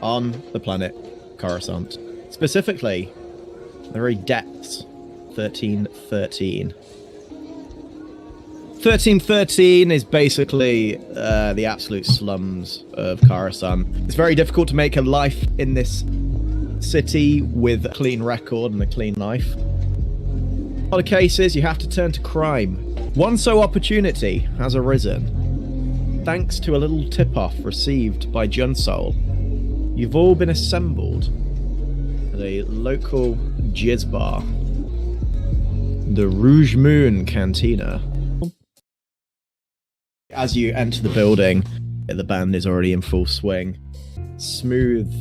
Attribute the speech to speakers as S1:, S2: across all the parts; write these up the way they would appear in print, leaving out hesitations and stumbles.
S1: on the planet Coruscant. Specifically, the very depths, 1313. 1313 is basically the absolute slums of Coruscant. It's very difficult to make a life in this city with a clean record and a clean life. In a lot of cases, you have to turn to crime. One opportunity has arisen. Thanks to a little tip-off received by Junsole, you've all been assembled at a local jizz bar, the Rouge Moon Cantina. As you enter the building, the band is already in full swing. Smooth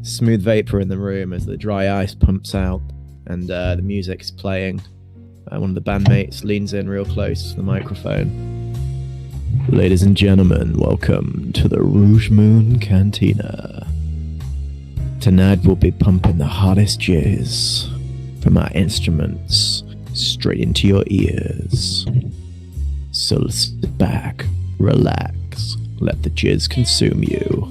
S1: vapor in the room as the dry ice pumps out and the music is playing. One of the bandmates leans in real close to the microphone. Ladies and gentlemen, welcome to the Rouge Moon Cantina. Tonight we'll be pumping the hottest jizz from our instruments straight into your ears. So sit back, relax, let the jizz consume you.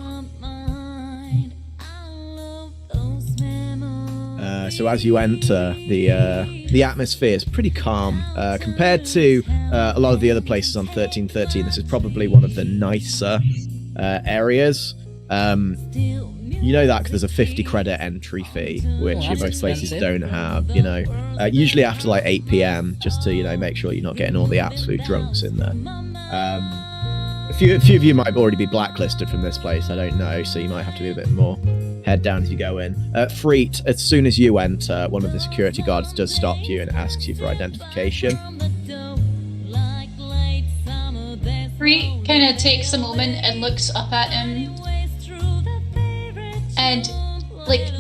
S1: So as you enter, the atmosphere is pretty calm compared to a lot of the other places on 1313. This is probably one of the nicer areas. You know that because there's a 50 credit entry fee, which most places don't have. You know, usually after like 8 p.m. just to make sure you're not getting all the absolute drunks in there. A few of you might already be blacklisted from this place. I don't know, so you might have to be a bit more head down as you go in. Freet, as soon as you enter, one of the security guards does stop you and asks you for identification.
S2: Freet kind of takes a moment and looks up at him and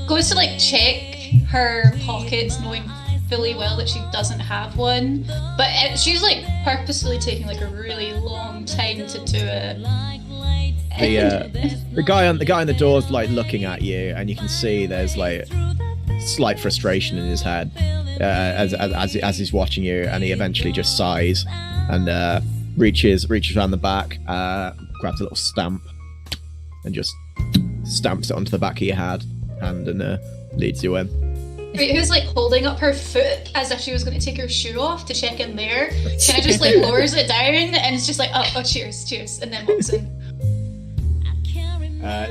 S2: goes to check her pockets, knowing fully well that she doesn't have one, but she's purposefully taking a really long time to do it.
S1: The guy on the door's looking at you, and you can see there's slight frustration in his head as he's watching you, and he eventually just sighs and reaches around the back, grabs a little stamp, and just stamps it onto the back of your hand and leads you in.
S2: Who's holding up her foot as if she was going to take her shoe off to check in there. Kind of just lowers it down and it's just oh cheers, and then walks in.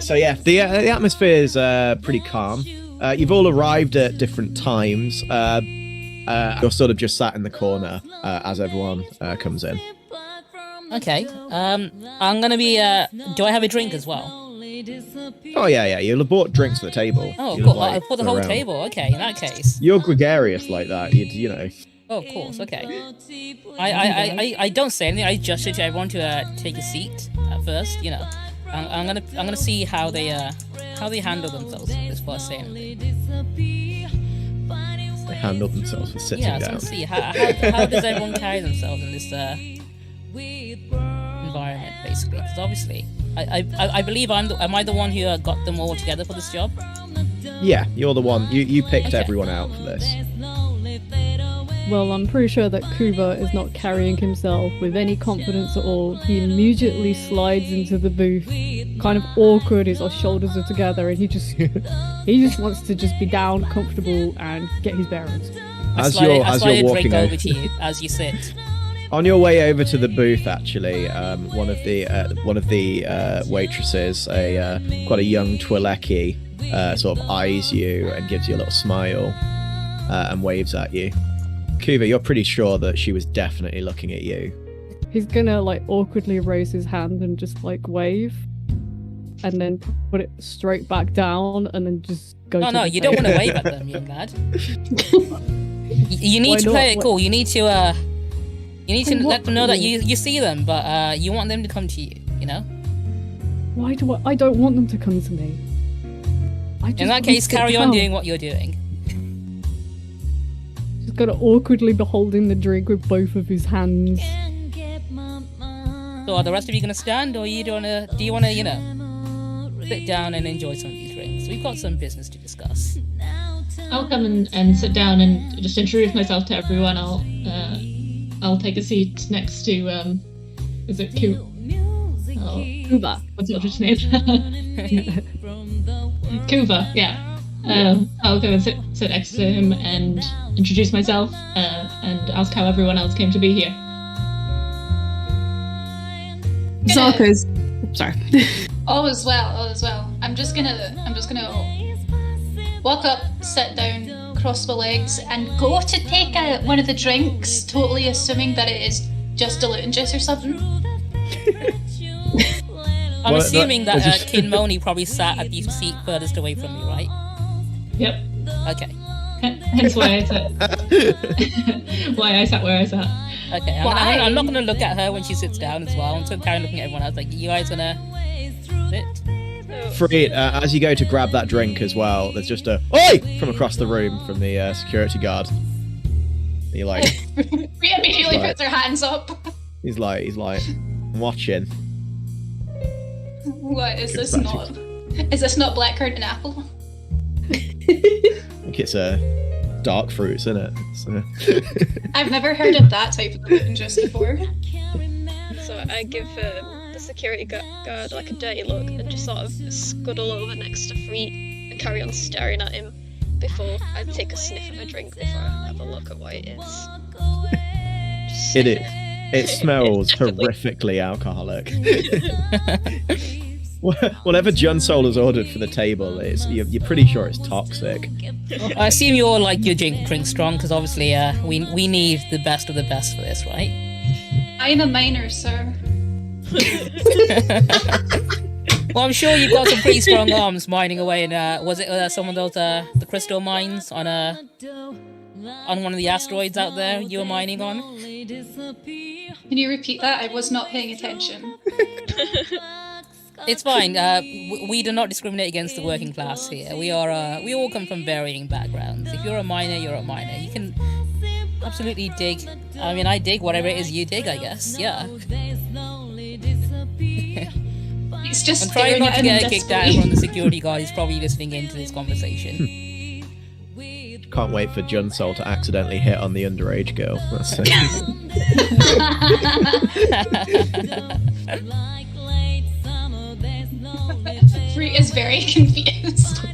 S1: So yeah, the atmosphere is pretty calm. You've all arrived at different times. You're sort of just sat in the corner as everyone comes in.
S3: Okay. I'm gonna be. Do I have a drink as well?
S1: Oh yeah. You'll have bought drinks for the table.
S3: Oh, cool. I bought the whole
S1: around.
S3: Table. Okay, in that case.
S1: You're gregarious like that. You know.
S3: Oh, of course. Okay. I don't say anything. I gesture to everyone to take a seat at first. I'm gonna see how they handle themselves before saying anything.
S1: They handle themselves for sitting down.
S3: Yeah, I want to see how does everyone carry themselves in this environment, basically. Because obviously, I believe am I the one who got them all together for this job?
S1: Yeah, you're the one. You picked everyone out for this.
S4: Well, I'm pretty sure that Kuba is not carrying himself with any confidence at all. He immediately slides into the booth, kind of awkward, his shoulders are together, and he just wants to just be down, comfortable, and get his bearings.
S1: As you're walking
S3: over to you as you sit.
S1: On your way over to the booth, actually, one of the waitresses, quite a young Twi'leki, sort of eyes you and gives you a little smile and waves at you. Kuva, you're pretty sure that she was definitely looking at you.
S4: He's gonna awkwardly raise his hand and just wave, and then put it straight back down, and then just go.
S3: No, you don't want to wave at them, young lad. You need to play it cool. You need to let them know that you see them, but you want them to come to you.
S4: Why do I don't want them to come to me.
S3: In that case, carry on doing what you're doing.
S4: Just gotta awkwardly be holding the drink with both of his hands.
S3: So are the rest of you gonna stand, or do you wanna sit down and enjoy some of these drinks? We've got some business to discuss.
S5: I'll come and sit down and just introduce myself to everyone. I'll take a seat next to is it
S4: Kuba?
S5: What's your name? Kuva, yeah. I'll go and sit next to him and introduce myself and ask how everyone else came to be here.
S6: Zarko's. Sorry.
S2: All is well. I'm just gonna walk up, sit down, cross my legs, and go to take one of the drinks, totally assuming that it is just diluting juice or something.
S3: I'm assuming that Kinmoni probably sat at the seat furthest away from me, right?
S5: Yep.
S3: Okay.
S5: Hence why I sat. Why I sat where I sat.
S3: Okay. I'm not gonna look at her when she sits down as well. I'm sort of kind of looking at everyone else. Like, you guys gonna sit?
S1: Free, as you go to grab that drink as well, there's just a "Oi!" from across the room from the security guard. You're like,
S2: Free immediately puts her hands up.
S1: he's like, watching.
S2: What is this not? Is this not blackcurrant and apple?
S1: I think it's dark fruits, isn't it?
S2: I've never heard of that type of diluting juice before.
S7: So I give the security guard like a dirty look and just sort of scuttle over next to Free and carry on staring at him before I take a sniff of a drink before I have a look at what it is.
S1: It is. It smells horrifically alcoholic. Whatever Junsole has ordered for the table, you're pretty sure it's toxic.
S3: I assume you all like your drink strong, because obviously we need the best of the best for this, right?
S2: I'm a miner, sir.
S3: Well, I'm sure you've got some pretty strong arms mining away in, was it some of those, the crystal mines on one of the asteroids out there you were mining on?
S2: Can you repeat that? I was not paying attention.
S3: It's fine. We do not discriminate against the working class here. We all come from varying backgrounds. If you're a miner, you're a miner. You can absolutely dig. I mean, I dig whatever it is you dig, I guess. Yeah.
S2: He's just
S3: I'm trying not to get kicked out
S2: desperately.
S3: from the security guard. He's probably listening into this conversation.
S1: Can't wait for Junsole to accidentally hit on the underage girl. That's it.
S2: Free is very confused.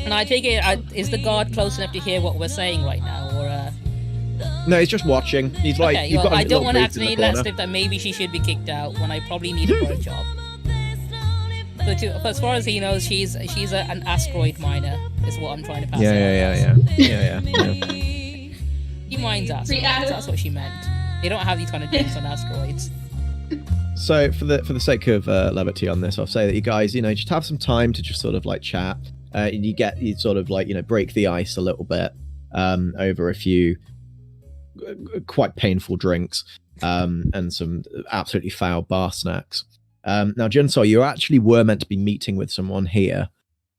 S3: And I take it, is the guard close enough to hear what we're saying right now, or?
S1: No, he's just watching. He's like,
S3: Okay,
S1: you've
S3: well,
S1: got a
S3: I don't
S1: little
S3: want to
S1: booth in
S3: accidentally
S1: the
S3: let
S1: corner.
S3: slip that maybe she should be kicked out when I probably need her for a job. But as far as he knows, she's an asteroid miner, is what I'm trying to pass out.
S1: Yeah.
S3: He mines asteroids, that's what she meant. They don't have these kind of things on asteroids.
S1: So for the sake of levity on this, I'll say that you guys, just have some time to just sort of like chat. You sort of like, break the ice a little bit over a few quite painful drinks and some absolutely foul bar snacks. Now, Junsole, you actually were meant to be meeting with someone here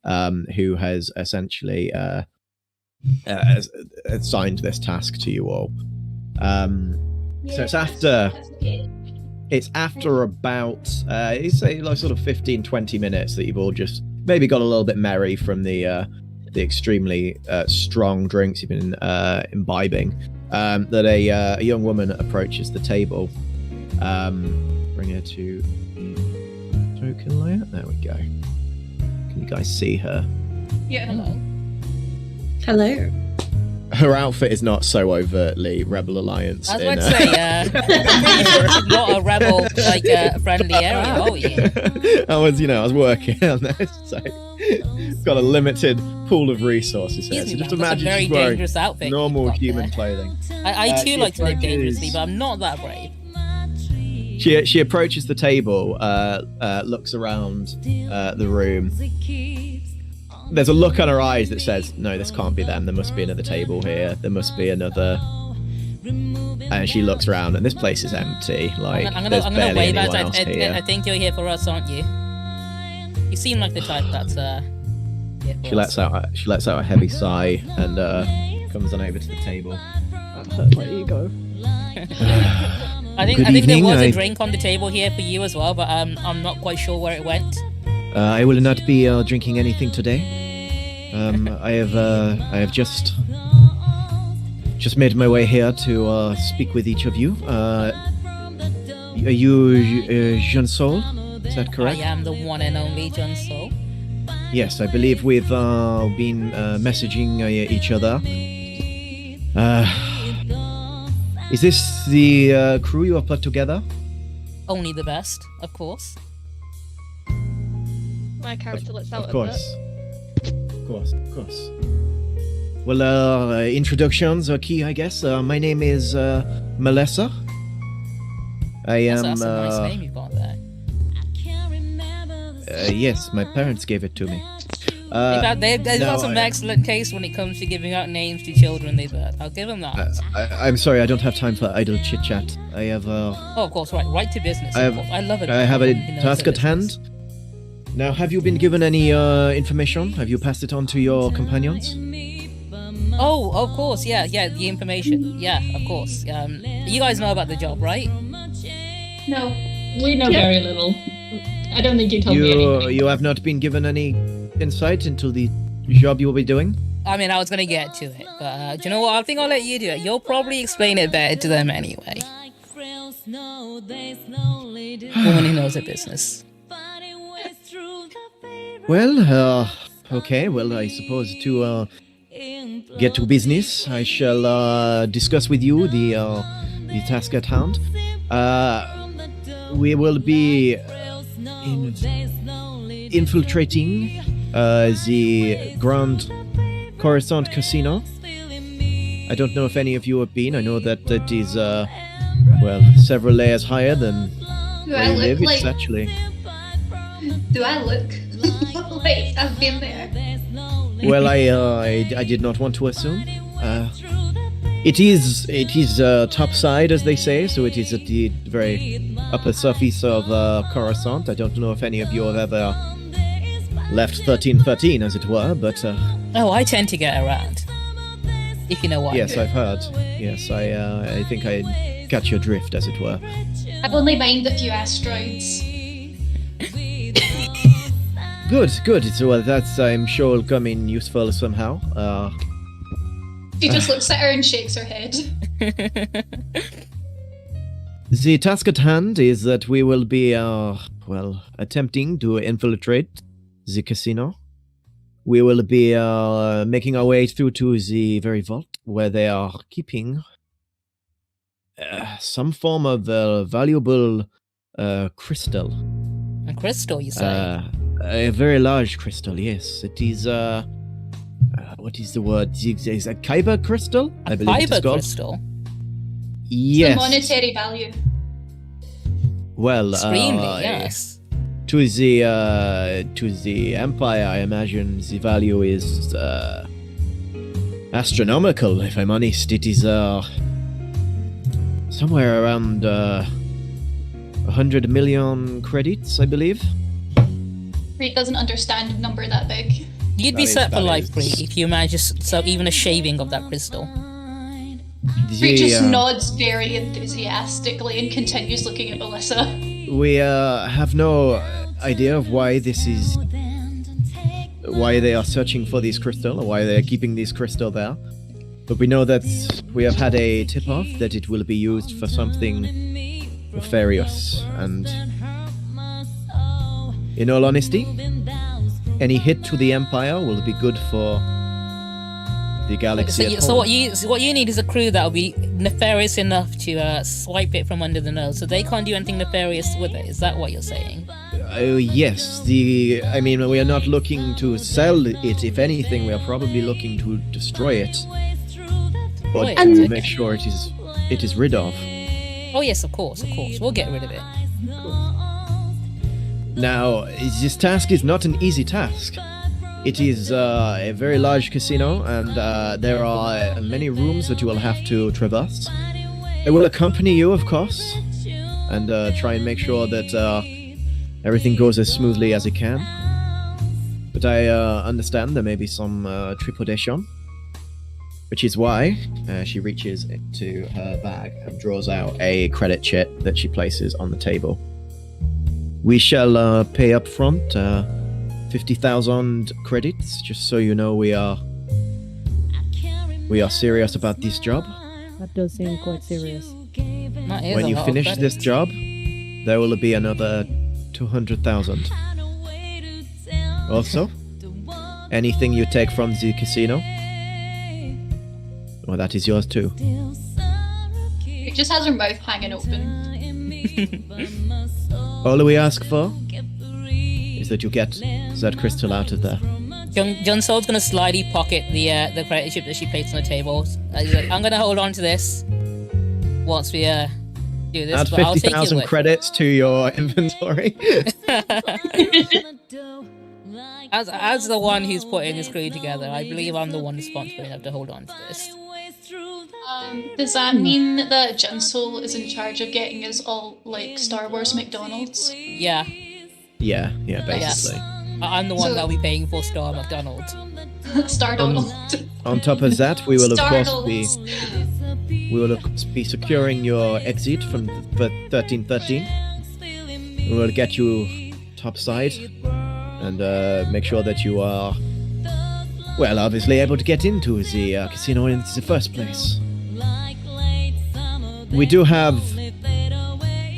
S1: who has essentially assigned this task to you all. So it's after about you say like sort of 15-20 minutes that you've all just maybe got a little bit merry from the extremely strong drinks you've been imbibing, that a young woman approaches the table. Bring her to the token layer. There we go. Can you guys see her?
S2: Yeah, hello.
S6: Hello.
S1: Her outfit is not so overtly Rebel Alliance.
S3: I was about to say, I'm pretty sure it's not a rebel, friendly area, are we?
S1: I was working on this, so got a limited pool of resources here. So just
S3: That's
S1: imagine
S3: a very
S1: she's wearing
S3: dangerous outfit.
S1: normal
S3: you've got
S1: human
S3: there.
S1: clothing.
S3: I too
S1: she
S3: like to live
S1: approaches-
S3: dangerously, but I'm not that brave.
S1: She approaches the table, looks around the room. There's a look on her eyes that says, "No, this can't be them. There must be another table here. There must be another." And she looks around, and this place is empty. Like
S3: I'm
S1: there's
S3: gonna
S1: barely
S3: wave
S1: anyone
S3: at.
S1: else
S3: I
S1: here.
S3: think you're here for us, aren't you? You seem like the type that's here for
S1: She lets out a heavy sigh and comes on over to the table.
S4: That hurt my ego.
S3: I think
S1: Good
S3: there
S1: evening,
S3: was a
S1: I-
S3: drink on the table here for you as well, but I'm not quite sure where it went.
S1: I will not be drinking anything today. I have just made my way here to speak with each of you. Are you Junsole? Is that correct?
S3: I am the one and only Junsole.
S1: Yes, I believe we've been messaging each other. Is this the crew you have put together?
S3: Only the best, of course.
S7: My character lets out
S1: Of
S7: a
S1: course. Of course. Well, introductions are key, I guess. My name is Melissa. I am.
S3: That's a nice name you've got there.
S1: Yes, my parents gave it to me.
S3: They've
S1: no,
S3: got some excellent taste when it comes to giving out names to children they birth. I'll give them that.
S1: I'm sorry, I don't have time for idle chit chat. I have.
S3: Oh, of course, right to business.
S1: I
S3: Of course. I love it.
S1: I have a
S3: You know,
S1: task
S3: to
S1: at hand. Now, have you been given any information? Have you passed it on to your companions?
S3: Oh, of course, yeah, the information. Yeah, of course. You guys know about the job, right?
S2: No.
S5: We know very little. I don't think you told me anything.
S1: You have not been given any insight into the job you will be doing?
S3: I mean, I was gonna get to it, but do you know what? I think I'll let you do it. You'll probably explain it better to them anyway. Woman who knows her business.
S1: Well, okay. Well, I suppose to get to business, I shall discuss with you the task at hand. We will be infiltrating the Grand Coruscant Casino. I don't know if any of you have been. I know that it is, several layers higher than where you live. It's actually...
S2: Do I look like I've been there?
S1: Well, I did not want to assume. It is top side, as they say, so it is at the very upper surface of Coruscant. I don't know if any of you have ever left 1313, as it were, but...
S3: Oh, I tend to get around. If you know what.
S1: Yes, I've heard. Yes, I think I catch your drift, as it were.
S2: I've only mined a few asteroids.
S1: Good. So that's, I'm sure, will come in useful somehow.
S2: She just looks at her and shakes her head.
S1: The task at hand is that we will be, attempting to infiltrate the casino. We will be making our way through to the very vault where they are keeping some form of valuable crystal.
S3: A crystal, you say?
S1: A very large crystal, yes. It is, what is the word? Is a Kyber Crystal? I believe it's
S3: Kyber
S1: called.
S3: Crystal?
S1: Yes.
S2: The monetary value.
S1: Well,
S3: Extremely, yes.
S1: To the Empire, I imagine the value is astronomical. If I'm honest, it is somewhere around 100 million credits, I believe.
S2: Reed doesn't understand a number that big.
S3: You'd be set for life, Bree, if you manage so even a shaving of that crystal.
S2: Reed just nods very enthusiastically and continues looking at Melissa.
S1: We have no idea of why they are searching for this crystal, or why they are keeping this crystal there. But we know that we have had a tip-off that it will be used for something nefarious. And in all honesty, any hit to the Empire will be good for the galaxy.
S3: So what you need is a crew that will be nefarious enough to swipe it from under the nose, so they can't do anything nefarious with it. Is that what you're saying?
S1: Yes. We are not looking to sell it. If anything, we are probably looking to destroy it, or to make sure it is rid of.
S3: Oh yes, of course. We'll get rid of it.
S1: Now, this task is not an easy task. It is a very large casino, and there are many rooms that you will have to traverse. I will accompany you, of course, and try and make sure that everything goes as smoothly as it can. But I understand there may be some trepidation, which is why she reaches into her bag and draws out a credit chit that she places on the table. We shall pay up front 50,000 credits, just so you know we are serious about this job.
S4: That does seem quite serious.
S3: That is
S1: When
S3: a
S1: you
S3: lot of
S1: finish
S3: credits.
S1: this job, there will be another 200,000. Also, anything you take from the casino, well, that is yours too.
S2: It just has her mouth hanging open.
S1: All we ask for is that you get that crystal out of there.
S3: Junsole's gonna slyly pocket the credit chip that she placed on the table. He's like, I'm gonna hold on to this once we do this.
S1: Add
S3: but I'll take you
S1: 50,000
S3: with.
S1: credits to your inventory.
S3: As the one who's putting this crew together, I believe I'm the one responsible enough to hold on to this.
S2: Does that mean that Junsole is in charge of getting us all, like, Star Wars McDonald's?
S3: Yeah,
S1: yeah, basically.
S3: I'm the one that'll be paying for Star McDonald's.
S2: Star Donald.
S1: On top of that, we will of course
S2: Startles.
S1: be securing your exit from 1313. We will get you topside and make sure that you are, well, obviously able to get into the casino in the first place. We do have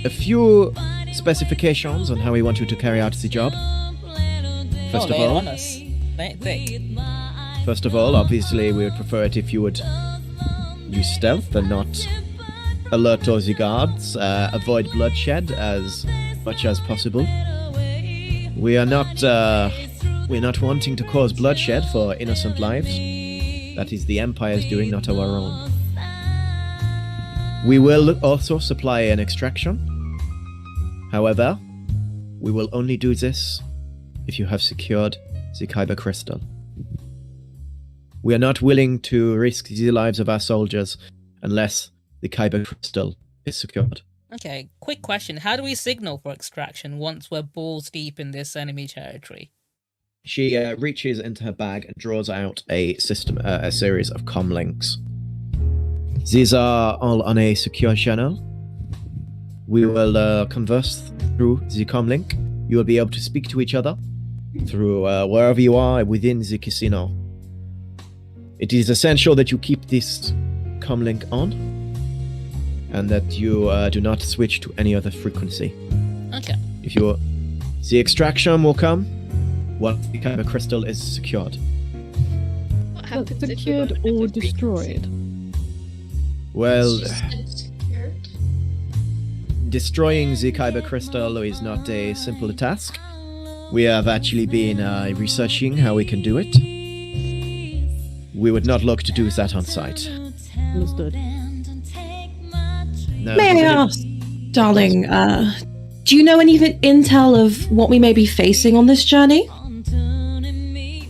S1: a few specifications on how we want you to carry out the job. First of all, obviously, we would prefer it if you would use stealth and not alert all the guards, avoid bloodshed as much as possible. We're not wanting to cause bloodshed for innocent lives. That is the Empire's doing, not our own. We will also supply an extraction. However, we will only do this if you have secured the Kyber Crystal. We are not willing to risk the lives of our soldiers unless the Kyber Crystal is secured.
S3: Okay, quick question. How do we signal for extraction once we're balls deep in this enemy territory?
S1: She reaches into her bag and draws out a series of comm links. These are all on a secure channel. We will converse through the comm link. You will be able to speak to each other through wherever you are within the casino. It is essential that you keep this comm link on and that you do not switch to any other frequency.
S3: Okay.
S1: The extraction will come once the Kyber Crystal is secured.
S7: What happens if we
S4: Secured
S7: run
S4: or
S7: out of frequency?
S4: destroyed?
S1: Well,
S2: She said secured.
S1: destroying the Kyber Crystal is not a simple task. We have actually been researching how we can do it. We would not look to do that on site.
S4: Understood.
S1: No,
S6: May I ask, darling, do you know any intel of what we may be facing on this journey?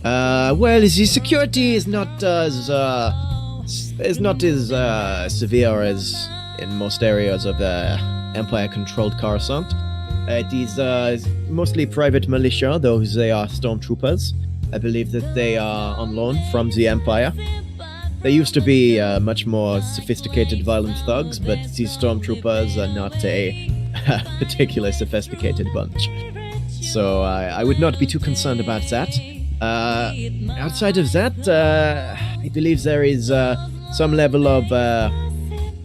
S1: well, the security is not as severe as in most areas of the Empire-controlled Coruscant. It is mostly private militia, though they are stormtroopers. I believe that they are on loan from the Empire. They used to be much more sophisticated violent thugs, but these stormtroopers are not a particularly sophisticated bunch. So I would not be too concerned about that. Outside of that, I believe there is some level of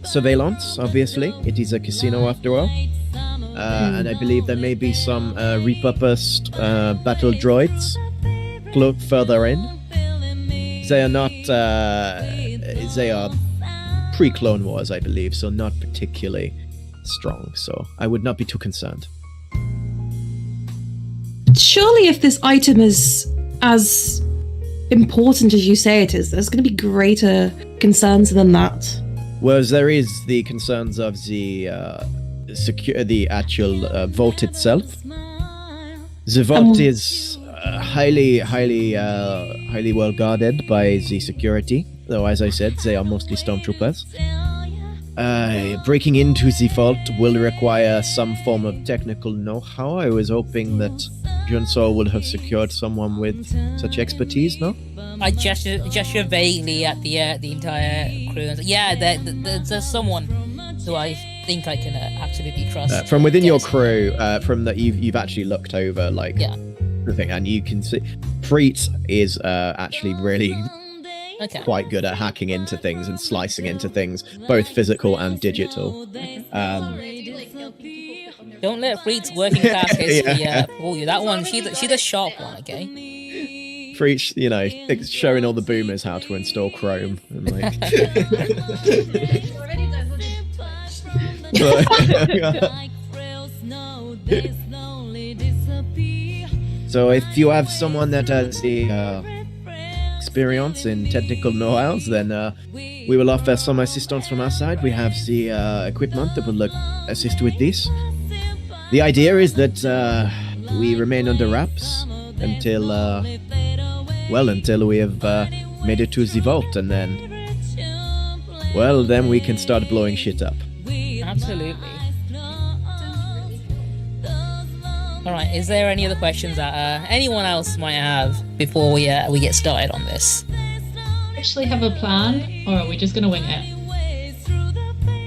S1: surveillance, obviously. It is a casino after all. And I believe there may be some repurposed battle droids cloaked further in. They are not. They are pre-Clone Wars, I believe, so not particularly strong. So I would not be too concerned.
S6: Surely, if this item is as important as you say it is, there's going to be greater concerns than that.
S1: Whereas there is the concerns of the actual vault itself. The vault is highly well guarded by the security, though as I said, they are mostly stormtroopers. Breaking into the vault will require some form of technical know-how. I was hoping that Junsole would have secured someone with such expertise, no?
S3: I gesture vaguely at the entire crew. And say, yeah, there's someone who I think I can absolutely trust.
S1: From within your
S3: Yes.
S1: crew, from that you've actually looked over like
S3: Yeah.
S1: everything, and you can see Preet is actually really
S3: Okay.
S1: quite good at hacking into things and slicing into things, both physical and digital.
S2: helping people put on their
S3: Don't let
S2: buttons.
S3: Freak's working class history
S1: Yeah.
S3: fool you. That one, she's a sharp one, okay?
S1: For each, it's showing all the boomers how to install Chrome. And like,
S2: It's already downloaded Touch.
S1: so if you have someone that has the experience in technical know-hows, then we will offer some assistance from our side. We have the equipment that will assist with this. The idea is that we remain under wraps until we have made it to the vault, and then we can start blowing shit up.
S3: Absolutely. Alright, is there any other questions that anyone else might have before we get started on this?
S5: Actually have a plan, or are we just gonna wing it?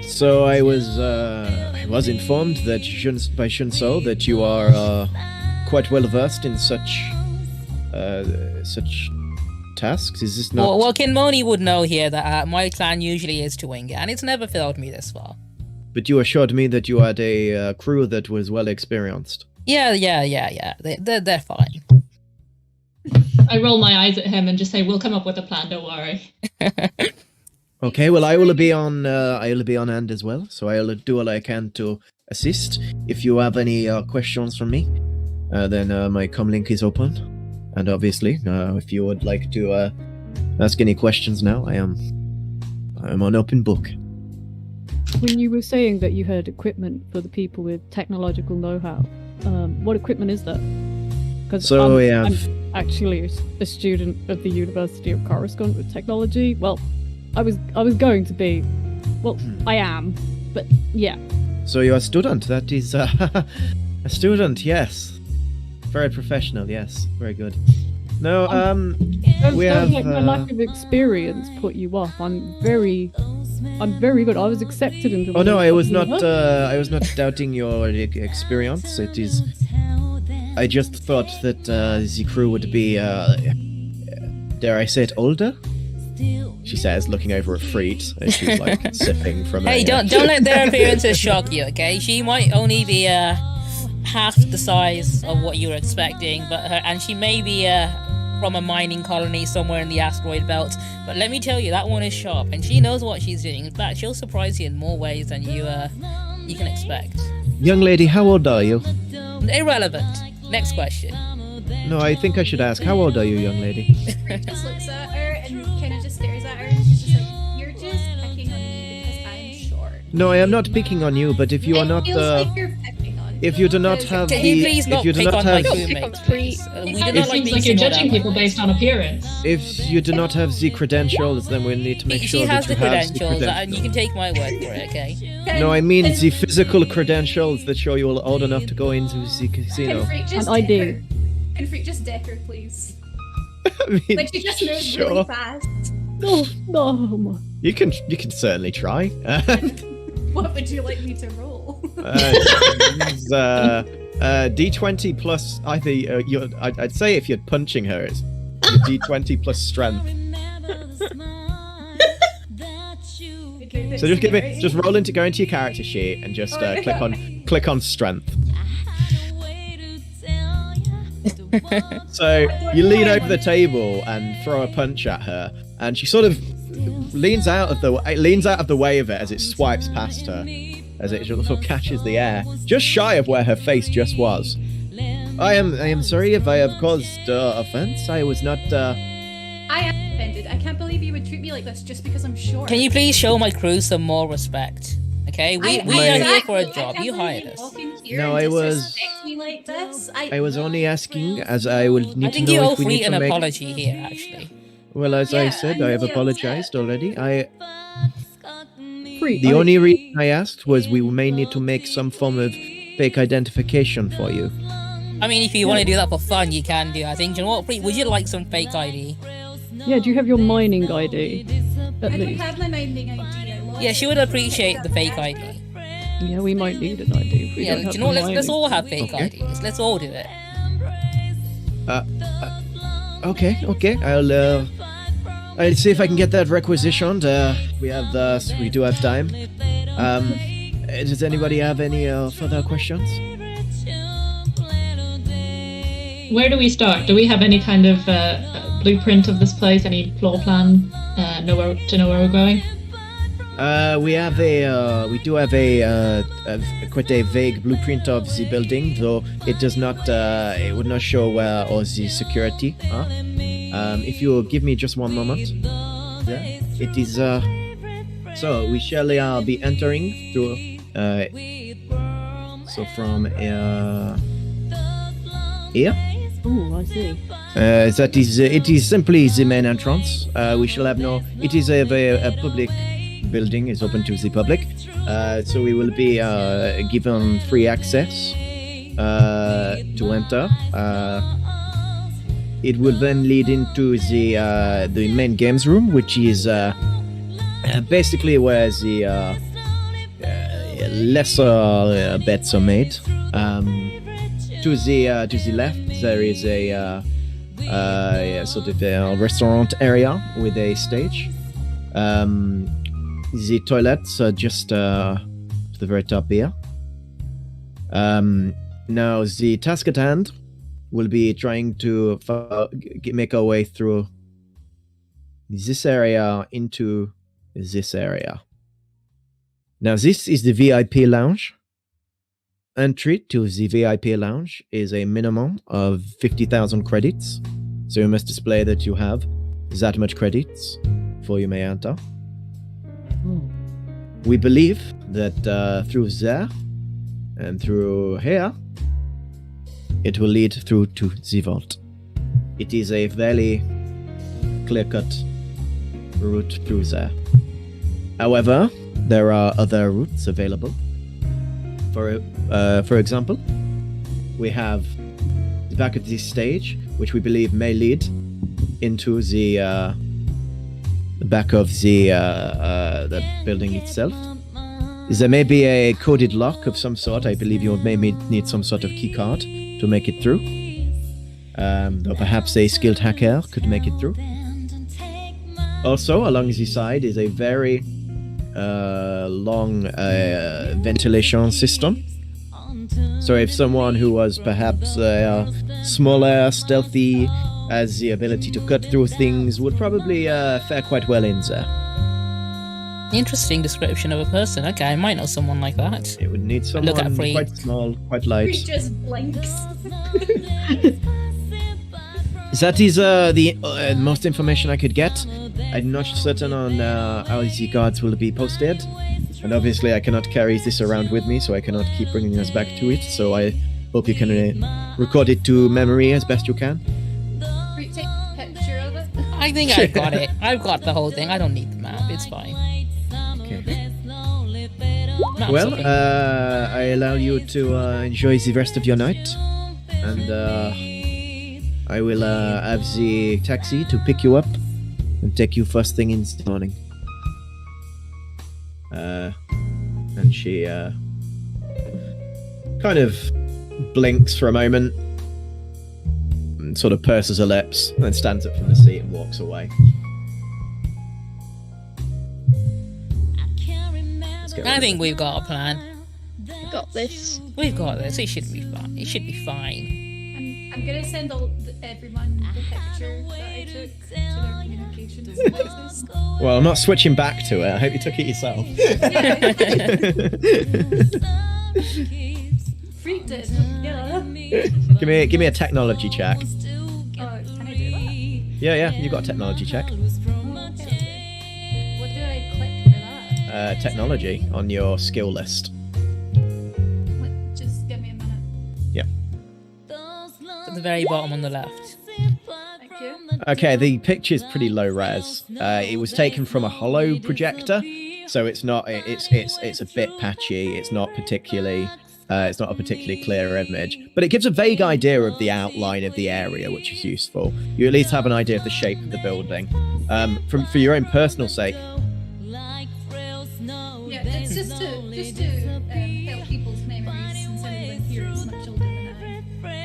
S1: So I was informed that by Junsole that you are quite well versed in such tasks. Is this not?
S3: Well, Kinmoni would know here that my plan usually is to wing it, and it's never failed me this far.
S1: But you assured me that you had a crew that was well experienced.
S3: Yeah. They're fine.
S5: I roll my eyes at him and just say, "We'll come up with a plan. Don't worry."
S1: Okay, well I will be on hand as well, so I'll do all I can to assist. If you have any questions from me, then my comlink is open, and obviously, if you would like to ask any questions now, I'm on open book.
S4: When you were saying that you had equipment for the people with technological know-how, what equipment is that? Because I'm actually a student of the University of Coruscant with technology. Well, I was going to be. Well, I am, but yeah.
S1: So you're a student. That is a student. Yes. Very professional. Yes. Very good. No. We have.
S4: Like my lack of experience put you off. I'm very good. I was accepted into.
S1: Oh no, I was not doubting your experience. It is. I just thought that the crew would be, dare I say it, older? She says, looking over at Freet, and she's like sipping from.
S3: Hey, don't let their appearances shock you, okay? She might only be half the size of what you were expecting, and she may be from a mining colony somewhere in the asteroid belt. But let me tell you, that one is sharp, and she knows what she's doing. In fact, she'll surprise you in more ways than you can expect.
S1: Young lady, how old are you?
S3: Irrelevant. Next question.
S1: No, I think I should ask. How old are you, young lady?
S2: Just looks at her and kind of just stares at her and she's just like, "You're just picking on me because I'm short."
S1: No, I am not picking on you, but if you are
S2: It
S1: not,
S2: feels like you're picking on me.
S1: if you do not have
S3: Can you please not
S1: if you do
S3: pick
S1: not
S3: on my
S1: have,
S3: crewmates, please? We do
S5: It
S3: not like
S5: seems
S3: being
S5: like you're
S3: singled
S5: judging
S3: out.
S5: people based on appearance.
S1: if you do not have the credentials, then we need to make
S3: She
S1: sure
S3: has
S1: that
S3: the
S1: you have the
S3: credentials, and you can
S1: credentials.
S3: take my word for it, okay?
S1: No, I mean the physical credentials that show you are old enough to go into the casino.
S2: Can Freak just
S4: An ID.
S2: deck her? Can Freak just deck her, please?
S1: I mean,
S2: Like she just moves
S1: sure.
S2: really fast.
S4: No.
S1: You can certainly try.
S2: What would you like me to roll?
S1: D20 plus either. I'd say if you're punching her, it's D20 plus strength.
S2: Okay,
S1: So just roll into go into your character sheet and just click on strength. So you lean over the table and throw a punch at her, and she sort of leans out of the way of it as it swipes past her, as it sort of catches the air, just shy of where her face just was. I am sorry if I have caused offense. I was not.
S2: I am offended. I can't believe you would treat me like this just because I'm short.
S3: Can you please show my crew some more respect? Okay, we are here for a job. You hired us.
S1: No, I was.
S2: Me like this.
S1: I was only asking, as I would need
S3: I think
S1: to
S3: you
S1: know
S3: owe
S1: if we need
S3: Fleet
S1: to
S3: an
S1: make.
S3: apology here, actually.
S1: Well, as I
S2: Yeah,
S1: said,
S2: I'm
S1: I have
S2: really
S1: apologized
S2: upset.
S1: already.
S4: Free.
S1: The only reason I asked was we may need to make some form of fake identification for you.
S3: I mean, if you want to do that for fun, you can do. I think. You know what, Fleet? Would you like some fake ID?
S4: Yeah, do you have your mining ID? At
S2: I don't
S4: least.
S2: have my minding ID. I lost
S3: Yeah, she
S2: it.
S3: would appreciate the fake ID.
S4: Yeah, we might need an ID. If we
S3: Yeah,
S4: don't
S3: do
S4: have
S3: you know what?
S4: the
S3: Let's
S4: mining.
S3: all have fake
S1: Okay.
S3: IDs. Let's all do it.
S1: Okay. I'll see if I can get that requisitioned. We do have time. Does anybody have any further questions?
S5: Where do we start? Do we have any kind of blueprint of this place? Any floor plan? Know where we're going?
S1: We do have a quite a vague blueprint of the building, though it does not. It would not show where all the security are. If you give me just one moment, yeah, it is. So we shall be entering through. So from here.
S4: Oh, I see.
S1: That is. It is simply the main entrance. We shall have no. It is a public building. Is open to the public. So we will be given free access to enter. It will then lead into the main games room, which is basically where the lesser bets are made. To the left, there is a sort of a restaurant area with a stage. The toilets are just to the very top here. Now, the task at hand will be trying to make our way through this area into this area. Now, this is the VIP lounge. Entry to the VIP lounge is a minimum of 50,000 credits. So you must display that you have that much credits before you may enter. We believe that through there and through here, it will lead through to the vault. It is a very clear-cut route through there. However, there are other routes available. For example, we have the back of this stage, which we believe may lead into the back of the building itself. There may be a coded lock of some sort. I believe you may need some sort of key card to make it through. Or perhaps a skilled hacker could make it through. Also, along the side is a very long ventilation system. So if someone who was perhaps smaller, stealthy, has the ability to cut through things, would probably fare quite well in there.
S3: Interesting description of a person. Okay, I might know someone like that.
S1: It would need someone
S3: Look at Free.
S1: quite small, quite light.
S2: He just blinks.
S1: That is the most information I could get. I'm not certain on how the guards will be posted. And obviously I cannot carry this around with me, so I cannot keep bringing us back to it. So I hope you can record it to memory as best you can.
S2: Take a picture of it.
S3: I think I've got it. I've got the whole thing. I don't need the map. It's fine.
S1: Okay.
S3: Map's
S1: Well,
S3: okay.
S1: I allow you to enjoy the rest of your night. And I will have the taxi to pick you up and take you first thing in the morning. And she kind of blinks for a moment and sort of purses her lips and then stands up from the seat and walks away. Let's get
S3: I
S1: rid
S3: think we've got a plan.
S7: Got this.
S3: We've got this. It should be fine. It should be fine.
S2: I'm gonna send everyone the picture that I took to their communications devices.
S1: Well, I'm not switching back to it. I hope you took it yourself.
S2: Freaked it. Yeah.
S1: Give me a technology check.
S2: Oh, can I do that?
S1: Yeah, you got a technology check.
S2: Okay. What do I click for that?
S1: Technology on your skill list.
S2: Just give me a minute.
S3: At the very bottom on the left.
S2: Thank you.
S1: Okay, the picture's pretty low res. It was taken from a hollow projector, so it's not. It's a bit patchy. It's not particularly. It's not a particularly clear image, but it gives a vague idea of the outline of the area, which is useful. You at least have an idea of the shape of the building. For your own personal sake.
S2: Yeah, it's just to help people's memories since everyone here is much older than I.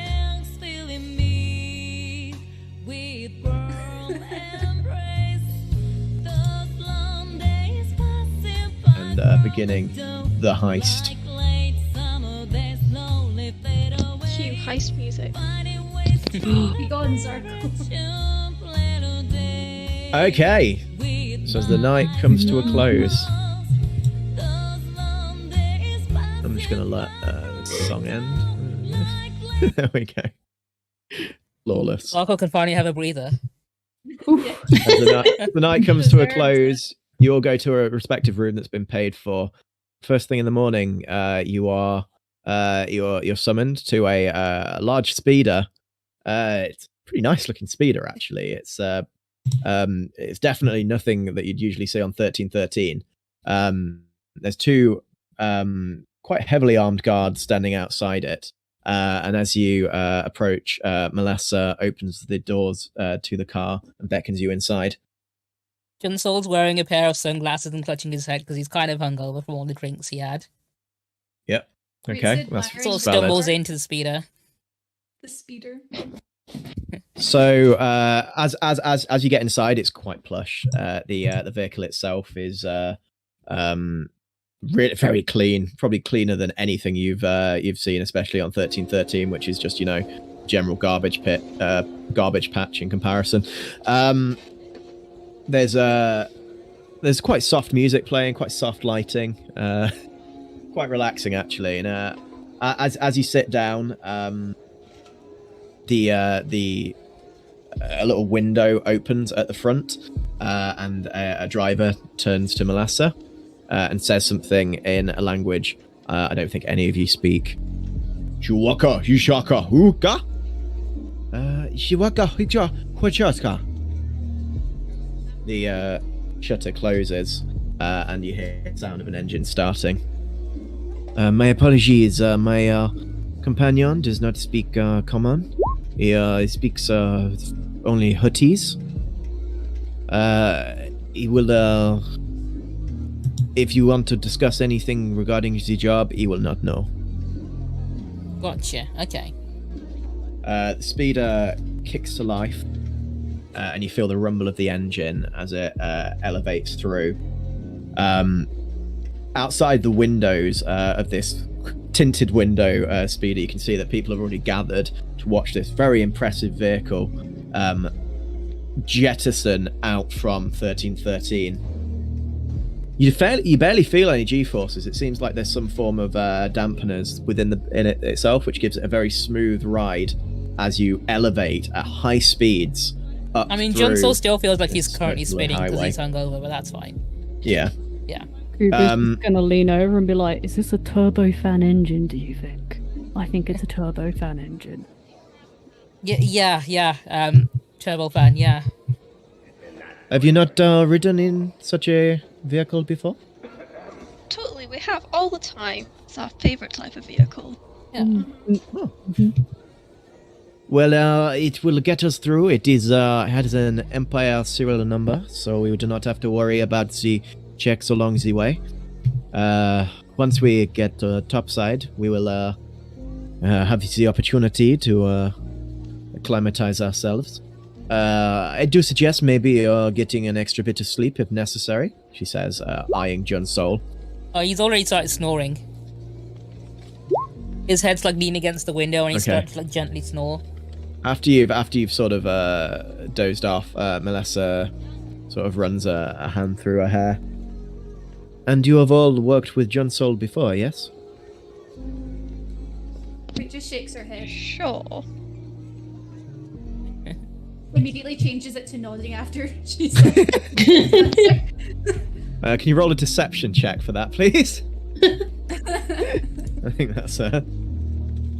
S1: And beginning the heist.
S7: Cue heist music.
S2: Gone, Zarko.
S1: Okay, so as the night comes to a close, I'm just gonna let the song end. There we go. Flawless.
S3: Zarko can finally have a breather.
S1: As the night comes to a close, you all go to a respective room that's been paid for. First thing in the morning, you're summoned to a large speeder. It's a pretty nice looking speeder, actually. It's definitely nothing that you'd usually see on 1313. There's two quite heavily armed guards standing outside it. And as you approach, Melissa opens the doors to the car and beckons you inside.
S3: Junsole's wearing a pair of sunglasses and clutching his head because he's kind of hungover from all the drinks he had.
S1: Yep. Okay. That's
S3: Sort of
S1: valid.
S3: stumbles into the speeder.
S2: The speeder.
S1: So as you get inside, it's quite plush. The vehicle itself is really very clean, probably cleaner than anything you've seen, especially on 1313, which is just general garbage patch in comparison. There's quite soft music playing, quite soft lighting, quite relaxing actually. And as you sit down, a little window opens at the front, and a driver turns to Melissa and says something in a language I don't think any of you speak. Shiwaka, Yushaka, Huka? Shiwaka, Huchaka. The shutter closes, and you hear the sound of an engine starting. My apologies, my companion does not speak common. He speaks only Huttese. He will, if you want to discuss anything regarding the job, he will not know.
S3: Gotcha, okay.
S1: The speeder kicks to life, and you feel the rumble of the engine as it elevates through. Outside the windows of this tinted window speeder, you can see that people have already gathered to watch this very impressive vehicle jettison out from 1313. You barely feel any G-forces. It seems like there's some form of dampeners in it itself, which gives it a very smooth ride as you elevate at high speeds up.
S3: I mean,
S1: through
S3: Junsole still feels like he's currently
S1: Switzerland
S3: spinning because
S1: highway.
S3: he's hungover, but that's fine.
S1: Yeah.
S3: Yeah.
S4: Kuba's gonna lean over and be like, "Is this a turbofan engine? Do you think?" I think it's a turbofan engine.
S3: Yeah. Turbofan, yeah.
S1: Have you not ridden in such a vehicle before?
S7: Totally, we have all the time. It's our favourite type of vehicle.
S3: Yeah.
S1: Well, it will get us through. It has an Empire serial number, so we do not have to worry about the checks along the way. Once we get topside, we will have the opportunity to acclimatize ourselves. I do suggest maybe getting an extra bit of sleep if necessary, she says, eyeing Junsole.
S3: Oh, he's already started snoring. His head's like leaning against the window and he starts to like gently snore.
S1: After you've sort of dozed off, Melissa sort of runs a hand through her hair. And you have all worked with Junsole before, yes?
S2: It just shakes her head.
S7: Sure.
S2: Immediately changes it to nodding after she says.
S1: Can you roll a deception check for that, please? I think that's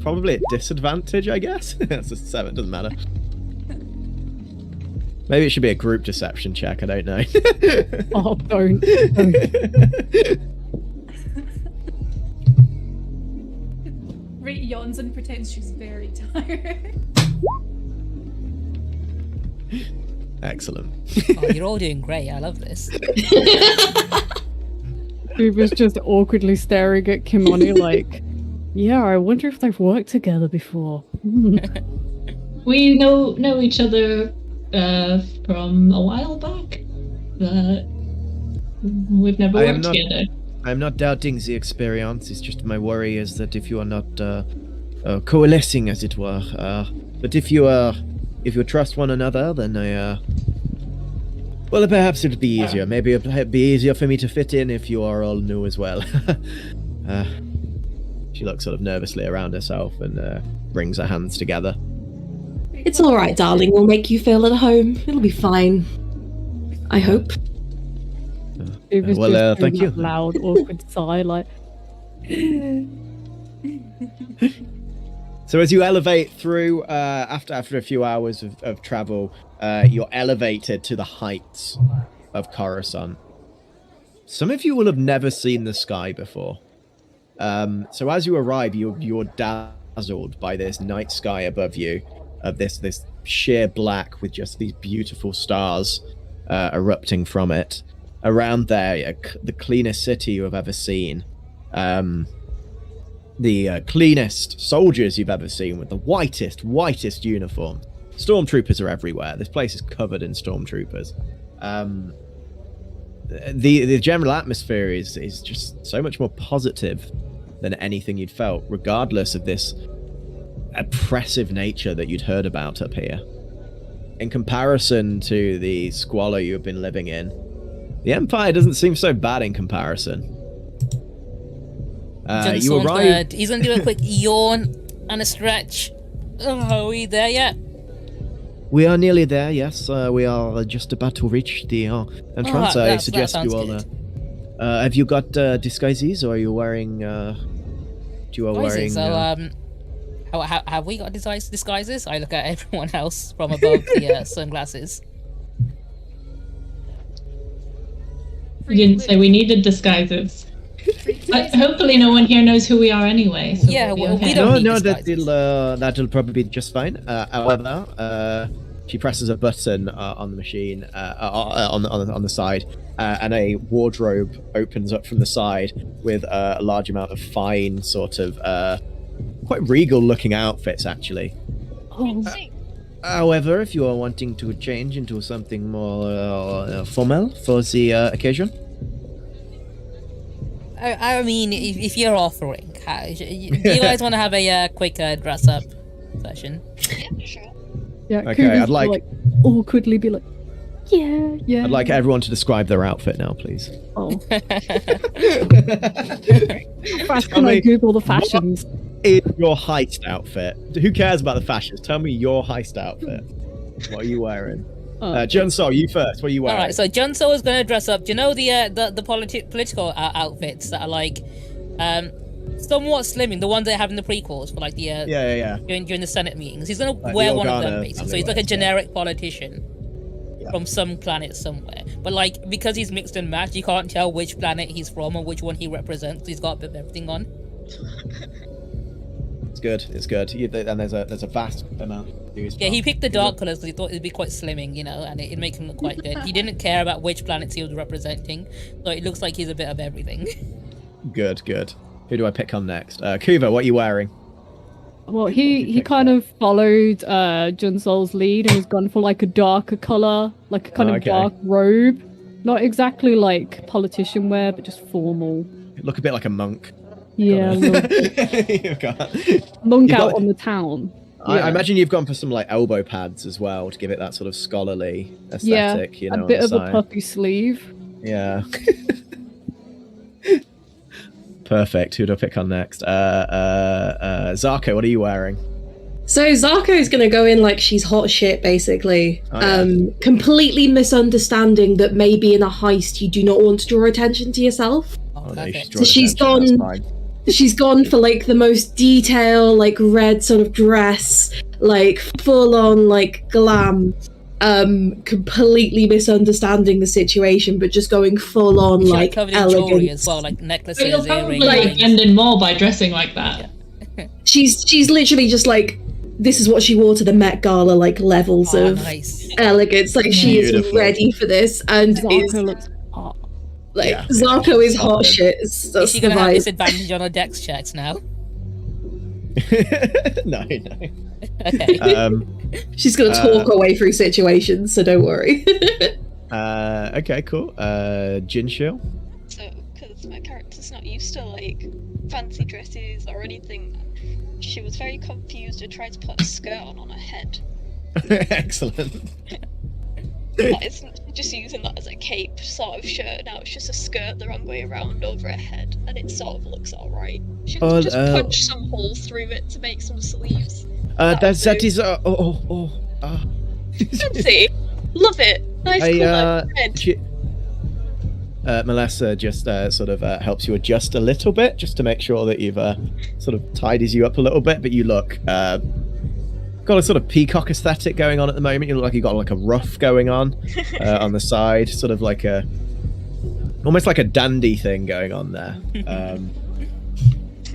S1: probably a disadvantage, I guess. That's a 7, doesn't matter. Maybe it should be a group deception check, I don't know.
S4: Oh, don't.
S2: Right, yawns and pretends she's very tired.
S1: Excellent.
S3: Oh, you're all doing great. I love this.
S4: Kuba's just awkwardly staring at Kinmoni like, yeah, I wonder if they've worked together before.
S5: We know each other from a while back, but we've never worked together.
S1: I'm not doubting the experience. It's just my worry is that if you are not coalescing, as it were, but if you trust one another, then well, perhaps it'd be easier. Maybe it'd be easier for me to fit in if you are all new as well. She looks sort of nervously around herself and brings her hands together.
S6: It's all right, darling. We'll make you feel at home. It'll be fine. I hope.
S4: It was
S1: well,
S4: just
S1: thank you.
S4: Loud, awkward sigh, like.
S1: So as you elevate through, after a few hours of travel, you're elevated to the heights of Coruscant. Some of you will have never seen the sky before. So as you arrive, you're dazzled by this night sky above you, of this sheer black with just these beautiful stars erupting from it. Around there, the cleanest city you have ever seen. The cleanest soldiers you've ever seen, with the whitest uniforms. Stormtroopers are everywhere. This place is covered in stormtroopers. The general atmosphere is just so much more positive than anything you'd felt, regardless of this oppressive nature that you'd heard about up here. In comparison to the squalor you've been living in, the Empire doesn't seem so bad in comparison. You arrive.
S3: He's gonna do a quick yawn and a stretch. Oh, are we there yet?
S1: We are nearly there, yes. We are just about to reach the entrance. I suggest you all... have you got disguises, or are you wearing...
S3: Have we got disguises? I look at everyone else from above the sunglasses.
S5: We didn't say we needed disguises. Hopefully no one here knows who we are anyway. So
S3: Yeah,
S5: we'll be
S3: we
S5: okay.
S3: don't need
S1: No,
S3: disguises.
S1: that'll probably be just fine. However, she presses a button on the machine, on the side, and a wardrobe opens up from the side with a large amount of fine, sort of quite regal-looking outfits, actually.
S4: Oh,
S1: However, if you are wanting to change into something more formal for the occasion,
S3: I mean, if you're offering, do you guys want to have a quick dress-up session?
S7: Yeah, sure.
S4: yeah.
S1: Okay,
S4: Cougar's
S1: I'd like-
S4: like awkwardly be like, yeah.
S1: I'd like everyone to describe their outfit now, please.
S4: Oh. Fast, can I Google the fashions?
S1: Is your heist outfit? Who cares about the fashions? Tell me your heist outfit. What are you wearing? Junsole, you first. What are you wearing?
S3: All right, so Junsole is going to dress up. Do you know the political outfits that are like somewhat slimming, the ones they have in the prequels for like the
S1: Yeah.
S3: during the Senate meetings? He's going to
S1: Like
S3: wear
S1: the
S3: one of them
S1: Organa
S3: basically. So
S1: family
S3: he's like a
S1: wears, yeah.
S3: generic politician from some planet somewhere. But like because he's mixed and matched, you can't tell which planet he's from or which one he represents. He's got a bit of everything on.
S1: It's good. And there's a vast amount of news.
S3: Yeah, he picked the dark colors because he thought it'd be quite slimming, you know, and it'd make him look quite good. He didn't care about which planets he was representing, so it looks like he's a bit of everything.
S1: Good. Who do I pick on next? Kuva, what are you wearing?
S4: Well, he kind of followed Junsole's lead and has gone for like a darker color, like a kind of
S1: Okay.
S4: dark robe. Not exactly like politician wear, but just formal.
S1: You look a bit like a monk.
S4: Yeah,
S1: You've got-
S4: monk
S1: You've
S4: out
S1: got-
S4: on the town.
S1: I imagine you've gone for some like elbow pads as well to give it that sort of scholarly aesthetic.
S4: Yeah,
S1: You know,
S4: a bit
S1: on
S4: of
S1: the
S4: a
S1: side.
S4: puffy sleeve.
S1: Yeah. Perfect. Who do I pick on next? Zarko, what are you wearing?
S6: So Zarko's gonna go in like she's hot shit, basically.
S1: Oh, yeah.
S6: Completely misunderstanding that maybe in a heist you do not want to draw attention to yourself.
S3: Oh,
S1: Oh, no,
S3: perfect.
S6: So she's
S1: That's
S6: gone-
S1: fine.
S6: She's gone for like the most detail, like red sort of dress, like full on like glam. Completely misunderstanding the situation, but just going full on
S3: She's
S6: like
S3: covered in jewelry
S6: elegance.
S3: as well, like
S5: But
S3: necklaces,
S5: you'll probably
S3: earrings.
S5: like end in more by dressing like that.
S6: She's literally just like, this is what she wore to the Met Gala, like levels
S3: Oh,
S6: of
S3: nice.
S6: elegance. Like she is
S1: Beautiful.
S6: ready for this, and is
S4: Zarko looks hot.
S6: like
S1: Yeah.
S6: Zarko is hot
S1: Awesome.
S6: shit.
S3: Is
S6: That's
S3: she
S6: the
S3: gonna have
S6: vibe.
S3: disadvantage on her dex checks now?
S1: No.
S3: Okay.
S6: She's gonna talk her way through situations, so don't worry.
S1: Okay, cool. Jinshill.
S7: So, because my character's not used to like fancy dresses or anything, she was very confused and tried to put a skirt on her head.
S1: Excellent.
S7: Like, it's just using that as a cape sort of shirt. Now it's just a skirt the wrong way around over her head, and it sort of looks alright. She can just punch some holes through it to make some sleeves.
S1: That is
S7: Fancy. Love it. Nice colour.
S1: Melissa just sort of helps you adjust a little bit, just to make sure that you've sort of tidies you up a little bit. But you look got a sort of peacock aesthetic going on at the moment. You look like you got like a ruff going on the side, sort of like almost like a dandy thing going on there.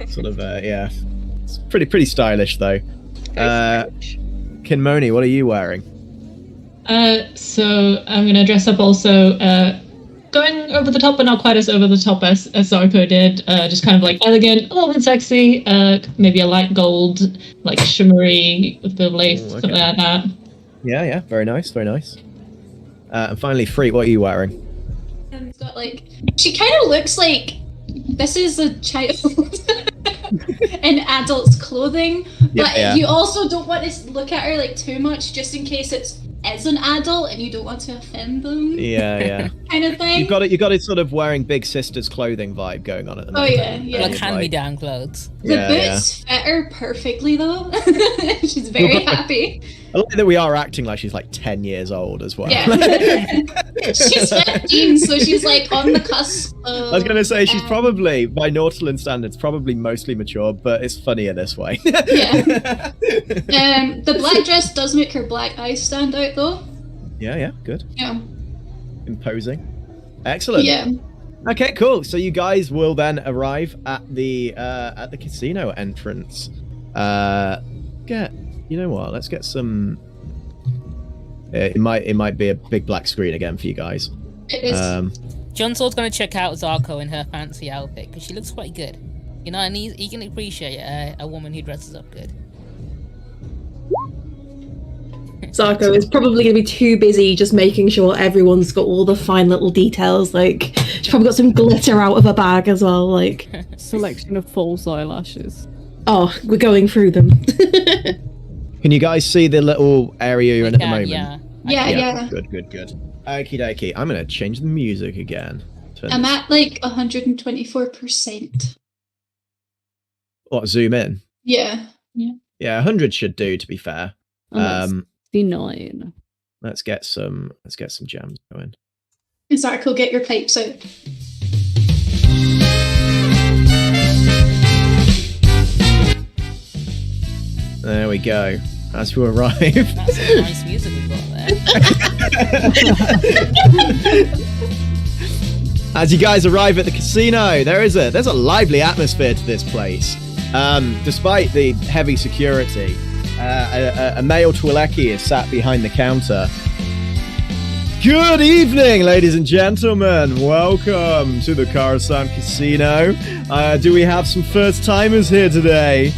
S1: Sort of yeah, it's pretty stylish though. Kinmoni, what are you wearing?
S5: So I'm gonna dress up also, going over the top, but not quite as over the top as Zarko did. Just kind of like elegant, a little bit sexy. Maybe a light gold, like shimmery with a bit of lace, something like that.
S1: Yeah, very nice, very nice. And finally, Freak, what are you wearing?
S2: It's got like, she kind of looks like this is a child in adult's clothing, but you also don't want to look at her like too much, just in case it's as an adult and you don't want to offend them.
S1: Yeah.
S2: Kind of thing.
S1: You got it sort of wearing Big Sister's clothing vibe going on at the moment.
S2: Yeah.
S3: Like hand-me-down clothes.
S2: The boots fit her perfectly though. She's very happy.
S1: I like that we are acting like she's like 10 years old as well.
S2: Yeah. She's 15, so she's like on the cusp of,
S1: I was going to say, she's probably, by Nautilin standards, probably mostly mature, but it's funnier this way.
S2: Yeah. The black dress does make her black eyes stand out though.
S1: Yeah, good.
S2: Yeah.
S1: Imposing. Excellent.
S2: Yeah.
S1: Okay, cool. So you guys will then arrive at the casino entrance. You know what? Let's get some. It might be a big black screen again for you guys.
S2: It is.
S3: Junsole's gonna check out Zarko in her fancy outfit because she looks quite good. You know, and he can appreciate a woman who dresses up good.
S6: Zarko is probably going to be too busy just making sure everyone's got all the fine little details. Like, she's probably got some glitter out of her bag as well. Like,
S4: Selection of false eyelashes.
S6: Oh, we're going through them.
S1: Can you guys see the little area you're in at the moment?
S2: Yeah.
S1: Good. Okie dokie. I'm going to change the music again.
S2: I'm at like 124%.
S1: What, zoom in?
S2: Yeah.
S1: Yeah, 100 should do, to be fair.
S4: Oh, 69.
S1: Let's get some jams going.
S2: Zarko, get your pipes out.
S1: There we go. As we arrive.
S3: That's some nice music we've got there.
S1: As you guys arrive at the casino, there's a lively atmosphere to this place. Despite the heavy security, a male Twi'leki is sat behind the counter. Good evening, ladies and gentlemen. Welcome to the Coruscant Casino. Do we have some first-timers here today?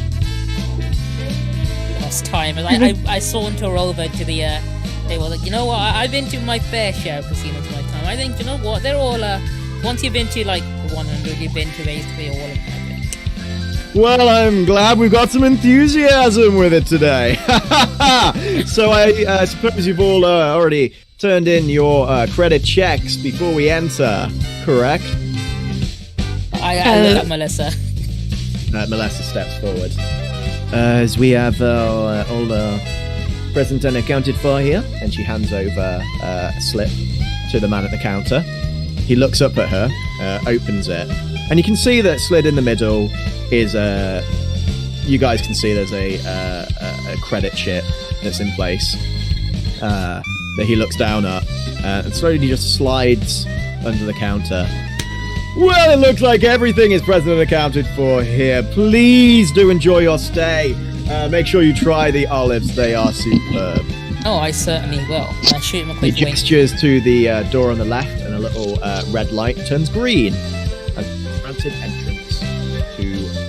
S3: First-timers. I saunter over to the... they were like, you know what? I've been to my fair share of casinos in my time. I think, you know what? They're all... once you've been to, like, 100, you've been to basically all of them, I think.
S1: Well, I'm glad we've got some enthusiasm with it today. So I suppose you've all already turned in your credit checks before we enter, correct?
S3: I look at Melissa.
S1: Melissa steps forward. As we have all present and accounted for here, and she hands over a slip to the man at the counter. He looks up at her, opens it, and you can see that slid in the middle is you guys can see there's a credit chip that's in place that he looks down at and slowly just slides under the counter. Well, it looks like everything is present and accounted for here. Please do enjoy your stay. Make sure you try the olives. They are superb.
S3: Oh, I certainly will. I shoot him a quick
S1: He
S3: wink.
S1: gestures to the door on the left, and a little red light turns green as granted entrance to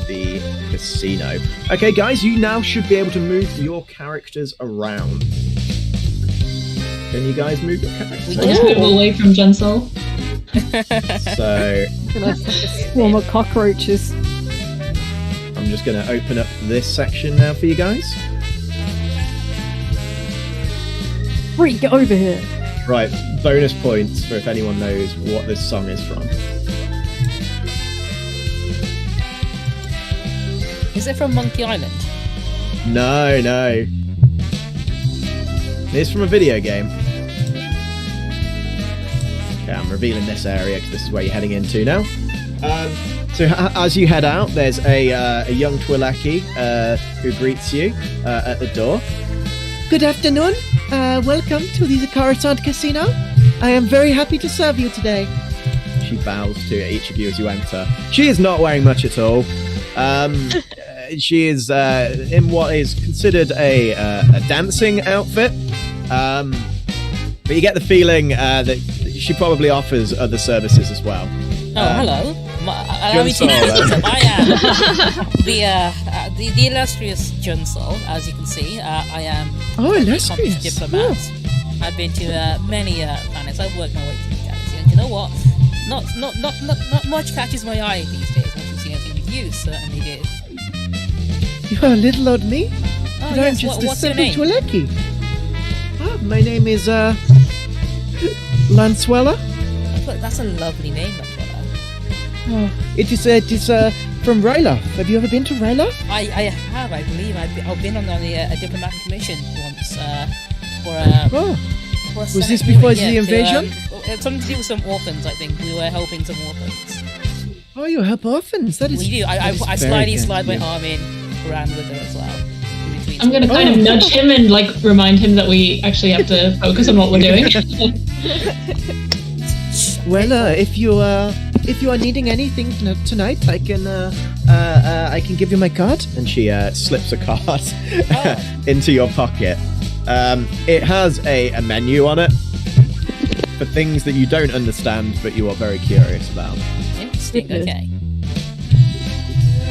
S1: the casino. Okay, guys, you now should be able to move your characters around. Can you guys move your characters?
S5: Let's move away from Junsole.
S1: So
S4: Swarm of cockroaches.
S1: I'm just going to open up this section now for you guys.
S4: Free, get over here.
S1: Right, bonus points for if anyone knows what this song is from.
S3: Is it from Monkey Island?
S1: No. It's from a video game. Okay, I'm revealing this area because this is where you're heading into now. So as you head out, there's a young Twi'leki who greets you at the door. Good afternoon. Welcome to the Coruscant Casino. I am very happy to serve you today. She bows to each of you as you enter. She is not wearing much at all. She is in what is considered a dancing outfit. But you get the feeling that she probably offers other services as well.
S3: Oh, hello. Allow me to introduce myself. I am the illustrious Junsole, as you can see. I am an accomplished diplomat. I've been to many planets. I've worked my way through the galaxy, and you know what? Not much catches my eye these days. I can see anything with you, certainly did.
S1: You're a little odd me.
S3: Oh,
S1: but
S3: yes.
S1: I'm just
S3: What's
S1: a
S3: your
S1: simple
S3: name?
S1: Twi'leki. My name is Lansweller.
S3: That's a lovely name, Lansweller.
S1: It is from Ryloth. Have you ever been to Ryloth?
S3: I have, I believe. I've been on a diplomatic mission once for
S1: Was this before the invasion?
S3: Something to do with some orphans, I think. We were helping some orphans.
S1: Oh, you help orphans. That is.
S3: We do. I slide my arm in, ran with her as well.
S5: I'm going to kind of nudge him and like remind him that we actually have to focus on what we're doing.
S1: Well, if you are needing anything tonight, I can give you my card. And she slips a card into your pocket. It has a menu on it for things that you don't understand, but you are very curious about.
S3: Interesting. Okay.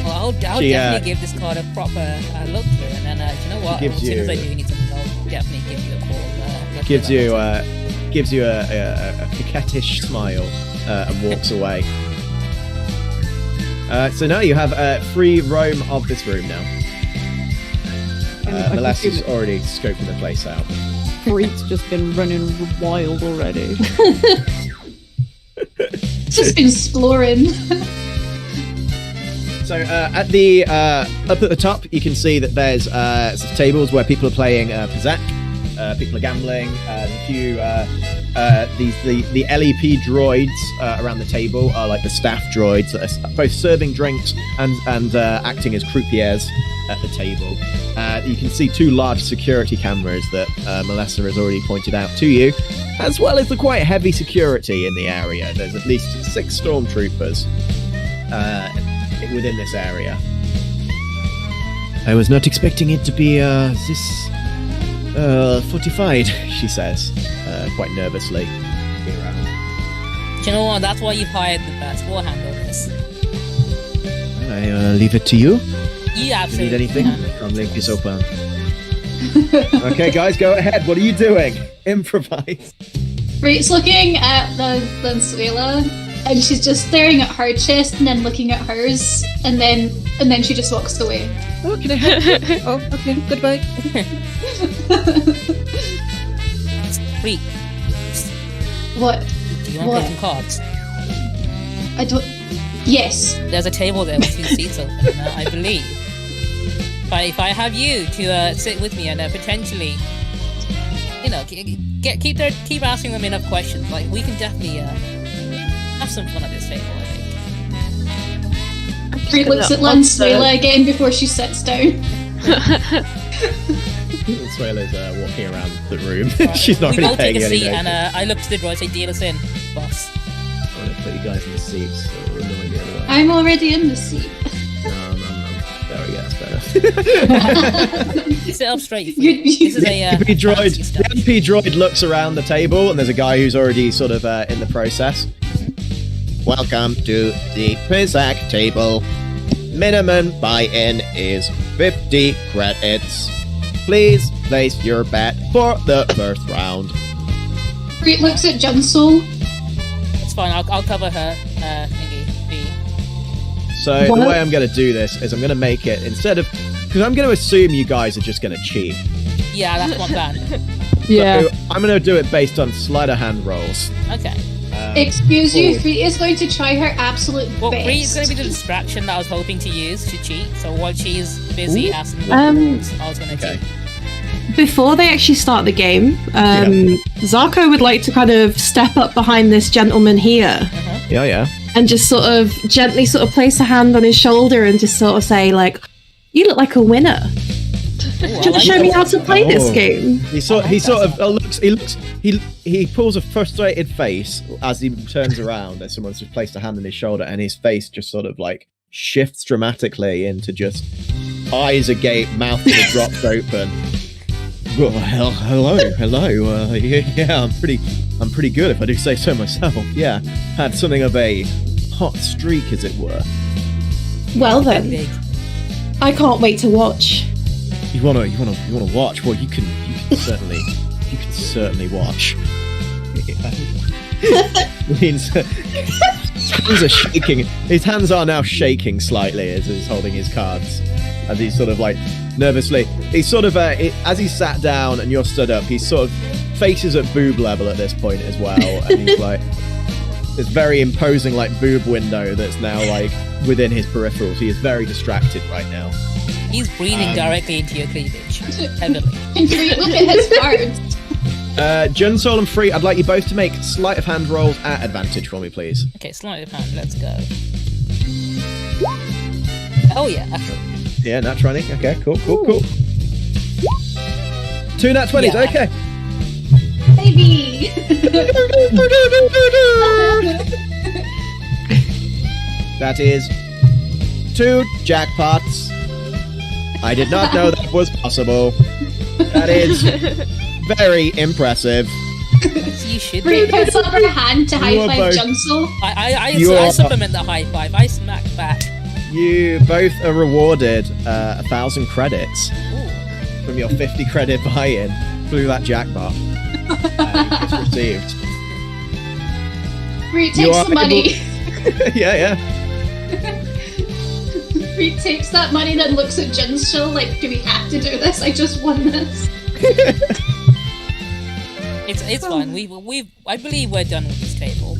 S3: Well, I'll definitely give this card a proper look through, and then you know what? As soon as I do need something, I'll definitely give you a call.
S1: Gives you a coquettish smile and walks away. So now you have free roam of this room now. Molesta's already scoping the place out.
S4: Freak's just been running wild already.
S2: Just been exploring.
S1: So at the up at the top, you can see that there's some tables where people are playing Pizak. People are gambling. A few the LEP droids around the table are like the staff droids that are both serving drinks and acting as croupiers at the table. You can see two large security cameras that Molesta has already pointed out to you, as well as the quite heavy security in the area. There's at least 6 stormtroopers within this area. I was not expecting it to be this fortified, she says, quite nervously.
S3: Do you know what? That's why you've hired the best. We'll handle this.
S1: I leave it to you.
S3: You absolutely
S1: need anything?
S3: can.
S1: Come link is open. Okay, guys, go ahead. What are you doing? Improvise.
S2: Freak's looking at the Lansweller, and she's just staring at her chest and then looking at hers, and then she just walks away.
S1: Oh, can I help you? Oh, okay, goodbye.
S3: Freak,
S2: What?
S3: do you want to play some cards?
S2: I don't. Yes.
S3: There's a table there with 2 seats open, I believe. But if I have you to sit with me and potentially, you know, keep asking them enough questions, like we can definitely have some fun at this table, I think.
S2: Freak looks at Lansweller again before she sits down.
S1: Lansweller's walking around the room. She's not
S3: we
S1: really
S3: both
S1: paying
S3: take a
S1: any
S3: seat,
S1: notice.
S3: and I look to the droid, say, deal us in, boss.
S1: I want to put you guys in the seats. So we're going the other way.
S2: I'm already in the seat.
S1: There we go, that's better.
S3: Sit up straight.
S2: You-
S3: This is a
S1: MP droid,
S3: fancy
S1: the
S3: stuff.
S1: MP droid looks around the table, and there's a guy who's already sort of in the process. Welcome to the Pizak table. Minimum buy-in is 50 credits. Please place your bet for the first round.
S2: Freak looks at Junsole.
S3: It's fine. I'll cover her. Thingy.
S1: So the way I'm going to do this is I'm going to make it instead of because I'm going to assume you guys are just going to cheat.
S3: Yeah, that's my plan.
S4: Yeah.
S1: So I'm going to do it based on sleight of hand rolls.
S3: Okay.
S2: Excuse you, Free is going to try her absolute
S3: Well,
S2: best.
S3: Free is going to be the distraction that I was hoping to use to cheat. So while she's busy asking what I was going to cheat.
S6: Before they actually start the game, Zarko would like to kind of step up behind this gentleman here
S1: Yeah.
S6: and just sort of gently sort of place a hand on his shoulder and just sort of say like, "You look like a winner. Do you want to show me how to play this game?"
S1: He pulls a frustrated face as he turns around as someone's just placed a hand on his shoulder, and his face just sort of like shifts dramatically into just eyes agape, mouth that are dropped open. Well, hello. Yeah, I'm pretty good if I do say so myself. Yeah, had something of a hot streak, as it were.
S6: Well then, I can't wait to watch.
S1: You wanna watch? Well, you can certainly watch. His hands are shaking. His hands are now shaking slightly as he's holding his cards. As he's sort of like nervously, he's sort of as he sat down and you're stood up, he's sort of faces at boob level at this point as well, and he's like this very imposing like boob window that's now like within his peripherals. He is very distracted right now.
S3: He's breathing directly into your cleavage, heavily.
S2: Can Free look at his cards?
S1: Junsole and Free, I'd like you both to make sleight of hand rolls at advantage for me, please.
S3: Okay, sleight of hand. Let's go. Oh yeah.
S1: Yeah, nat 20. Okay, cool. 2 nat 20s,
S3: Yeah.
S1: okay.
S2: Baby!
S1: That is 2 jackpots. I did not know that was possible. That is very impressive.
S3: You should.
S2: Free puts up her hand to high
S1: You are
S2: five
S1: both-
S2: Junsole.
S3: I supplement the high five. I smack back.
S1: You both are rewarded 1,000 credits
S3: Ooh.
S1: from your 50 credit buy-in through that jackpot you just received.
S2: Free
S1: You
S2: takes
S1: are
S2: the money.
S1: Yeah.
S2: Free takes that money, then looks at Junsole like, do we have to do this? I just won this.
S3: It's fine. I believe we're done with this table.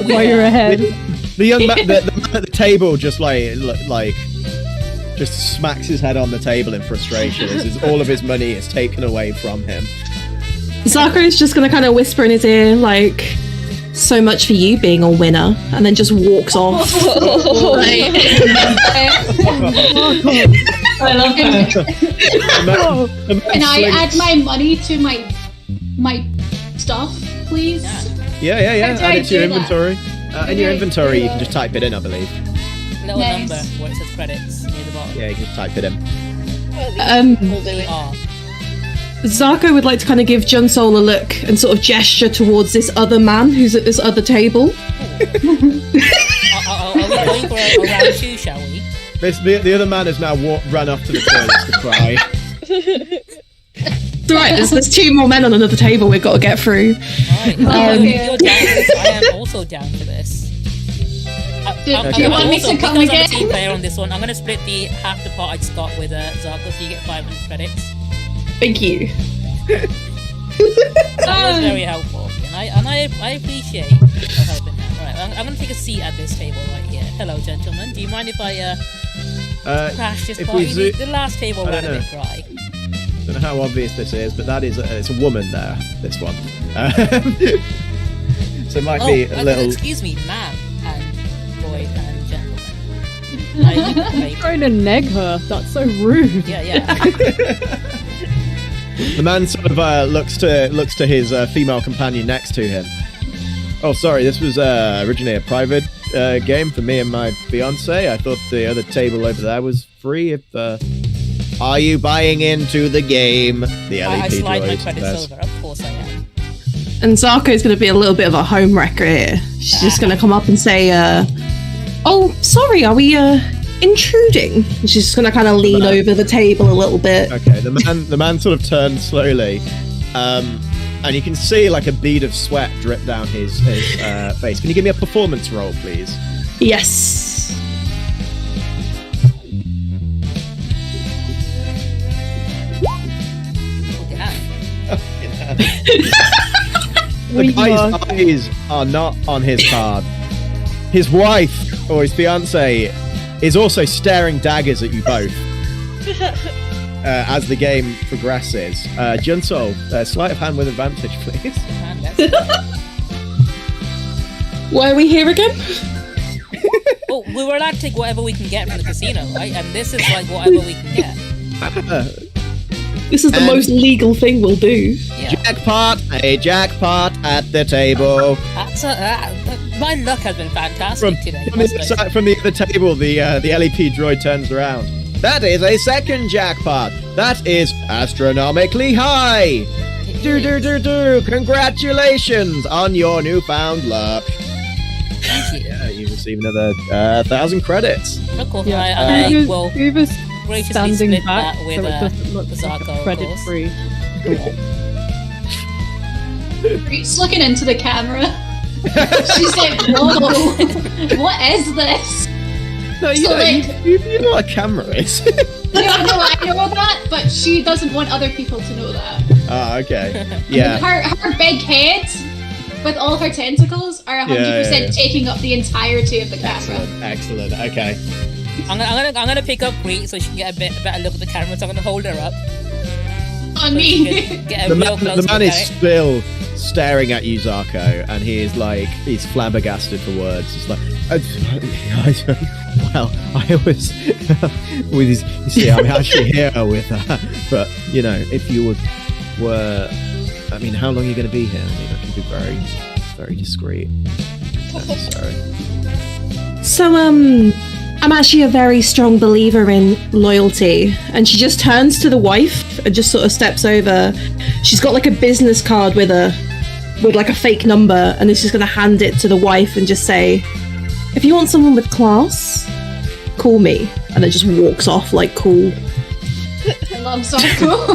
S4: While you're ahead.
S1: The young man, the man at the table just just smacks his head on the table in frustration as all of his money is taken away from him.
S6: Zarko is just going to kind of whisper in his ear like, "So much for you being a winner," and then just walks off.
S5: I love her.
S2: Can I add my money to my stuff, please?
S1: Yeah.
S2: How do I
S1: Add it to your
S2: do that?
S1: inventory. In your
S2: do I
S1: inventory,
S2: do
S1: you can
S2: that?
S1: just type it in, I believe.
S3: Little
S2: Nice.
S3: number where it says credits near the bottom.
S1: Yeah, you can just type it in.
S7: We'll do it.
S3: Oh,
S6: Zarko would like to kind of give Junsole a look and sort of gesture towards this other man who's at this other table.
S3: are we going for a round 2, shall we?
S1: The other man has now run off to the toilet to cry.
S6: It's alright, there's 2 more men on another table we've got to get through.
S3: Alright, you're down for this. I am also down for this.
S2: Do you want me to come
S3: because I'm a
S2: again?
S3: team player on this one, I'm going to split the half the pot I just got with Zarko, so you get 500 credits.
S6: Thank you.
S3: That was very helpful, and I appreciate your helping out. Alright, I'm going to take a seat at this table right here. Hello, gentlemen. Do you mind if I crash this
S1: if
S3: party?
S1: we zo-
S3: The last table
S1: I
S3: went
S1: don't
S3: a
S1: know.
S3: bit dry.
S1: Don't know how obvious this is, but that is it's a woman there. This one. So it might be a little.
S3: Excuse me, man and boy and gentleman.
S4: I'm trying to neg her. That's so rude.
S3: Yeah.
S1: The man sort of looks to his female companion next to him. Oh, sorry, this was originally a private game for me and my fiance. I thought the other table over there was free. Are you buying into the game? The
S3: I
S1: LEP
S3: slide my
S1: droid
S3: credits
S1: says.
S3: over. Of course I am.
S6: And Zarko's going to be a little bit of a home wrecker here. She's just going to come up and say, "Oh, sorry, are we intruding?" And she's just going to kind of lean over the table a little bit.
S1: Okay, the man sort of turns slowly, and you can see like a bead of sweat drip down his face. Can you give me a performance roll, please?
S6: Yes.
S1: The guy's eyes are not on his card. His wife, or his fiancée, is also staring daggers at you both as the game progresses. Junsole, sleight of hand with advantage, please.
S6: Why are we here again?
S3: Oh, we were allowed to take whatever we can get from the casino, right? And this is like whatever we can get.
S6: This is the most legal thing we'll do.
S3: Yeah.
S1: Jackpot! A jackpot at the table.
S3: My luck has been fantastic today.
S1: From the other table, the LEP droid turns around. That is a second jackpot. That is astronomically high. Do. Congratulations on your newfound luck.
S3: Thank you.
S1: Yeah, you receive another 1,000 credits.
S3: Of course,
S4: Yeah,
S3: I will
S4: Uber's
S3: graciously
S4: standing
S3: split
S4: back
S3: that with
S4: so it doesn't look
S3: Zarko, of
S4: credit
S3: course.
S4: free.
S2: She's looking into the camera. She's like, whoa, what is this?
S1: No, you
S2: So,
S1: know,
S2: like-
S1: you know what a camera is.
S2: No, I know that, but she doesn't want other people to know that.
S1: Ah, okay. Yeah.
S2: Her big head with all her tentacles are 100%
S1: Yeah.
S2: taking up the entirety of the camera.
S1: Excellent. Okay.
S3: I'm gonna pick up Bree so she can get a better look at the camera. So I'm gonna hold her up.
S2: On
S3: So she
S2: me.
S3: can get a
S1: The
S3: real
S1: man,
S3: close
S1: the
S3: look
S1: man
S3: at
S1: is
S3: it.
S1: still staring at you, Zarko, and he's flabbergasted for words. He's like, well, I was with his. You see, I'm actually here with her. But you know, if you were, I mean, how long are you going to be here? I mean, I can be very, very discreet. Necessary.
S6: So, I'm actually a very strong believer in loyalty. And she just turns to the wife and just sort of steps over. She's got like a business card with like a fake number, and is just going to hand it to the wife and just say, if you want someone with class, call me. And then just walks off like cool.
S2: I love Zarko.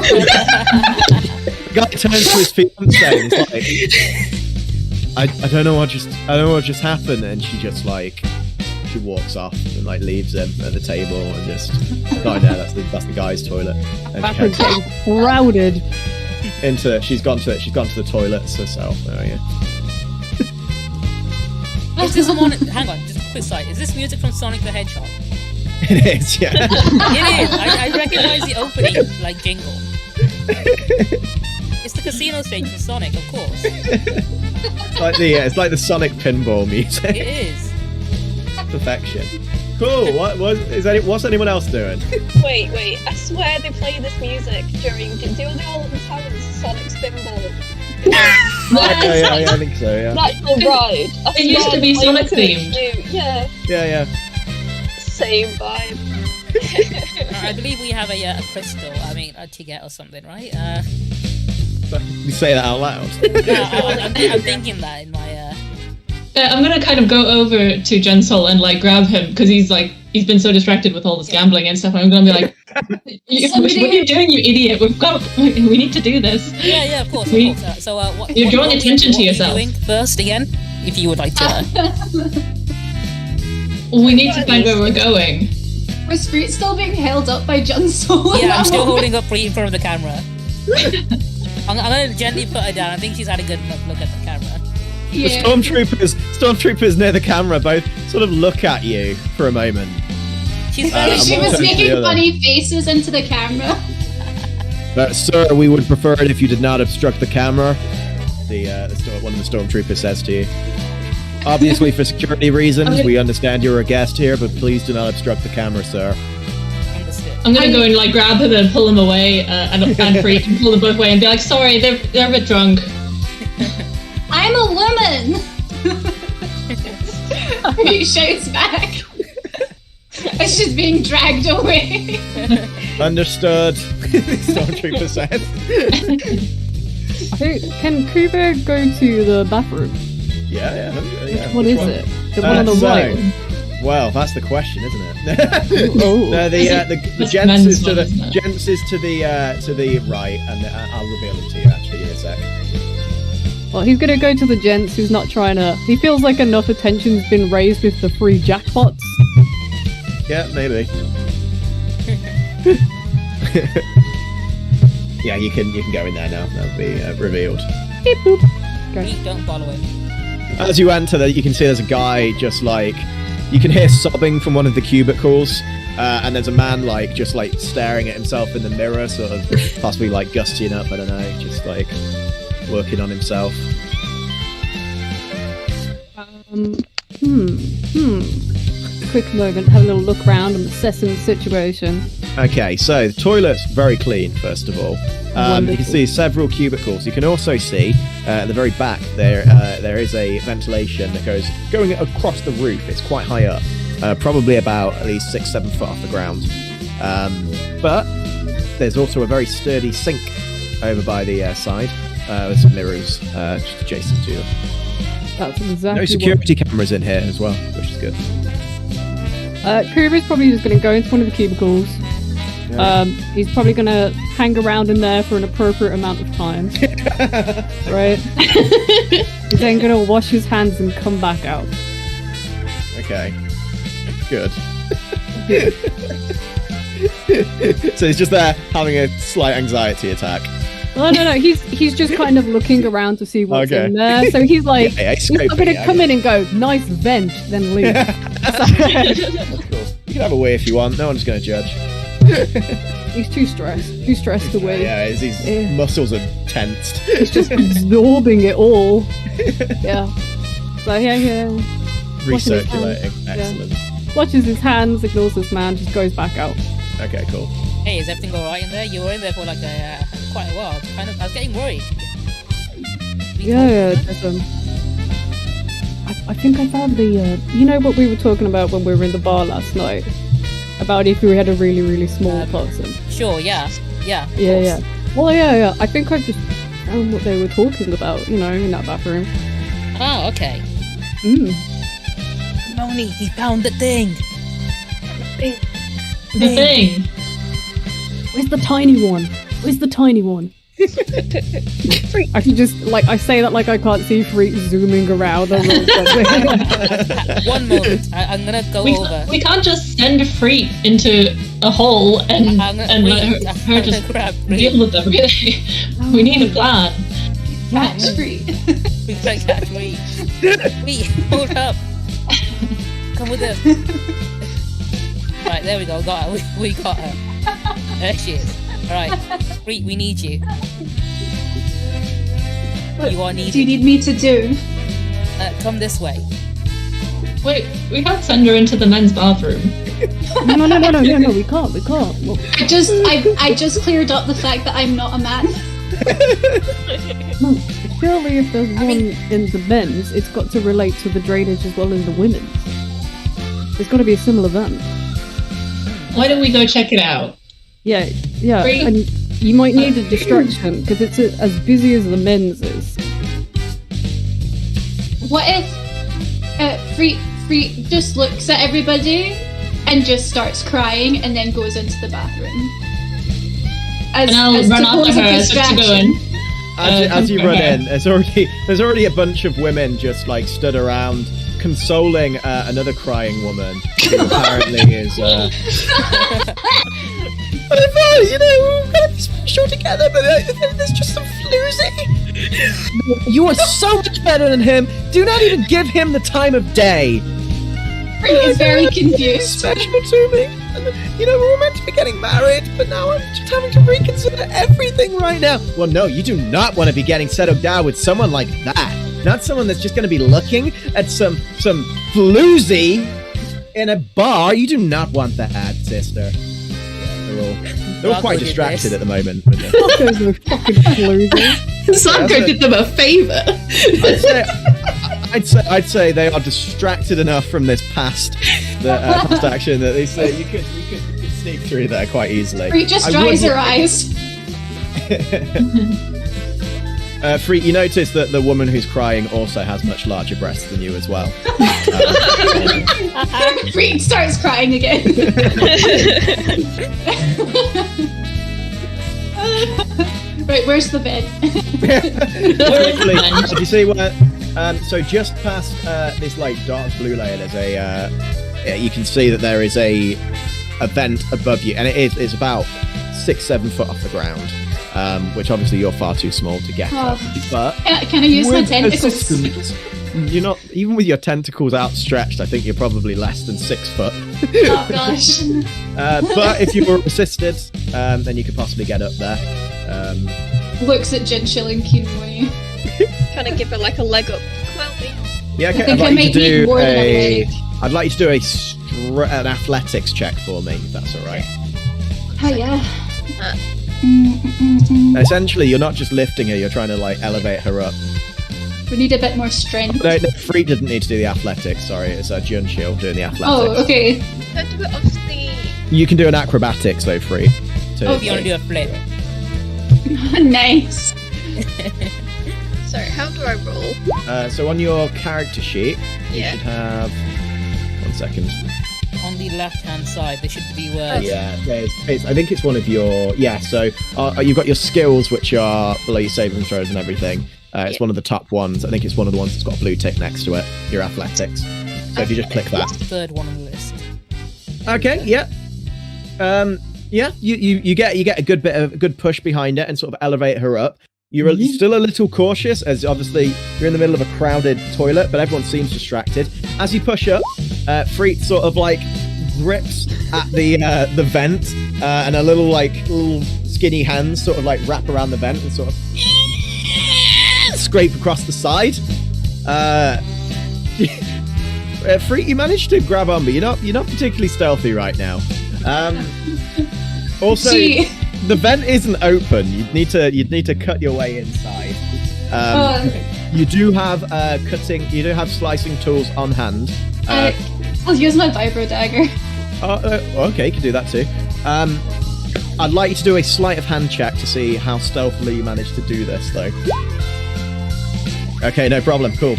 S1: The guy turns to his fiance and he's like, I don't know what just happened, and she just like she walks off and like leaves him at the table and just no, that's the guy's toilet. And she
S4: Backwards
S1: heads
S4: getting crowded.
S1: she's gone to the toilets herself. Oh yeah.
S3: Is this the one? Hang on, just a quick side. Is this music from Sonic the Hedgehog?
S1: It is, yeah.
S3: It is. I recognize the opening like jingle. It's the casino stage from Sonic, of course.
S1: It's like the Sonic pinball music.
S3: It is.
S1: Perfection. Cool. What's anyone else doing?
S7: Wait, I swear they play this music during. Do they all the time with Sonic Spinball?
S1: Yeah, I think so. Yeah.
S7: Natural Ride. I
S5: It used
S7: swear
S5: to be
S7: they play
S5: Sonic
S7: this
S5: themed.
S7: too. Yeah,
S1: Yeah.
S7: same vibe.
S3: I believe we have a crystal. I mean, a ticket or something, right?
S1: You say that out loud.
S3: I'm thinking that in my.
S5: I'm gonna kind of go over to Junsole and like grab him because he's been so distracted with all this gambling and stuff. I'm gonna be like, what are you doing, you idiot? We need to do this.
S3: Yeah, of course. So,
S5: You're drawing attention to
S3: what
S5: yourself.
S3: Are you doing first again, if you would like to.
S5: We need to find where we're going.
S2: Was Fruit still being held up by Junsole?
S3: Yeah, I'm still holding up Bree in front of the camera. I'm gonna gently put her down. I think she's had a good enough look at the camera.
S1: The
S2: Yeah.
S1: stormtroopers near the camera both sort of look at you for a moment.
S3: She's very.
S2: She
S1: I'm
S2: was
S1: watching
S2: making
S1: the other.
S2: funny faces into the camera.
S1: Sir, we would prefer it if you did not obstruct the camera. One of the stormtroopers says to you. Obviously, for security reasons, we understand you're a guest here, but please do not obstruct the camera, sir.
S3: Understood.
S5: I'm gonna go and like grab him and pull him away, and Freak and pull them both away and be like, sorry, they're a bit drunk.
S2: I'm a woman! He shouts back. As she's being dragged away.
S1: Understood. The stormtrooper says.
S4: Can Kuba go to the bathroom?
S1: Yeah.
S4: What
S1: Which
S4: is
S1: one?
S4: it? The one on the
S1: So,
S4: right.
S1: Well, that's the question, isn't it?
S4: Oh.
S1: No, the
S5: That's
S1: gents
S5: men's
S1: is to
S5: one, isn't it?
S1: the right, and I'll reveal them to you actually in a sec.
S4: Well, he's gonna go to the gents who's not trying to... He feels like enough attention's been raised with the free jackpots.
S1: Yeah, maybe. Yeah, you can go in there now. That'll be revealed.
S4: Beep boop. Okay.
S3: Please don't follow it.
S1: As you enter, you can see there's a guy just like... You can hear sobbing from one of the cubicles, and there's a man like just like staring at himself in the mirror, sort of possibly like gussying up, I don't know, just like working on himself.
S4: Quick moment, have a little look around and assessing the situation.
S1: Okay, so the toilet's very clean, first of all. You can see several cubicles. You can also see at the very back there is a ventilation that going across the roof. It's quite high up, probably about at least 6-7 foot off the ground. But there's also a very sturdy sink over by the side with some mirrors just adjacent to them.
S4: That's exactly
S1: No security cameras in here as well, which is good.
S4: Kubri's probably just going to go into one of the cubicles.
S1: Yeah.
S4: He's probably going to hang around in there for an appropriate amount of time. Right? He's then going to wash his hands and come back out.
S1: Okay. Good. So he's just there having a slight anxiety attack.
S4: Oh, no, he's just kind of looking around to see what's in there. So he's like, he's not going to come in and go, nice vent, then leave.
S1: That's cool. You can have a wee if you want. No one's going to judge.
S4: He's too stressed to wee.
S1: Yeah, his muscles are tensed.
S4: He's just absorbing it all. Yeah. So yeah.
S1: Recirculating. Excellent.
S4: Yeah. Watches his hands, ignores this man, just goes back out.
S1: Okay, cool.
S3: Hey, is everything alright in there? You were in there for like quite a while. I was getting worried.
S4: Yeah. I think I found the. You know what we were talking about when we were in the bar last night? About if we had a really, really small person.
S3: Sure, yeah.
S4: Yeah. Well, yeah. I think I just found what they were talking about, in that bathroom.
S3: Oh, okay. Moni, he found the thing.
S5: The thing.
S4: Where's the tiny one? I can just, I say that like I can't see Freak zooming around.
S3: One moment, I'm gonna go over.
S5: We can't just send a Freak into a hole and let her just deal with them, really. We need a plan.
S2: Catch Freak.
S3: We can't catch Freak. Wait, hold up. Come with us. Right, there we go, got her. We got her. There she is. Alright, Freak, we need you. You are needed.
S2: Do you need me to do?
S3: Come this way.
S5: Wait, we can't send her into the men's bathroom.
S4: No, we can't. Well,
S2: I just cleared up the fact that I'm not a man.
S4: No, surely if there's one in the men's, it's got to relate to the drainage as well as the women's. There's got to be a similar vent.
S5: Why don't we go check it out?
S4: Yeah, and you might need a distraction because it's as busy as the men's is.
S2: What if Freak just looks at everybody and just starts crying and then goes into the bathroom?
S5: And I'll run after her just to go in.
S1: As you run in, there's already a bunch of women just stood around consoling another crying woman who apparently is. But I thought, we're gonna be special together, but there's just some floozy. You are so much better than him. Do not even give him the time of day.
S2: Freak is very confused.
S1: Special to me. And, we were meant to be getting married, but now I'm just having to reconsider everything right now. Well, no, you do not want to be getting settled down with someone like that. Not someone that's just going to be looking at some floozy in a bar. You do not want that, sister. They're all quite distracted at the moment.
S6: Sanko did them a favour.
S1: I'd say they are distracted enough from this past action that they say you could sneak through there quite easily.
S2: Freak just dries her eyes.
S1: Freak, you notice that the woman who's crying also has much larger breasts than you as well.
S2: Freak starts crying again. Right, where's the bed?
S1: Literally, did you see where? So just past this like dark blue layer, there's a. You can see that there is a vent above you, and it's about 6-7 foot off the ground. Which obviously you're far too small to get at. But
S2: can I use my
S1: with
S2: tentacles?
S1: assistance, you're not even with your tentacles outstretched. I think you're probably less than 6 foot.
S2: Oh gosh.
S1: But if you were assisted, then you could possibly get up there.
S2: Looks at Junsole and Kinmoni.
S7: Kind of give her like a leg up. Come on, me.
S1: Yeah, okay.
S2: think I might need more than a leg.
S1: I'd like you to do an athletics check for me, if that's all right.
S2: Oh yeah.
S1: Essentially, you're not just lifting her; you're trying to like elevate her up.
S2: We need a bit more strength.
S1: No, Freak didn't need to do the athletics. Sorry, it's Junsole doing the athletics.
S2: Oh, okay.
S7: Don't do it off the.
S1: You can do an acrobatics though, Freak.
S2: Oh,
S3: If you want to do a flip.
S2: Nice.
S7: Sorry, how do I roll?
S1: So on your character sheet, you
S7: Yeah.
S1: should have. 1 second.
S3: On the left-hand side, there should be words.
S1: Yeah, I think it's one of your. Yeah, so you've got your skills, which are below your saving throws and everything. It's one of the top ones. I think it's one of the ones that's got a blue tick next to it. Your athletics. So if you just click that.
S3: What's the third one on the list?
S1: Okay. Yeah. Yeah. You get a good push behind it and sort of elevate her up. You're still a little cautious, as obviously you're in the middle of a crowded toilet, but everyone seems distracted. As you push up, Freet sort of like grips at the vent, and a little skinny hands sort of like wrap around the vent and sort of scrape across the side. Freet, you managed to grab on, but you're not particularly stealthy right now. Also. The vent isn't open. You'd need to cut your way inside. You do have slicing tools on hand.
S2: I'll use my vibro dagger.
S1: Okay, you can do that too. I'd like you to do a sleight of hand check to see how stealthily you managed to do this, though. Okay, no problem. Cool.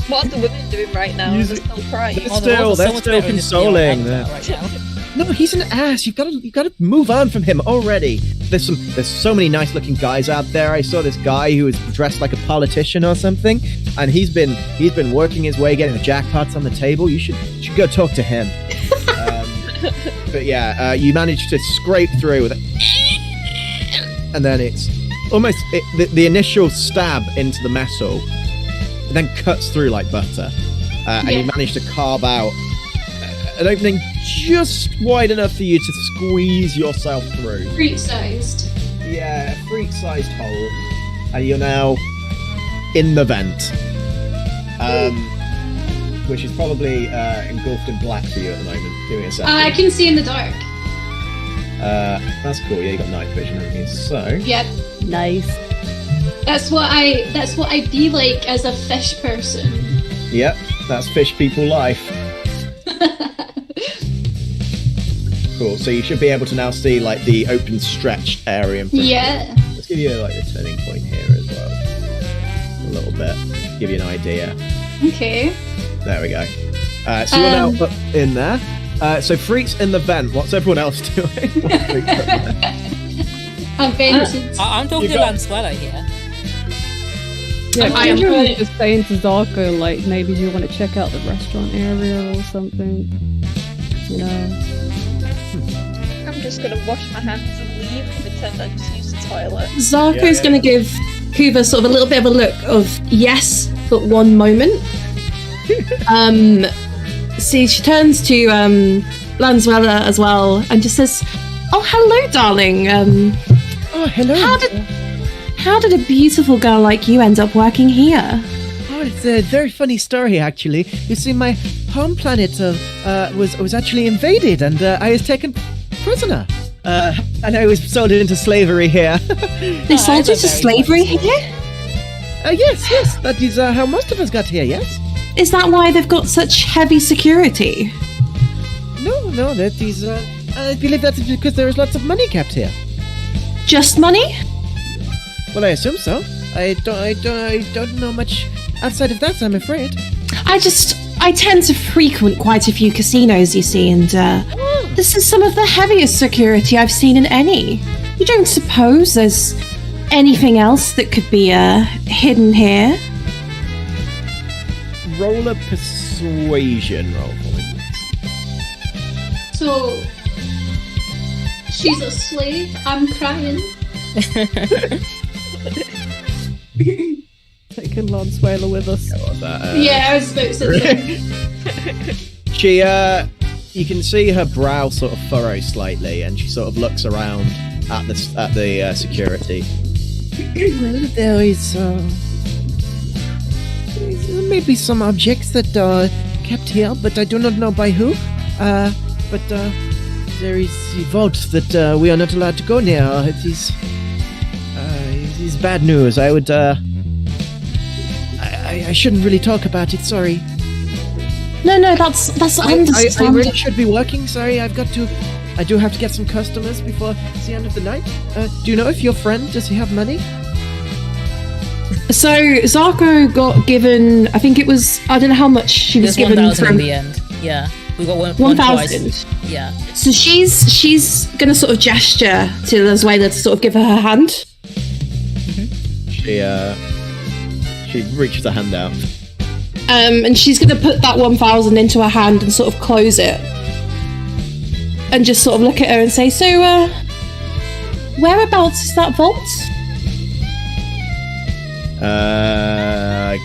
S7: What are the women doing right now? They're still crying.
S1: They're still consoling. No, he's an ass. You've got to move on from him already. There's so many nice looking guys out there. I saw this guy who was dressed like a politician or something, and he's been working his way, getting the jackpots on the table. You should go talk to him. But yeah, you managed to scrape through with it, and then it's almost the initial stab into the metal, and then cuts through like butter, and you manage to carve out an opening just wide enough for you to squeeze yourself through.
S2: Freak-sized.
S1: Yeah, freak-sized hole. And you're now in the vent. Which is probably engulfed in black for you at the moment. Give me a second.
S2: I can see in the dark.
S1: That's cool. Yeah, you got night vision, haven't you? So.
S2: Yep.
S4: Nice.
S2: That's what I be like as a fish person.
S1: Yep, that's fish people life. Cool. So you should be able to now see like the open stretched area. In front of you. Let's give you like the turning point here as well. A little bit. Give you an idea.
S2: Okay.
S1: There we go. So you're now up in there. So Freak's in the vent. What's everyone else doing?
S2: I'm vented.
S3: I'm talking to Lanswella here.
S4: Yeah,
S2: I
S4: I'm
S2: am-
S4: just saying to Zarko, like, maybe you want to check out the restaurant area or something. You know.
S7: I'm just gonna wash my hands and leave and pretend I just used the toilet.
S6: Zarko's going to give Kuva sort of a little bit of a look of yes, but one moment. See, she turns to Lanswella as well and just says, "Oh, hello, darling.
S1: Oh, hello.
S6: How did a beautiful girl like you end up working here?"
S1: Oh, it's a very funny story, actually. You see, my home planet was actually invaded, and I was taken prisoner. And I was sold into slavery here.
S6: They sold you to slavery here?
S1: Yes. That is how most of us got here, yes?
S6: Is that why they've got such heavy security?
S1: No, that is... I believe that's because there is lots of money kept here.
S6: Just money?
S1: Well, I assume so. I don't know much outside of that, I'm afraid.
S6: I tend to frequent quite a few casinos, you see, and this is some of the heaviest security I've seen in any. You don't suppose there's anything else that could be hidden here?
S1: Roll a persuasion roll for me.
S2: So, she's a slave. I'm crying.
S4: Taking Lance Whaler with us.
S2: Yeah, I was about to say.
S1: She, you can see her brow sort of furrow slightly, and she sort of looks around at the security.
S8: Well, there is maybe some objects that are kept here, but I do not know by who. But there is a vault that we are not allowed to go near. It is bad news. I would I shouldn't really talk about it. Sorry.
S6: No, that's
S8: I
S6: understandable.
S8: really should be working. Sorry, I do have to get some customers before the end of the night. Do you know if your friend, does he have money?
S6: So Zarko got given, I think it was, I don't know how much she was
S3: There's
S6: given
S3: 1,000 in
S6: from
S3: the end. Yeah, we got one
S6: 1,000.
S3: twice. Yeah.
S6: So she's gonna sort of gesture to Lazuela to sort of give her her hand.
S1: She reaches her hand out.
S6: And she's gonna put that 1,000 into her hand and sort of close it. And just sort of look at her and say, so, whereabouts is that vault?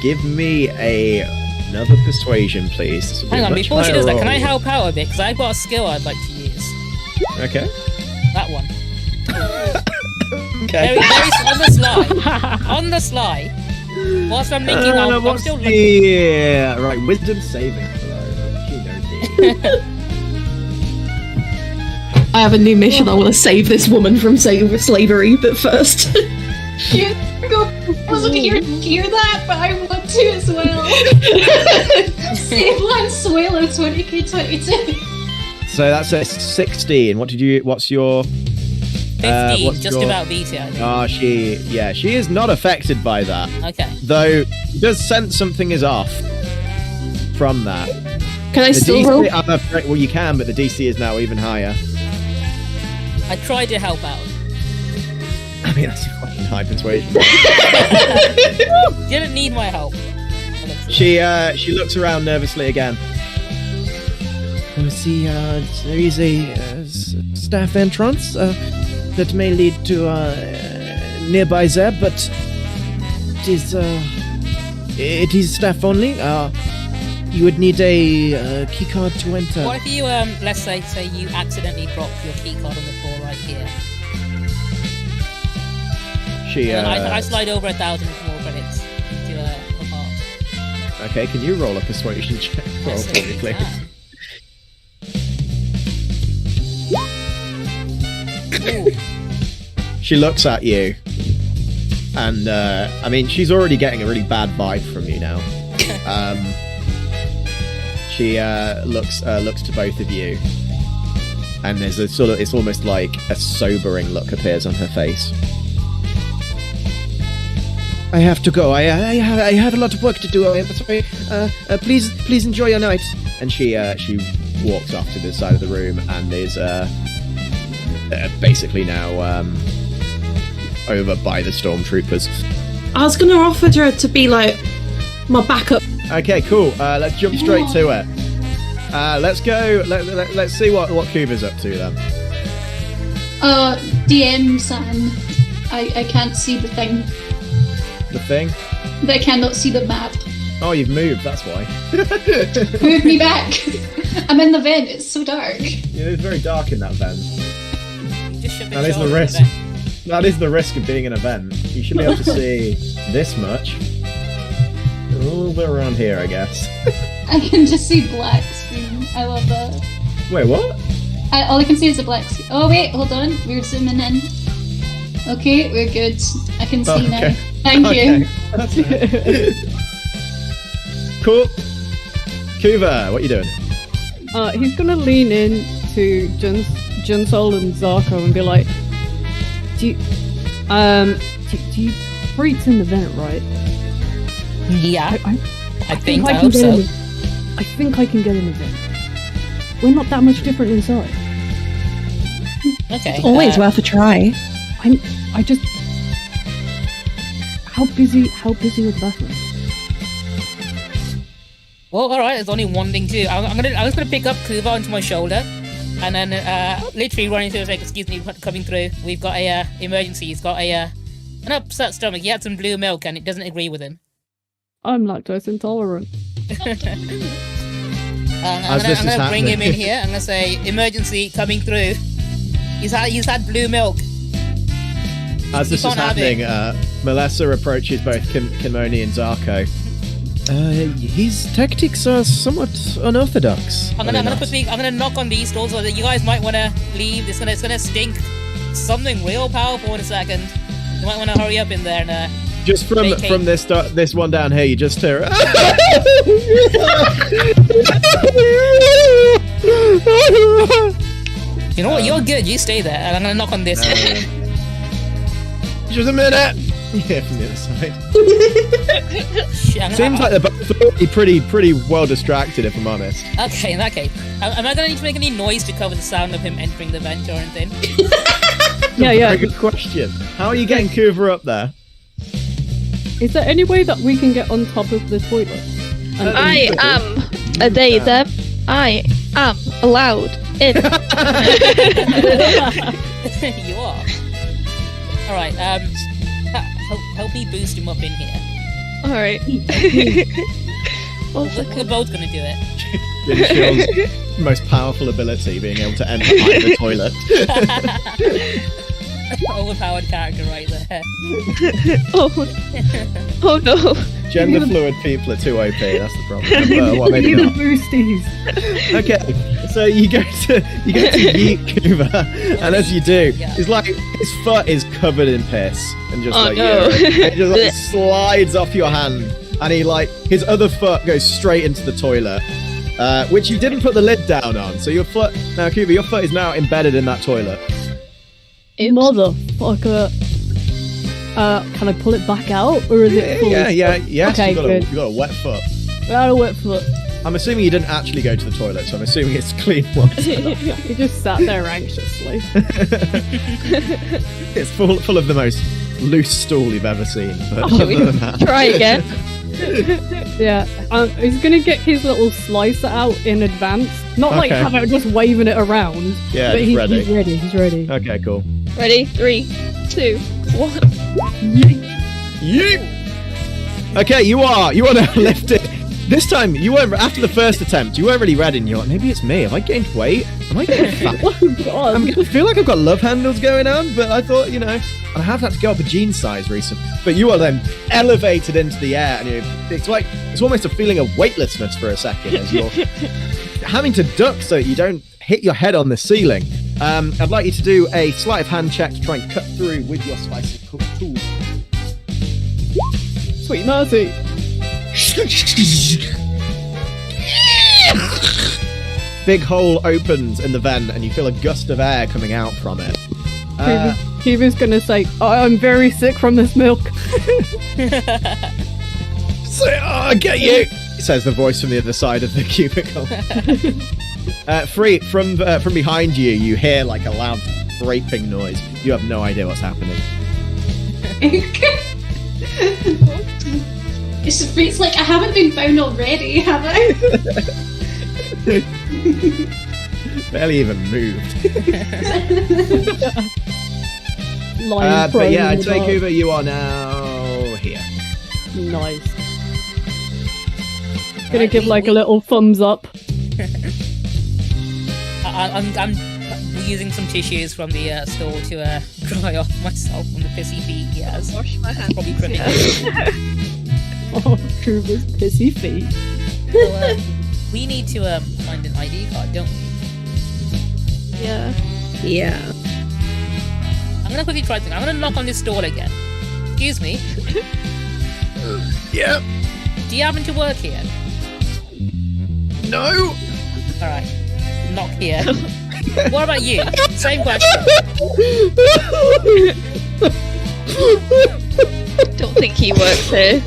S1: Give me another persuasion, please. This will be
S3: Hang
S1: a
S3: on,
S1: much
S3: before she
S1: higher
S3: does that, can I
S1: roll.
S3: help out a bit? Because I've got a skill I'd like to use.
S1: Okay.
S3: That one.
S1: Okay.
S3: Very on the sly. On the sly. Whilst I'm thinking, I'm
S1: what's
S3: still looking.
S1: the right wisdom saving throw? Okey-dokey.
S6: I have a new mission. I want to save this woman from slavery, but first.
S2: I wasn't here to hear that, but I want to as well. Save Lance Whaler 20k22.
S1: So that's a 16. What's your
S3: 50,
S1: what's
S3: just
S1: your-
S3: about beat it, I think.
S1: she is not affected by that.
S3: Okay.
S1: Though she does sense something is off from that.
S6: Can I
S1: The
S6: still
S1: DC,
S6: roll?
S1: I'm afraid, well, you can, but the DC is now even higher.
S3: I tried to help out.
S1: I mean, that's a fucking high persuasion.
S3: Didn't need my help.
S1: She looks around nervously again.
S8: See, there is a staff entrance that may lead to nearby there, but it is staff only. You would need a key card to enter.
S3: What if you, let's say you accidentally drop your key card on the floor right here?
S1: She
S3: And I slide over 1,000 more credits into a part.
S1: okay, can you roll a persuasion check? Roll
S3: Yes,
S1: for me,
S3: I
S1: please.
S3: can. Ooh.
S1: She looks at you, and I mean, she's already getting a really bad vibe from you now. She looks to both of you, and there's a sort of, it's almost like a sobering look appears on her face.
S8: I have to go. I have a lot of work to do. I'm sorry. Please enjoy your night.
S1: And she walks off to the side of the room, and is basically now over by the stormtroopers.
S6: I was gonna offer her to be like my backup.
S1: Okay, cool. Let's jump straight to it. Let's go. Let's see what Kuba's up to then.
S2: DM-san, I can't see the thing.
S1: The thing.
S2: I cannot see the map.
S1: Oh, you've moved. That's why.
S2: Move me back. I'm in the vent. It's so dark.
S1: Yeah, it's very dark in that vent.
S3: You just shoved
S1: That
S3: a
S1: is the
S3: shoulder in
S1: risk.
S3: vent.
S1: That is the risk of being in a vent. You should be able to see this much. A little bit around here, I guess.
S2: I can just see black screen. I love that.
S1: Wait, what?
S2: All I can see is a black screen. Oh wait, hold on. We're zooming in. Okay, we're good. I can see now.
S1: Okay.
S2: Thank you.
S1: That's nice. Cool. Kuva, what are you doing?
S4: He's gonna lean in to Junsole and Zarko and be like, do you freaks in the vent, right?
S3: Yeah, I think I
S4: can
S3: hope
S4: get
S3: so.
S4: in the- I think I can get in the vent. We're not that much different inside.
S3: Okay.
S6: Always worth a try.
S4: I just. How busy are the bathrooms?
S3: Well, alright, there's only one thing to do. I'm just gonna pick up Kuva onto my shoulder, and then literally running through and like, excuse me, coming through. We've got a emergency. He's got an upset stomach. He had some blue milk, and it doesn't agree with him.
S4: I'm lactose intolerant.
S3: I'm gonna bring him in here. I'm gonna say emergency coming through. He's had blue milk.
S1: As this is happening, Melissa approaches both Kinmoni and Zarko. His tactics are somewhat unorthodox.
S3: I'm gonna knock on these doors so that you guys might want to leave. It's gonna stink something real powerful in a second. You might want to hurry up in there and
S1: just from this one down here, you just hear.
S3: You know what? You're good. You stay there, and I'm gonna knock on this.
S1: Just a minute. Yeah, from the other side. Seems like they're both pretty well distracted, if I'm honest.
S3: Okay, in that case, am I gonna need to make any noise to cover the sound of him entering the vent or anything?
S4: Yeah.
S1: Very good question. How are you getting Kuva up there?
S4: Is there any way that we can get on top of the toilet?
S7: I am a day them. I am allowed in.
S3: You are. All right. Help me boost him up in here.
S7: All right.
S3: We're both gonna do it.
S1: Vinchill's most powerful ability, being able to enter the toilet.
S3: Overpowered character right there.
S7: Oh no.
S1: Gender fluid people are too OP. That's the problem. Well, maybe
S4: the
S1: not.
S4: boosties.
S1: Okay, so you go to yeet Kuva, and as you do, it's like his foot is covered in piss, and just it just like slides off your hand, and his other foot goes straight into the toilet, which you didn't put the lid down on. So your foot now, Kuva, your foot is now embedded in that toilet.
S4: Motherfucker. Can I pull it back out, or is it full?
S1: Yeah.
S4: Okay,
S1: you got a wet foot.
S4: I got a wet foot.
S1: I'm assuming you didn't actually go to the toilet, so I'm assuming it's clean water.
S4: He just sat there anxiously.
S1: It's full of the most loose stool you've ever seen. But
S7: Should we try again?
S4: Yeah, he's gonna get his little slicer out in advance. Not like have it just waving it around.
S1: Yeah,
S4: but
S1: he's ready.
S4: He's ready.
S1: Okay, cool.
S7: Ready? 3, 2, 1.
S1: Yeet. Okay, you are now lifted. This time, you weren't. After the first attempt, you weren't really ready. And you're like, maybe it's me. Have I gained weight? Am I getting fat?
S4: Oh god!
S1: I feel like I've got love handles going on, but I thought, I have had to go up a jean size recently. But you are then elevated into the air, and it's almost a feeling of weightlessness for a second as you're having to duck so you don't hit your head on the ceiling. I'd like you to do a sleight of hand check to try and cut through with your spicy tool.
S4: Sweet mercy.
S1: Big hole opens in the vent, and you feel a gust of air coming out from it.
S4: Kuva's gonna say, I'm very sick from this milk.
S1: I get you, says the voice from the other side of the cubicle. From behind you, you hear like a loud scraping noise. You have no idea what's happening.
S2: It's like I haven't been found already, have I?
S1: Barely even moved.
S4: But
S1: yeah, I'd say Kuva, you are now here.
S4: Nice. Gonna give like a little thumbs up.
S3: I'm using some tissues from the store to dry off myself from the pissy feet he has.
S7: Wash my hands.
S3: Probably pretty
S4: Oh, Kuva's pissy feet.
S3: So, we need to find an ID card, don't we?
S7: Yeah.
S6: Yeah.
S3: I'm gonna quickly try something. I'm gonna knock on this door again. Excuse me.
S1: Yep.
S3: Do you happen to work here?
S1: No.
S3: Alright. Knock here. What about you? Same question.
S7: Don't think he works here.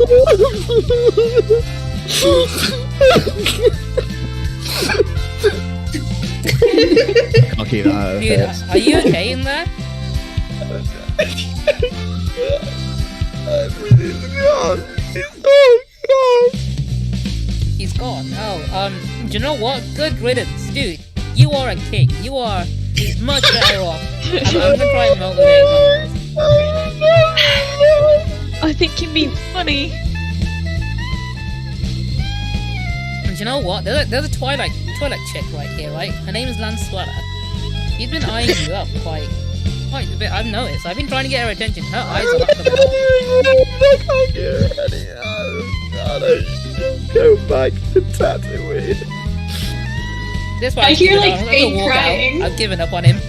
S1: I'll keep that.
S3: Dude, are you okay in there?
S1: Everything's gone. It's all gone.
S3: He's gone. Oh, do you know what? Good riddance, dude. You are a king. You are much better off. I'm gonna try and motivate him.
S9: I think he means money.
S3: And you know what? There's a Twilight chick right here, right? Her name is Lansuela. She's been eyeing you up quite a bit. I've noticed. I've been trying to get her attention. Her eyes are not coming off.
S1: I can't get ready. Oh God, I should go back to Tatooine.
S3: This one,
S5: I hear, like,
S3: I'm gonna
S5: fake
S3: walk
S5: crying.
S3: out. I've given up on him.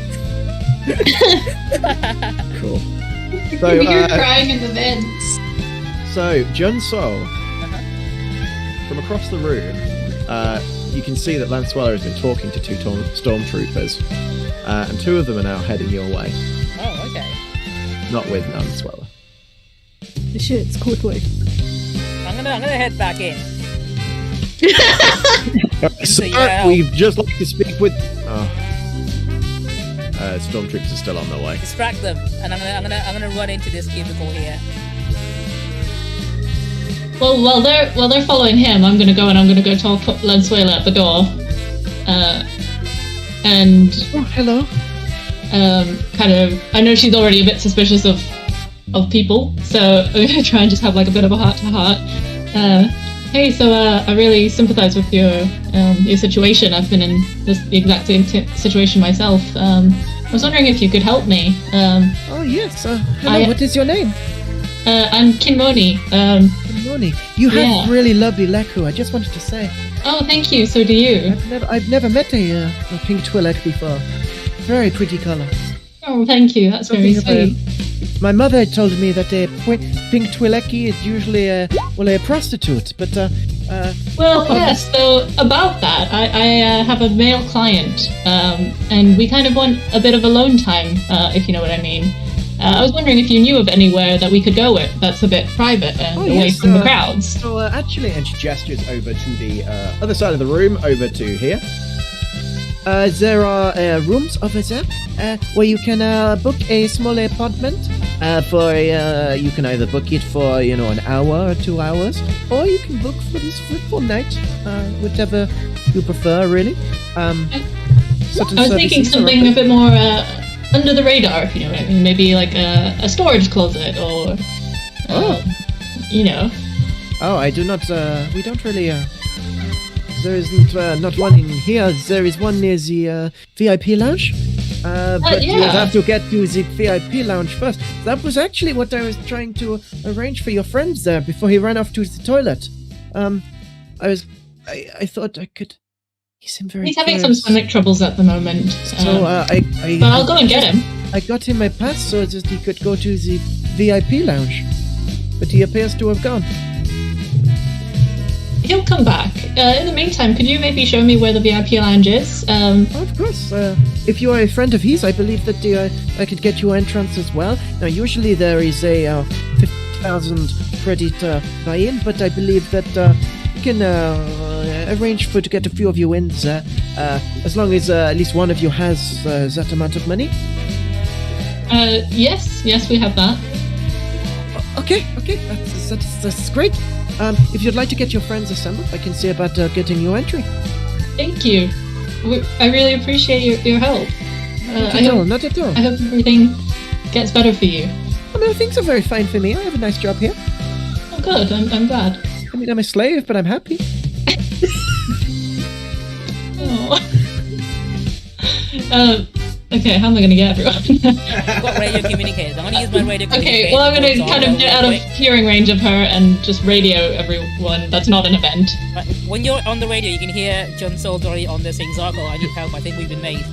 S1: Cool.
S2: You
S1: So,
S2: can hear crying in the vents.
S1: So, Junsole, from across the room, you can see that Lansuela has been talking to two stormtroopers, and two of them are now heading your way.
S3: Oh, okay.
S1: Not with Lansuela.
S4: The shits quickly.
S3: I'm gonna head back in.
S1: Sir,
S3: yeah.
S1: we'd just like to speak with. Stormtroopers are still on their way.
S3: Distract them, and I'm gonna run into this cubicle here.
S5: Well, while they're following him, I'm gonna go talk to Lansuela at the door. And
S8: Oh, hello.
S5: kind of, I know she's already a bit suspicious of people, so I'm gonna try and just have like a bit of a heart-to-heart. Hey, so I really sympathise with your situation. I've been in the exact same situation myself. I was wondering if you could help me.
S8: Oh, yes. Hello, what is your name?
S5: I'm Kinmoni.
S8: Kinmoni. You have
S5: Yeah.
S8: really lovely leku, I just wanted to say.
S5: Oh, thank you. So do you.
S8: I've never met a pink Twi'lek before. Very pretty color.
S5: Oh, thank you. That's very
S8: Something of
S5: sweet.
S8: My mother told me that a pink Twi'leki is usually a prostitute, but
S5: Well, yes. So about that, I have a male client, and we kind of want a bit of alone time, if you know what I mean. I was wondering if you knew of anywhere that we could go with that's a bit private and away
S1: yes,
S5: from the crowds.
S1: So actually, and she gestures over to the other side of the room, over to here.
S8: there are rooms over there where you can book a small apartment. You can either book it for an hour or 2 hours, or you can book for this full night, whichever you prefer, really.
S5: I was thinking something a bit more under the radar, if you know what I mean. Maybe like a storage closet, or
S8: Oh, I do not. We don't really. There isn't not one in here. There is one near the VIP lounge. But
S5: yeah.
S8: you'll have to get to the VIP lounge first. That was actually what I was trying to arrange for your friends there before he ran off to the toilet. I thought I could. He seemed very.
S5: he's having some
S8: curious.
S5: stomach troubles at the moment.
S8: So
S5: but I'll go and get him.
S8: I got him a pass so that he could go to the VIP lounge, but he appears to have gone.
S5: He'll come back. In the meantime, could you maybe show me where the VIP lounge is?
S8: Of course. If you are a friend of his, I believe that I could get you entrance as well. Now, usually there is a 50,000 credit buy-in, but I believe that we can arrange to get a few of you in there, as long as at least one of you has that amount of money.
S5: Yes, we have that.
S8: Okay, that's great. If you'd like to get your friends assembled, I can see about getting you entry.
S5: Thank you. I really appreciate your help.
S8: Not at all.
S5: I hope everything gets better for you.
S8: I mean, things are very fine for me. I have a nice job here.
S5: Oh, good. I'm glad.
S8: I mean, I'm a slave, but I'm happy.
S5: Oh. Okay, how am I going to get everyone?
S3: I've got radio communicators. I'm going to use my radio communicators.
S5: Okay, well, I'm going to kind of get out of hearing range of her and just radio everyone. That's not an event.
S3: Right, when you're on the radio, you can hear Junsole already on this thing. Zarko, I need help. I think we've been made.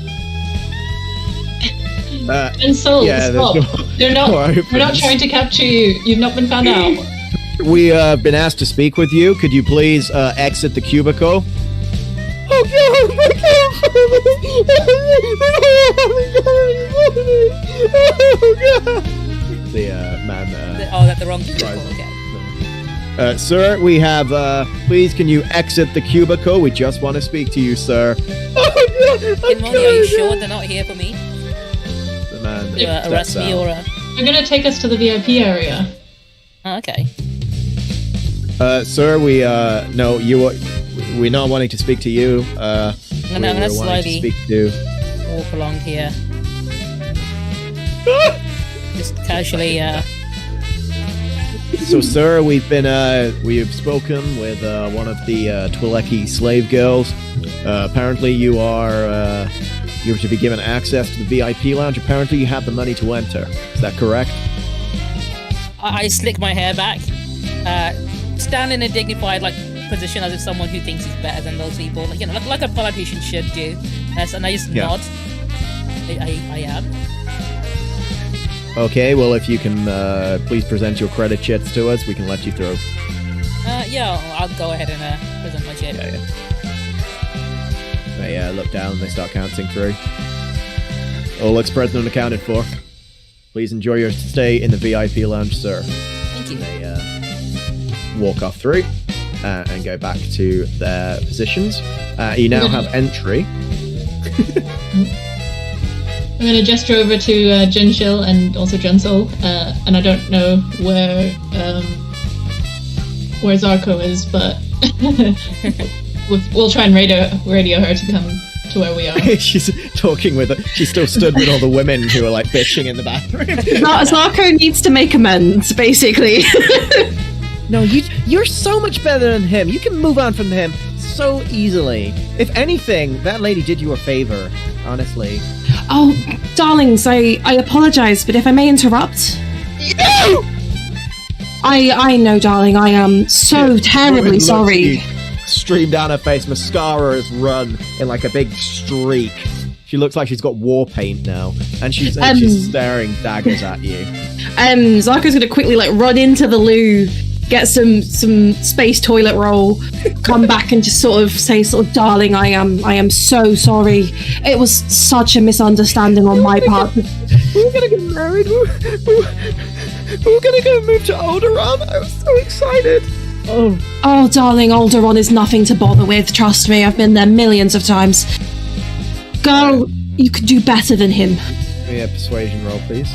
S5: And Soul,
S1: yeah,
S5: stop. They're not trying to capture you. You've not been found out.
S1: We have been asked to speak with you. Could you please exit the cubicle? Oh God! I can't. Oh God! The man.
S3: That's the wrong cubicle. Okay.
S1: Sir, we have. Please, can you exit the cubicle? We just want to speak to you, sir.
S3: Kinmoni, are you sure they're not here for me?
S1: The man
S3: arrest me or?
S5: They're gonna take us to the VIP area.
S3: Oh, okay.
S1: Sir, we're not wanting to speak to you.
S3: I'm gonna slowly
S1: speak to...
S3: walk along here. Just casually.
S1: So, sir, we have spoken with one of the Twi'leki slave girls. Apparently, you're to be given access to the VIP lounge. Apparently, you have the money to enter. Is that correct?
S3: I slick my hair back, stand in a dignified position as if someone who thinks he's better than those people, like a politician should do. And I just nod. I am.
S1: Okay, well, if you can please present your credit chits to us, we can let you through.
S3: Yeah, I'll go ahead and present my chit.
S1: Yeah. They look down, they start counting through. All looks present and accounted for. Please enjoy your stay in the VIP lounge, sir.
S3: Thank you.
S1: They walk off through and go back to their positions. You now have entry.
S5: I'm going to gesture over to Junsole and also Junsole, and I don't know where Zarko is, but we'll try and radio her to come to where we are.
S1: She's talking with her. She still stood with all the women who were bitching in the bathroom.
S6: Zarko needs to make amends, basically.
S8: No, you're so much better than him. You can move on from him so easily. If anything, that lady did you a favor, honestly.
S6: Oh, darlings, I apologize, but if I may interrupt.
S8: No!
S6: I know, darling, I am so terribly sorry.
S1: Stream down her face, mascara has run in a big streak. She looks like she's got war paint now, and she's staring daggers at you.
S6: Zarko's gonna quickly run into the loo, get some space toilet roll, come back and just sort of say, darling, I am so sorry. It was such a misunderstanding on my part.
S8: We were gonna get married. We were gonna go move to Alderaan. I was so excited.
S6: Oh, darling, Alderaan is nothing to bother with. Trust me, I've been there millions of times. Girl, you could do better than him.
S1: Yeah, persuasion roll, please.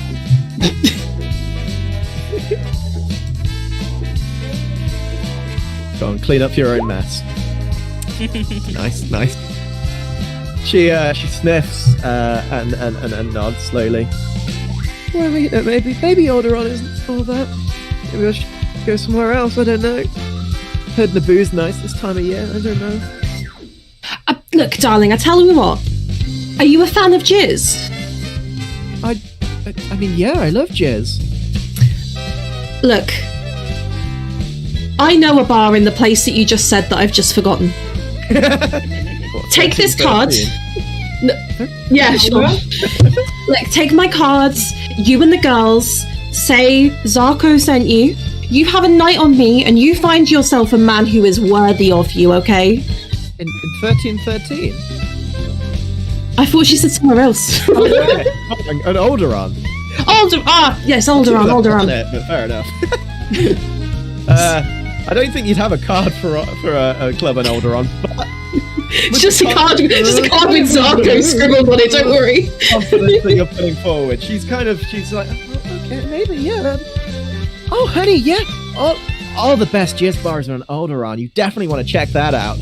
S1: Go on, clean up your own mess. Nice. She sniffs and nods slowly.
S8: Well, maybe Alderaan isn't all that. Maybe I should go somewhere else. I don't know. Heard Naboo's nice this time of year. I don't know.
S6: Look, darling, I tell you what. Are you a fan of jizz?
S8: I mean, yeah, I love jizz.
S6: Look, I know a bar in the place that you just said that I've just forgotten. Take this card. No, yeah, sure. Look, take my cards. You and the girls. Say Zarko sent you. You have a night on me, and you find yourself a man who is worthy of you. Okay?
S8: In 1313.
S6: I thought she said somewhere else.
S1: An Alderaan.
S6: Yes, Alderaan.
S1: But fair enough. I don't think you'd have a card for a club in Alderaan.
S6: It's just a card with Zarko scribbled on it. Don't worry.
S1: Confidence that you're putting forward. She's like,
S8: Okay, maybe, yeah. Oh, honey, yeah. All the best jizz bars are in Alderaan. You definitely want to check that out.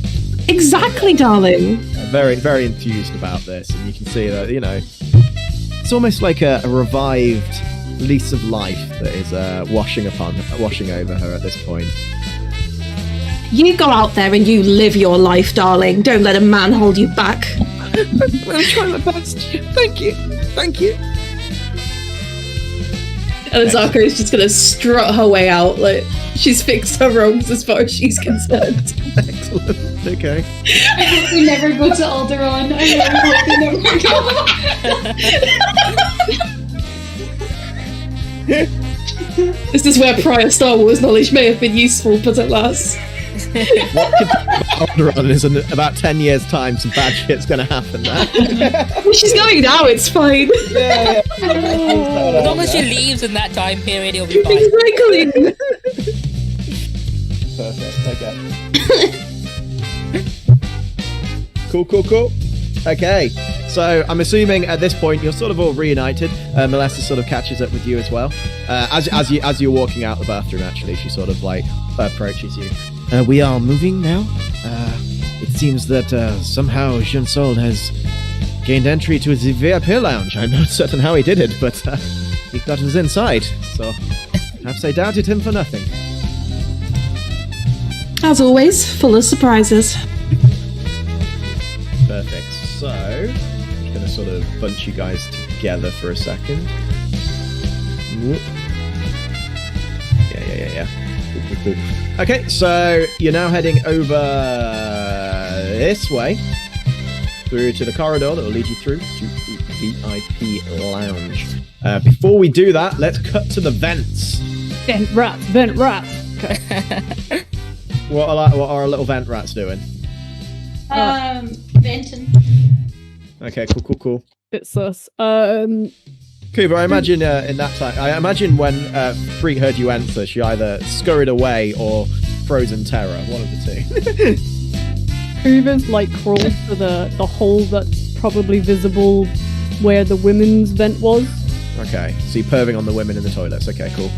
S6: Exactly, darling.
S1: Very, very enthused about this, and you can see that, it's almost like a revived lease of life that is washing over her at this point.
S6: You go out there and you live your life, darling. Don't let a man hold you back.
S8: I'll try my best. Thank you.
S6: And Zarko's just gonna strut her way out, she's fixed her wrongs as far as she's concerned.
S1: Excellent. Okay.
S2: I hope we never go to Alderaan. I hope we never go.
S6: This is where prior Star Wars knowledge may have been useful, but alas.
S1: Alderaan is in about 10 years' time, some bad shit's gonna happen there.
S6: Well, she's going now, it's fine.
S1: Yeah.
S3: As long as she leaves in that time period, it'll be fine.
S6: Exactly.
S1: Perfect, okay. Cool. Okay, So I'm assuming at this point you're sort of all reunited. Melissa sort of catches up with you as well. As you're walking out the bathroom, actually, she sort of like approaches you. We are moving now. It seems that somehow Junsole has gained entry to the VIP lounge. I'm not certain how he did it, but he got us inside. So perhaps I doubted him for nothing.
S6: As always, full of surprises.
S1: Perfect. So I'm going to sort of bunch you guys together for a second. Whoop. Yeah. Cool. Okay, so you're now heading over this way through to the corridor that will lead you through to the VIP lounge. Before we do that, let's cut to the vents.
S4: Vent rats. Okay.
S1: What are our little vent rats doing?
S2: Venton.
S1: Okay, cool.
S4: Bit sus.
S1: Cooper, I imagine in that time, I imagine when Freak heard you enter, she either scurried away or frozen terror, one of the two.
S4: Cooper's like crawled to the hole that's probably visible where the women's vent was.
S1: Okay, so you're perving on the women in the toilets. Okay, cool.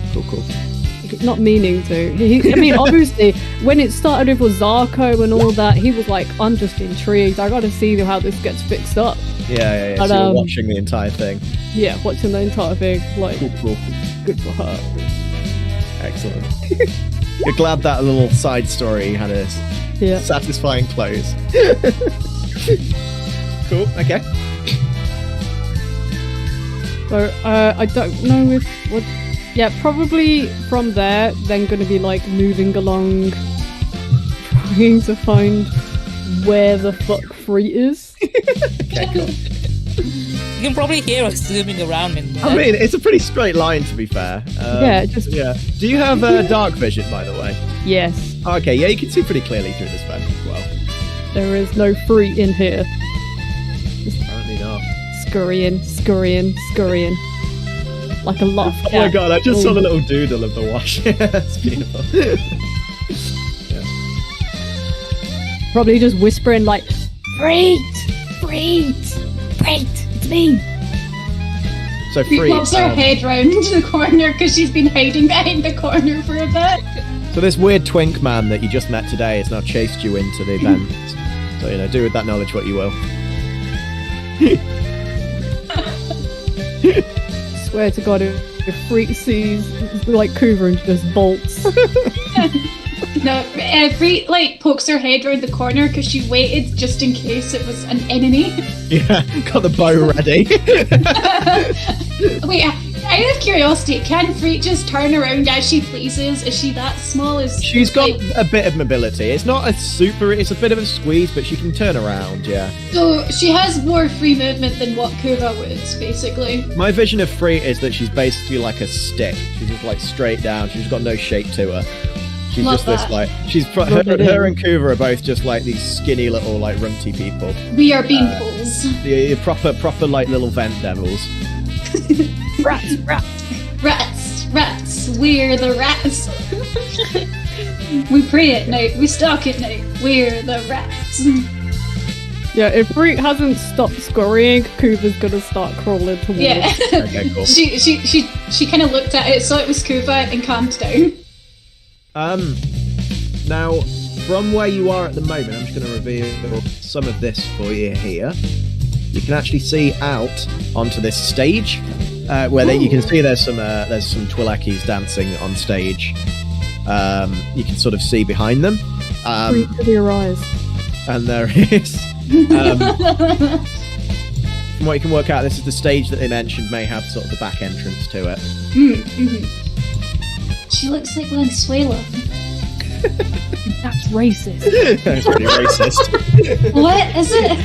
S4: Not meaning to. I mean, obviously, when it started with Zarko and all that, he was like, I'm just intrigued. I gotta see how this gets fixed up.
S1: Yeah.
S4: But,
S1: so you're watching the entire thing.
S4: Yeah, watching the entire thing. Like,
S1: Cool.
S4: good for her.
S1: Excellent. You're glad that little side story had a satisfying close. Cool, okay.
S4: So, I don't know what... Yeah, probably from there, then going to be like moving along, trying to find where the fuck Free is.
S1: Okay, cool.
S3: You can probably hear us zooming around in there.
S1: I mean, it's a pretty straight line, to be fair.
S4: Yeah.
S1: Do you have dark vision, by the way?
S4: Yes.
S1: Okay, yeah, you can see pretty clearly through this vent as well.
S4: There is no Free in here.
S1: Apparently not.
S4: Scurrying. Like a lot of cats.
S1: Oh my god, I just saw the little doodle of the wash. That's beautiful. Yeah.
S4: Probably just whispering like, Freet, it's me.
S1: So
S2: She
S1: Free.
S2: pops her head round the corner because she's been hiding behind the corner for a bit.
S1: So this weird twink man that you just met today has now chased you into the vent. So, do with that knowledge what you will.
S4: Swear to God, if Freak sees like Cougar and just bolts.
S2: No, Free pokes her head round the corner because she waited just in case it was an enemy.
S1: Yeah, got the bow ready.
S2: Wait, out of curiosity, can Freak just turn around as she pleases? Is she that small?
S1: She's got a bit of mobility. It's not it's a bit of a squeeze, but she can turn around, yeah.
S2: So she has more free movement than what Kura would, basically.
S1: My vision of Free is that she's basically like a stick. She's just like straight down. She's got no shape to her. She's
S2: Love
S1: just this
S2: that.
S1: like her and Kuva are both just like these skinny little like runty people.
S2: We are beanpoles.
S1: The proper like little vent devils.
S2: Rats. We're the rats. We pray at night. We stalk at night. We're the rats.
S4: Yeah, if Freak hasn't stopped scurrying, Kuva's gonna start crawling towards.
S2: Yeah.
S1: Okay, cool.
S2: She kind of looked at it, saw it was Kuva, and calmed down.
S1: Now, from where you are at the moment, I'm just going to reveal some of this for you here. You can actually see out onto this stage, where you can see there's some Twi'lekis dancing on stage. You can sort of see behind them.
S4: Freak to your eyes.
S1: And there is. From what you can work out, this is the stage that they mentioned may have sort of the back entrance to it.
S2: She looks like Lanzuela.
S4: That's racist.
S1: That's pretty racist.
S2: What is it?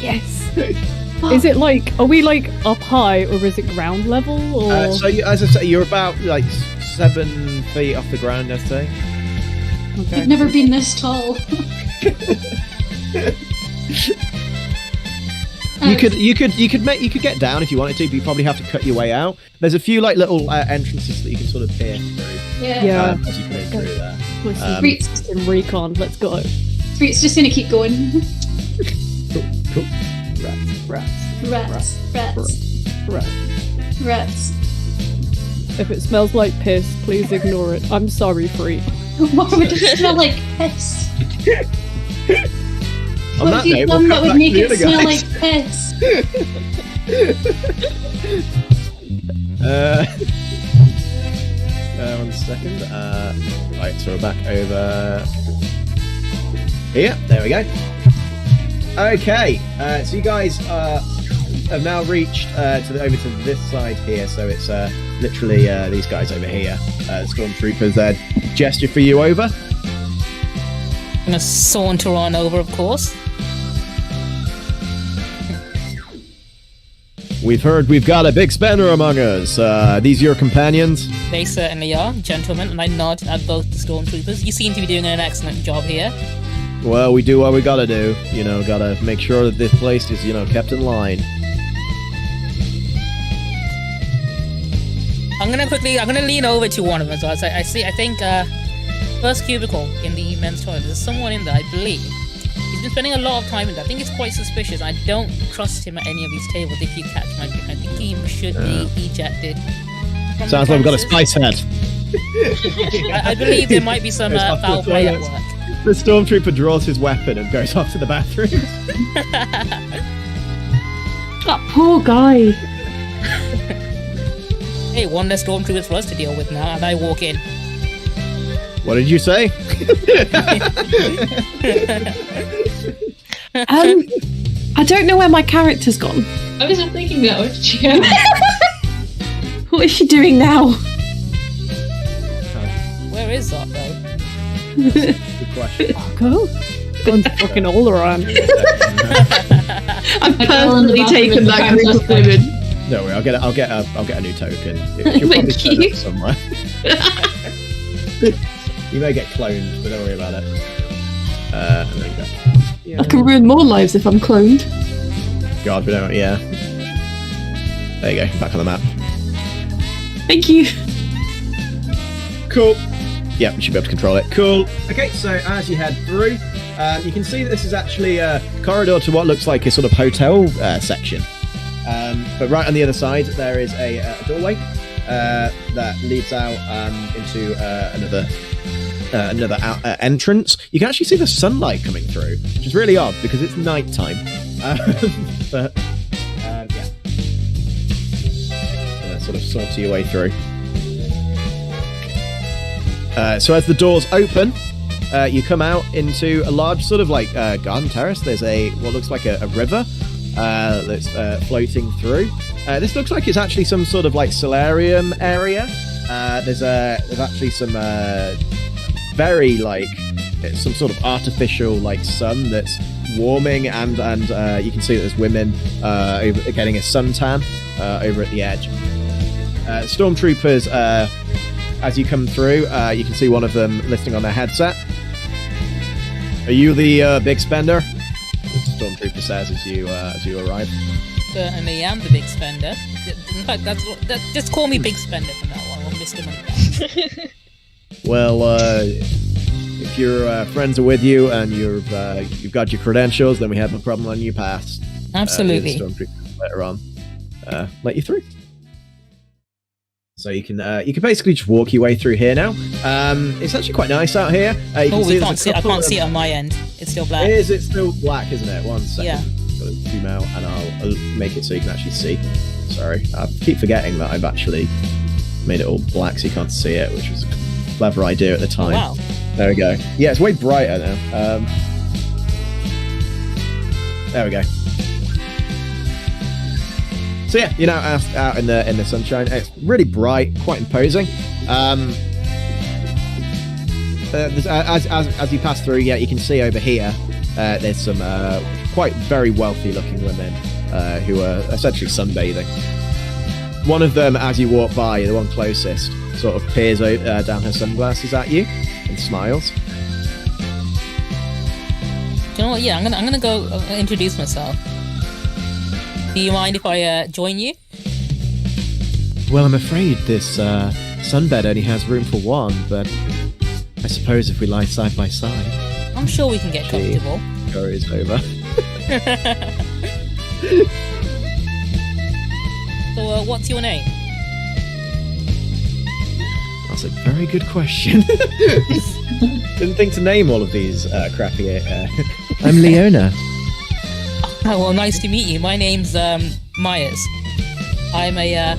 S4: Yes. Is it like, are we like up high or is it ground level? Or
S1: So, as I say, you're about like 7 feet off the ground, I'd say.
S4: okay.
S2: I've never been this tall.
S1: You could get down if you wanted to, but you probably have to cut your way out. There's a few like little entrances that you can sort of peer through.
S4: Yeah.
S1: As you come through there.
S2: Freak's,
S4: In recon, let's go.
S2: Freak's just gonna keep going.
S1: Cool. Right.
S2: Rats.
S4: If it smells like piss, please ignore it. I'm sorry, freak.
S2: Why would it smell like piss?
S1: On
S2: What
S1: that
S2: have you
S1: note,
S2: done
S1: we'll
S2: that
S1: cut
S2: would
S1: back
S2: make
S1: to the
S2: it
S1: other
S2: smell
S1: guys.
S2: like piss?
S1: One second. Right, so we're back over here. There we go. Okay, so you guys have now reached over to this side here. So it's literally these guys over here. Stormtroopers gesture for you over.
S3: I'm gonna saunter on over, of course.
S1: We've heard we've got a big spender among us. These your companions?
S3: They certainly are, gentlemen, and I nod at both the stormtroopers. You seem to be doing an excellent job here.
S1: Well, we do what we gotta do. You know, gotta make sure that this place is, kept in line.
S3: I'm gonna lean over to one of them. So I think first cubicle in the men's toilet. There's someone in there, I believe. He's been spending a lot of time in there. I think it's quite suspicious. I don't trust him at any of these tables. If you catch my drift, I think he should be ejected.
S1: Sounds like we've got a spice head.
S3: I believe there might be some
S1: Goes off to
S3: foul
S1: the
S3: play at
S1: toilets.
S3: work.
S1: The stormtrooper draws his weapon and goes off to the bathroom.
S6: That poor guy.
S3: Hey, one less stormtroopers for us to deal with now, and I walk in.
S1: What did you say?
S6: I don't know where my character's gone.
S5: I was thinking that. Where did she go?
S6: What is she doing now?
S3: Where is that though?
S1: Good question.
S4: Go. Guns fucking all around.
S6: I've personally taken that group of women.
S1: Don't worry, I'll get a new token. You'll probably
S6: Thank
S1: turn
S6: you.
S1: up somewhere. You may get cloned, but don't worry about it. And then go.
S4: Yeah.
S6: I can ruin more lives if I'm cloned.
S1: God, we don't. Yeah. There you go. Back on the map.
S6: Thank you.
S1: Cool. Yeah, we should be able to control it. Cool. Okay, so as you head through, you can see that this is actually a corridor to what looks like a sort of hotel section. But right on the other side, there is a doorway that leads out into another entrance. You can actually see the sunlight coming through, which is really odd because it's nighttime. But yeah, sort of saunter your way through. So as the doors open, you come out into a large sort of like garden terrace. There's what looks like a river that's floating through. This looks like it's actually some sort of like solarium area. There's actually some very like some sort of artificial like sun that's warming, and you can see that there's women getting a suntan over at the edge. Stormtroopers, as you come through, you can see one of them listening on their headset. Are you the big spender? The stormtrooper says as you arrive.
S3: Certainly am the big spender. In fact, just call me Big Spender from now on, or Mr. Moneybags.
S1: Well, if your friends are with you and you've got your credentials, then we have no problem on your pass.
S3: Absolutely.
S1: The stormtrooper later on let you through. So you can basically just walk your way through here now. It's actually quite nice out here. You can see
S3: I can't see it on my end. It's still black.
S1: It's still black, isn't it? 1 second.
S3: Yeah.
S1: Got to zoom out and I'll make it so you can actually see. Sorry, I keep forgetting that I've actually made it all black so you can't see it, which was a clever idea at the time.
S3: Wow.
S1: There we go. Yeah, it's way brighter now. There we go. So yeah, you're now out in the sunshine. It's really bright, quite imposing. As you pass through, yeah, you can see over here. There's some quite very wealthy looking women who are essentially sunbathing. One of them, as you walk by, the one closest, sort of peers down her sunglasses at you and smiles.
S3: You know what? Yeah, I'm gonna go introduce myself. Do you mind if I join you?
S1: Well, I'm afraid this sunbed only has room for one, but I suppose if we lie side by side.
S3: I'm sure we can get comfortable.
S1: Goes over.
S3: So, what's your name?
S1: That's a very good question. Didn't think to name all of these crappy.
S8: I'm Leona.
S3: Oh, well, nice to meet you. My name's Myers. I'm a.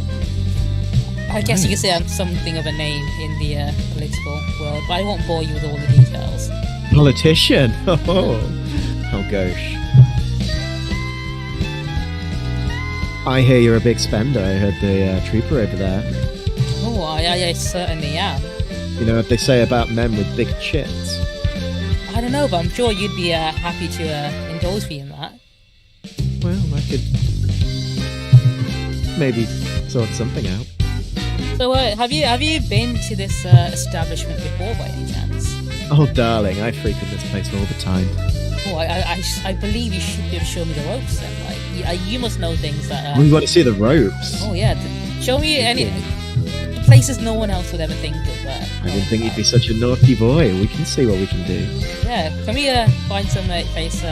S3: I guess you could say I'm something of a name in the political world, but I won't bore you with all the details.
S1: Politician. Oh gosh. I hear you're a big spender. I heard the trooper over there.
S3: Oh, I certainly am.
S1: You know what they say about men with big chits?
S3: I don't know, but I'm sure you'd be happy to indulge me in that.
S1: Well, I could maybe sort something out.
S3: So, have you been to this establishment before, by any chance?
S1: Oh, darling, I frequent this place all the time.
S3: Oh, I believe you should be able to show me the ropes then. Like, you must know things that.
S1: We want to see the ropes.
S3: Oh yeah, show me any places no one else would ever think of.
S1: I didn't think you'd be such a naughty boy. We can see what we can do.
S3: Yeah, can we find some place?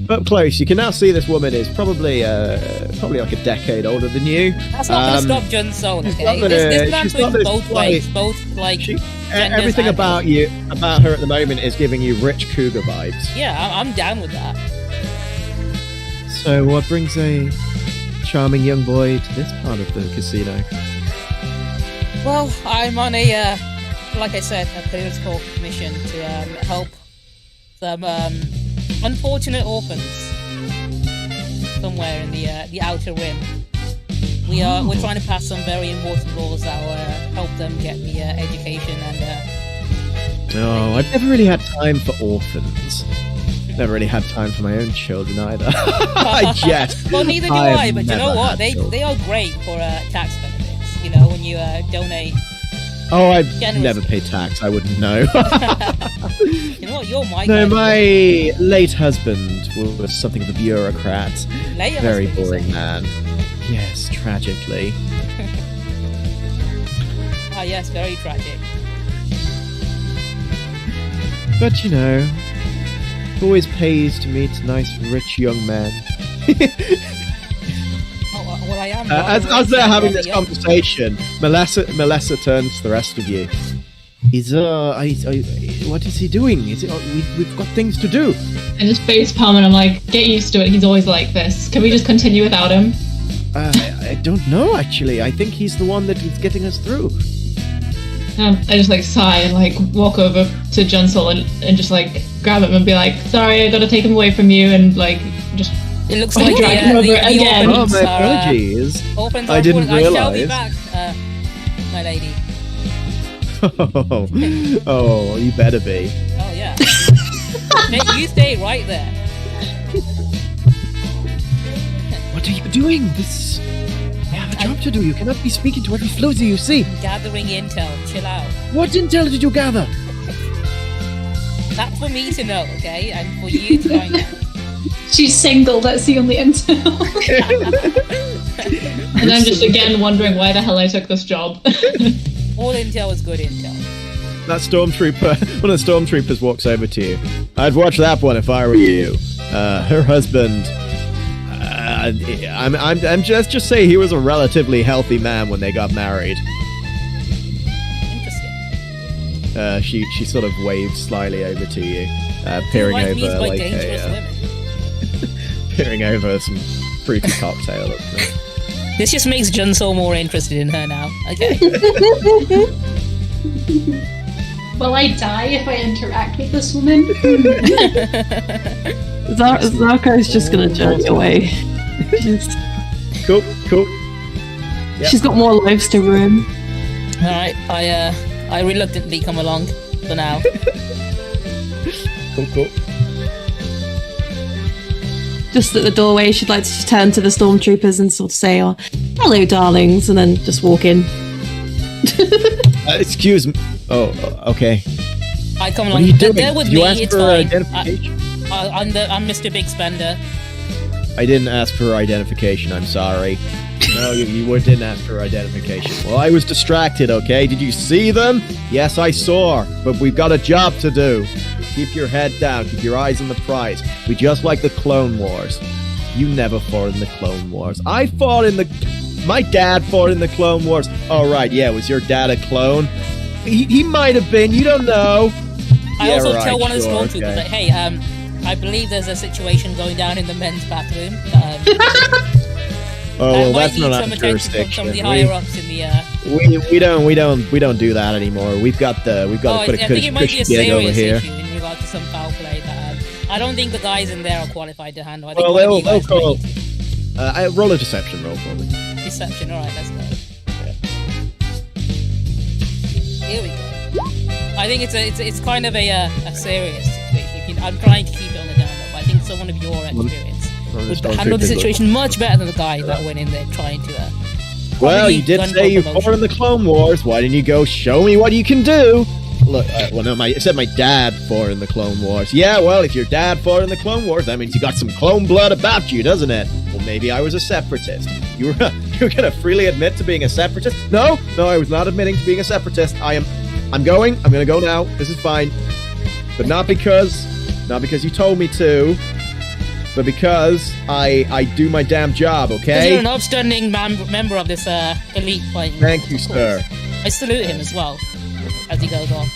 S1: Up close, you can now see this woman is probably like a decade older than you.
S3: That's not going to stop Junsole, okay? This man's going both ways, both like.
S1: Everything about her at the moment is giving you rich cougar vibes.
S3: Yeah, I'm down with that.
S1: So, what brings a charming young boy to this part of the casino?
S3: Well, I'm on a, like I said, a political mission to help some unfortunate orphans somewhere in the outer rim. We're trying to pass some very important laws that will help them get the education and.
S1: No, I've never really had time for orphans. Never really had time for my own children either. I jest.
S3: Well, neither do I, but you know what? They are great for tax benefits. You know, when you donate.
S1: Oh, I've never paid tax. I wouldn't know.
S3: You know what? You're my.
S1: No, my late husband was something of a bureaucrat. Very boring man. Yes, tragically.
S3: Ah, yes, very tragic.
S1: But you know, it always pays to meet nice, rich young men.
S3: Well, I am.
S1: As they're having this conversation, Melissa turns to the rest of you. What is he doing? We've got things to do.
S5: And just face palm, and I'm like, get used to it. He's always like this. Can we just continue without him?
S1: I don't know, actually. I think he's the one that is getting us through.
S5: I just like sigh and like walk over to Junsole and just like grab him and be like, sorry, I gotta take him away from you, and like just.
S3: It looks like
S5: drag him over again.
S1: Oh, my apologies. I didn't realize.
S3: I shall be back, my lady.
S1: Oh, you better be.
S3: Oh yeah. You stay right there.
S1: What are you doing? I have a job to do. You cannot be speaking to every floozy you see.
S3: Gathering intel. Chill out.
S1: What intel did you gather?
S3: That's for me to know, okay? And for you to find out.
S2: She's single, that's the only intel.
S5: And I'm just again wondering why the hell I took this job.
S3: All intel is good intel.
S1: That stormtrooper, one of the stormtroopers walks over to you. I'd watch that one if I were you. Her husband. I'm just say he was a relatively healthy man when they got married.
S3: Interesting.
S1: She sort of waves slyly over to you, peering over like peering over some fruity cocktail.
S3: This just makes Junsole more interested in her now. Okay.
S2: Will I die if I interact with this woman?
S6: Zarko's just gonna journey away.
S1: Cool. Yep.
S6: She's got more lives to ruin.
S3: Alright, I reluctantly come along for now.
S1: Cool.
S6: Just at the doorway, she'd like to turn to the stormtroopers and sort of say, oh, hello, darlings, and then just walk in.
S1: Excuse me. Oh, okay.
S3: I come
S1: What
S3: along.
S1: are you doing?
S3: They're with
S1: You
S3: me,
S1: asked
S3: it's
S1: for
S3: fine.
S1: identification?
S3: I'm Mr. Big Spender.
S1: I didn't ask for identification, I'm sorry. No, you didn't ask for identification. Well, I was distracted, okay? Did you see them? Yes, I saw, but we've got a job to do. Keep your head down, keep your eyes on the prize. We just like the Clone Wars. You never fought in the Clone Wars. I fought in the... My dad fought in the Clone Wars. Oh, right, yeah, was your dad a clone? He might have been, you don't know.
S3: I
S1: Yeah,
S3: also
S1: right,
S3: tell one of the
S1: sure,
S3: stormtroopers,
S1: okay.
S3: like, hey, I believe there's a situation going down in the men's bathroom.
S1: Oh, well,
S3: might
S1: that's
S3: need
S1: not
S3: some
S1: our
S3: attention from
S1: jurisdiction.
S3: some of the higher ups in the.
S1: We don't do that anymore. We've got to put
S3: I
S1: a
S3: think it might be a
S1: cushy gig over
S3: serious
S1: here.
S3: issue in regard to some foul play that I don't think the guys in there are qualified to handle. I think
S1: Well,
S3: one of you
S1: they'll
S3: guys
S1: call.
S3: might need
S1: Roll a deception roll for me.
S3: deception. All right, let's go. Here we go. I think it's kind of a serious situation. I'm trying to keep it on the down low, but I think someone of your experience would handle the situation much better than the guy that went in there trying to.
S1: Well, you did say you
S3: promotion.
S1: fought in the Clone Wars. Why didn't you go show me what you can do? Look, well, no, I said my dad fought in the Clone Wars. Yeah, well, if your dad fought in the Clone Wars, that means you got some clone blood about you, doesn't it? Well, maybe I was a separatist. You were gonna freely admit to being a separatist? No, I was not admitting to being a separatist. I'm gonna go now. This is fine. But not because you told me to, but because I do my damn job,
S3: Because
S1: okay?
S3: you're an upstanding member of this elite fighting.
S1: Thank you,
S3: of course.
S1: sir.
S3: I salute him as well as he goes off.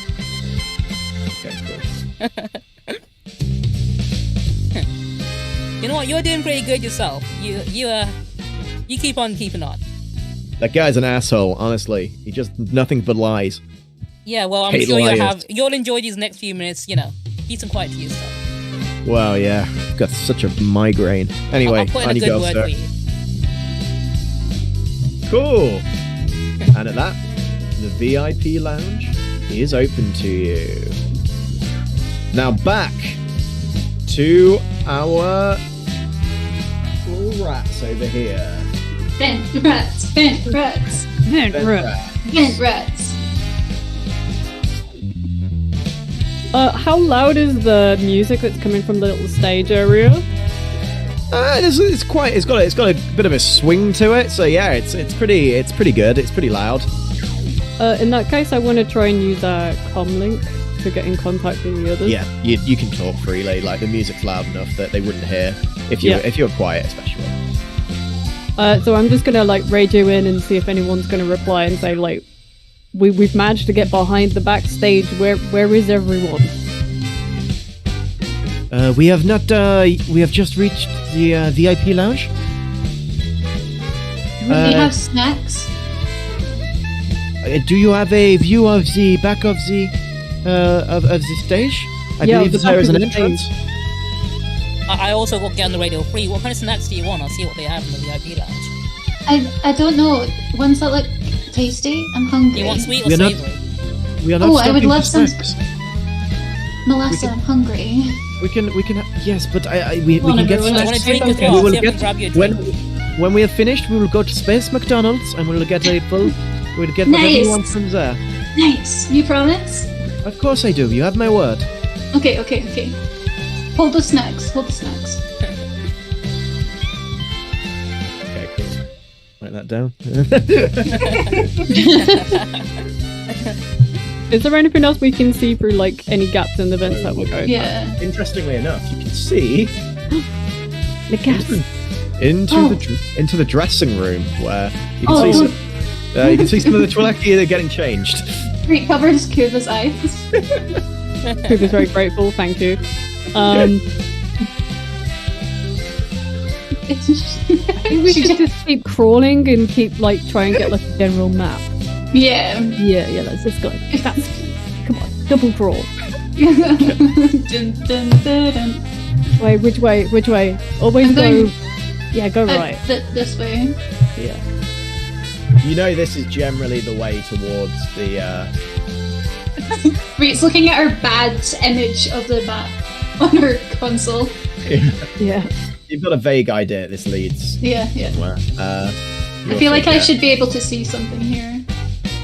S1: Okay, cool.
S3: You know what? You're doing pretty good yourself. You keep on keeping on.
S1: That guy's an asshole, honestly. He just nothing but lies.
S3: Yeah, well, I'm
S1: Hate
S3: sure
S1: liars.
S3: you'll enjoy these next few minutes. You know, peace and quiet to yourself.
S1: Wow, yeah. I've got such a migraine. Anyway,
S3: I'll put in
S1: on
S3: a
S1: you
S3: good
S1: go,
S3: word
S1: sir.
S3: for you.
S1: Cool. And at that, the VIP lounge is open to you. Now back to our little rats over here.
S2: Vent rats, vent rats,
S1: Vent rat.
S2: vent rats.
S4: How loud is the music that's coming from the little stage area?
S1: It's got a bit of a swing to it. So yeah, it's pretty good. It's pretty loud.
S4: In that case, I want to try and use our comlink to get in contact with the others.
S1: Yeah, you can talk freely. Like the music's loud enough that they wouldn't hear if you're quiet, especially.
S4: So I'm just gonna like radio in and see if anyone's gonna reply and say like, we've managed to get behind the backstage. Where is everyone?
S8: We have not. We have just reached the VIP lounge.
S2: We have snacks.
S8: Do you have a view of the back of the of the stage? I
S4: Yeah,
S8: believe
S4: the
S8: that there
S4: back
S8: is
S4: of
S8: an
S4: the
S8: entrance.
S3: I also will get on the radio free. What kind of snacks do you want? I'll see what they have in the VIP lounge.
S2: I don't know. Ones that look tasty. I'm hungry.
S3: Do you want sweet or
S8: We're not-
S3: savory?
S8: We are not
S2: Oh, I would
S8: stopping
S2: love
S8: for
S2: some
S8: snacks.
S2: Melissa, I'm hungry.
S8: We can. Yes, but we
S2: Come on,
S8: can get
S2: everyone,
S3: I want
S8: snacks.
S3: a drink as
S2: Okay.
S3: well.
S8: We will
S3: See if I can
S8: get-
S3: grab you a
S8: When
S3: drink.
S8: when we have finished, we will go to Space McDonald's and we'll get a full. We'll get whatever
S2: Nice.
S8: you want from there.
S2: Nice. You promise?
S8: Of course I do. You have my word.
S2: Okay. Hold the snacks.
S1: Okay, cool. Write that down.
S4: Is there anything else we can see through like any gaps in the vents that we're going?
S2: Yeah.
S1: Interestingly enough, you can see
S4: The gaps.
S1: into the dressing room where you can
S2: Oh.
S1: see some, you can see some of the Twi'leki that are getting changed.
S2: Great covers Cuba's eyes.
S4: Coop is very grateful. Thank you. I think we should just keep crawling and keep like try and get like a general map.
S2: Yeah.
S4: Yeah. Let's just go. That's, come on, double crawl.
S2: Dun, dun, dun, dun.
S4: Wait, which way? Always
S2: I'm
S4: go.
S2: going-
S4: Yeah, go right.
S2: This way.
S4: Yeah.
S1: You know this is generally the way towards the.
S2: Reed's looking at her bad image of the map on her console.
S4: Yeah.
S1: You've got a vague idea this leads
S2: Yeah.
S1: somewhere.
S2: I feel like I should be able to see something here.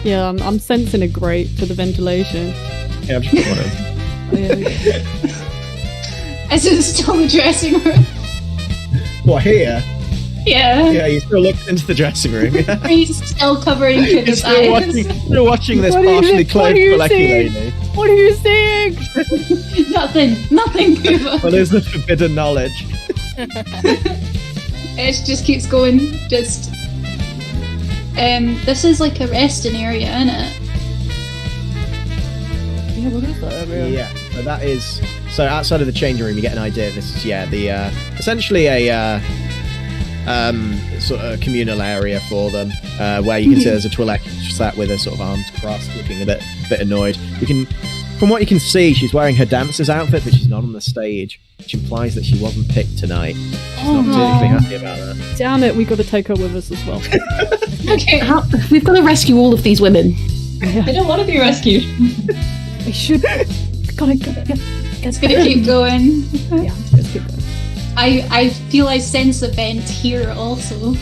S4: Yeah, I'm sensing a grate for the ventilation.
S1: Yeah, I'm just wondering.
S4: Oh, yeah.
S2: Is it still the dressing room?
S1: What, here?
S2: Yeah.
S1: Yeah, you still looked into the dressing room. Yeah.
S2: Reed's still covering
S1: You're
S2: Cuba's
S1: still
S2: eyes.
S1: watching this
S4: What are you-
S1: partially
S4: what
S1: clothed
S4: are you
S1: Twi'leki
S4: seeing?
S1: lady.
S4: What are you seeing?
S2: Nothing, Cuba.
S1: Well, there's the forbidden knowledge.
S2: It just keeps going. Just this is like a resting area, isn't it?
S4: Yeah, what is that area?
S1: Yeah, so outside of the changing room, you get an idea. This is essentially a sort of communal area for them, where you can see there's a toilet sat with her sort of arms crossed, looking a bit annoyed. From what you can see, she's wearing her dancer's outfit, but she's not on the stage, which implies that she wasn't picked tonight. She's not particularly happy about that.
S4: Damn it, we got to take her with us as well.
S2: Okay.
S6: We've got to rescue all of these women.
S5: I don't want to be rescued.
S4: We should. Gotta
S2: It's gonna keep going.
S4: Yeah, let's keep going.
S2: I feel I sense a vent here also.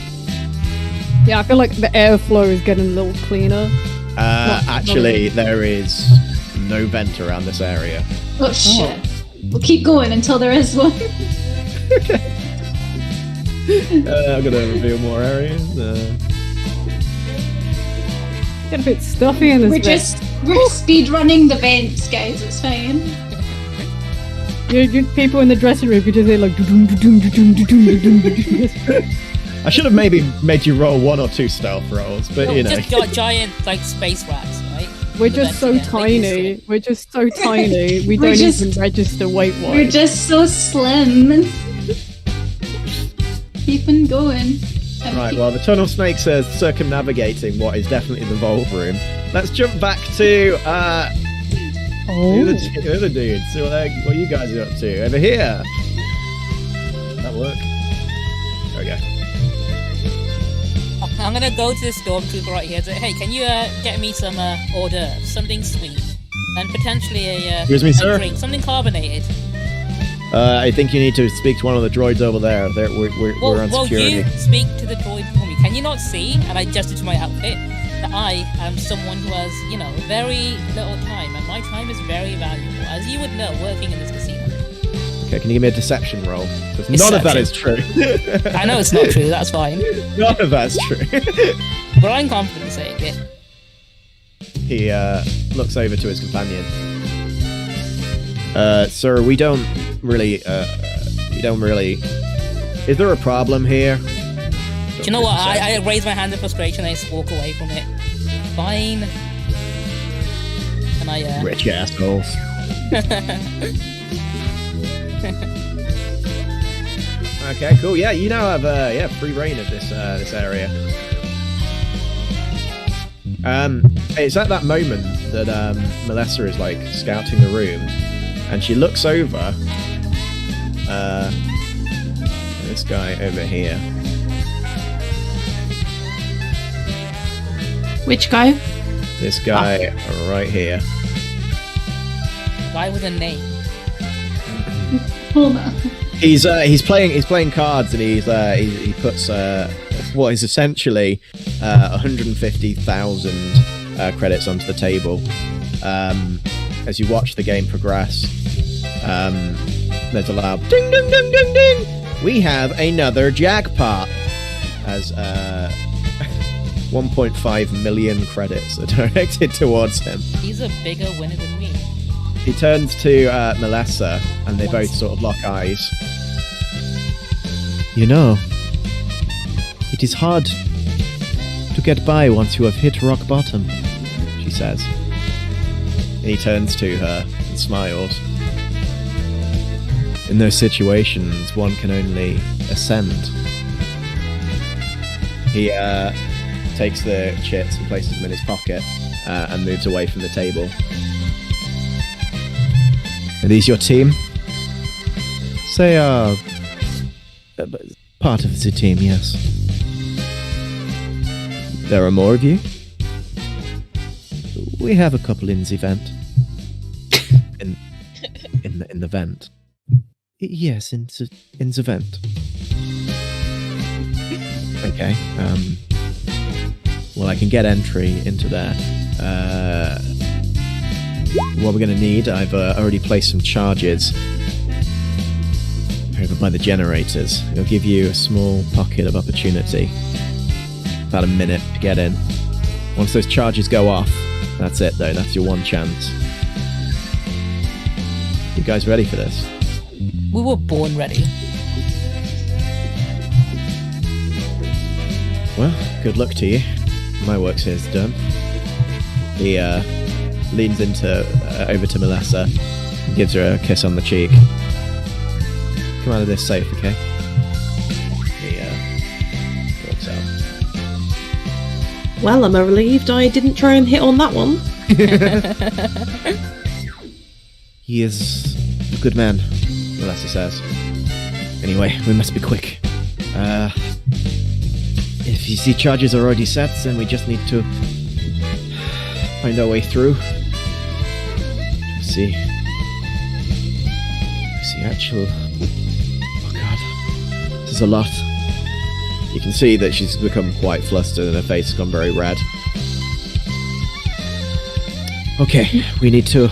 S4: Yeah, I feel like the airflow is getting a little cleaner.
S1: Actually, there is no vent around this area.
S2: Oh shit. We'll keep going until there is one.
S1: Okay. I'm gonna reveal more areas.
S4: Get a bit stuffy in this
S2: We're speed running the vents, guys. It's fine.
S4: You people in the dressing room could just hear like.
S1: I should have maybe made you roll 1 or 2 stealth rolls, but you know.
S3: Just got giant like space rats, right?
S4: We're just so tiny. We're just so tiny. We don't even register weight-wise.
S2: We're just so slim. Keeping going.
S1: Right, well, the tunnel snakes are circumnavigating what is definitely the Volve room. Let's jump back to the other dudes. So what are you guys up to? Over here. That work? There we go.
S3: I'm gonna go to the stormtrooper right here. Say, hey, can you get me some hors d'oeuvres, something sweet, and potentially a
S1: Excuse me, sir?
S3: drink, something carbonated.
S1: I think you need to speak to one of the droids over there. We're on security.
S3: You speak to the droid for me. Can you not see? And I adjusted to my outfit that I am someone who has, very little time, and my time is very valuable, as you would know, working in this casino.
S1: Okay, can you give me a deception roll? Because none of that is true.
S3: I know it's not true. That's fine.
S1: None of that's true.
S3: But I'm confident in saying it.
S1: He looks over to his companion. Sir, we don't really. Is there a problem here?
S3: Do you know what? I raise my hand in frustration and I just walk away from it. Fine. And I.
S1: Rich assholes. Okay, cool. Yeah, you now have free reign of this area. It's at that moment that Melissa is like scouting the room, and she looks over. This guy over here.
S6: Which guy?
S1: This guy right here.
S3: Guy with a name.
S2: Hold on.
S1: He's playing cards, and he puts what is essentially 150,000 credits onto the table. As you watch the game progress, there's a loud ding ding ding ding ding. We have another jackpot. As 1.5 million credits are directed towards him.
S3: He's a bigger winner than me.
S1: He turns to Melissa, and they both sort of lock eyes. You know, it is hard to get by once you have hit rock bottom, she says. And he turns to her and smiles. In those situations, one can only ascend. He takes the chips and places them in his pocket and moves away from the table. Are these your team? They are part of the team, yes. There are more of you? We have a couple in the vent. in the vent. Yes, in the vent. Okay. Well, I can get entry into there. What we're going to need, I've already placed some charges over by the generators. It'll give you a small pocket of opportunity. About a minute to get in. Once those charges go off, that's it though, that's your one chance. You guys ready for this?
S3: We were born ready.
S1: Well, good luck to you. My work's here's done. He leans over to Melissa and gives her a kiss on the cheek. Come out of this safe, okay? He walks out.
S6: Well, I'm relieved I didn't try and hit on that one.
S1: He is a good man, Melissa says. Anyway, we must be quick. If you see charges are already set, then we just need to find our way through. See actual... Oh god. This is a lot. You can see that she's become quite flustered and her face has gone very red. Okay, we need to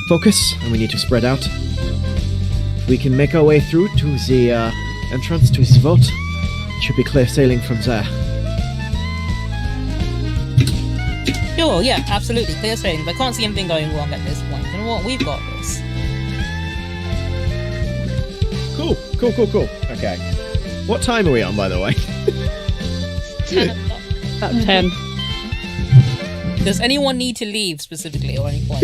S1: focus and we need to spread out. We can make our way through to the entrance to the vault. It should be clear sailing from there.
S3: Sure, yeah, absolutely. Clear sailing. I can't see anything going wrong at this point. You know what? We've got this.
S1: Cool. Okay. What time are we on, by the way?
S7: 10 o'clock.
S4: About 10.
S3: Does anyone need to leave specifically or any point?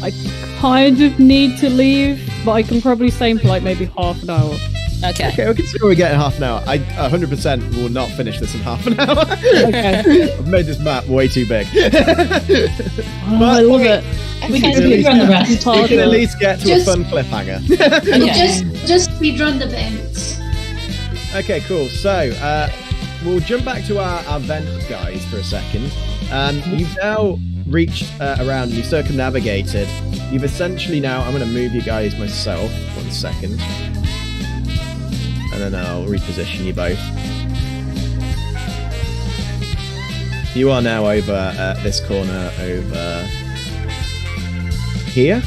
S4: I kind of need to leave, but I can probably stay for like maybe half an hour.
S3: Okay.
S1: Okay, we consider we get in half an hour. I 100% will not finish this in half an hour.
S4: Okay.
S1: I've made this map way too big.
S4: Oh, I love it.
S5: We
S7: Okay.
S5: can speedrun the rest.
S1: We can at least get to a
S2: Just-
S1: fun cliffhanger.
S3: Okay.
S2: Just speedrun the vents.
S1: Okay, cool. So, we'll jump back to our vent guys for a second. You've now reached around, you circumnavigated. You've essentially now, I'm going to move you guys myself. 1 second. And then I'll reposition you both. You are now over at this corner over here.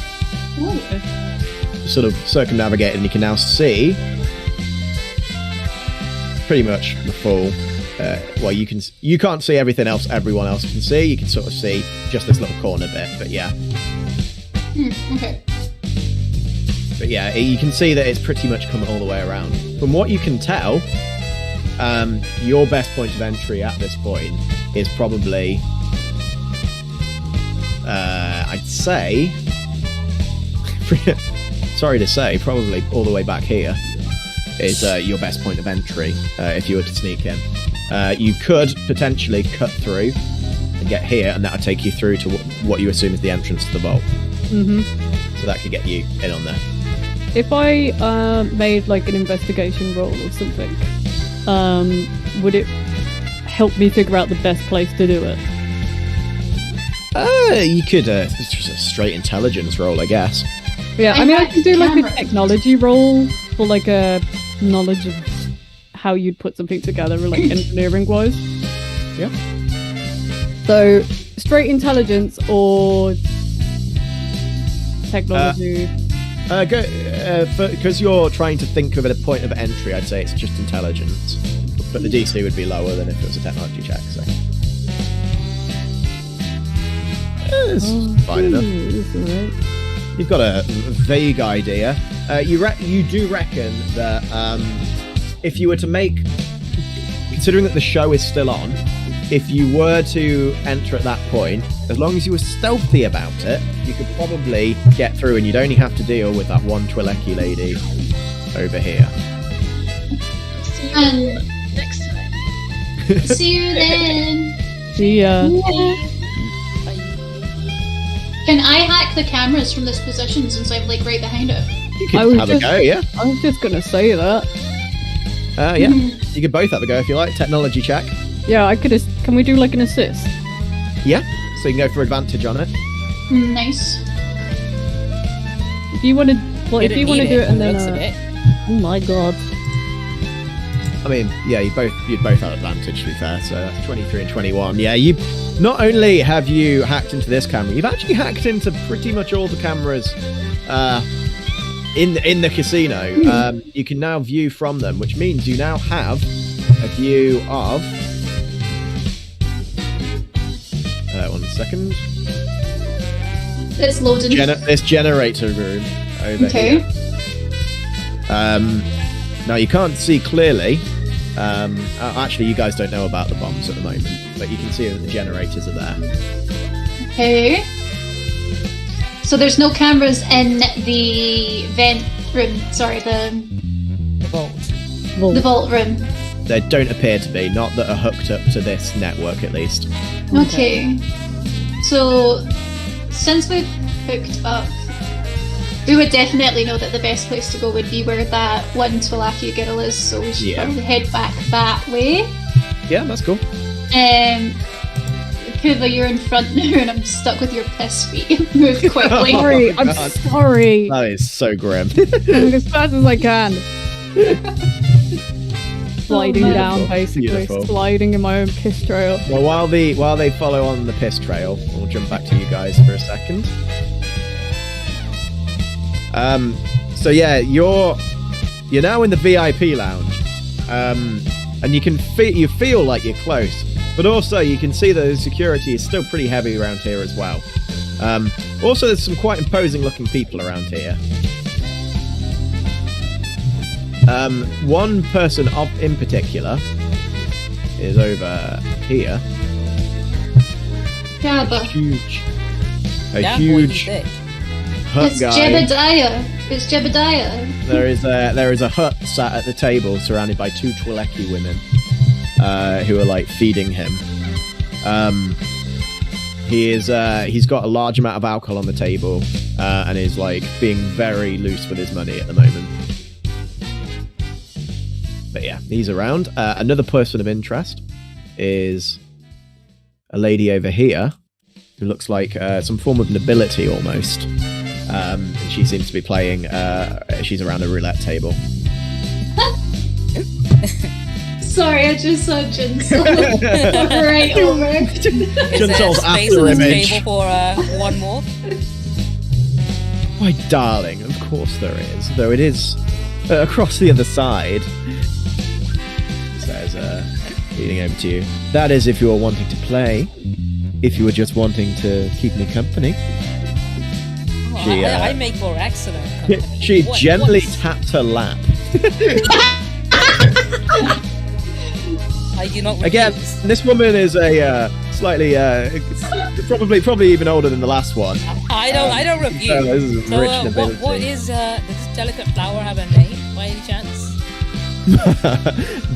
S1: Sort of circumnavigated, and you can now see pretty much the full. Well, you can't see everything else everyone else can see. You can sort of see just this little corner bit, but yeah.
S2: Okay.
S1: But yeah, you can see that it's pretty much come all the way around. From what you can tell, your best point of entry at this point is probably, I'd say, sorry to say, probably all the way back here is your best point of entry if you were to sneak in. You could potentially cut through and get here, and that would take you through to what you assume is the entrance to the vault.
S4: Mm-hmm.
S1: So that could get you in on there.
S4: If I made like an investigation roll or something, would it help me figure out the best place to do it?
S1: You could it's just a straight intelligence roll, I guess.
S4: Yeah, I mean, I can do like a
S2: Camera.
S4: technology roll for like a knowledge of how you'd put something together, like engineering wise.
S1: Yeah.
S4: So, straight intelligence or technology?
S1: Because you're trying to think of a point of entry, I'd say it's just intelligence. But the DC would be lower than if it was a technology check, so. It's fine enough.
S4: That's alright.
S1: You've got a vague idea. You do reckon that if you were to make, considering that the show is still on, if you were to enter at that point, as long as you were stealthy about it, you could probably get through, and you'd only have to deal with that one Twi'leki lady over here.
S7: See you
S2: And
S7: next time.
S2: see you then.
S4: See ya.
S2: Can I hack the cameras from this position since I'm like right behind it?
S1: You
S4: I
S1: could
S4: was
S1: have a
S4: just-
S1: go, yeah.
S4: I was just gonna say that.
S1: Yeah. You could both have a go if you like. Technology check.
S4: Yeah, I could. Can we do like an assist?
S1: Yeah. So you can go for advantage on it.
S2: Nice.
S4: If you want to, well, if
S3: Didn't
S4: you want to
S3: need
S4: do it, and
S3: from the
S4: then,
S3: looks of it.
S4: oh my god,
S1: I mean, yeah, you'd both have advantage, to be fair. So that's 23 and 21. Yeah, you not only have you hacked into this camera, you've actually hacked into pretty much all the cameras in the casino. You can now view from them, which means you now have a view of. 1 second.
S2: It's loading.
S1: This generator room over
S2: Okay.
S1: here. Now you can't see clearly Actually, you guys don't know about the bombs at the moment, but you can see that the generators are there.
S2: Okay. So there's no cameras in the vent room. Sorry, the
S3: vault.
S2: The vault room.
S1: There don't appear to be, not that are hooked up to this network at least.
S2: Okay. So since we've hooked up, we would definitely know that the best place to go would be where that one Twalakia girl is, so we should probably head back that way.
S1: Yeah, that's cool.
S2: Kuva, you're in front now and I'm stuck with your piss feet. Move quickly.
S4: Sorry, I'm
S1: God.
S4: sorry.
S1: That is so grim.
S4: I'm as fast as I can. Sliding
S2: man.
S4: down, basically.
S1: Beautiful.
S4: Sliding in my own piss trail.
S1: Well, while they follow on the piss trail, we'll jump back to you guys for a second. So yeah, you're now in the VIP lounge, and you feel like you're close, but also you can see that the security is still pretty heavy around here as well. Also, there's some quite imposing looking people around here. One person in particular is over here.
S2: Jabba.
S1: A huge hut
S2: It's
S1: guy.
S2: Jebediah. It's Jebediah.
S1: There is a hut sat at the table surrounded by two Twileki women who are like feeding him. He's got a large amount of alcohol on the table and is like being very loose with his money at the moment. But yeah, he's around. Another person of interest is a lady over here who looks like some form of nobility almost. And she seems to be playing, she's around a roulette table.
S2: Sorry, I just saw Junsole right over.
S1: Junsole's after image.
S3: Table for one more.
S1: Why, darling, of course there is. Though it is across the other side. Says, leading over to you. That is if you are wanting to play. If you were just wanting to keep me company.
S3: I make for excellent company.
S1: She gently tapped her lap.
S3: I do not refuse.
S1: Again, this woman is a slightly, probably even older than the last one.
S3: I don't refuse.
S1: So this is
S3: So,
S1: rich nobility.
S3: what is does this delicate flower have a name by any chance?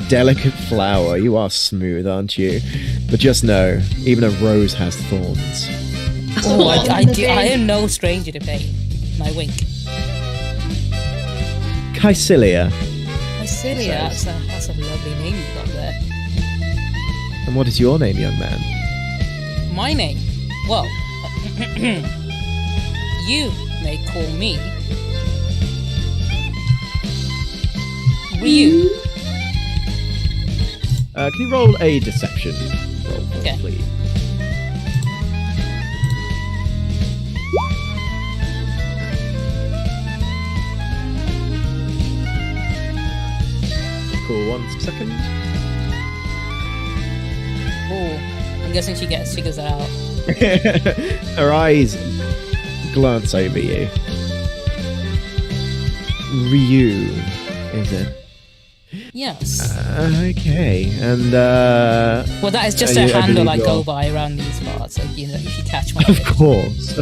S1: Delicate flower, you are smooth, aren't you? But just know, even a rose has thorns.
S3: Oh, I am no stranger to pain. And I wink.
S1: Kycilia.
S3: Kycilia, that's a lovely name you got there.
S1: And what is your name, young man?
S3: My name? Well, you may call me Ryu.
S1: Can you roll a deception roll,
S3: Okay.
S1: please? Cool, 1 second.
S3: Oh, I'm guessing she figures that out.
S1: Her eyes glance over you. Ryu, is it?
S3: Yes.
S1: Okay, and
S3: Well, that is just a handle I
S1: believe
S3: go
S1: you're-
S3: by around these parts. Like, you know, if you catch my
S1: Of
S3: drift.
S1: course.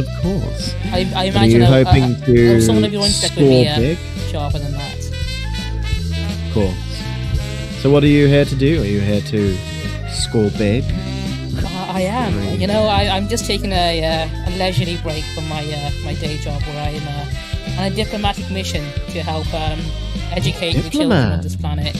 S3: I
S1: Are
S3: imagine
S1: you hoping to
S3: someone of your intellect would
S1: score
S3: be
S1: big?
S3: sharper than that.
S1: Of course. So what are you here to do? Are you here to score big?
S3: I am. You know, I'm just taking a leisurely break from my my day job where I am on a diplomatic mission to help educate the children
S1: Diplomat?
S3: of this planet.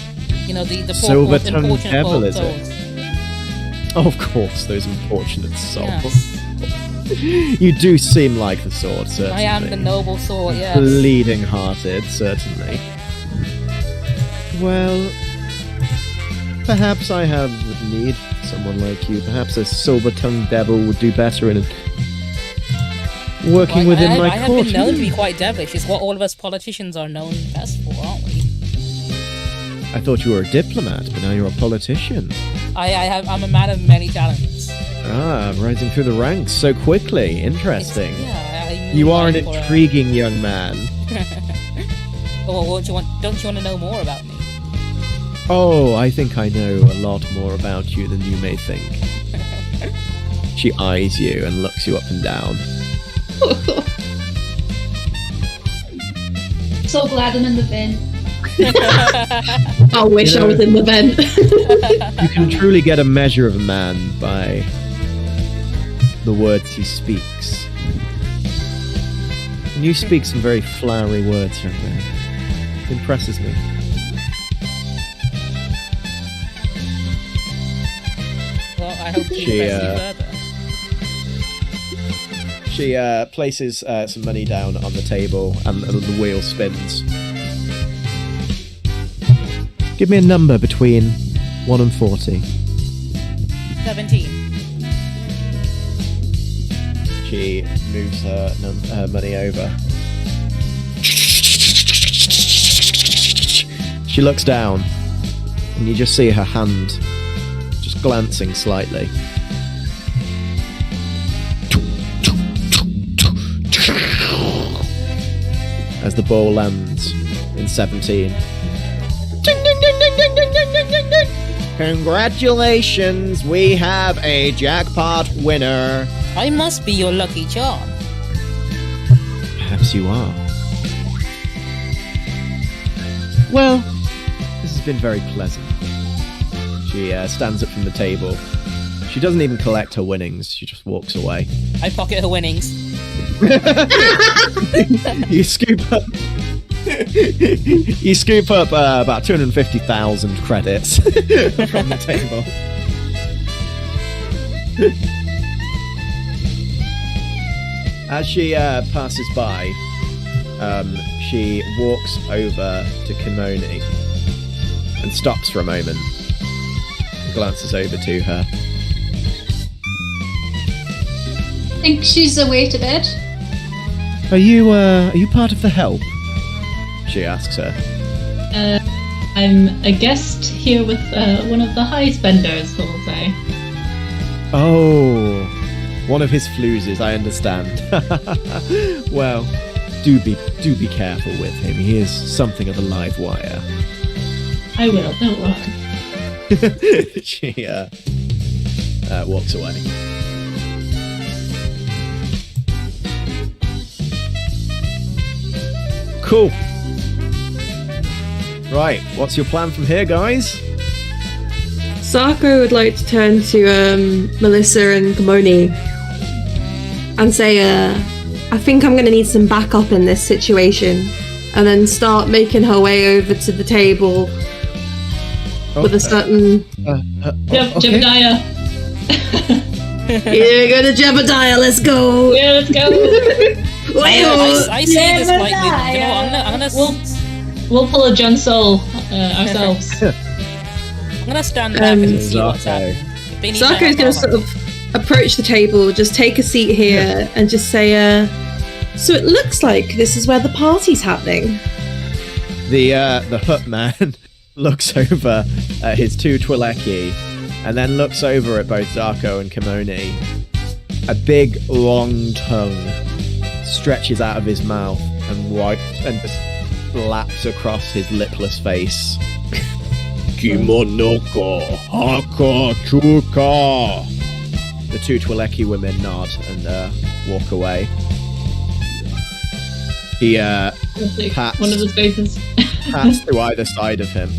S3: You know, the poor,
S1: Silver-tongued
S3: unfortunate
S1: devil,
S3: poor
S1: is it?
S3: souls.
S1: Oh, of course, those unfortunate souls.
S3: Yes.
S1: You do seem like the sort, certainly.
S3: I am the noble sword, yes.
S1: Bleeding-hearted, certainly. Well, perhaps I have need for someone like you. Perhaps a silver-tongued devil would do better in working within my
S3: I have
S1: court.
S3: been known to be quite devilish. It's what all of us politicians are known best for, aren't we?
S1: I thought you were a diplomat, but now you're a politician.
S3: I'm a man of many talents.
S1: Ah, rising through the ranks so quickly. Interesting.
S3: Yeah,
S1: You are an
S3: for,
S1: intriguing young man.
S3: Oh, well, don't you want to know more about me?
S1: Oh, I think I know a lot more about you than you may think. She eyes you and looks you up and down.
S2: So glad I'm in the bin.
S6: I wish I was in the vent.
S1: You can truly get a measure of a man by the words he speaks. And you speak some very flowery words, young man. It impresses me.
S3: Well, I hope to impress you further.
S1: She places some money down on the table and the wheel spins. Give me a number between 1 and 40.
S3: 17.
S1: She moves her money over. She looks down, and you just see her hand just glancing slightly. As the ball lands in 17. Congratulations, we have a jackpot winner.
S3: I must be your lucky charm.
S1: Perhaps you are. Well, this has been very pleasant. She stands up from the table. She doesn't even collect her winnings. She just walks away.
S3: I pocket her winnings.
S1: You scoop up. You scoop up about 250,000 credits from the table. As she passes by, she walks over to Kinmoni and stops for a moment and glances over to her.
S2: Think she's away to bed?
S1: Are you part of the help? She asks her.
S5: I'm a guest here with one of the high spenders, we'll say.
S1: Oh, one of his fluses, I understand. Well, do be careful with him. He is something of a live wire.
S5: I will, don't worry.
S1: She walks away. Cool. Right, what's your plan from here, guys?
S6: Sarko would like to turn to Melissa and Kinmoni and say, I think I'm going to need some backup in this situation, and then start making her way over to the table with a certain...
S5: Jebediah.
S6: Here we go to Jebediah, let's go!
S5: Yeah, let's go!
S3: I see this like, you know what, I'm gonna
S5: we'll pull a Junsole ourselves.
S3: I'm gonna stand back and see what's happening.
S6: Sarko's going to sort of approach the table, just take a seat here, and just say, so it looks like this is where the party's happening.
S1: The hut man looks over at his two Twi'leki and then looks over at both Zarko and Kinmoni. A big, long tongue stretches out of his mouth and just laps across his lipless face. Kimonoko haka chuka. The two Twi'leki women nod and walk away. He pats
S5: one of his faces.
S1: pats to either side of him.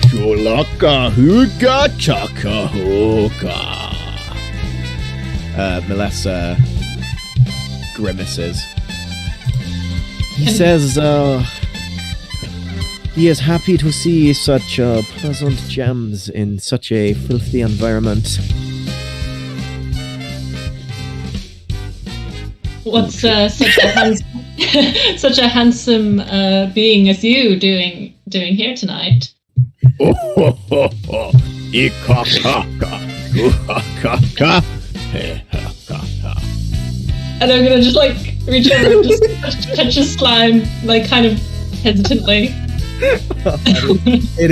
S1: Chulaka huka chaka hoka. Melissa grimaces. He says, he is happy to see such pleasant gems in such a filthy environment.
S5: What's such a handsome being as you doing here tonight? And I'm gonna just like reach over and just touch his slime, like kind of hesitantly.
S1: It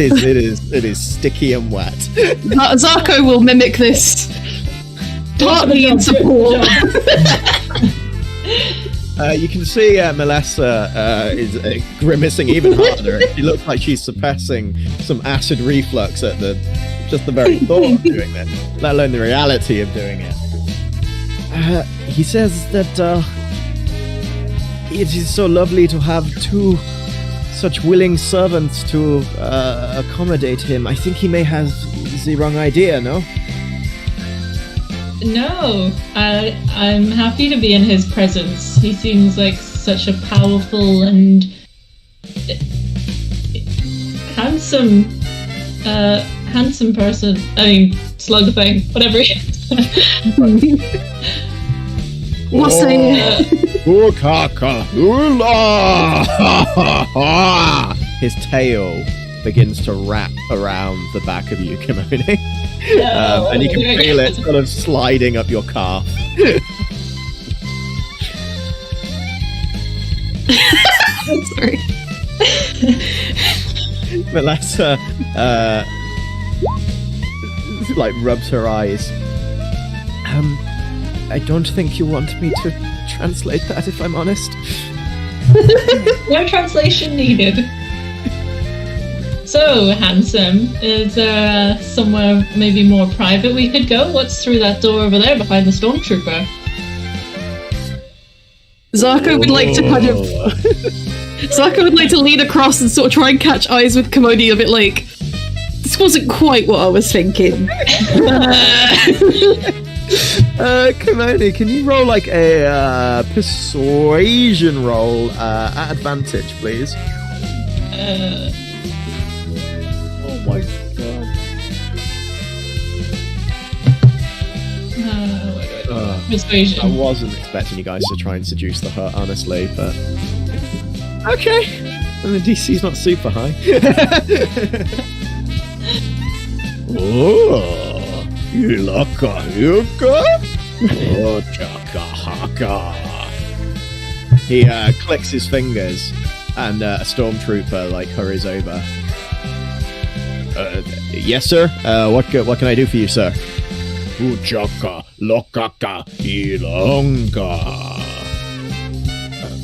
S1: is sticky and wet.
S6: Zarko will mimic this. partly in support.
S1: You can see Melissa is grimacing even harder. She looks like she's suppressing some acid reflux at just the very thought of doing this, let alone the reality of doing it.
S8: He says that it is so lovely to have two such willing servants to accommodate him. I think he may have the wrong idea, no?
S5: No, I'm happy to be in his presence. He seems like such a powerful and handsome person. I mean, slug thing, whatever he is.
S6: What's
S1: His tail begins to wrap around the back of you, Kinmoni. And you can feel it sort of sliding up your calf.
S6: Sorry.
S1: Melissa like rubs her eyes.
S8: I don't think you want me to translate that, if I'm honest.
S5: No translation needed. So, handsome, is there somewhere maybe more private we could go? What's through that door over there behind the stormtrooper?
S6: Zarko would like to Zarko would like to lean across and sort of try and catch eyes with Kinmoni a bit like, this wasn't quite what I was thinking.
S1: Kinmoni, can you roll like a persuasion roll at advantage, please?
S8: Oh my god.
S5: Persuasion.
S1: I wasn't expecting you guys to try and seduce the hut, honestly, but okay. And the DC's not super high. Oh, you laka yuka? Oh, chaka haka. He clicks his fingers, and a stormtrooper like hurries over. Yes, sir. What can I do for you, sir? Uchaka lokaka ilonga.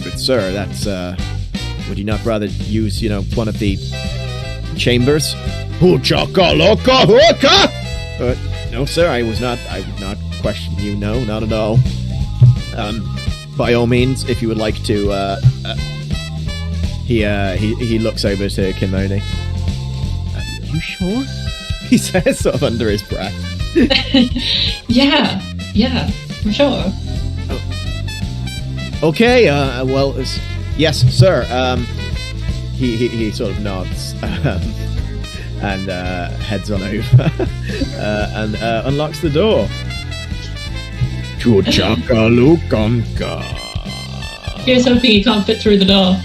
S1: But sir, that's would you not rather use, one of the chambers? Uchaka loka hoka. No, sir. I would not question you. No, not at all. By all means, if you would like to. He looks over to Kinmoni. You sure? He says sort of under his breath.
S5: Yeah, I'm sure.
S1: Okay, well, yes, sir. He sort of nods and heads on over and unlocks the door. Chuchakalukanka.
S5: Here's hoping he can't fit through the door.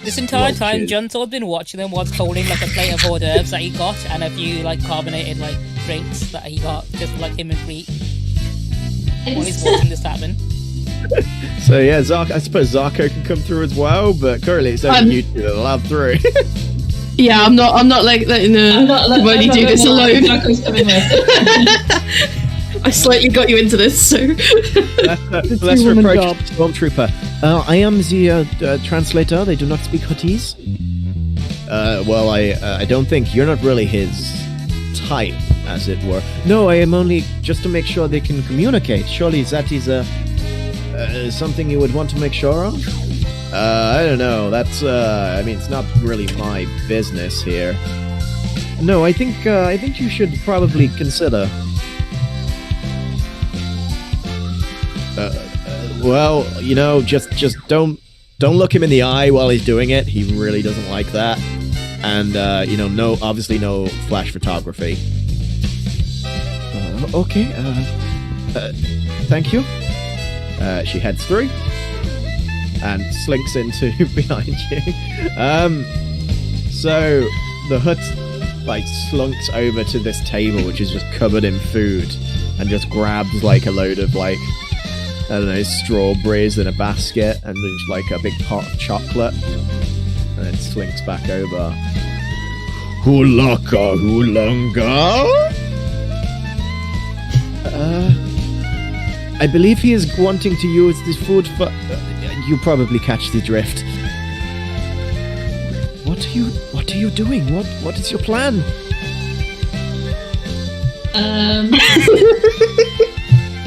S3: This entire time, Junsole's been watching them whilst holding like a plate of hors d'oeuvres that he got and a few like carbonated like drinks that he got just for like him and Reek while he's watching this happen.
S1: So yeah, I suppose Zarko can come through as well, but currently it's only you two that'll have through.
S6: Yeah, I'm not like letting Kinmoni do this alone. I slightly got you into this, so.
S1: Let's approach the stormtrooper.
S8: I am the translator. They do not speak Huttese.
S1: Well, I don't think you're not really his type, as it were.
S8: No, I am only just to make sure they can communicate. Surely that is something you would want to make sure of?
S1: I don't know. That's I mean, it's not really my business here.
S8: No, I think you should probably consider.
S1: Well, just don't look him in the eye while he's doing it. He really doesn't like that. And obviously no flash photography.
S8: Okay. Thank you.
S1: She heads through and slinks into behind you. So the hut like slunks over to this table, which is just covered in food, and just grabs like a load of like, I don't know, strawberries in a basket and just like a big pot of chocolate, and then slinks back over. Hulaka hulanga? I believe he is wanting to use this food for... you probably catch the drift. What are you doing? What is your plan?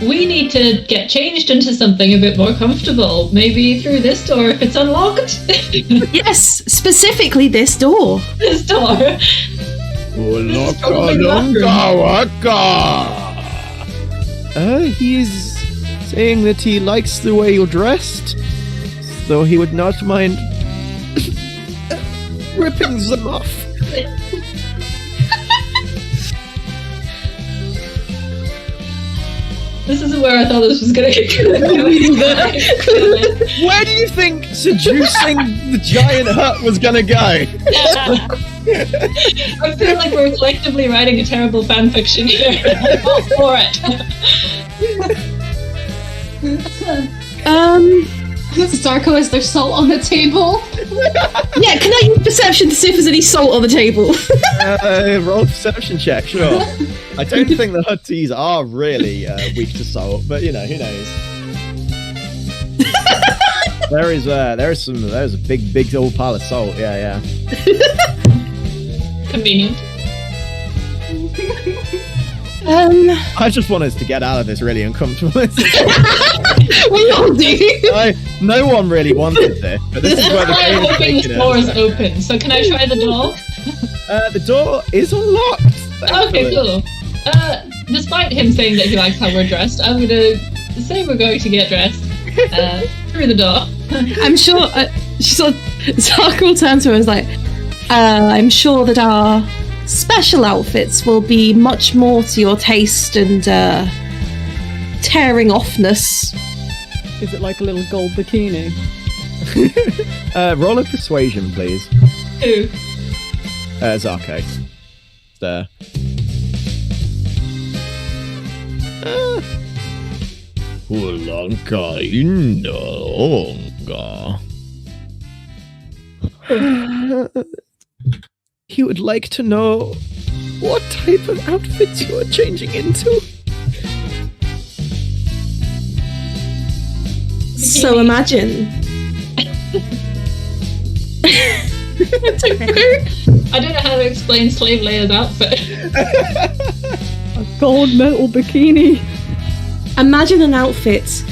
S5: We need to get changed into something a bit more comfortable. Maybe through this door if it's unlocked.
S6: Yes, specifically this door.
S5: This door.
S1: He's saying that he likes the way you're dressed, though he would not mind ripping them off.
S5: This isn't where I thought this was going to get.
S1: Where do you think seducing the giant hut was going to go?
S5: I feel like we're collectively writing a terrible fanfiction here. I'm all for it.
S2: Zarko, is there salt on the table?
S6: Yeah, can I use perception to see if there's any salt on the table?
S1: Roll a perception check, sure. I don't think the Hutties are really weak to salt, but you know, who knows? There's a big old pile of salt. Yeah.
S5: Convenient.
S1: I just want us to get out of this really uncomfortable.
S6: We all do.
S1: No one really wanted this, but this is where the game is
S5: hoping
S1: taking
S5: the door is
S1: us.
S5: open. So can I try the door?
S1: The door is unlocked.
S5: Okay, cool. Despite him saying that he likes how we're dressed, I'm gonna say we're going to get dressed through the door.
S6: I'm sure. Zarko will turn to her and is like, I'm sure that our special outfits will be much more to your taste and tearing offness.
S4: Is it like a little gold bikini?
S1: Roll a persuasion, please.
S5: Who?
S1: Zarko. There. He would like to know what type of outfits you are changing into.
S6: So imagine.
S5: I don't know how to explain Slave Leia's outfit.
S4: A gold metal bikini.
S6: Imagine an outfit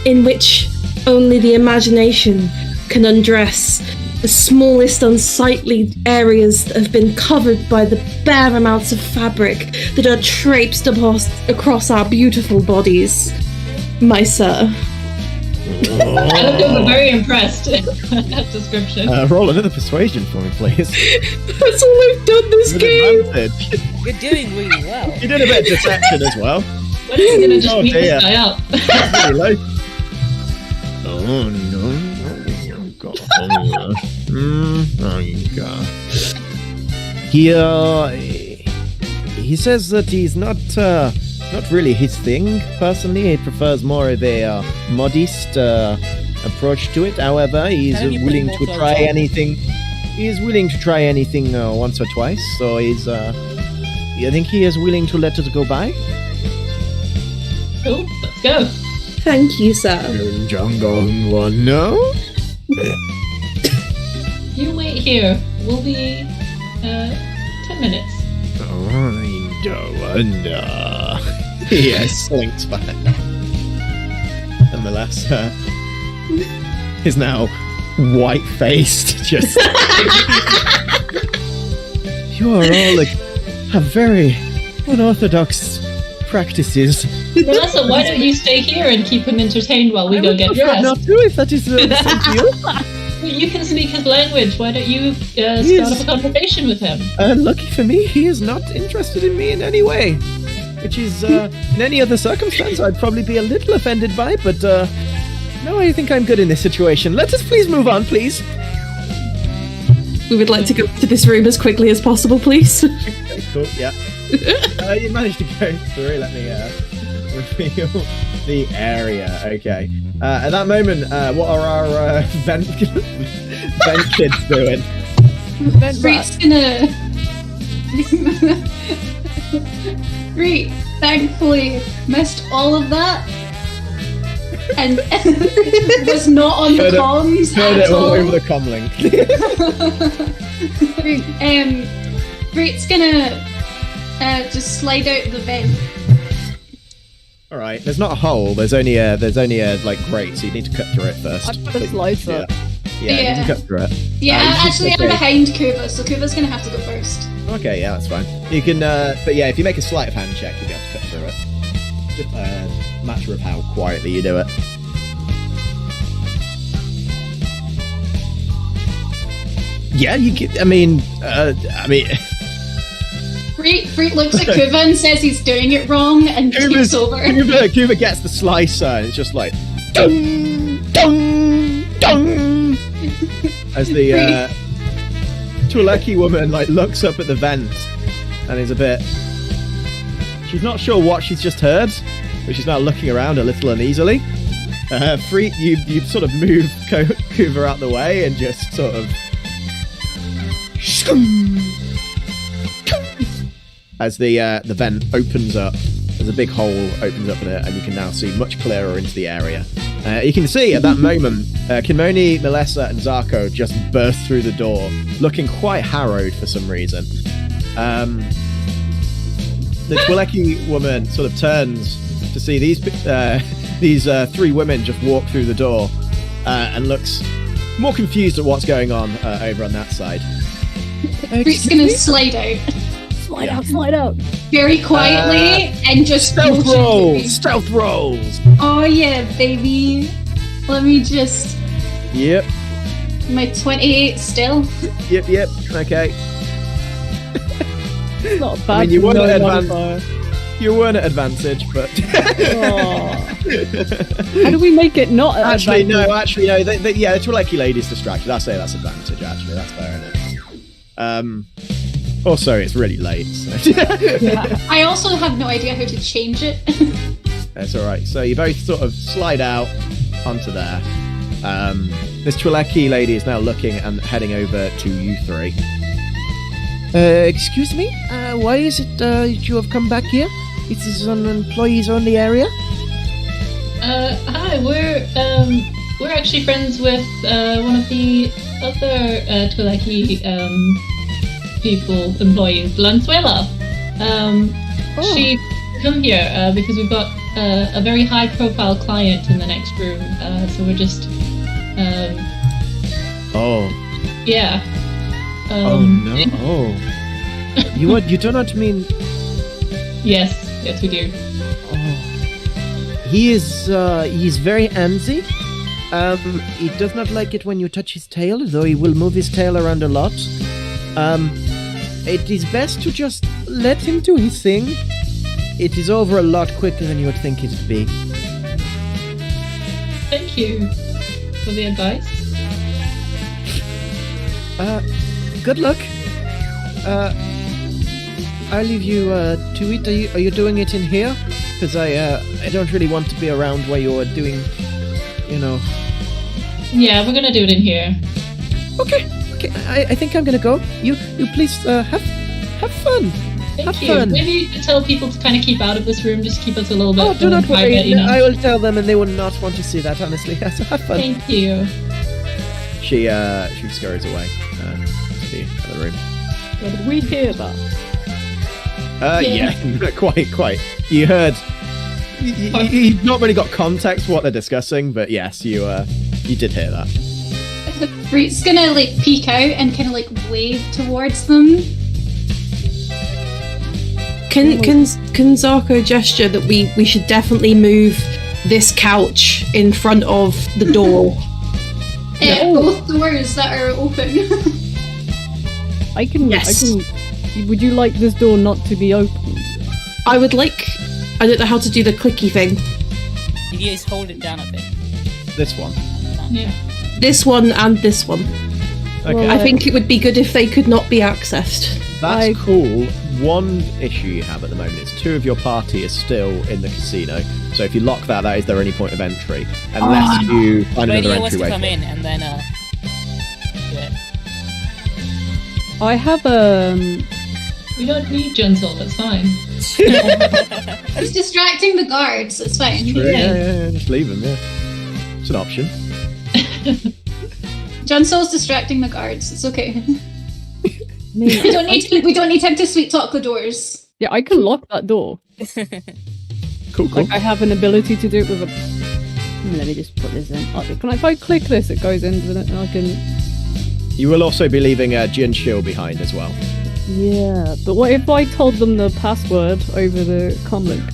S6: in which only the imagination can undress the smallest unsightly areas that have been covered by the bare amounts of fabric that are traipsed across our beautiful bodies, my sir.
S5: I'm very impressed with that description.
S1: Roll another persuasion for me, please.
S6: That's all I've done this game.
S3: You're doing really well.
S1: You did a bit of deception as well.
S5: When are you gonna just beat this guy up?
S1: Really low. Oh no. He says that he's not really his thing personally. He prefers more of a modest approach to it. However, he's willing to try anything. He is willing to try anything once or twice. So I think he is willing to let it go by.
S5: Cool, let's go.
S6: Thank you, sir.
S1: No.
S5: You wait here. We'll be 10 minutes.
S1: Yes, slinks back. And the last is now white-faced. Just you are all have very unorthodox practices.
S5: Melissa, why don't you stay here and keep him entertained while we go get dressed?
S1: Not to, if that is the deal.
S5: You can speak his language. Why don't you start up a conversation with him?
S1: Lucky for me, he is not interested in me in any way. Which is, in any other circumstance, I'd probably be a little offended by, but, no, I think I'm good in this situation. Let us please move on, please.
S6: We would like to go to this room as quickly as possible, please.
S1: Okay, cool, yeah. You managed to go through, let me, reveal the area, okay. At that moment, what are our, vent kids doing?
S2: Reed's gonna Great, thankfully missed all of that. And was not on the comms
S1: Heard
S2: at
S1: it all
S2: all.
S1: over the comlink.
S2: Great's gonna just slide out the vent.
S1: All right. There's not a hole. There's only a like grate, so you need to cut through it first.
S4: I've got a slicer.
S1: Yeah, you can cut through it.
S2: Yeah,
S1: you can
S2: actually,
S1: just-
S2: I'm behind Kuva, so Kuva's gonna have to go first.
S1: Okay, yeah, that's fine. You can, but yeah, if you make a sleight of hand check, you'll be able to cut through it. Just a matter of how quietly you do it. Yeah, you can. I mean,
S2: Great looks at Kuva and says he's doing it wrong and keeps over.
S1: Kuva gets the slicer, and it's just like dung, dung, dung. As the Twi'leki woman like looks up at the vent and is a bit. She's not sure what she's just heard, but she's now looking around a little uneasily. Freak, you sort of move Kuva out the way and just sort of. As the vent opens up, there's a big hole opens up in it, and you can now see much clearer into the area. You can see at that moment, Kinmoni, Melessa, and Zarko just burst through the door, looking quite harrowed for some reason. The Twi'leki woman sort of turns to see these three women just walk through the door, and looks more confused at what's going on over on that side.
S2: Great's gonna slide out.
S4: Slide out.
S2: Very quietly and just
S1: Stealth
S2: motion
S1: rolls!
S2: to
S1: Stealth rolls!
S2: me. Oh yeah, baby. Let me just
S1: Yep,
S2: my 28 still.
S1: yep, okay.
S4: It's not bad.
S1: I mean, you
S4: for
S1: weren't
S4: no
S1: at
S4: modifier.
S1: You weren't at advantage, but...
S4: Aw. How do we make it not at
S1: Actually,
S4: advantage?
S1: no. The Twi'leki lady's distracted. I'll say that's advantage, actually. That's fair enough. Also, it's really late. So.
S2: I also have no idea how to change it.
S1: That's alright. So you both sort of slide out onto there. This Twi'leki lady is now looking and heading over to you three.
S8: Excuse me? Why is it you have come back here? Is this an employees-only area?
S5: Hi, we're actually friends with one of the other Twi'leki people, employees, Lanzuela. She come here because we've got a very high-profile client in the next room, so we're just yeah.
S8: Oh no! Oh, you do not mean?
S5: Yes, we do.
S8: Oh. He is very antsy. He does not like it when you touch his tail, though he will move his tail around a lot. It is best to just let him do his thing. It is over a lot quicker than you would think it would be.
S5: Thank you for the advice.
S8: Good luck. I'll leave you to it. Are you doing it in here? Because I don't really want to be around where you're doing,
S5: Yeah, we're gonna do it in here.
S8: Okay. I think I'm gonna go. You please have fun.
S5: Thank you. Maybe you could tell people to kind of keep out of this room, just keep us a little bit.
S8: Oh, do not worry.
S5: private, you know?
S8: I will tell them, and they will not want to see that. Honestly, so have fun.
S5: Thank you.
S1: She scurries away to the other room.
S4: Did we hear that?
S1: Yeah, quite. You heard. You've not really got context for what they're discussing, but yes, you did hear that.
S2: Great's gonna like peek out and kind of like wave towards them.
S6: Can Zarko gesture that we should definitely move this couch in front of the door?
S2: Both doors that are open.
S4: I can. Would you like this door not to be opened?
S6: I would like. I don't know how to do the clicky thing.
S3: If you just hold it down a bit.
S1: This one.
S5: Yeah.
S6: This one and this one.
S1: Okay.
S6: I think it would be good if they could not be accessed.
S1: That's cool. One issue you have at the moment is 2 of your party is still in the casino. So if you lock that is their only point of entry. Unless you find another
S3: Radio wants to
S1: entryway.
S3: come in and then do it.
S4: I have
S5: We don't need Junsole, that's fine.
S2: He's distracting the guards. It's fine.
S1: Yeah, just leave him. Yeah, it's an option.
S2: Junsole's distracting the guards. It's okay.
S4: Me.
S2: We don't need him to sweet talk the doors.
S4: Yeah, I can lock that door.
S1: Cool.
S4: Like I have an ability to do it with a. Let me just put this in. If I click this, it goes into it, and I can.
S1: You will also be leaving Junsole behind as well.
S4: Yeah, but what if I told them the password over the comlink?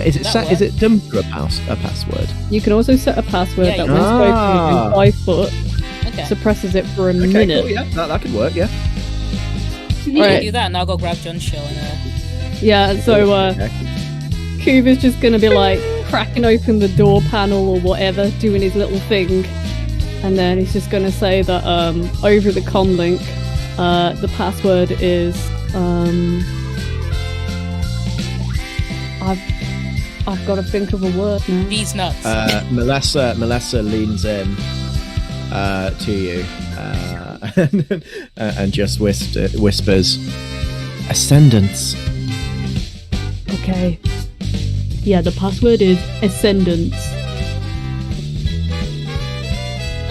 S1: Is it done through a password?
S4: You can also set a password
S3: Yeah,
S4: that
S3: you
S4: when
S1: can.
S4: spoken in 5 foot
S3: Okay.
S4: suppresses it for a
S1: Okay,
S4: minute.
S1: cool, yeah, that could work. Yeah.
S3: You
S4: Right.
S3: do that, and I'll go grab Junsole and
S4: Yeah, so
S1: Okay.
S4: Kuva's just gonna be like cracking open the door panel or whatever, doing his little thing, and then he's just gonna say that over the comlink, the password is I've got to think of a word now.
S3: these nuts.
S1: Melissa leans in to you and just whispers, "Ascendance."
S4: Okay. Yeah, the password is ascendance.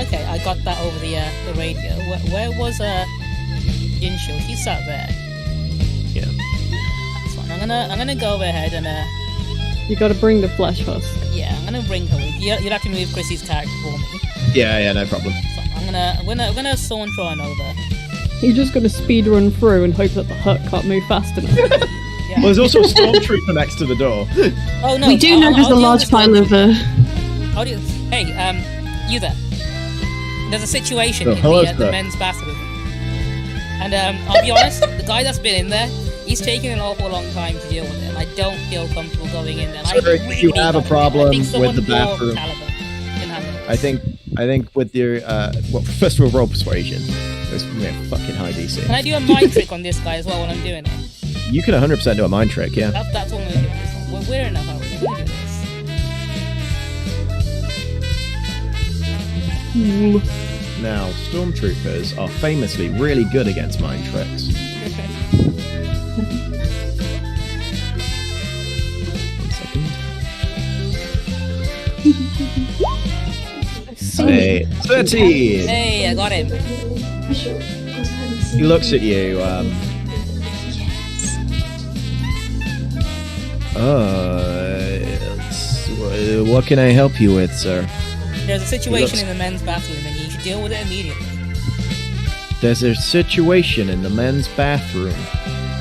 S3: Okay, I got that over the radio. Where was Junsole? He sat there.
S1: Yeah.
S3: That's fine. I'm gonna go ahead and
S4: You got to bring the flesh husk.
S3: yeah, I'm gonna bring her with. You'll have to move Chrissy's character for me.
S1: Yeah, no problem.
S3: So I'm gonna saunter on over.
S4: He's just gonna speed run through and hope that the hut can't move fast enough.
S3: Yeah.
S1: Well, there's also a stormtrooper next to the door.
S3: Oh no!
S6: We do know there's a large pile of.
S3: Hey, you there? There's a situation
S1: Oh,
S3: in
S1: hello,
S3: the
S1: sir.
S3: men's bathroom, and I'll be honest, the guy that's been in there, he's taking an awful long time to deal with it, and I don't feel comfortable going in there. And
S1: Sir,
S3: I
S1: if
S3: really
S1: you have a
S3: don't.
S1: problem
S3: I think someone
S1: with the
S3: more
S1: bathroom-
S3: caliber can handle it.
S1: I think with your well, first of all, roll persuasion. There's fucking high DC.
S3: Can I do a mind trick on this guy as well when I'm doing it?
S1: You can 100% do a mind trick, yeah.
S3: That's what I'm gonna do. We're in a hurry. We're gonna do this.
S1: Now, stormtroopers are famously really good against mind tricks. Say 13.
S3: Hey, I got him.
S1: He looks at you. What can I help you with, sir?
S3: There's a situation
S1: looks-
S3: in the men's bathroom, and you should deal with it immediately.
S1: There's a situation in the men's bathroom.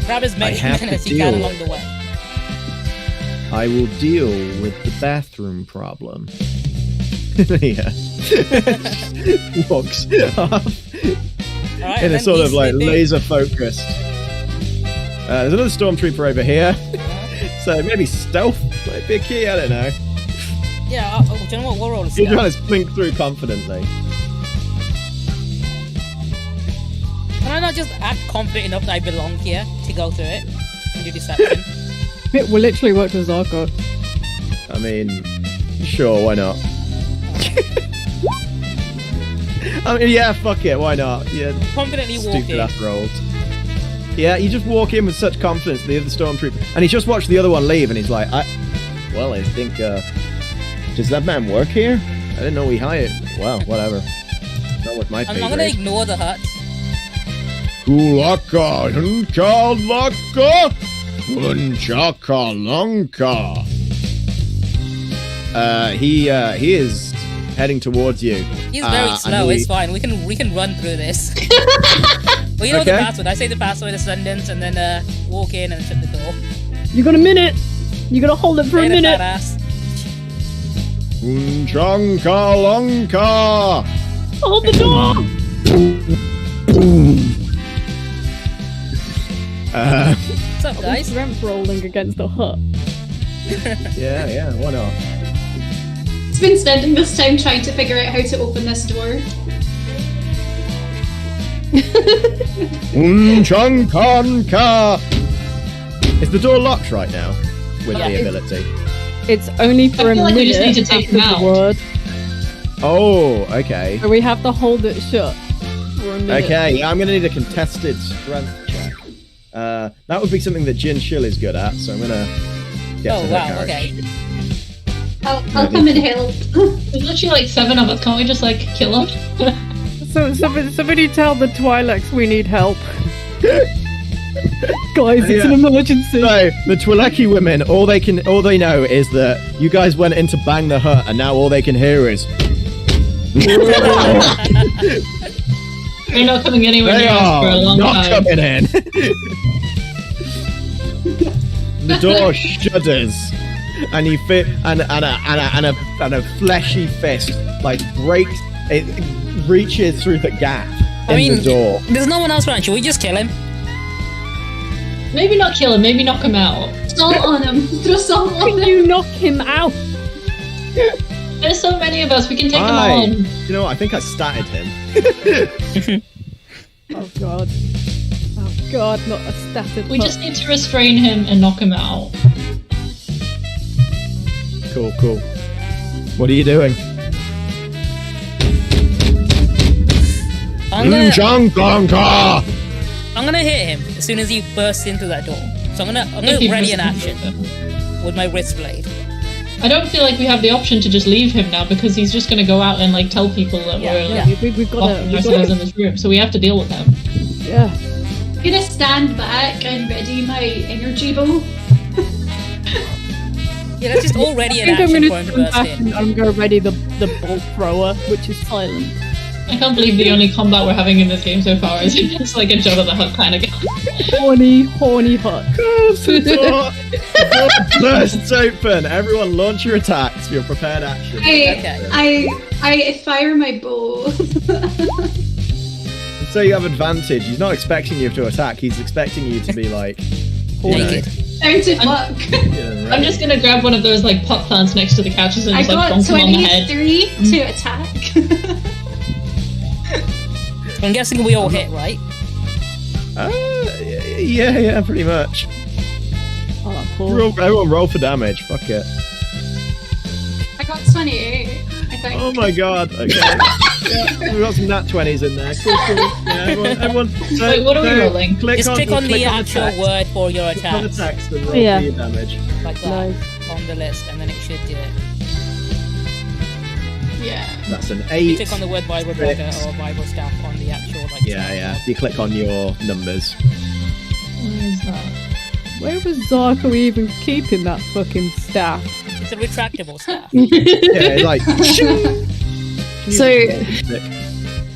S3: Grab as many
S1: have
S3: men
S1: to
S3: as you can
S1: deal
S3: along the way.
S1: I will deal with the bathroom problem. Yeah. Walks off
S3: Alright,
S1: in a
S3: then
S1: sort of
S3: he's
S1: like
S3: sleeping.
S1: laser focused. There's another stormtrooper over here. So maybe stealth might be a key, I don't know.
S3: Yeah, do you know what? We'll roll a
S1: You're
S3: stealth.
S1: trying to slink through confidently.
S3: Can I not just act confident enough that I belong here to go through it and do deception?
S4: It will literally work with Zarko.
S1: I mean, sure, why not? I mean, yeah, fuck it, why not? Yeah,
S3: Confidently walk
S1: stupid
S3: in.
S1: ass rolls. Yeah, you just walk in with such confidence, the other stormtrooper, and he's just watched the other one leave, and he's like, I think, does that man work here? I didn't know we hired. Well, whatever. Not with my
S3: I'm
S1: pay
S3: gonna
S1: grade.
S3: ignore the hut.
S1: Kulaka, Hunkalaka, Hunchakalunka. He is heading towards you.
S3: He's very
S1: and
S3: slow.
S1: he-
S3: It's fine. We can run through this. Well, you know the
S1: Okay.
S3: password. I say the password, ascendance, and then walk in and shut the door.
S4: You got a minute. You gotta hold it for a
S3: Say the
S4: minute.
S3: fat ass.
S1: Hunchakalunka.
S4: Hold the door.
S3: What's up, guys?
S4: Ramp rolling against the hut.
S1: Yeah, why not?
S2: He's been spending this time trying to figure out how to open this door.
S1: Hunchankanka. Is the door locked right now? With
S3: Yeah.
S1: the ability.
S4: It's only for
S5: I
S4: a
S5: feel like we
S4: minute
S5: just need to take
S4: after
S5: them
S4: the
S5: out.
S4: word,
S1: Oh, okay.
S4: so we have to hold it shut. for a minute.
S1: Okay, yeah, I'm gonna need a contested strength check. That would be something that Junsole is good at, so I'm gonna get to her
S3: wow,
S1: courage.
S3: okay.
S2: I'll come and help.
S5: There's literally like 7 of us. Can't we just like kill them?
S4: So somebody tell the Twi'leks we need help. Guys, it's an emergency.
S1: So the Twi'leki women, all they know is that you guys went in to bang the hut, and now all they can hear is.
S5: They're not coming anywhere
S1: They
S5: near us for a
S1: are
S5: long
S1: not
S5: time.
S1: coming in. The door shudders, and you fit and a fleshy fist like breaks. It reaches through the gap in the door.
S3: There's no one else around. Should we just kill him?
S5: Maybe not kill him, maybe knock him out.
S2: Salt on him. Throw salt on
S4: Can
S2: him.
S4: you knock him out?
S5: There's so many of us, we can take them on.
S1: You know what? I think I statted him.
S4: Oh god. Oh god, not a static.
S5: We just need to restrain him and knock him out.
S1: Cool. What are you doing?
S3: I'm gonna hit him as soon as he bursts into that door. So I'm gonna ready an action with my wrist blade.
S5: I don't feel like we have the option to just leave him now because he's just gonna go out and like tell people that we're
S4: we've got
S5: locking ourselves in this room. So we have to deal with him.
S4: Yeah.
S2: I'm gonna stand back and ready my energy bow.
S3: Yeah, that's just already
S4: I
S3: an
S4: think I'm
S3: action
S4: gonna
S3: for him to
S4: stand
S3: burst
S4: back
S3: in.
S4: and I'm gonna ready the bolt thrower, which is silent.
S5: I can't believe the only combat we're having in this game so far is it's like a Jabba the Hutt kind of game.
S4: Horny hut.
S1: The door bursts open. Everyone launch your attacks for your prepared action.
S2: I fire my bow.
S1: So you have advantage. He's not expecting you to attack. He's expecting you to be like
S3: Naked.
S2: Time to fuck.
S5: I'm just gonna grab one of those like pot plants next to the couches and
S2: I
S5: just like
S2: got
S5: bonk him on the head.
S2: 23 to attack.
S3: I'm guessing we all hit, right?
S1: Yeah, pretty much.
S4: Oh, cool.
S1: Everyone roll for damage. Fuck it.
S2: I got 28, I think.
S1: Oh my god. Okay. Yeah, we've got some nat 20s in there. Cool. Yeah, everyone. So,
S5: Wait, what are we rolling?
S3: Just click on the actual
S1: text.
S3: word for your
S1: Click on the
S3: attack.
S1: text and roll
S4: Yeah.
S1: for your damage.
S3: Like that.
S4: Nice.
S3: On the list, and then it should do it.
S2: Yeah.
S1: That's an
S3: You
S1: 8.
S3: click on the word Bible Dagger or Bible Staff on the actual like.
S1: Yeah. You click on your numbers.
S5: Where is that?
S4: Where was Zarko even keeping that fucking staff?
S3: It's a retractable staff.
S1: Yeah, like.
S6: So,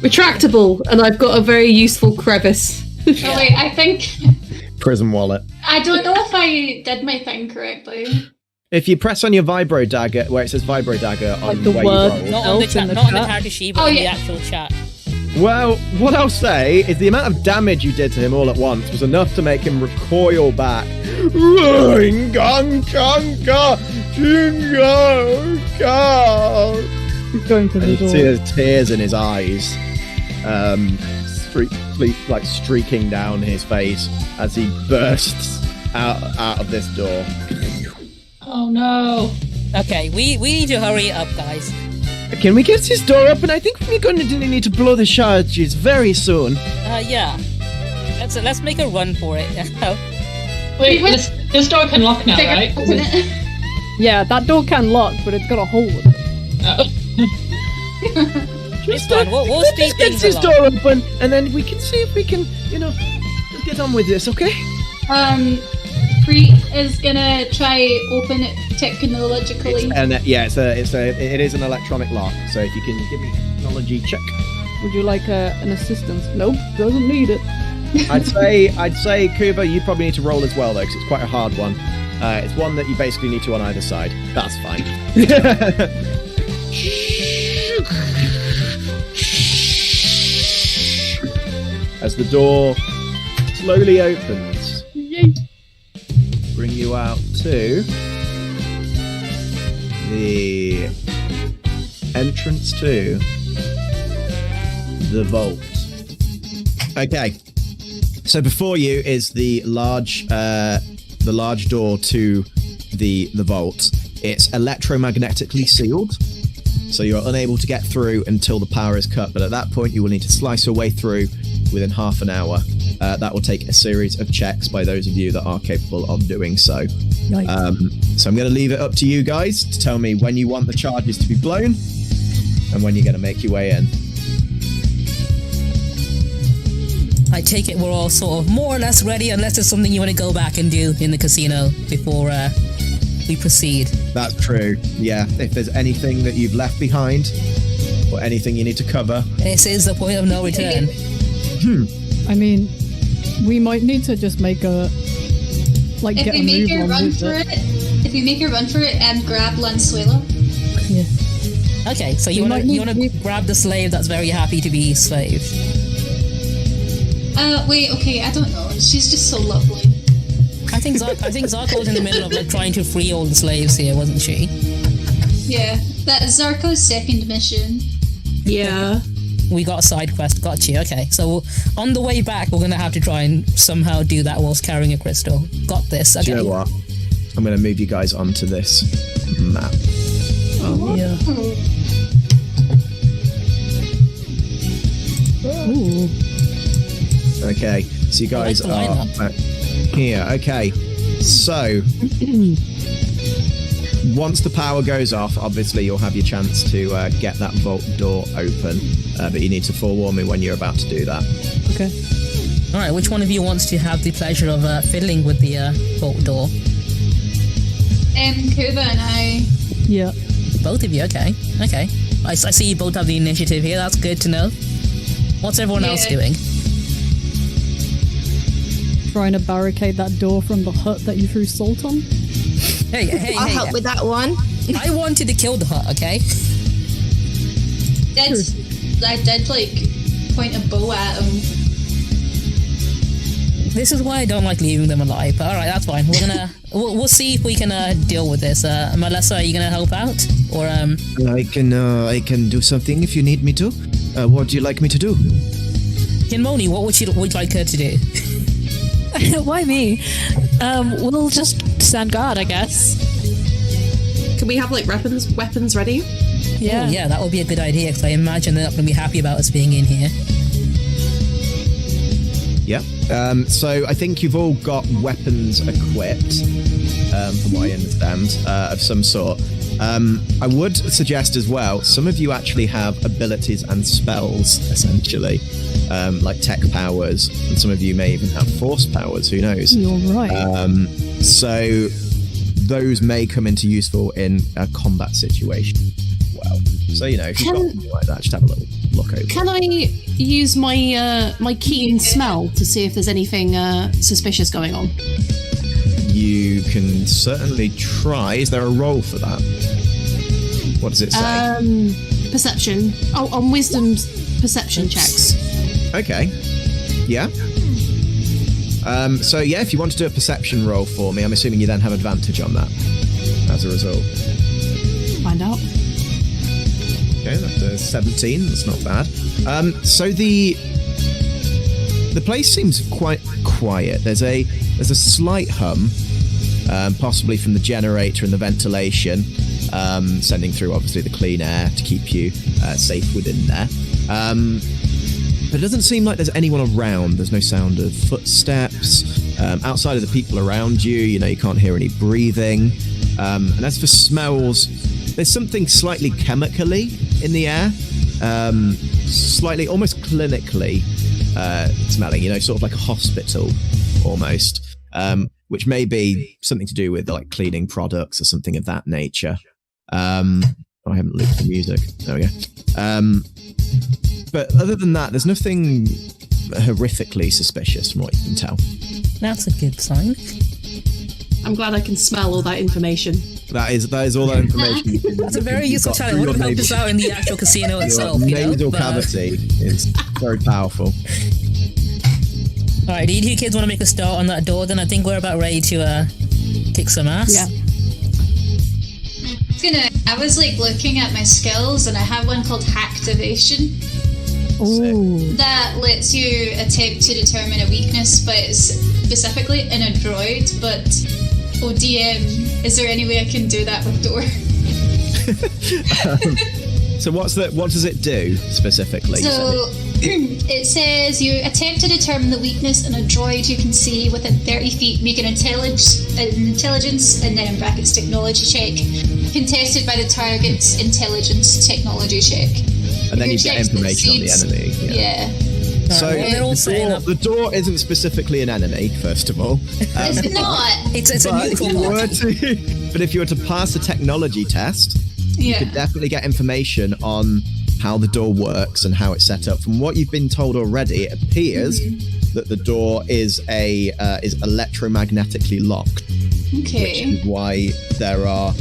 S6: retractable, and I've got a very useful crevice.
S2: Oh wait, I think
S1: Prism wallet.
S2: I don't know if I did my thing correctly.
S1: If you press on your vibro dagger, where it says vibro dagger on
S4: Like the
S1: where
S4: word.
S1: you roll.
S3: Not on the
S4: Elf
S3: chat,
S4: in the
S3: not on the
S4: chat.
S3: character sheet, but
S2: Oh,
S3: in the
S2: yeah.
S3: actual chat.
S1: Well, what I'll say is the amount of damage you did to him all at once was enough to make him recoil back.
S4: He's going for
S1: And
S4: the
S1: you can
S4: door.
S1: see there's tears in his eyes, streaking down his face as he bursts out of this door.
S5: Oh no.
S3: Okay, we need to hurry up, guys.
S8: Can we get this door open? I think we're going to need to blow the charges very soon.
S3: Yeah. Let's make a run for it.
S5: Wait, this door can lock now, right?
S2: Open it.
S4: Yeah, that door can lock, but it's got a hole in it.
S3: It's fine. We'll speed
S8: Let's get
S3: things
S8: this
S3: along.
S8: door open, and then we can see if we can, just get on with this, okay?
S2: Preet is gonna try open it technologically.
S1: And it is an electronic lock. So if you can give me a technology check,
S4: Would you like an assistance? Nope, doesn't need it.
S1: I'd say Kuba, you probably need to roll as well though, because it's quite a hard one. It's one that you basically need to on either side. That's fine. As the door slowly opens, bring you out to the entrance to the vault. Okay, so before you is the large door to the vault. It's electromagnetically sealed. so you're unable to get through until the power is cut. But at that point, you will need to slice your way through within half an hour. That will take a series of checks by those of you that are capable of doing so. So I'm going to leave it up to you guys to tell me when you want the charges to be blown and when you're going to make your way in.
S3: I take it we're all sort of more or less ready, unless there's something you want to go back and do in the casino before we proceed.
S1: That's true. Yeah, if there's anything that you've left behind or anything you need to cover.
S3: This is the point of no return.
S4: I mean, we might need to just make a like
S2: If
S4: get
S2: we
S4: a
S2: make
S4: move
S2: a
S4: on
S2: run
S4: with
S2: for
S4: it.
S2: it, if we make a run for it and grab Lanzuela,
S4: Yeah.
S3: Okay, so you
S4: We
S3: want
S4: might
S3: to
S4: need-
S3: grab the slave that's very happy to be slaved.
S2: wait, okay, I don't know. She's just so lovely.
S3: I think Zarko was in the middle of like trying to free all the slaves here, wasn't she?
S2: Yeah, that is Zarko's second mission.
S6: Yeah.
S3: We got a side quest, got you. Okay, so on the way back, we're gonna have to try and somehow do that whilst carrying a crystal. Got this. Okay.
S1: Do you know what? I'm going to move you guys onto this map.
S4: Yeah. Ooh.
S1: Okay, so you guys
S3: I like the
S1: are
S3: lineup.
S1: back here. Okay, so once the power goes off, obviously you'll have your chance to get that vault door open, but you need to forewarn me when you're about to do that.
S4: Okay.
S3: All right, which one of you wants to have the pleasure of fiddling with the vault door?
S2: Kuba and I.
S4: Yeah.
S3: Both of you, okay. Okay. I see you both have the initiative here. That's good to know. What's everyone else
S2: Yeah.
S3: doing?
S4: Trying to barricade that door from the hut that you threw salt on.
S3: Hey,
S10: I'll help with that one.
S3: I wanted to kill the hut, okay?
S2: I did like point a bow at him.
S3: This is why I don't like leaving them alive. But all right, that's fine. We're gonna we'll see if we can deal with this. Melissa, are you gonna help out, or
S8: I can do something if you need me to. What would you like me to do?
S3: Kinmoni? What would you like her to do?
S9: Why me? We'll just stand guard, I guess.
S6: Can we have like weapons ready?
S9: Yeah.
S3: Oh, yeah, that would be a good idea because I imagine they're not gonna be happy about us being in here.
S1: Yeah. So I think you've all got weapons equipped, from what I understand, of some sort. I would suggest as well, some of you actually have abilities and spells, essentially, like tech powers, and some of you may even have force powers, who knows?
S4: You're right.
S1: So those may come into useful in a combat situation as well. So, you know, if you've got something like that, just have a little look over.
S11: Can I use my my keen smell to see if there's anything suspicious going on?
S1: You can certainly try. Is there a roll for that? What does it say?
S11: Perception. Oh, on wisdom's perception checks.
S1: Okay. Yeah. So yeah, if you want to do a perception roll for me, I'm assuming you then have advantage on that as a result.
S11: Find out.
S1: Okay, that's a 17. That's not bad. So the place seems quite quiet. There's a slight hum, possibly from the generator and the ventilation, sending through obviously the clean air to keep you safe within there. But it doesn't seem like there's anyone around. There's no sound of footsteps. Outside of the people around you, you know, you can't hear any breathing. And as for smells, there's something slightly chemically in the air, slightly, almost clinically smelling, you know, sort of like a hospital almost, which may be something to do with like cleaning products or something of that nature. I haven't looped the music. There we go. But other than that, there's nothing horrifically suspicious from what you can tell.
S3: That's a good sign.
S11: I'm glad I can smell all that information.
S1: That is all that information. You can,
S3: That's a very useful challenge. It would have helped us out in the actual casino itself.
S1: Your
S3: You know?
S1: nasal
S3: But,
S1: cavity is very powerful.
S3: all right, do you kids want to make a start on that door? Then I think we're about ready to kick some ass.
S11: Yeah.
S2: I was like looking at my skills and I have one called Hacktivation
S4: Ooh.
S2: that lets you attempt to determine a weakness, but it's specifically in a droid. But DM, is there any way I can do that with Door?
S1: So what does it do specifically?
S2: So it says you attempt to determine the weakness in a droid you can see within 30 feet, make an intelligence and then in brackets technology check, contested by the target's intelligence technology check.
S1: And then you get information on the enemy.
S2: Yeah.
S1: So the door isn't specifically an enemy, first of all.
S2: It's not.
S3: It's a neutral part.
S1: But if you were to pass a technology test, you
S2: Yeah.
S1: could definitely get information on how the door works and how it's set up. From what you've been told already, it appears that the door is electromagnetically locked.
S2: Okay.
S1: Which is why there are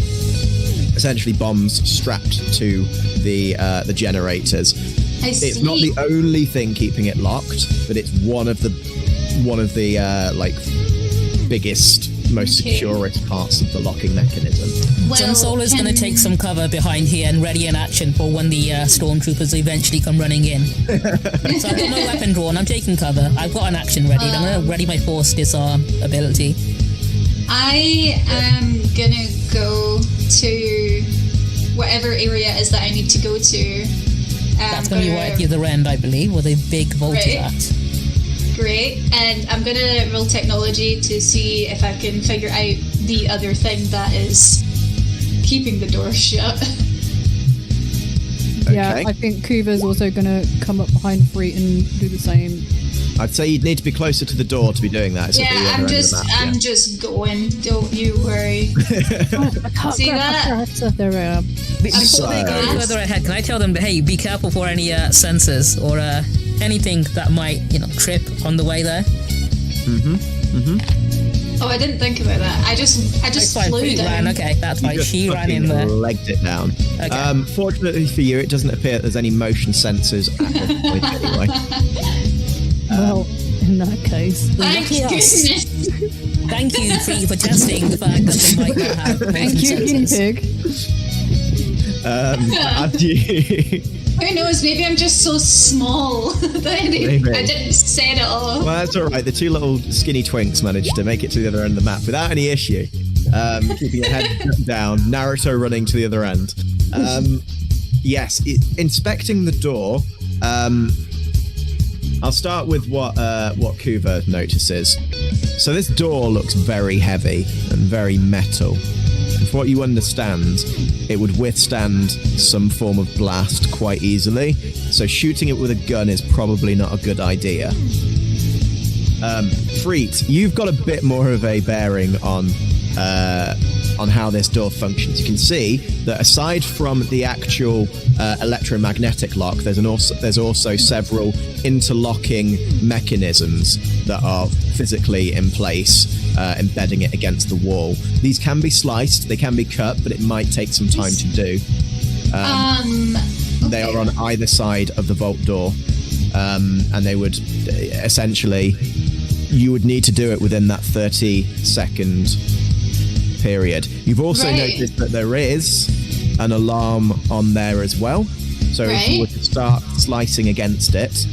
S1: essentially bombs strapped to the generators.
S2: I see.
S1: It's not the only thing keeping it locked, but it's one of the like biggest, most securest parts of the locking mechanism.
S2: Well,
S3: Junsole is going to take some cover behind here and ready an action for when the stormtroopers eventually come running in. So I've got my weapon drawn, I'm taking cover. I've got an action ready. I'm going to ready my force disarm ability.
S2: I am gonna go to whatever area it is that I need to go to.
S3: That's going to be right at the other end, I believe, where the big vault is at.
S2: Great. And I'm gonna roll technology to see if I can figure out the other thing that is keeping the door shut.
S4: Yeah, I think Kuva's also going to come up behind Freet and do the same.
S1: I'd say you'd need to be closer to the door to be doing that. It's at the other
S2: Yeah,
S1: end of the map,
S2: I'm just going. Don't you worry. See that?
S4: There we are.
S3: Before they go further ahead, can I tell them, hey, be careful for any sensors or anything that might, trip on the way there?
S2: Oh, I didn't think about that. I just flew down.
S3: Okay, that's fine. She ran in there.
S1: Legged it down.
S3: Okay.
S1: Fortunately for you, it doesn't appear that there's any motion sensors at this point anyway.
S4: Well, in that case.
S2: Thank goodness.
S3: Thank you, Free, for testing the fact that they might not have
S4: Thank you, Guinea Pig.
S2: Who knows? Maybe I'm just so small that I didn't set it off.
S1: Well, that's all right. The two little skinny twinks managed to make it to the other end of the map without any issue. Keeping your head down, Naruto running to the other end. Yes, inspecting the door. I'll start with what Kuva notices. So this door looks very heavy and very metal. And for what you understand, it would withstand some form of blast quite easily. So shooting it with a gun is probably not a good idea. Freet, you've got a bit more of a bearing on how this door functions. You can see that aside from the actual electromagnetic lock, there's also several interlocking mechanisms that are physically in place, embedding it against the wall. These can be sliced, they can be cut, but it might take some time to do. They are on either side of the vault door, and they would essentially, you would need to do it within that 30-second period. You've also noticed that there is an alarm on there as well. So if you were to start slicing against it,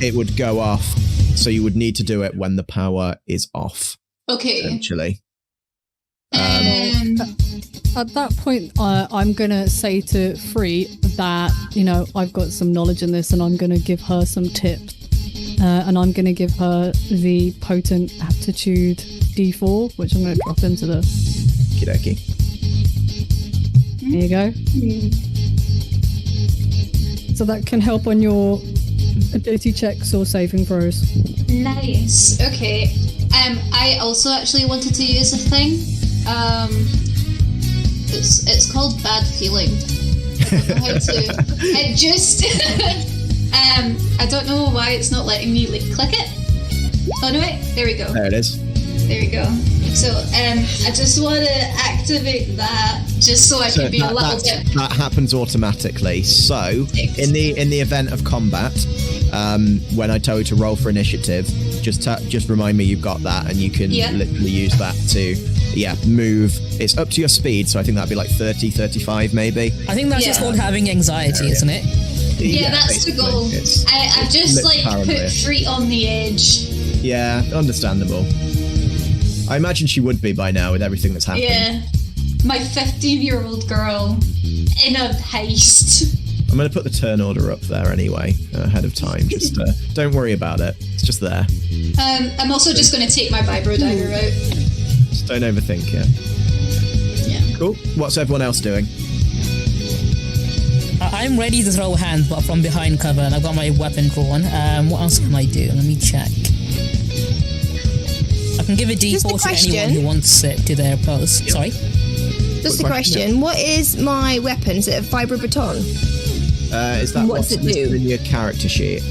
S1: it would go off. So you would need to do it when the power is off.
S2: Okay.
S1: Essentially.
S4: At that point, I'm going to say to Free that, I've got some knowledge in this and I'm going to give her some tips. And I'm going to give her the potent aptitude D4, which I'm going to drop into the...
S1: Okie dokie.
S4: There you go. So that can help on your ability checks or saving throws.
S2: Nice. Okay. I also actually wanted to use a thing. It's called Bad Feeling. I don't know how to... It just... I don't know why it's not letting me click it. Oh no, wait, there we go.
S1: There it is.
S2: There we go. So I just want to activate that just so I can be a little bit.
S1: That happens automatically. So in the event of combat, when I tell you to roll for initiative, just remind me you've got that, and you can literally use that to move. It's up to your speed, so I think that'd be like 30, 35 maybe.
S3: I think that's just called having anxiety, isn't it?
S2: Yeah, that's the goal. I've just put Freet on the edge.
S1: Yeah, understandable. I imagine she would be by now with everything that's happened.
S2: Yeah. my 15-year-old girl in a heist.
S1: I'm going to put the turn order up there anyway, ahead of time. Just don't worry about it. It's just there.
S2: I'm also just going to take my vibro dagger out.
S1: Just don't overthink it.
S2: Yeah.
S1: Cool. What's everyone else doing?
S3: I'm ready to throw hands, but from behind cover, and I've got my weapon drawn. What else can I do? Let me check. I can give a D4 to anyone who wants it to their post. Yep. Sorry?
S10: Just a question. What is my weapon? Is it a vibro baton?
S1: Is that what's listed in your character sheet?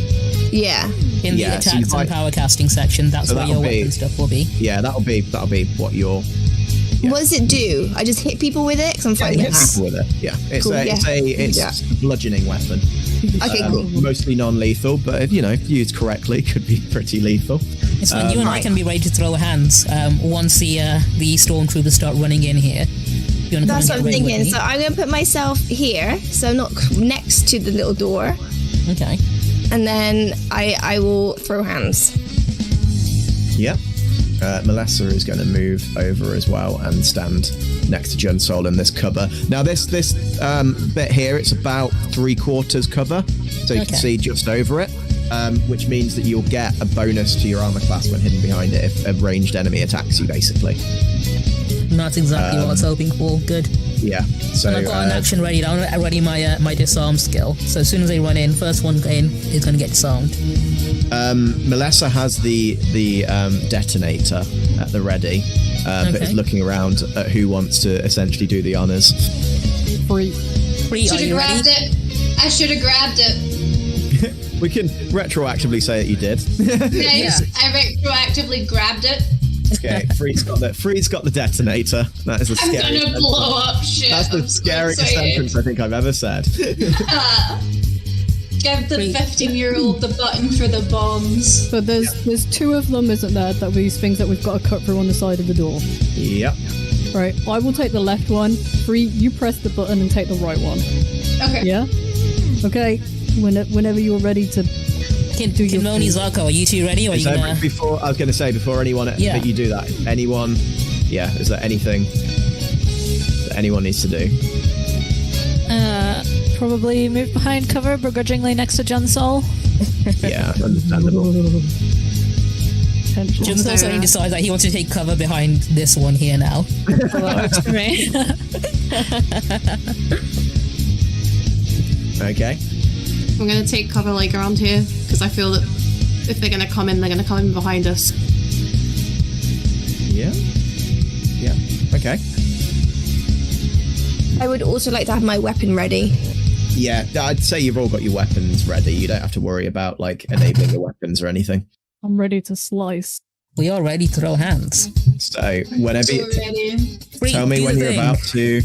S10: Yeah.
S3: In the attacks and power casting section, that's where your weapon stuff will be.
S1: Yeah, that'll be what your... Yeah.
S10: What does it do? I just hit people with it? Because I'm finding
S1: hit people with it. Yeah, it's
S10: cool,
S1: it's a bludgeoning weapon.
S10: Okay, cool.
S1: Mostly non-lethal, but if used correctly, could be pretty lethal.
S3: It's when you and I can be ready to throw hands once the stormtroopers start running in here.
S10: That's what I'm thinking. So I'm going to put myself here, so not next to the little door.
S3: Okay.
S10: And then I will throw hands.
S1: Yep. Melissa is going to move over as well and stand next to Junsole in this cover. Now this bit here, it's about 3/4 cover, so you can see just over it, which means that you'll get a bonus to your armor class when hidden behind it if a ranged enemy attacks you, basically.
S3: That's exactly what I was hoping for. Good.
S1: Yeah. So
S3: and I've got an action ready. I'm ready my disarm skill. So as soon as they run in, first one in is going to get disarmed.
S1: Melissa has the detonator at the ready, but is looking around at who wants to essentially do the honors.
S3: Free.
S2: Should have grabbed it. I should have grabbed it.
S1: We can retroactively say that you did.
S2: Nice. I retroactively grabbed it.
S1: Okay, Freed's got the detonator. That is the scary.
S2: I'm gonna blow up shit.
S1: That's the scariest sentence I think I've ever said.
S2: Give the 15-year-old the button for the bombs.
S4: So there's 2 of them, isn't there? That these things that we've got to cut through on the side of the door.
S1: Yep.
S4: Right. I will take the left one. Free, you press the button and take the right one.
S2: Okay.
S4: Yeah. Okay. Whenever you're ready to.
S3: Kinmoni, Zarko, are you two ready? Or are you gonna...
S1: Before I was going to say before anyone that you do that, anyone, is there anything that anyone needs to do?
S9: Probably move behind cover, begrudgingly next to Junsole.
S1: Yeah, understandable.
S3: Junsole suddenly decides that he wants to take cover behind this one here now.
S9: Well, that works for me.
S1: Okay.
S11: I'm going to take cover like around here because I feel that if they're going to come in, they're going to come in behind us.
S1: Yeah. Okay.
S10: I would also like to have my weapon ready.
S1: Yeah, I'd say you've all got your weapons ready. You don't have to worry about enabling your weapons or anything.
S4: I'm ready to slice.
S3: We are ready to throw hands.
S1: So whenever tell me when you're about to.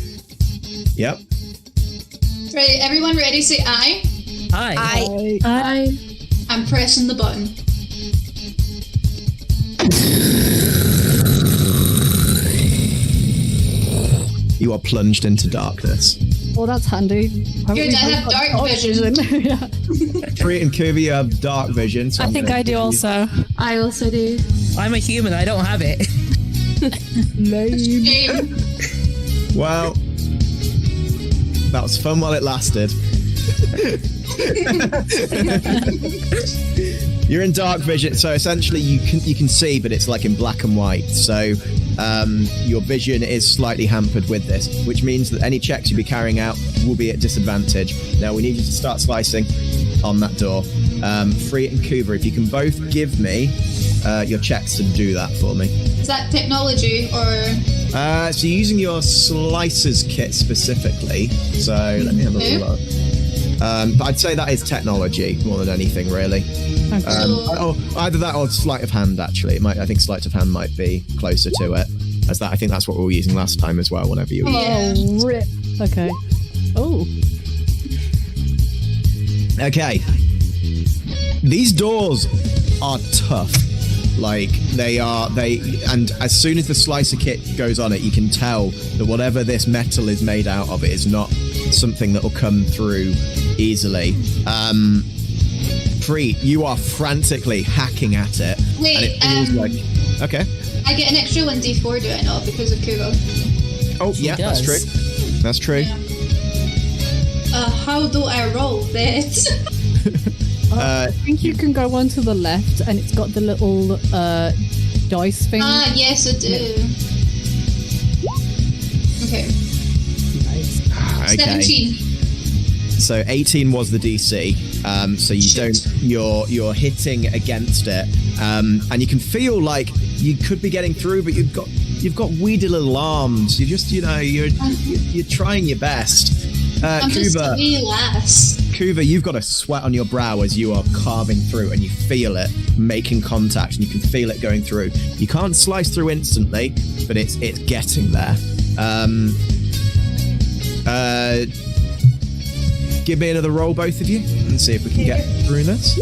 S1: Yep.
S2: Right, everyone ready? Say aye.
S3: Aye.
S2: I'm pressing the button.
S1: You are plunged into darkness.
S4: Well, that's handy.
S2: Good, I have dark vision.
S4: Yeah.
S1: Free and Kirby have dark vision. So
S9: I think I do also.
S11: I also do.
S3: I'm a human, I don't have it.
S2: Shame.
S1: Well, that was fun while it lasted. You're in dark vision, so essentially you can see, but it's in black and white. So your vision is slightly hampered with this, which means that any checks you'll be carrying out will be at disadvantage. Now we need you to start slicing on that door. Free and Kuva, if you can both give me your checks to do that for me.
S2: Is that technology or?
S1: So you're using your slicers kit specifically. So let me have a little look. But I'd say that is technology more than anything, really. Either that or sleight of hand. Actually, I think sleight of hand might be closer to it, as that. I think that's what we were using last time as well. Whenever you were.
S4: Oh, rip. Okay. Oh.
S1: Okay. These doors are tough. And as soon as the slicer kit goes on it, you can tell that whatever this metal is made out of, it is not something that will come through easily. Free, you are frantically hacking at it.
S2: Wait,
S1: and it feels okay.
S2: I get an extra 1d4, do I not, because of Kubo?
S1: Oh,
S3: She
S1: yeah, that's
S3: does.
S1: true. That's true.
S2: How do I roll this?
S4: I think you can go one to the left, and it's got the little dice thing.
S2: Yes, I do. Okay.
S1: Okay.
S2: 17.
S1: So 18 was the DC. So you you're hitting against it, and you can feel like you could be getting through, but you've got weedy little arms. You're trying your best.
S2: I'm just a wee lass.
S1: Kuva, you've got a sweat on your brow as you are carving through, and you feel it making contact, and you can feel it going through. You can't slice through instantly, but it's getting there. Give me another roll, both of you, and see if we can get through this.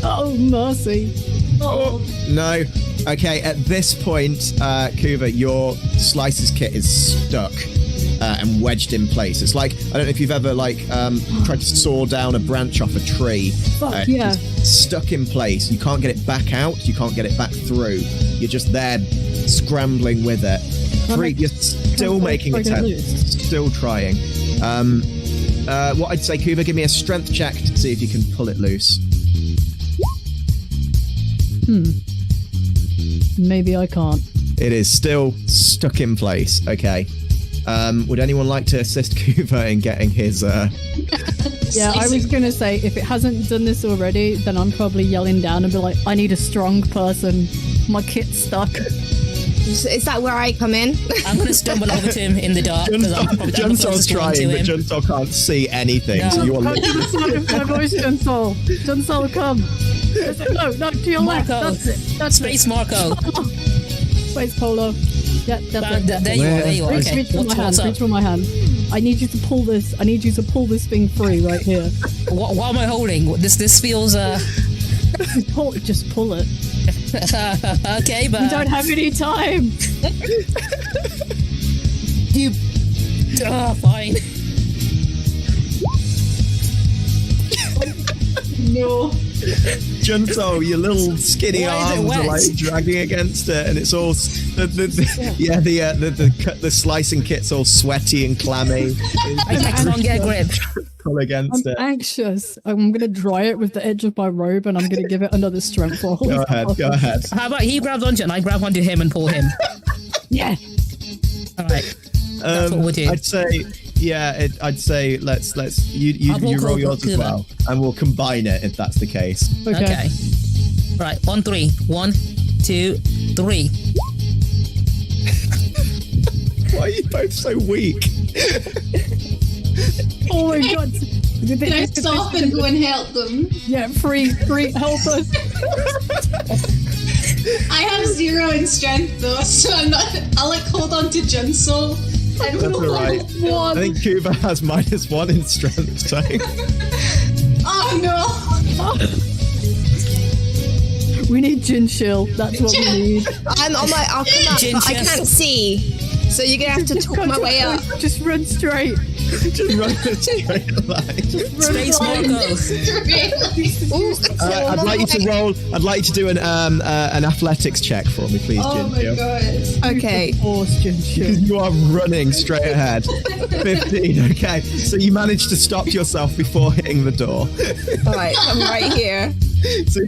S4: Oh, mercy.
S1: Oh, no. Okay, at this point, Kuva, your slices kit is stuck and wedged in place. It's like, I don't know if you've ever tried to saw down a branch off a tree.
S4: Fuck, yeah.
S1: It's stuck in place. You can't get it back out. You can't get it back through. You're just there scrambling with it. You're still making attempts. Still trying. What I'd say, Kuva, give me a strength check to see if you can pull it loose.
S4: Maybe I can't.
S1: It is still stuck in place. Okay. Would anyone like to assist Kuva in getting his...
S4: Yeah, I was going to say, if it hasn't done this already, then I'm probably yelling down and be like, I need a strong person. My kit's stuck.
S10: Is that where I come in?
S3: I'm going to stumble over to him in the dark.
S1: Junsole's trying, but Junsole can't see anything.
S3: No.
S1: So you want
S4: My voice, Junsole. Junsole, come. No, to your left.
S3: Marco.
S4: That's
S3: Space Marco.
S4: Space Polo. Yeah, that's it.
S3: There you are. Okay.
S4: Reach for my hand. I need you to pull this. Thing free right here.
S3: What am I holding? This feels
S4: Just pull it.
S3: Okay, but
S4: we don't have any time.
S3: Fine.
S2: No.
S1: Junsole, your little skinny arms are like dragging against it, and it's all the slicing kit's all sweaty and clammy.
S3: I can't get a grip.
S1: Pull against it.
S4: I'm anxious. I'm gonna dry it with the edge of my robe, and I'm gonna give it another strength roll.
S1: Go ahead.
S3: How about he grabs onto it and I grab onto him and pull him?
S4: Yeah.
S3: All right. That's what we'll do.
S1: I'd say, I'd say let's you roll yours as well, and we'll combine it if that's the case.
S3: Okay. Right. 1, 3. 1, 2, 3.
S1: Why are you both so weak?
S4: Oh my god.
S2: Can I stop and go and help them?
S4: Yeah, free, help us.
S2: I have 0 in strength though, so I'll hold on to Junsole.
S1: That's alright. I think Kuva has -1 in strength, so.
S2: Oh no!
S4: We need Junsole. That's what we need.
S10: I'll come up, but I can't see. So you're gonna have to talk my way up.
S4: Just run straight.
S1: Just run a straight line.
S3: Space Marco.
S1: I'd like you to roll. I'd like you to do an athletics check for me, please,
S2: Oh my
S1: Junsole.
S2: god.
S10: Okay.
S1: You are running straight ahead. 15. Okay, so you managed to stop yourself before hitting the door.
S10: Alright, I'm right here.
S1: So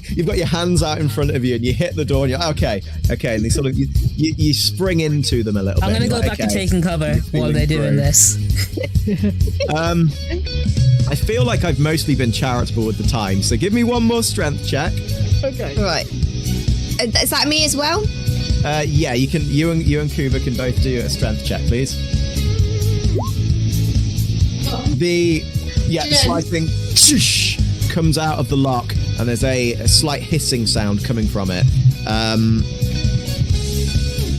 S1: you've got your hands out in front of you, and you hit the door, and you're okay, and they sort of you spring into them a little bit.
S3: I'm gonna go back to taking cover while they're doing this.
S1: I feel like I've mostly been charitable with the time, so give me one more strength check.
S10: Okay. Right. Is that me as well?
S1: Yeah, you can. You and Kuva can both do a strength check, please. The slicing comes out of the lock, and there's a slight hissing sound coming from it.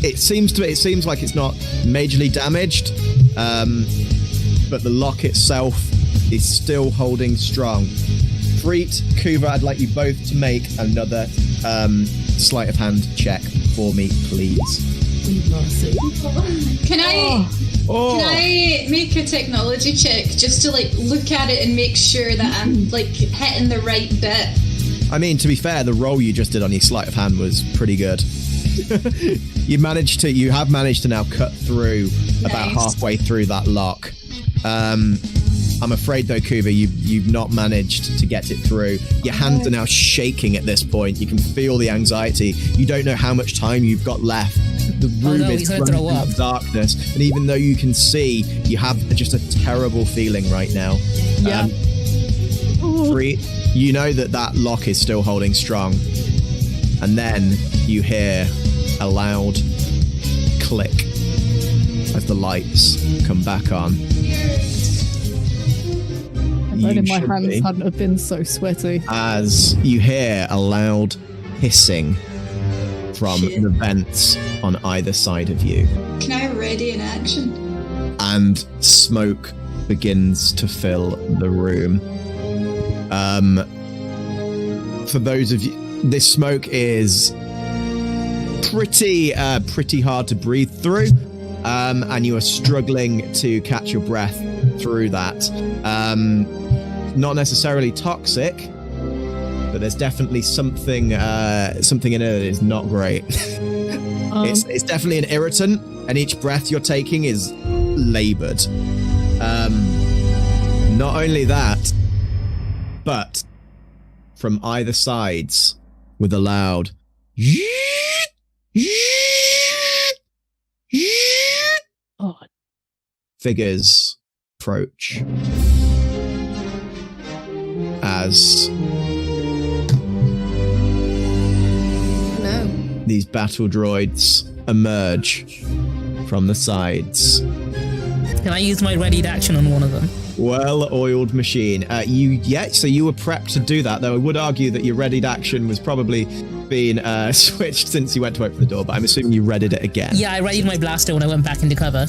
S1: It seems like it's not majorly damaged, but the lock itself is still holding strong. Preet, Kuva, I'd like you both to make another sleight of hand check for me, please.
S2: Can I make a technology check just to look at it and make sure that I'm hitting the right bit?
S1: I mean, to be fair, the roll you just did on your sleight of hand was pretty good. You have managed to now cut through about halfway through that lock. I'm afraid though, Kuba, you've not managed to get it through. Your hands are now shaking at this point. You can feel the anxiety. You don't know how much time you've got left. The room is running in darkness, and even though you can see, you have just a terrible feeling right now.
S4: Yeah.
S1: You know that lock is still holding strong, and then you hear a loud click as the lights come back on.
S4: If my hands hadn't have been so sweaty.
S1: As you hear a loud hissing from the vents on either side of you.
S2: Can I ready in action?
S1: And smoke begins to fill the room. For those of you, this smoke is pretty hard to breathe through, and you are struggling to catch your breath through that. Not necessarily toxic, but there's definitely something in it that is not great. It's definitely an irritant, and each breath you're taking is labored. Not only that, but from either sides, with a loud figures approach as these battle droids emerge from the sides.
S3: Can I use my readied action on one of them?
S1: Well-oiled machine. So you were prepped to do that, though I would argue that your readied action was probably being switched since you went to open the door, but I'm assuming you readied it again.
S3: Yeah, I readied my blaster when I went back into cover.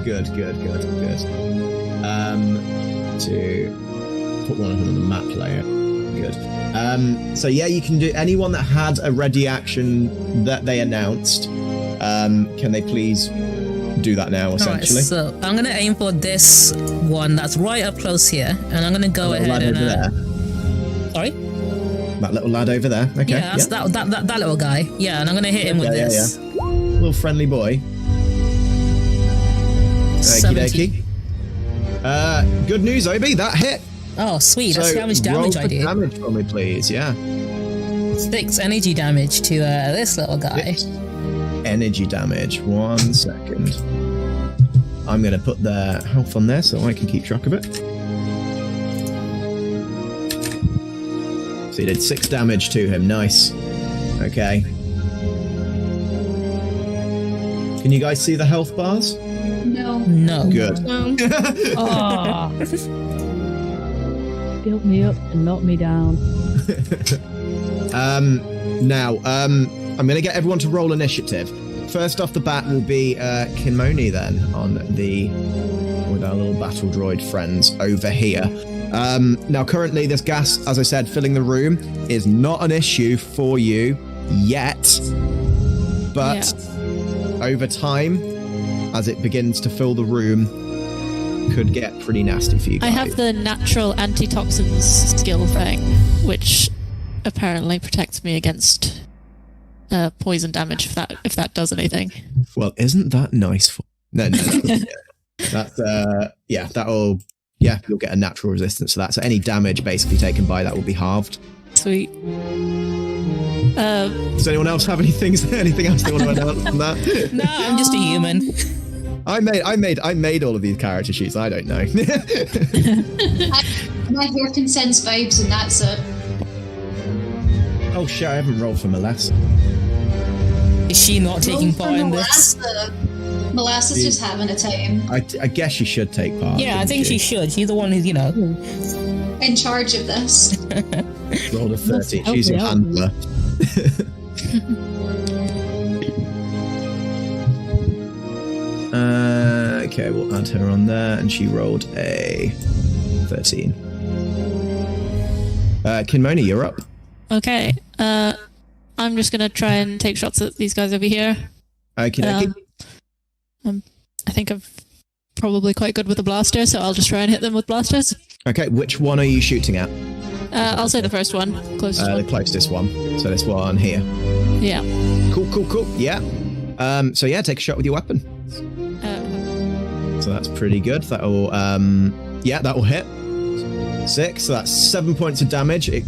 S1: Good. To put one of them on the map layer. Good. So yeah, you can do anyone that had a ready action that they announced. Can they please do that now, essentially?
S3: Right, so I'm gonna aim for this one that's right up close here, and I'm gonna go ahead and sorry?
S1: That little lad over there. Okay.
S3: Yeah, that's that little guy. Yeah, and I'm gonna hit him with this.
S1: Yeah. Little friendly boy. Okie dokie. Good news, Obi. That hit.
S3: Oh, sweet. That's how much damage I do.
S1: Damage for me, please. Yeah.
S3: 6 energy damage to this little guy.
S1: 6 energy damage. 1 second. I'm going to put their health on there so I can keep track of it. So you did 6 damage to him. Nice. Okay. Can you guys see the health bars?
S2: No.
S1: Good.
S10: No.
S4: Built me up and knocked me down.
S1: Now, I'm going to get everyone to roll initiative. First off the bat will be Kinmoni then with our little battle droid friends over here. Now, currently, this gas, as I said, filling the room is not an issue for you yet, but over time, as it begins to fill the room, could get pretty nasty for you guys.
S9: I have the natural antitoxins skill thing, which apparently protects me against poison damage if that does anything.
S1: Well, isn't that nice for... No. You'll get a natural resistance to that. So any damage basically taken by that will be halved.
S9: Sweet.
S1: Does anyone else have anything else they want to announce on that?
S3: No, I'm just a human.
S1: I made all of these character sheets. I don't know.
S2: My hair can sense vibes, and that's it.
S1: Oh shit! I haven't rolled for Melissa.
S3: Is she not taking part in this?
S2: Melissa's just having a time.
S1: I guess she should take part.
S3: Yeah, I think she should. She's the one who's,
S2: in charge of this.
S1: Rolled a 30. She's your handler. Okay, we'll add her on there, and she rolled a 13. Kinmoni, you're up.
S9: Okay. I'm just gonna try and take shots at these guys over here.
S1: Okay.
S9: I think I'm probably quite good with a blaster, so I'll just try and hit them with blasters.
S1: Okay, which one are you shooting at?
S9: I'll say the first one, closest one.
S1: The closest one. So this one here.
S9: Yeah.
S1: Cool. Yeah. So yeah, take a shot with your weapon. So that's pretty good. That'll that'll hit. 6. So that's 7 points of damage. It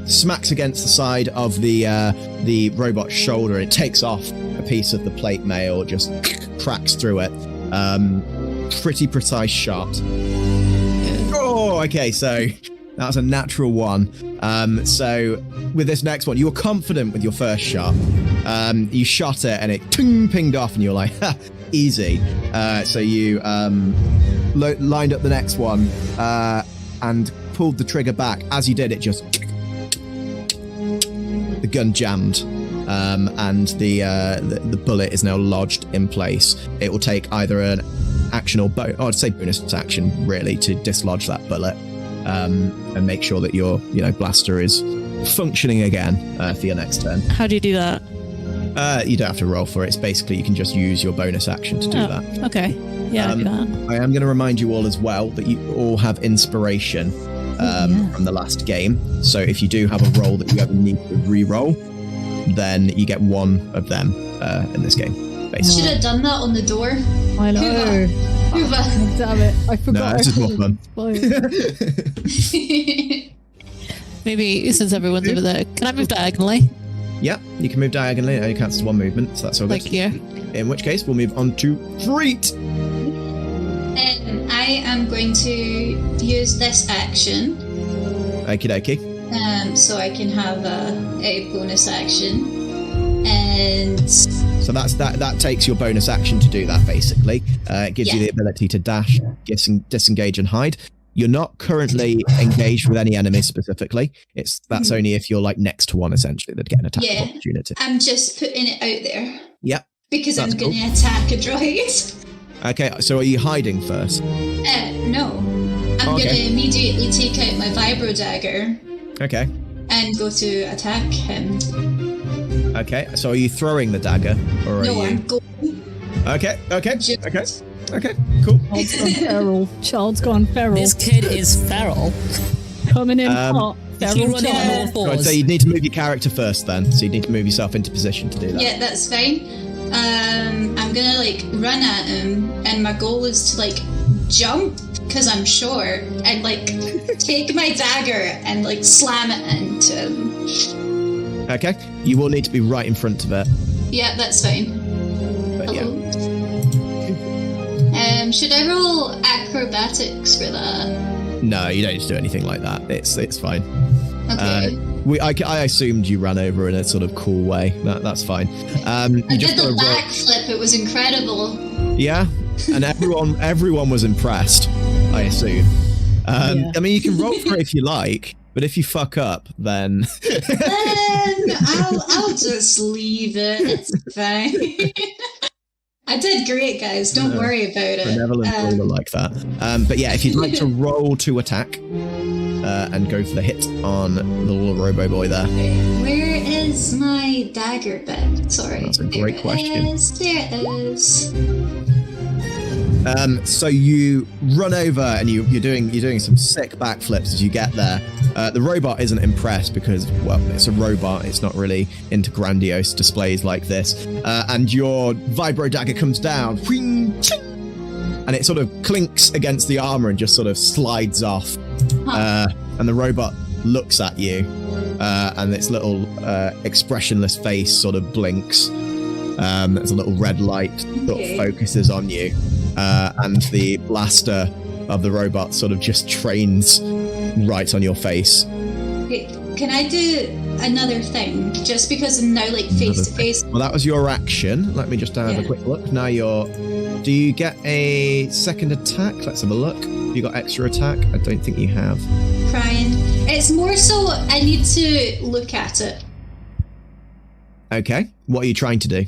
S1: smacks against the side of the robot's shoulder. It takes off a piece of the plate mail, just cracks through it. Pretty precise shot. Oh, okay. So that was a natural 1. So with this next one, you were confident with your first shot. You shot it and it pinged off, and you were like, ha, easy. So you lined up the next one and pulled the trigger back. As you did, it just the gun jammed, and the bullet is now lodged in place. It will take either an action or I'd say bonus action really to dislodge that bullet, and make sure that your blaster is functioning again for your next turn.
S9: How do you do that?
S1: You don't have to roll for it. It's basically you can just use your bonus action to do that.
S9: Okay. Yeah, I'll do that.
S1: I am going to remind you all as well that you all have inspiration from the last game. So if you do have a roll that you ever need to re-roll, then you get one of them in this game, basically.
S2: Should have done that on the door.
S4: I know.
S2: Hoover.
S4: Damn it. I forgot.
S1: No, this is more fun.
S9: Maybe since everyone's over there, can I move diagonally?
S1: Yeah, you can move diagonally. It only counts as 1 movement, so that's all good.
S9: Like here?
S1: In which case, we'll move on to Freet.
S2: I am going to use this action.
S1: Okie dokie.
S2: So I can have a bonus action. And
S1: so that takes your bonus action to do that, basically. It gives you the ability to dash, disengage, and hide. You're not currently engaged with any enemies specifically. That's only if you're like next to one, essentially, that get an attack opportunity.
S2: I'm just putting it out there.
S1: Yep.
S2: Because I'm going to attack a droid.
S1: Okay, so are you hiding first?
S2: No. I'm going to immediately take out my vibro dagger.
S1: Okay.
S2: And go to attack him.
S1: Okay, so are you throwing the dagger? Or
S2: no,
S1: are you...
S2: I'm going.
S1: Okay, cool.
S4: Child's gone feral. Child's gone feral.
S3: This kid is feral.
S4: Coming in hot.
S3: Feral child.
S1: Right, so you'd need to move your character first then. So you need to move yourself into position to do that.
S2: Yeah, that's fine. I'm gonna run at him, and my goal is to jump because I'm short, and take my dagger and slam it into him.
S1: Okay, you will need to be right in front of it.
S2: Yeah, that's fine.
S1: But
S2: should I roll acrobatics for that?
S1: No, you don't need to do anything like that. It's fine.
S2: Okay.
S1: I assumed you ran over in a sort of cool way. That's fine.
S2: I did the backflip. It was incredible.
S1: Yeah, and everyone was impressed, I assume. I mean, you can roll for it if you like, but if you fuck up, then
S2: I'll just leave it. It's fine. I did great, guys. Don't worry about it.
S1: Benevolent roller like that. But yeah, if you'd like to roll to attack and go for the hit on the little robo boy there.
S2: Where is my dagger bit? Sorry.
S1: That's a great question.
S2: There it is.
S1: So you run over and you're doing some sick backflips as you get there. The robot isn't impressed because, well, it's a robot. It's not really into grandiose displays like this. And your vibro dagger comes down, and it sort of clinks against the armor and just sort of slides off. And the robot looks at you, and its little expressionless face sort of blinks. There's a little red light that focuses on you. And the blaster of the robot sort of just trains right on your face.
S2: Okay, can I do another thing? Just because I'm now face to face.
S1: Well, that was your action. Let me just have a quick look. Now do you get a second attack? Let's have a look. You got extra attack? I don't think you have.
S2: Crying. It's more so I need to look at it.
S1: Okay. What are you trying to do?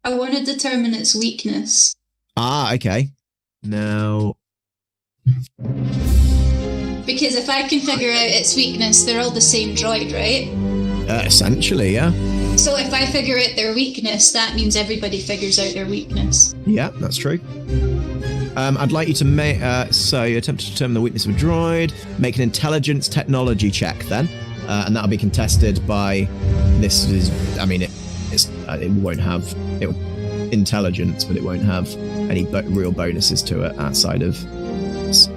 S2: I want to determine its weakness.
S1: Ah, okay. Now...
S2: Because if I can figure out its weakness, they're all the same droid, right?
S1: Essentially, yeah.
S2: So if I figure out their weakness, that means everybody figures out their weakness.
S1: Yeah, that's true. I'd like you to make... so you attempt to determine the weakness of a droid. Make an intelligence technology check, then. And that'll be contested by... It's it won't have intelligence, but it won't have any real bonuses to it outside of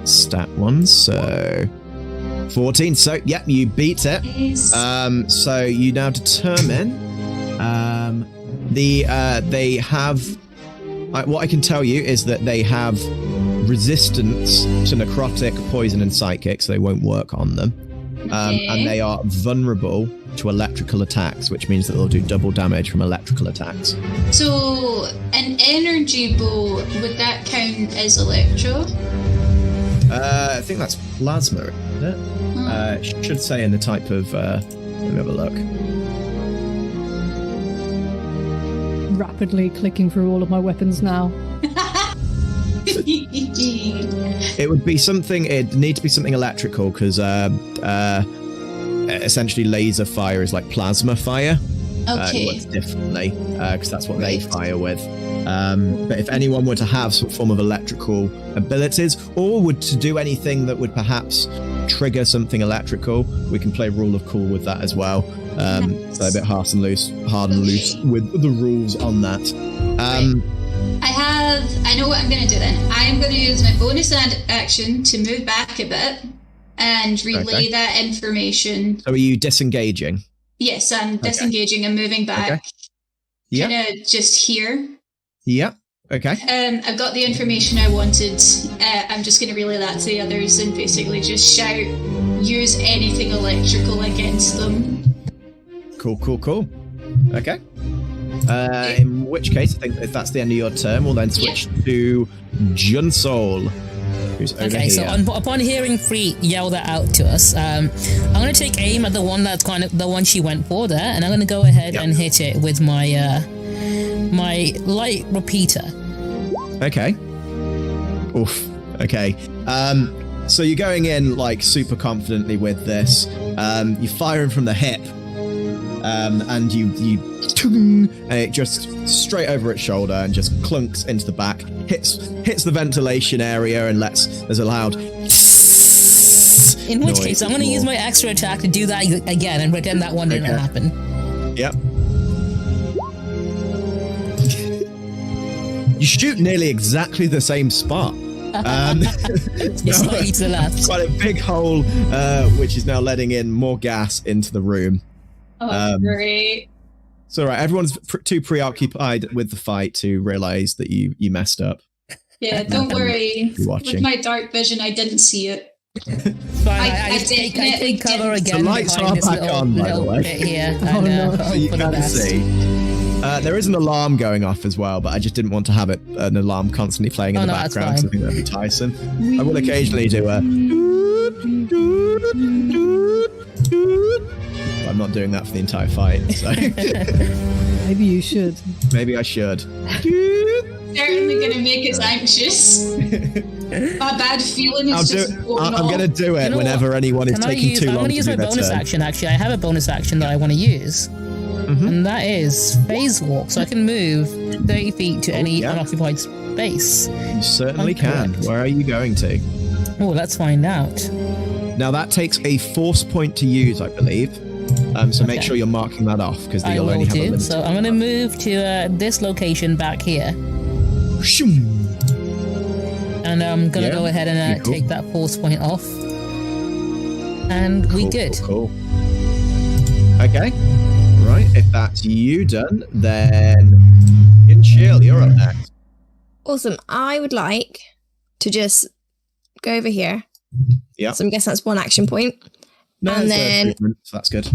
S1: stat ones. So 14. So yeah, you beat it. So you now determine they have. What I can tell you is that they have resistance to necrotic, poison, and psychic, so they won't work on them. And they are vulnerable to electrical attacks, which means that they'll do double damage from electrical attacks.
S2: So, an energy bow, would that count as electro?
S1: I think that's plasma, isn't it? It should say in the type of... let me have a look.
S4: Rapidly clicking through all of my weapons now.
S1: It would be something. It'd need to be something electrical because essentially laser fire is like plasma fire.
S2: Okay.
S1: It works differently because that's what they fire with. But if anyone were to have some form of electrical abilities, or would to do anything that would perhaps trigger something electrical, we can play rule of cool with that as well. So a bit hard and loose with the rules on that.
S2: I know what I'm going to do then. I'm going to use my bonus action to move back a bit and relay that information.
S1: So are you disengaging?
S2: Yes, I'm disengaging and moving back.
S1: Okay. Yeah.
S2: Kind of just here.
S1: Yeah. Okay.
S2: I've got the information I wanted. I'm just going to relay that to the others and basically just shout, use anything electrical against them.
S1: Cool. Okay. In which case, I think if that's the end of your turn, we'll then switch to Junsole, who's over here.
S3: So upon hearing Free yell that out to us, I'm going to take aim at the one that's kind of the one she went for there, and I'm going to go ahead and hit it with my my light repeater.
S1: Okay. Oof. Okay. So you're going in like super confidently with this. You're firing from the hip. And you and it just straight over its shoulder and just clunks into the back, hits the ventilation area and there's a loud
S3: in which case I'm going to use my extra attack to do that again and pretend that one didn't happen.
S1: Yep. You shoot nearly exactly the same spot.
S3: Just slightly to the left.
S1: Quite a big hole, which is now letting in more gas into the room.
S2: Oh, great.
S1: It's all right. Everyone's too preoccupied with the fight to realize that you messed up.
S2: Yeah, don't worry.
S1: With
S2: my dark vision, I didn't see it.
S3: I take cover again.
S1: The lights are back on, by the way.
S3: Here,
S1: so you can see. There is an alarm going off as well, but I just didn't want to have an alarm constantly playing in the background because I think that'd be tiresome. I will occasionally do a... I'm not doing that for the entire fight, so...
S4: Maybe you should.
S1: Maybe I should.
S2: Certainly going to make us anxious. My bad feeling is
S1: I'm going to do it whenever anyone is taking too long to do their turn. I'm going to use my bonus
S3: action, actually. I have a bonus action that I want to use. And that is phase walk, so I can move 30 feet to any unoccupied space.
S1: You certainly can. Where are you going to?
S3: Oh, let's find out.
S1: Now that takes a force point to use, I believe. So make sure you're marking that off because you'll only have a limit.
S3: So I'm going to move to this location back here. And I'm going to go ahead and take that force point off. And we good.
S1: Cool. Okay. Right, if that's you done, then Chill, you're up next.
S10: Awesome. I would like to just go over here.
S1: Yeah.
S10: So I'm guessing that's one action point.
S1: No,
S10: and then
S1: so that's good.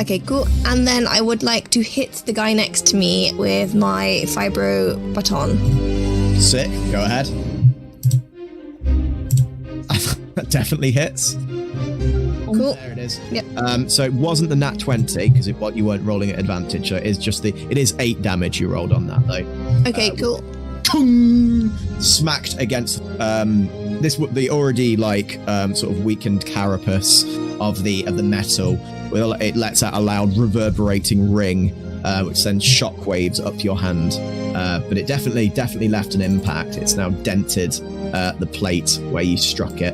S10: Okay, cool. And then I would like to hit the guy next to me with my fibro baton.
S1: Sick. Go ahead. That definitely hits.
S10: Cool.
S1: There it is.
S10: Yep.
S1: So it wasn't the nat 20 because you weren't rolling at advantage. So it is just it is 8 damage you rolled on that though.
S10: Okay, cool.
S1: Smacked against the already sort of weakened carapace of the metal. It lets out a loud reverberating ring, which sends shockwaves up your hand. But it definitely left an impact. It's now dented the plate where you struck it.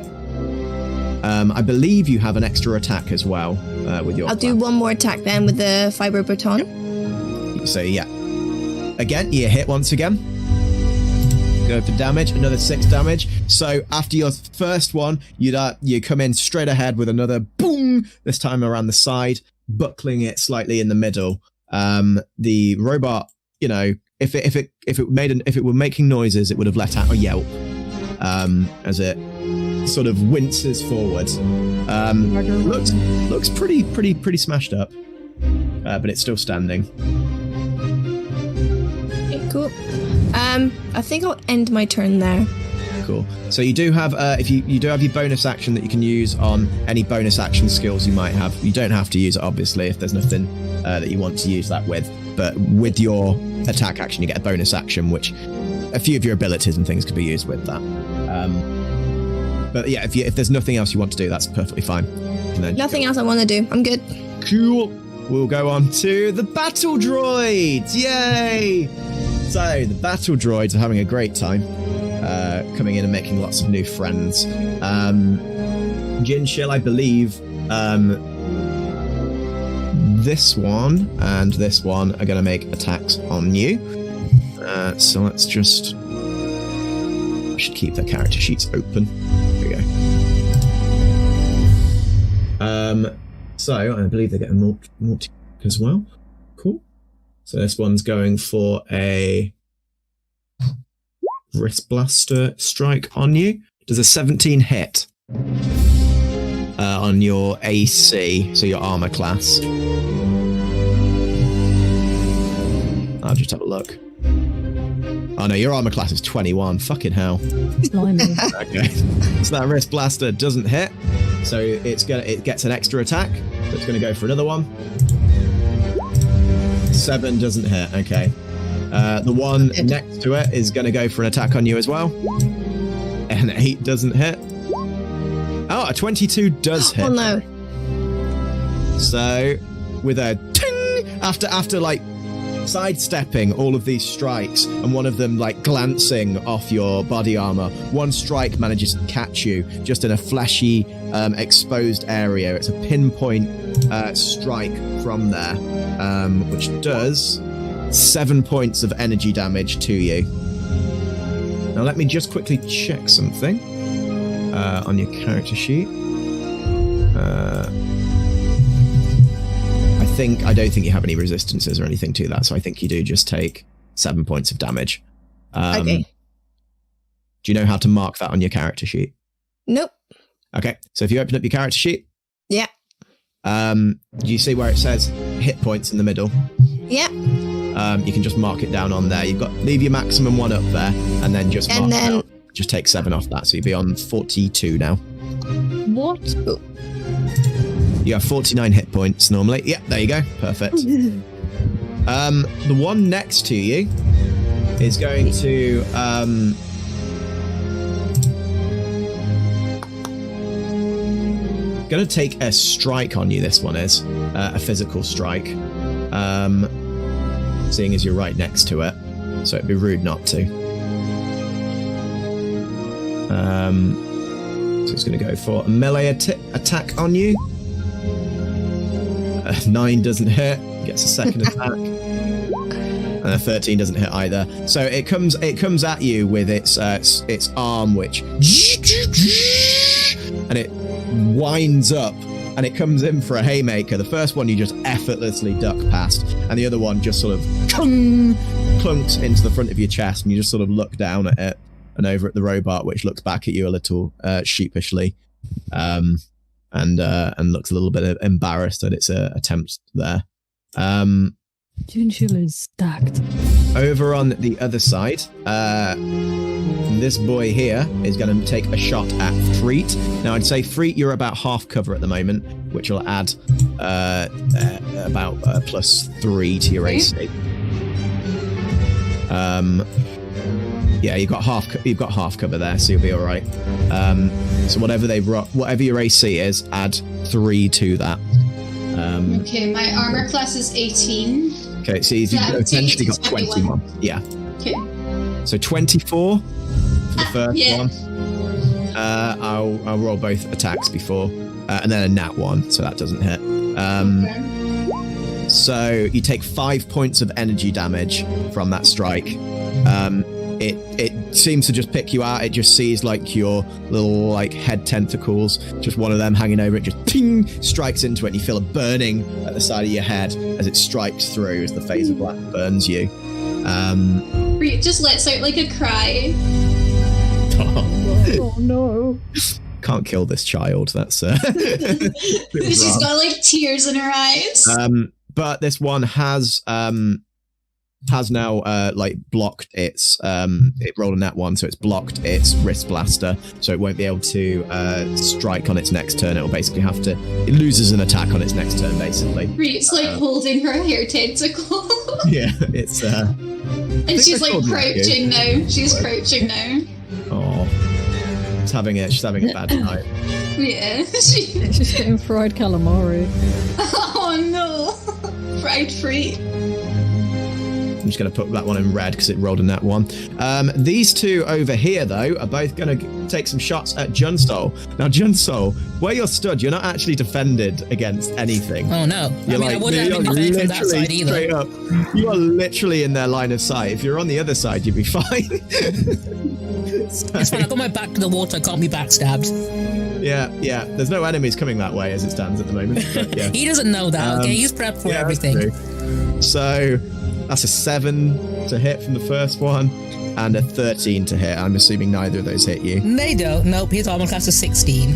S1: I believe you have an extra attack as well with your.
S10: I'll do one more attack then with the fibro baton.
S1: So yeah. again, you hit once again. Go for damage, another 6 damage. So after your first one, you come in straight ahead with another boom, this time around the side, buckling it slightly in the middle. The robot, you know, if it were making noises, it would have let out a yelp as it sort of winces forward. Looks pretty smashed up, but it's still standing.
S10: Cool. I think I'll end my turn there.
S1: Cool. So you do have, if you do have your bonus action that you can use on any bonus action skills you might have. You don't have to use it, obviously, if there's nothing that you want to use that with. But with your attack action, you get a bonus action, which a few of your abilities and things could be used with that. But yeah, if there's nothing else you want to do, that's perfectly fine.
S10: Nothing else I want to do. I'm good.
S1: Cool. We'll go on to the battle droids. Yay! So the battle droids are having a great time, coming in and making lots of new friends. Junsole, I believe, this one and this one are going to make attacks on you. So let's just... I should keep the character sheets open. There we go. So I believe they get a multi as well. Cool. So this one's going for a wrist blaster strike on you. Does a 17 hit on your AC, so your armor class? I'll just have a look. Oh no, your armor class is 21. Fucking hell. Okay. So that wrist blaster doesn't hit. So it gets an extra attack. So it's gonna go for another one. 7 doesn't hit. Okay. The one next to it is gonna go for an attack on you as well. And 8 doesn't hit. Oh, a 22 does hit.
S10: Oh no.
S1: So with a ting, after like sidestepping all of these strikes and one of them like glancing off your body armor, one strike manages to catch you just in a fleshy exposed area. It's a pinpoint strike from there, which does 7 points of energy damage to you. Now let me just quickly check something on your character sheet. I don't think you have any resistances or anything to that, so I think you do just take 7 points of damage.
S10: Okay.
S1: Do you know how to mark that on your character sheet?
S10: Nope.
S1: Okay, so if you open up your character sheet,
S10: Yeah.
S1: do you see where it says hit points in the middle?
S10: Yeah.
S1: You can just mark it down on there. Leave your maximum one up there, and then just mark it out. Just take 7 off that, so you'll be on 42 now.
S4: What?
S1: You have 49 hit points normally. Yeah, there you go. Perfect. The one next to you is going to take a strike on you. This one is a physical strike, seeing as you're right next to it, so it'd be rude not to. So it's going to go for a melee attack on you. 9 doesn't hit, gets a second attack, and a 13 doesn't hit either. So it comes at you with its arm, which and it winds up, and it comes in for a haymaker. The first one you just effortlessly duck past, and the other one just sort of clunks into the front of your chest, and you just sort of look down at it and over at the robot, which looks back at you a little sheepishly. And looks a little bit embarrassed at its attempt there.
S4: Junsole is stacked.
S1: Over on the other side, this boy here is going to take a shot at Freet. Now, I'd say Freet, you're about half cover at the moment, which will add about +3 to your AC. Yeah, you've got half cover there, so you'll be all right. So whatever your AC is, add 3 to that.
S2: Okay, my armor class is 18.
S1: Okay, so you've essentially got 21. Yeah.
S2: Okay.
S1: So 24 for the first one. I'll roll both attacks before, and then a nat 1, so that doesn't hit. So you take 5 points of energy damage from that strike. It seems to just pick you out. It just sees like your little like head tentacles, just one of them hanging over it, just ting, strikes into it, and you feel a burning at the side of your head as it strikes through as the phaser blast burns you.
S2: Reed just lets out like a cry.
S4: Oh no.
S1: Can't kill this child. That's
S2: She's got like tears in her eyes.
S1: But this one has now like blocked its it rolled a nat 1, so it's blocked its wrist blaster, so it won't be able to strike on its next turn. It'll basically have to, it loses an attack on its next turn basically.
S2: Reed's like holding her hair tentacle.
S1: Yeah, it's
S2: and she's like crouching now. She's crouching now.
S1: Oh, she's having a bad night.
S2: Yeah.
S4: She's getting fried calamari.
S2: Oh no. Fried free.
S1: I'm just going to put that one in red because it rolled a nat 1. These two over here, though, are both going to take some shots at Junsole. Now, Junsole, where you're stood, you're not actually defended against anything.
S3: Oh, no.
S1: You're
S3: I wouldn't have been defended from that side either.
S1: Straight up, you are literally in their line of sight. If you're on the other side, you'd be fine.
S3: It's fine, I've got my back to the water, I can't be backstabbed.
S1: Yeah. There's no enemies coming that way as it stands at the moment. But, yeah.
S3: He doesn't know that, okay? He's prepped for everything.
S1: So, that's a 7 to hit from the first one, and a 13 to hit. I'm assuming neither of those hit you.
S3: They don't. Nope, his armor class is 16.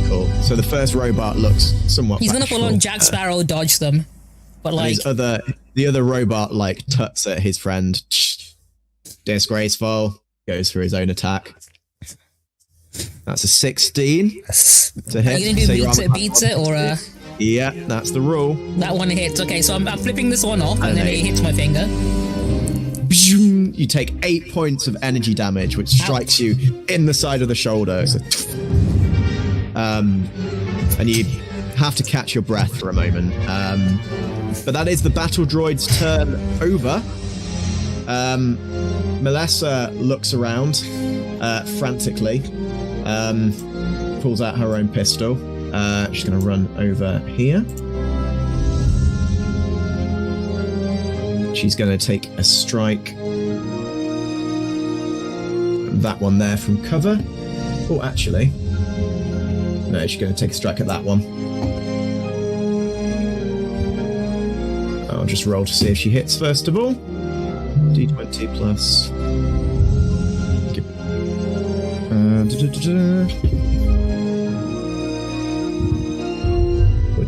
S1: Cool. So the first robot looks somewhat
S3: He's gonna pull on Jack Sparrow, dodge them. But like...
S1: the other robot, like, tuts at his friend. Disgraceful. Goes for his own attack. That's a 16 to hit.
S3: Are you gonna do beats it, or...
S1: Yeah, that's the rule.
S3: That one hits. Okay, so I'm flipping this one off, and then it hits my finger.
S1: You take 8 points of energy damage, which strikes you in the side of the shoulder. So, and you have to catch your breath for a moment. But that is the battle droid's turn over. Melissa looks around frantically, pulls out her own pistol. She's going to run over here. She's going to take a strike. That one there from cover. Oh, actually. No, she's going to take a strike at that one. I'll just roll to see if she hits first of all. D20 plus...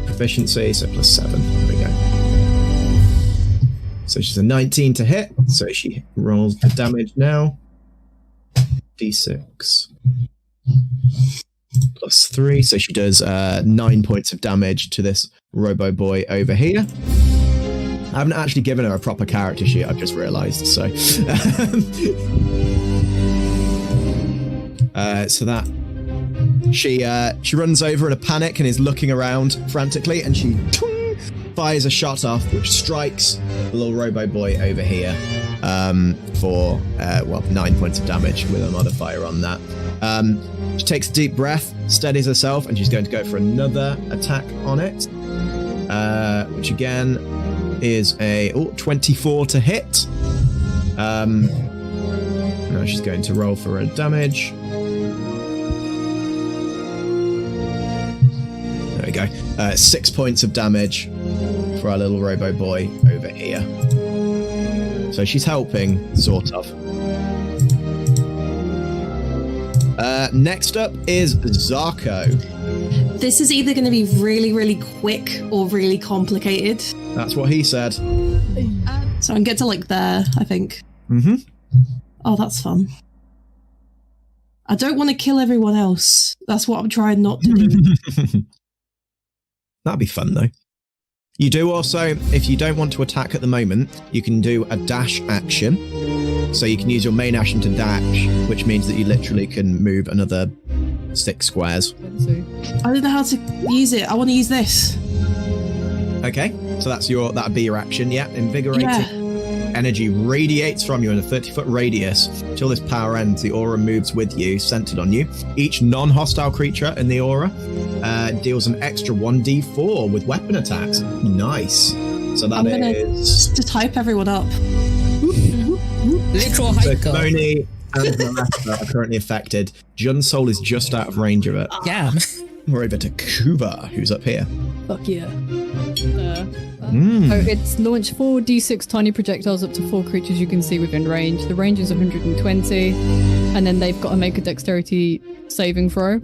S1: Proficiency, so plus 7. There we go. So she's a 19 to hit, so she rolls the damage now. D6 plus 3, so she does 9 points of damage to this Robo Boy over here. I haven't actually given her a proper character sheet, I've just realised, so... so that... She runs over in a panic and is looking around frantically, and she fires a shot off, which strikes the little Robo Boy over here for 9 points of damage with a modifier on that. She takes a deep breath, steadies herself, and she's going to go for another attack on it, which again is a 24 to hit. Now she's going to roll for her damage. There we go. 6 points of damage for our little Robo Boy over here. So she's helping, sort of. Next up is Zarko.
S11: This is either going to be really, really quick or really complicated.
S1: That's what he said.
S11: So I can get to like there, I think.
S1: Mm-hmm.
S11: Oh, that's fun. I don't want to kill everyone else. That's what I'm trying not to do.
S1: That'd be fun, though. You do also, if you don't want to attack at the moment, you can do a dash action. So you can use your main action to dash, which means that you literally can move another 6 squares.
S11: I don't know how to use it. I want to use this.
S1: Okay, so that'd be your action, yeah. Invigorating.
S11: Yeah.
S1: Energy radiates from you in a 30-foot radius. Till this power ends, the aura moves with you, centered on you. Each non-hostile creature in the aura deals an extra 1d4 with weapon attacks. Nice. So that
S11: I'm gonna
S1: is...
S11: to type everyone up.
S3: Literal
S1: So
S3: hype girl.
S1: Kinmoni and Melissa are currently affected. Junsole is just out of range of it.
S3: Yeah.
S1: We're over to Kuba, who's up here.
S4: Fuck yeah.
S1: Mm.
S4: So it's launch 4d6 tiny projectiles up to 4 creatures you can see within range. The range is 120, and then they've got to make a dexterity saving throw.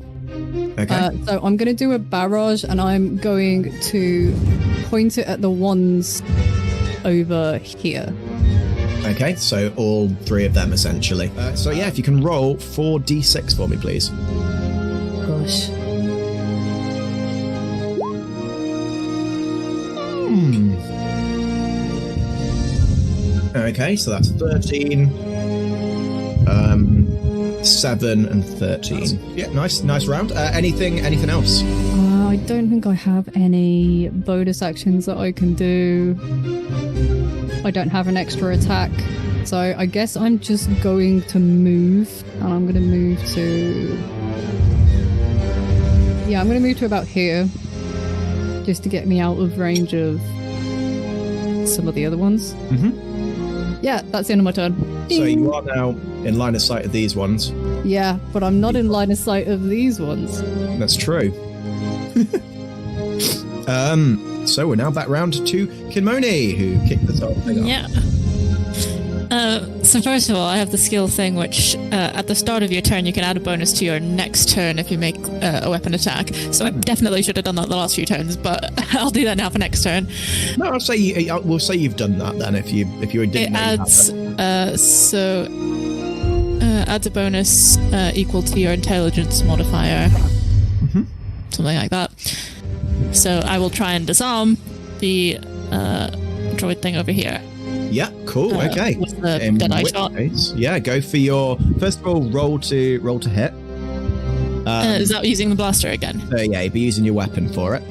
S1: Okay.
S4: So I'm going to do a barrage, and I'm going to point it at the ones over here.
S1: Okay, so all 3 of them, essentially. So yeah, if you can roll 4d6 for me, please.
S4: Gosh.
S1: Okay, so that's 13, 7 and 13. Yeah, nice round. Anything else?
S4: I don't think I have any bonus actions that I can do. I don't have an extra attack. So I guess I'm just going to move. And I'm going to move to... Yeah, I'm going to move to about here. Just to get me out of range of some of the other ones.
S1: Mm-hmm.
S4: Yeah, that's the end of my turn.
S1: So you are now in line of sight of these ones.
S4: Yeah, but I'm not in line of sight of these ones.
S1: That's true. So we're now back round to Kinmoni, who kicked this whole thing off.
S9: Yeah. So first of all, I have the skill thing, which at the start of your turn, you can add a bonus to your next turn if you make a weapon attack. So I definitely should have done that the last few turns, but I'll do that now for next turn.
S1: No, I'll say we'll say you've done that then. If you didn't.
S9: It adds adds a bonus equal to your intelligence modifier, something like that. So I will try and disarm the droid thing over here.
S1: Yeah, cool. Okay.
S9: With the Deadeye shot.
S1: Yeah, go for your first of all. Roll to hit.
S9: Is that using the blaster again?
S1: So yeah, you'd be using your weapon for it.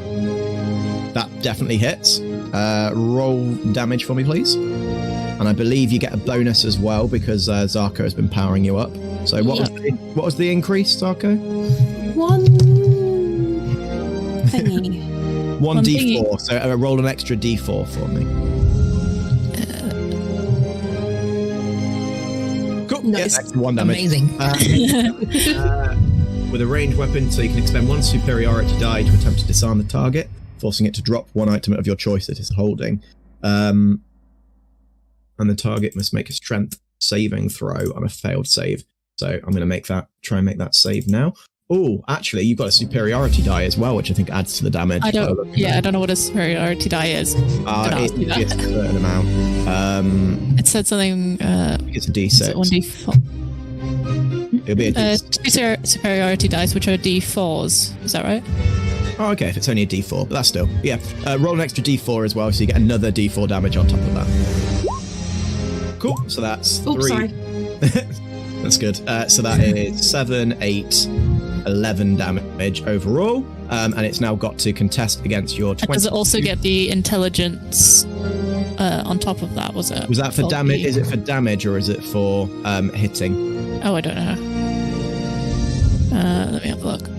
S1: That definitely hits. Roll damage for me, please. And I believe you get a bonus as well because Zarko has been powering you up. So what was the increase, Zarko?
S11: 1 thingy.
S1: 1d4. So roll an extra d4 for me. Cool.
S11: Nice.
S1: Yeah, extra 1 damage.
S3: Amazing.
S1: With a ranged weapon, so you can expend 1 superiority die to attempt to disarm the target, forcing it to drop 1 item of your choice it is holding. And the target must make a strength saving throw on a failed save. So I'm going to try and make that save now. Oh, actually, you've got a superiority die as well, which I think adds to the damage.
S9: I don't know what a superiority die is.
S1: It's a certain amount.
S9: It said something.
S1: It's a d6.
S9: 1d4.
S1: It'll be a d6.
S9: 2 superiority dice, which are d4s. Is that right?
S1: Oh, okay, if it's only a d4, but that's still... Yeah, roll an extra d4 as well, so you get another d4 damage on top of that. Cool, so that's 3.
S11: Oops, sorry.
S1: That's good. So that is 7, 8, 11 damage overall, and it's now got to contest against your 20.
S9: Does it also get the intelligence on top of that? Was it?
S1: Was that for damage? Is it for damage or is it for hitting?
S9: Oh, I don't know. Let me have a look.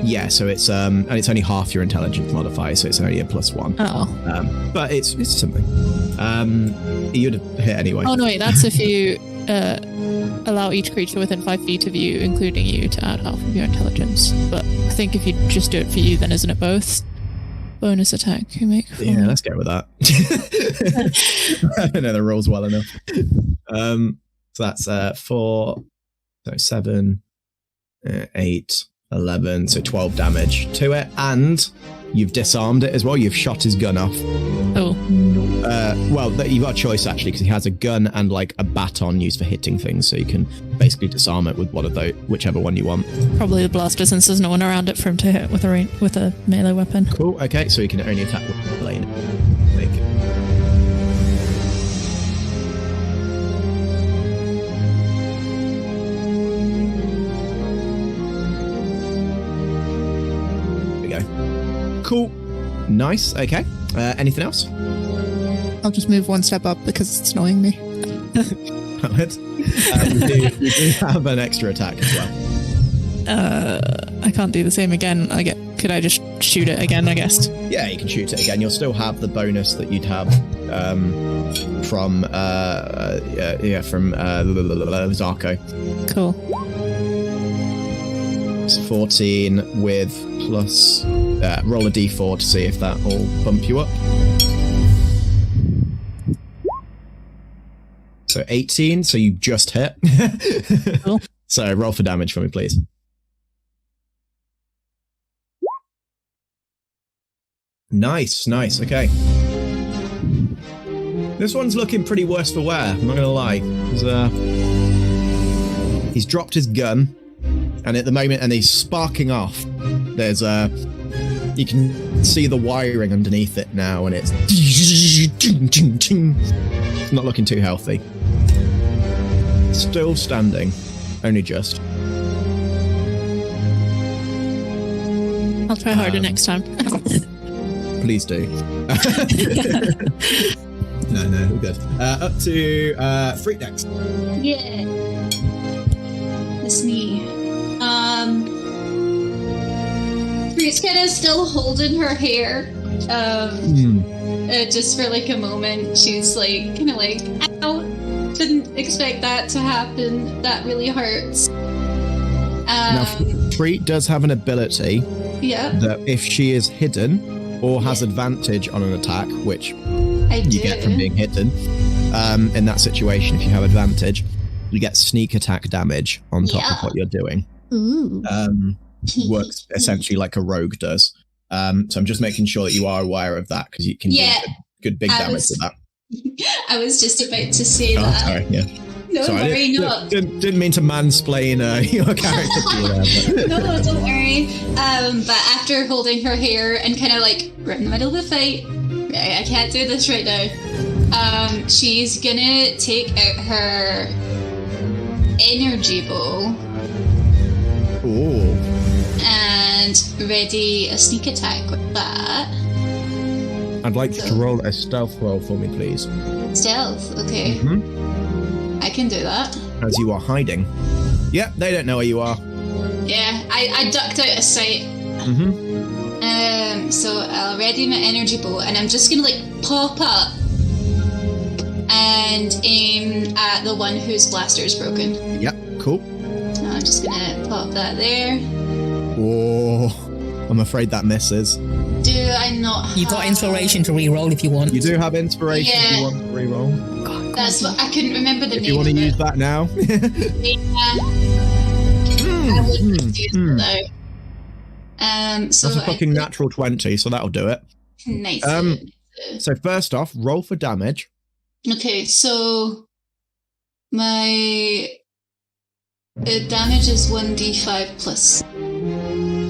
S1: Yeah, so it's and it's only half your intelligence modifier, so it's only a +1.
S9: Oh.
S1: But it's something. You'd have hit anyway.
S9: Oh no, wait, that's if you allow each creature within 5 feet of you, including you, to add half of your intelligence. But I think if you just do it for you, then isn't it both? Bonus attack you make.
S1: Yeah, let's go with that. I don't know the rules well enough. So that's 4, so 7, 8, 11, so 12 damage to it, and you've disarmed it as well. You've shot his gun off.
S9: Oh.
S1: Well, you've got a choice actually, because he has a gun and like a baton used for hitting things, so you can basically disarm it with one of those, whichever one you want.
S9: Probably the blaster, since there's no one around it for him to hit with a melee weapon.
S1: Cool. Okay, so he can only attack with the blade. Cool. Nice. Okay. Anything else?
S9: I'll just move 1 step up because it's annoying me.
S1: We do have an extra attack as well.
S9: I can't do the same again. I get could I just shoot it again, I guess?
S1: Yeah, you can shoot it again. You'll still have the bonus that you'd have from Zarko.
S9: Cool.
S1: It's 14 with plus roll a d4 to see if that will bump you up. So 18, so you just hit.
S9: Cool.
S1: So roll for damage for me, please. Nice, okay. This one's looking pretty worse for wear, I'm not gonna lie. He's dropped his gun, and at the moment, and he's sparking off. There's you can see the wiring underneath it now, and it's not looking too healthy. Still standing, only just.
S9: I'll try harder next time.
S1: Please do. No, we're good. Up to Freak next.
S2: Yeah. That's me. Freak's kind of still holding her hair. Just for like a moment, she's like, kind of like, ow, didn't expect that to happen. That really hurts.
S1: Now, Freak does have an ability that if she is hidden or has advantage on an attack, which you get from being hidden, in that situation, if you have advantage, you get sneak attack damage on top of what you're doing.
S2: Ooh.
S1: Works essentially like a rogue does. So I'm just making sure that you are aware of that, because you can do good big damage with that.
S2: I was just about to say that.
S1: Sorry, yeah.
S2: No,
S1: sorry,
S2: worry not.
S1: Didn't mean to mansplain your character to you there.
S2: No, don't worry. But after holding her hair and kind of like right in the middle of the fight, right, I can't do this right now. She's gonna take out her energy bow.
S1: Ooh.
S2: And ready a sneak attack with that.
S1: I'd like you to roll a stealth roll for me, please.
S2: Stealth, okay.
S1: Mm-hmm.
S2: I can do that.
S1: As you are hiding. Yep, they don't know where you are.
S2: Yeah, I ducked out of sight.
S1: Mm-hmm.
S2: So I'll ready my energy bow, and I'm just gonna like pop up and aim at the one whose blaster is broken.
S1: Yep, cool.
S2: I'm just gonna pop that there.
S1: Oh, I'm afraid that misses.
S2: Do I not have...
S3: You got inspiration to re-roll if you want.
S1: You do have inspiration if you want to re-roll.
S2: That's what I couldn't remember the name.
S1: If you want to use that now.
S2: I wouldn't do that though. So
S1: that's a fucking natural 20, so that'll do it.
S2: Nice.
S1: So first off, roll for damage.
S2: Okay, so my damage is 1d5 plus.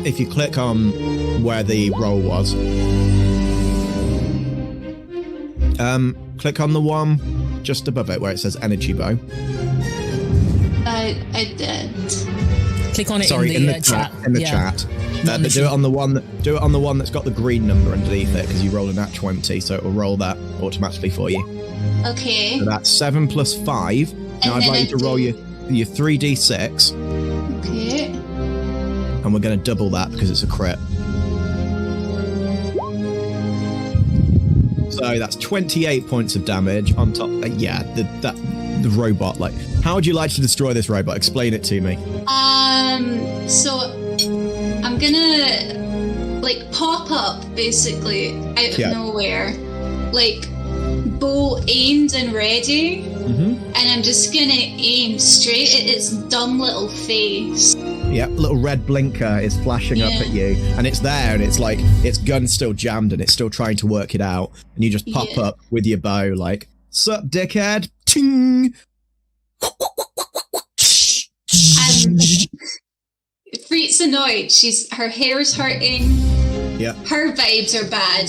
S1: If you click on where the roll was, click on the one just above it where it says energy bow.
S2: I did.
S3: Click on it.
S1: Sorry, in the chat. In the chat. But do it on the one that's got the green number underneath it, because you roll a nat 20, so it will roll that automatically for you.
S2: Okay.
S1: So that's 7 plus 5. Now I'd like you to roll your 3d6.
S2: Okay.
S1: And we're going to double that because it's a crit. So that's 28 points of damage on top. The robot. Like, how would you like to destroy this robot? Explain it to me.
S2: So I'm gonna like pop up basically out of nowhere, like bow aimed and ready, and I'm just gonna aim straight at its dumb little face.
S1: Yeah, little red blinker is flashing up at you, and it's there, and it's like its gun's still jammed, and it's still trying to work it out, and you just pop up with your bow, like, "Sup, dickhead?" Ting.
S2: Freet's annoyed. Her hair's hurting.
S1: Yeah.
S2: Her vibes are bad.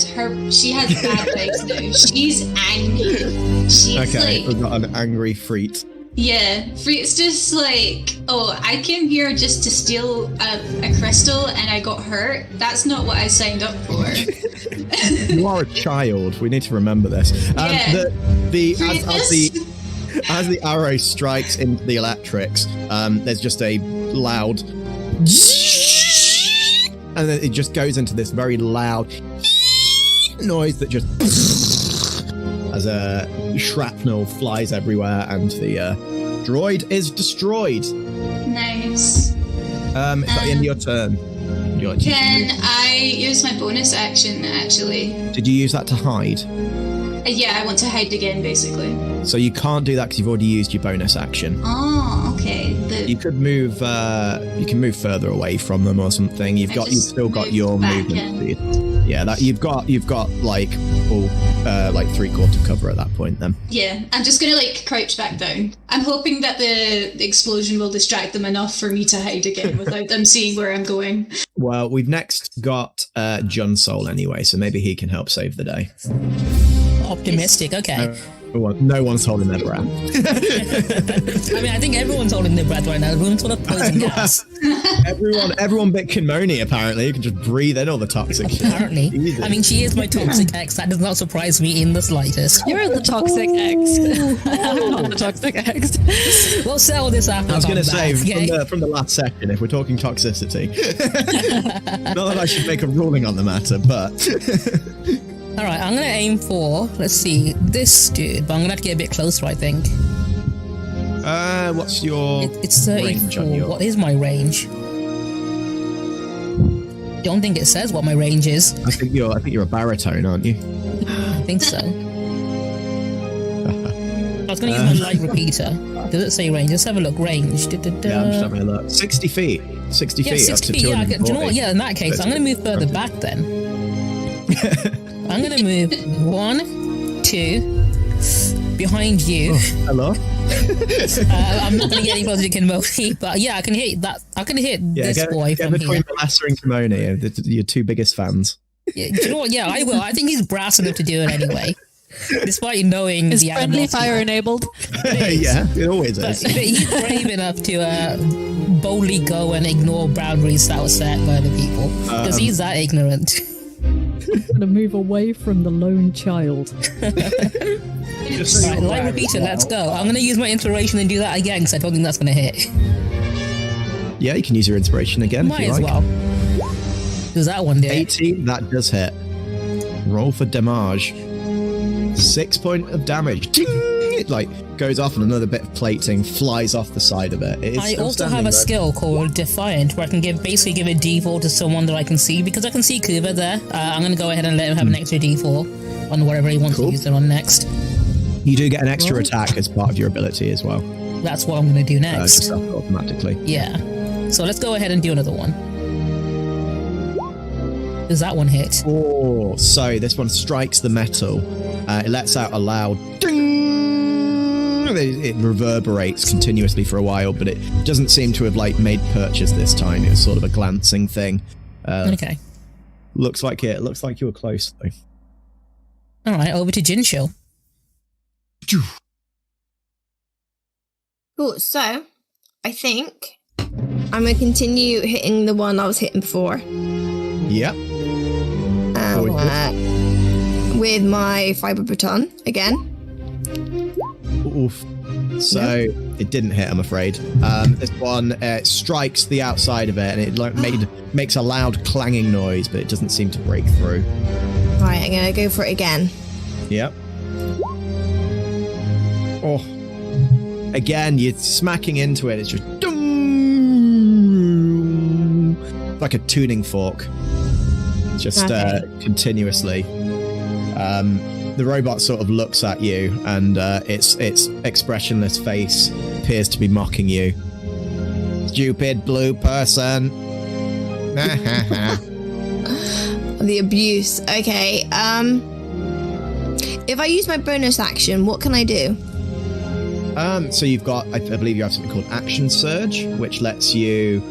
S2: She has bad vibes now. She's angry. She's
S1: okay,
S2: like,
S1: we've got an angry Freet.
S2: Yeah, Freet's just like, oh, I came here just to steal a crystal and I got hurt. That's not what I signed up for.
S1: You are a child. We need to remember this. As the arrow strikes into the electrics, there's just a loud and then it just goes into this very loud noise that just as a shrapnel flies everywhere, and the droid is destroyed.
S2: Nice.
S1: It's at the end of your turn.
S2: Can I use my bonus action, actually?
S1: Did you use that to hide?
S2: Yeah, I want to hide again, basically.
S1: So you can't do that because you've already used your bonus action.
S2: Oh, okay.
S1: You could move. You can move further away from them or something. You've still got your movement speed. Yeah, that you've got like all like 3/4 cover at that point. Then.
S2: Yeah, I'm just gonna like crouch back down. I'm hoping that the explosion will distract them enough for me to hide again without them seeing where I'm going.
S1: Well, we've next got Junsole anyway, so maybe he can help save the day.
S3: Optimistic, okay.
S1: No one's holding their breath.
S3: I mean, I think everyone's holding their breath right now. The room's full of poison gas.
S1: Everyone but Kinmoni, apparently. You can just breathe in all the toxic shit.
S3: Apparently.
S1: Easy.
S3: I mean, she is my toxic ex. That does not surprise me in the slightest.
S9: You're the toxic ex. I'm not the toxic ex.
S3: We'll sell this after.
S1: I was going to say,
S3: okay?
S1: from the last section, if we're talking toxicity. Not that I should make a ruling on the matter, but...
S3: Alright, I'm gonna aim for, let's see, this dude, but I'm gonna have to get a bit closer, I think.
S1: What's your
S3: It's 34.
S1: range on your...
S3: What is my range? Don't think it says what my range is.
S1: I think you're a baritone, aren't you?
S3: I think so. I was gonna use my light repeater. Does it say range? Let's have a look. Range.
S1: Yeah, I'm just having a look. 60 feet. 60 feet.
S3: 60
S1: up to
S3: feet, yeah. Do you know what? Yeah, in that case,
S1: That's
S3: I'm gonna move further back then. I'm gonna move 1, 2, behind you.
S1: Oh, hello.
S3: I'm not gonna get any closer to Kinmoni, but yeah, I can hit that. I can hit this boy from
S1: between
S3: here.
S1: Lesser and Kinmoni, your two biggest fans.
S3: Yeah, do you know what? Yeah, I will. I think he's brass enough to do it anyway. Despite knowing
S9: Is
S3: the
S9: friendly
S3: animosity.
S9: fire enabled?
S1: Yeah, it always
S3: But
S1: is.
S3: he's brave enough to boldly go and ignore boundaries that were set by the people. Because he's that ignorant.
S4: I'm gonna move away from the lone child.
S3: Right, light repeater, let's go. I'm gonna use my inspiration and do that again because I don't think that's gonna hit.
S1: Yeah, you can use your inspiration again
S3: Might
S1: if you
S3: as
S1: like.
S3: well. Does that one do it?
S1: 18, that does hit. Roll for damage. 6 points of damage. Ding! It like goes off and another bit of plating flies off the side of it. It is
S3: I
S1: still
S3: also have
S1: standing,
S3: a
S1: though.
S3: skill called Defiant where I can basically give a D4 to someone that I can see. Because I can see Kuba there, I'm going to go ahead and let him have an extra D4 on whatever he wants to use it on next.
S1: You do get an extra attack as part of your ability as well.
S3: That's what I'm going to do next.
S1: Just automatically.
S3: Yeah. So let's go ahead and do another one. Does that one hit?
S1: Oh, so this one strikes the metal. It lets out a loud ding. It reverberates continuously for a while, but it doesn't seem to have like made purchase this time. It was sort of a glancing thing.
S3: Okay.
S1: Looks like you were close though.
S3: All right, over to Junsole.
S10: Cool. So, I think I'm gonna continue hitting the one I was hitting before.
S1: Yep.
S10: With my fiber baton again.
S1: Oof. So it didn't hit, I'm afraid. This one strikes the outside of it, and it like makes a loud clanging noise, but it doesn't seem to break through.
S10: Right, I'm gonna go for it again.
S1: Yep. Oh. Again, you're smacking into it. It's just like a tuning fork. Just continuously. The robot sort of looks at you, and its expressionless face appears to be mocking you. Stupid blue person.
S10: The abuse. Okay. If I use my bonus action, what can I do?
S1: So you've got, I believe you have something called Action Surge, which lets you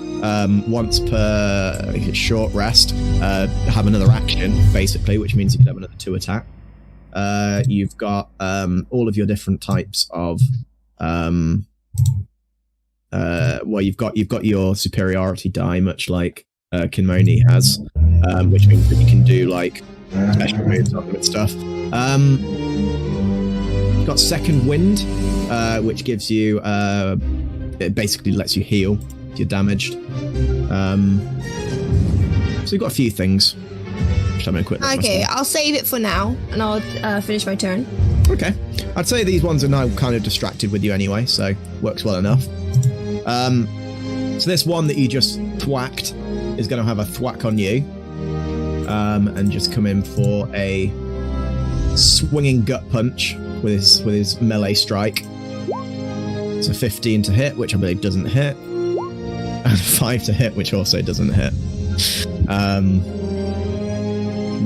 S1: once per short rest have another action, basically, which means you can have another 2 attack. You've got all of your different types of well, you've got your superiority die, much like Kinmoni has, which means that you can do like special moves on them and stuff. Got Second Wind, which gives you it basically lets you heal if you're damaged. So you've got a few things. Just having a quick look
S10: Okay,
S1: myself.
S10: I'll save it for now, and I'll finish my turn.
S1: Okay. I'd say these ones are now kind of distracted with you anyway, so works well enough. So this one that you just thwacked is going to have a thwack on you, and just come in for a swinging gut punch with his melee strike. So 15 to hit, which I believe doesn't hit, and 5 to hit, which also doesn't hit.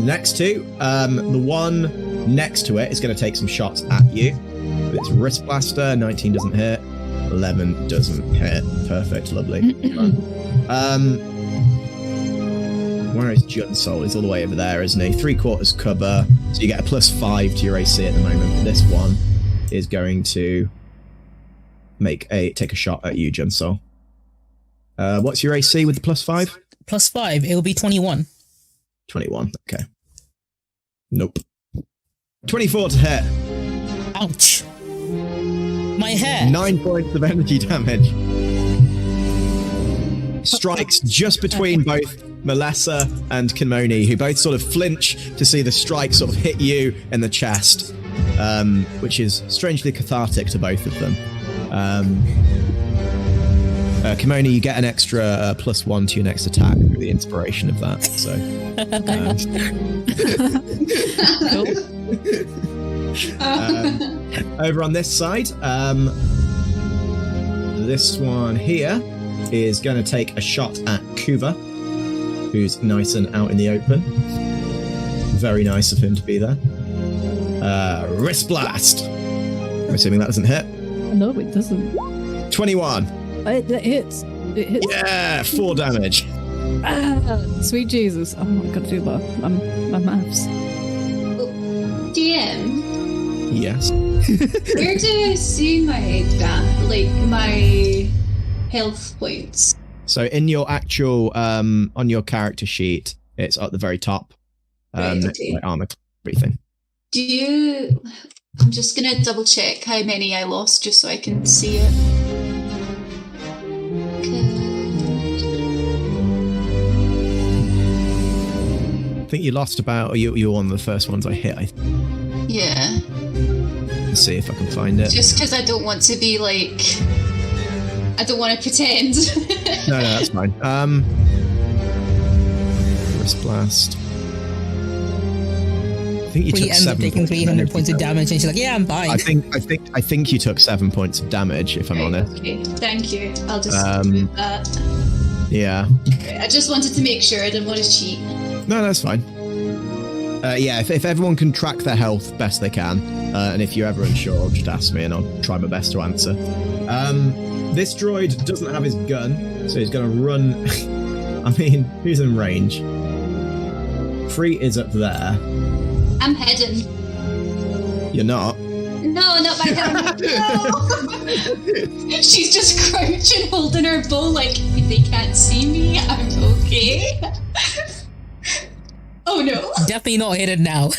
S1: Next two, the one next to it is going to take some shots at you with its wrist blaster. 19 doesn't hit, 11 doesn't hit. Perfect, lovely. Where is Junsole? He's all the way over there, isn't he? 3/4 cover, so you get a +5 to your AC at the moment. This one is going to take a shot at you, Junsole. What's your AC with the +5?
S3: +5, it'll be 21.
S1: 21, okay. Nope. 24 to hit.
S3: Ouch. My hair.
S1: 9 points of energy damage. Strikes just between both Melessa and Kinmoni, who both sort of flinch to see the strike sort of hit you in the chest, which is strangely cathartic to both of them. Kinmoni, you get an extra +1 to your next attack through the inspiration of that. So, over on this side, this one here is going to take a shot at Kuva, who's nice and out in the open. Very nice of him to be there. Wrist blast. I'm assuming that doesn't hit.
S4: No, it doesn't.
S1: 21.
S4: It hits. It hits.
S1: Yeah, 4 damage.
S4: Sweet Jesus. Oh, I got to do my maths.
S2: DM,
S1: Yes.
S2: where do I see my my health points?
S1: So in your actual on your character sheet, it's at the very top.
S2: Right,
S1: Next to
S2: okay.
S1: my armor, everything.
S2: Do you... I'm just gonna double check how many I lost just so I can see it.
S1: I think you lost about. You were one of the first ones I hit.
S2: Yeah.
S1: Let's see if I can find it.
S2: Just because I don't want to be like... I don't want to pretend.
S1: No, that's fine. Wrist blast. I think you
S3: We
S1: took
S3: end up
S1: 7
S3: taking
S1: points
S3: 300 points of damage, and she's like, "Yeah, I'm fine."
S1: I think you took 7 points of damage, if I'm
S2: Right,
S1: honest.
S2: okay, thank you. I'll just move that.
S1: Yeah.
S2: Right, I just wanted to make sure I didn't want to cheat.
S1: No, that's fine. Yeah, if everyone can track their health best they can, and if you're ever unsure, just ask me and I'll try my best to answer. This droid doesn't have his gun, so he's going to run. I mean, who's in range? Free is up there.
S2: I'm heading.
S1: You're not.
S2: No, not my hand. No. She's just crouching, holding her bow like, they can't see me, I'm okay. Oh no.
S3: Definitely not hidden now.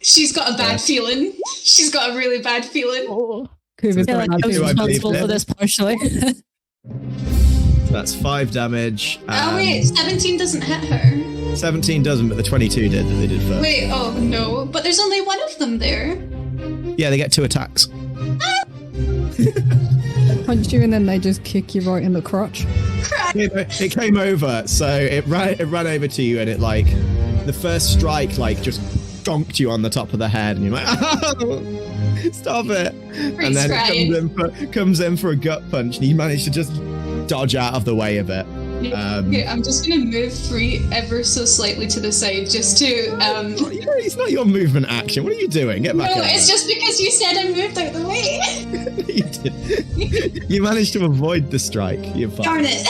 S2: She's got a bad feeling. She's got a really bad feeling.
S4: Oh, Kuva's
S9: Yeah, like, I was
S1: I believe
S9: responsible
S1: it.
S9: for this partially.
S1: That's 5 damage.
S2: Oh wait, 17 doesn't hit her.
S1: 17 doesn't, but the 22 did that they did first.
S2: Wait, oh no, but there's only one of them there.
S1: Yeah, they get 2 attacks.
S4: punch you and then they just kick you right in the crotch.
S1: It came over, so it ran over to you, and it like the first strike like just donked you on the top of the head, and you're like, oh, stop it! And then it comes in for a gut punch, and you manage to just dodge out of the way of it.
S2: Okay, I'm just gonna move free ever so slightly to the side, just to.
S1: It's not your movement action. What are you doing? Get back.
S2: No,
S1: over.
S2: it's just because you said I moved out the way.
S1: You did. You managed to avoid the strike. You're fine.
S2: Darn it.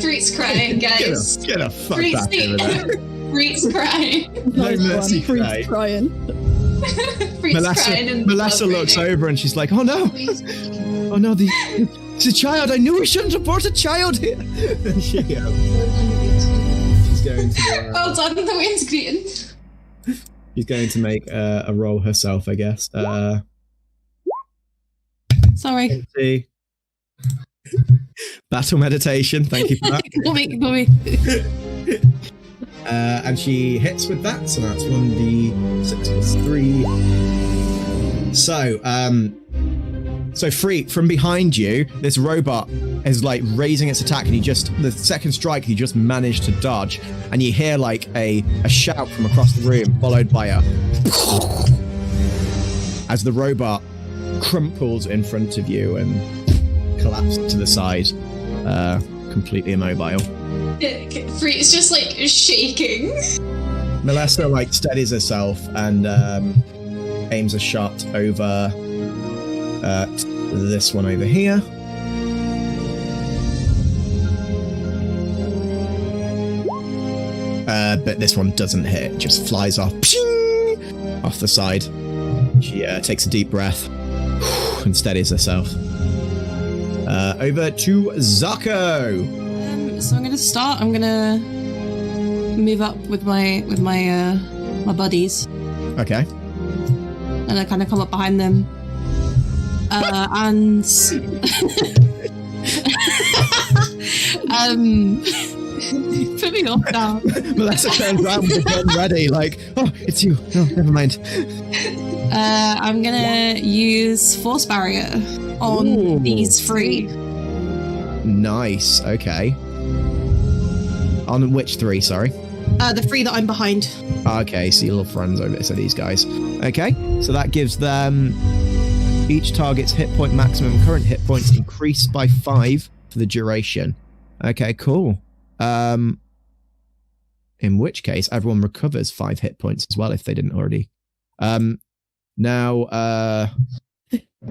S1: Freet's
S2: crying, guys.
S1: Get a fuck back over there.
S2: Freet's crying.
S1: No mercy,
S4: Freet's crying.
S2: Freet's crying and
S1: Melissa looks over and she's like, "Oh no! Oh no! It's a child. I knew we shouldn't have brought a child here." She's going to.
S2: Well done, the wind's green.
S1: She's going to make a roll herself, I guess.
S11: Sorry.
S1: Battle meditation. Thank you for that.
S11: Go me.
S1: And she hits with that, so that's 1d6 plus 3. So Free, from behind you, this robot is like raising its attack, and the second strike, he just managed to dodge, and you hear like a shout from across the room, followed by a as the robot crumples in front of you and collapses to the side, completely immobile.
S2: Free's just like shaking.
S1: Melissa like steadies herself and aims a shot over this one over here. But this one doesn't hit, it just flies off, off the side. She takes a deep breath and steadies herself. Over to Zako.
S11: So I'm gonna start. I'm gonna move up with my buddies.
S1: Okay.
S11: And I kind of come up behind them. And put me off now.
S1: Melissa turns around with the gun ready, like, oh, it's you. No, never mind.
S11: I'm gonna use Force Barrier on these 3.
S1: Nice. Okay. On which 3? Sorry.
S11: The 3 that I'm behind.
S1: Okay, so your little friends over there, so these guys. Okay, so that gives them each target's hit point maximum current hit points increased by 5 for the duration. Okay, cool. In which case, everyone recovers 5 hit points as well if they didn't already. Now,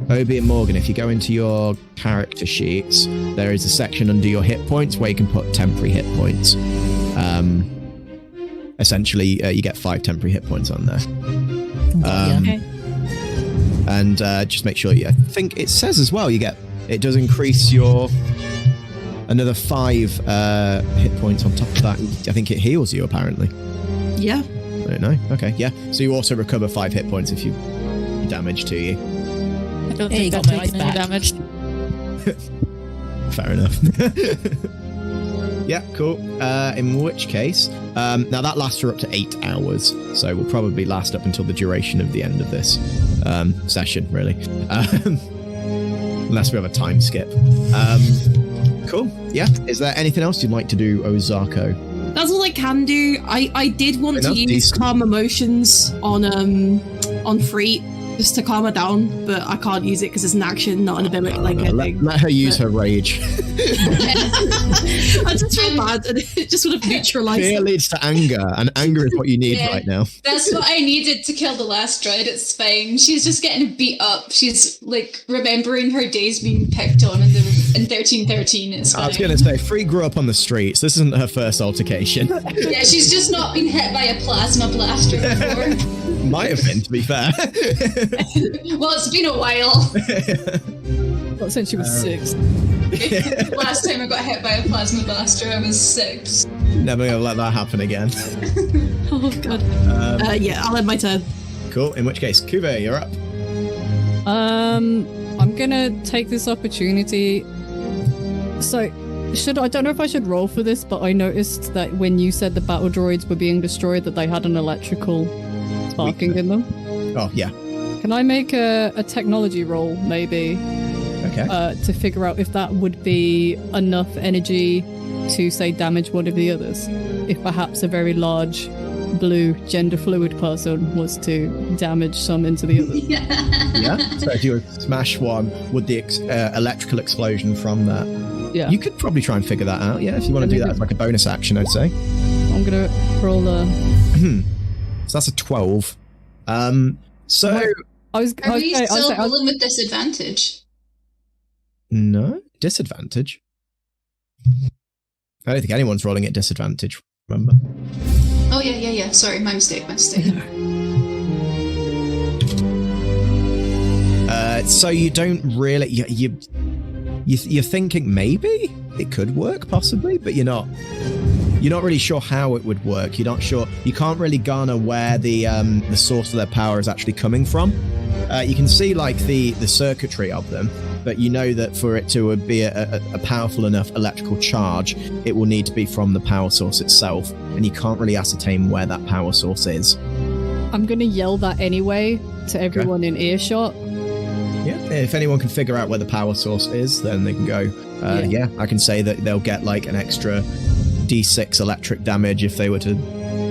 S1: Obi and Morgan, if you go into your character sheets, there is a section under your hit points where you can put temporary hit points. Essentially, you get 5 temporary hit points on there.
S3: Okay.
S1: And just make sure I think it says as well, it does increase your another 5 hit points on top of that. I think it heals you, apparently.
S11: Yeah.
S1: I don't know. Okay, yeah. So you also recover 5 hit points if you damage to you.
S9: I don't
S3: Hey,
S9: think
S3: got
S9: I've
S3: my
S9: taken any
S3: back.
S9: damage.
S1: Fair enough. Yeah, cool. In which case, now that lasts for up to 8 hours, so will probably last up until the duration of the end of this session, really. Unless we have a time skip. Cool. Yeah. Is there anything else you'd like to do, Ozako?
S11: That's all I can do. I did want to use calm emotions on Free just to calm her down, but I can't use it because it's an action, not an ability.
S1: Let her use her rage.
S11: I just feel bad, and it just would have neutralized.
S1: Fear leads to anger, and anger is what you need right now.
S2: That's what I needed to kill the last droid. It's fine. She's just getting beat up. She's like remembering her days being picked on in 1313. It's fine.
S1: I was going to say, Free grew up on the streets. This isn't her first altercation.
S2: Yeah, she's just not been hit by a plasma blaster before.
S1: Might have been, to be fair.
S2: Well, it's been a while.
S4: Not since she was 6.
S2: Last time I got hit by a plasma blaster, I was 6.
S1: Never gonna let that happen again.
S11: Oh god. Yeah, I'll end my turn.
S1: Cool. In which case, Kuve, you're up.
S4: I'm gonna take this opportunity. So, I don't know if I should roll for this, but I noticed that when you said the battle droids were being destroyed, that they had an electrical sparking in them.
S1: Oh yeah.
S4: Can I make a technology roll, maybe?
S1: Okay.
S4: To figure out if that would be enough energy to, say, damage one of the others. If perhaps a very large blue gender fluid person was to damage some into the others.
S1: Yeah. So if you would smash one, would the electrical explosion from that?
S4: Yeah.
S1: You could probably try and figure that out. Yeah, if you want to do that as like a bonus action, I'd say.
S4: I'm gonna roll a.
S1: So that's a 12. So
S4: Are we
S2: still rolling with disadvantage?
S1: No disadvantage. I don't think anyone's rolling at disadvantage. Remember?
S2: Oh yeah. Sorry, my mistake.
S1: So you don't really. You're thinking maybe it could work, possibly, but you're not really sure how it would work. You're not sure. You can't really garner where the source of their power is actually coming from. You can see like the circuitry of them, but you know that for it to be a powerful enough electrical charge, it will need to be from the power source itself, and you can't really ascertain where that power source is.
S4: I'm gonna yell that anyway to everyone in earshot.
S1: Yeah, if anyone can figure out where the power source is, then they can go. Yeah, I can say that they'll get like an extra D6 electric damage if they were to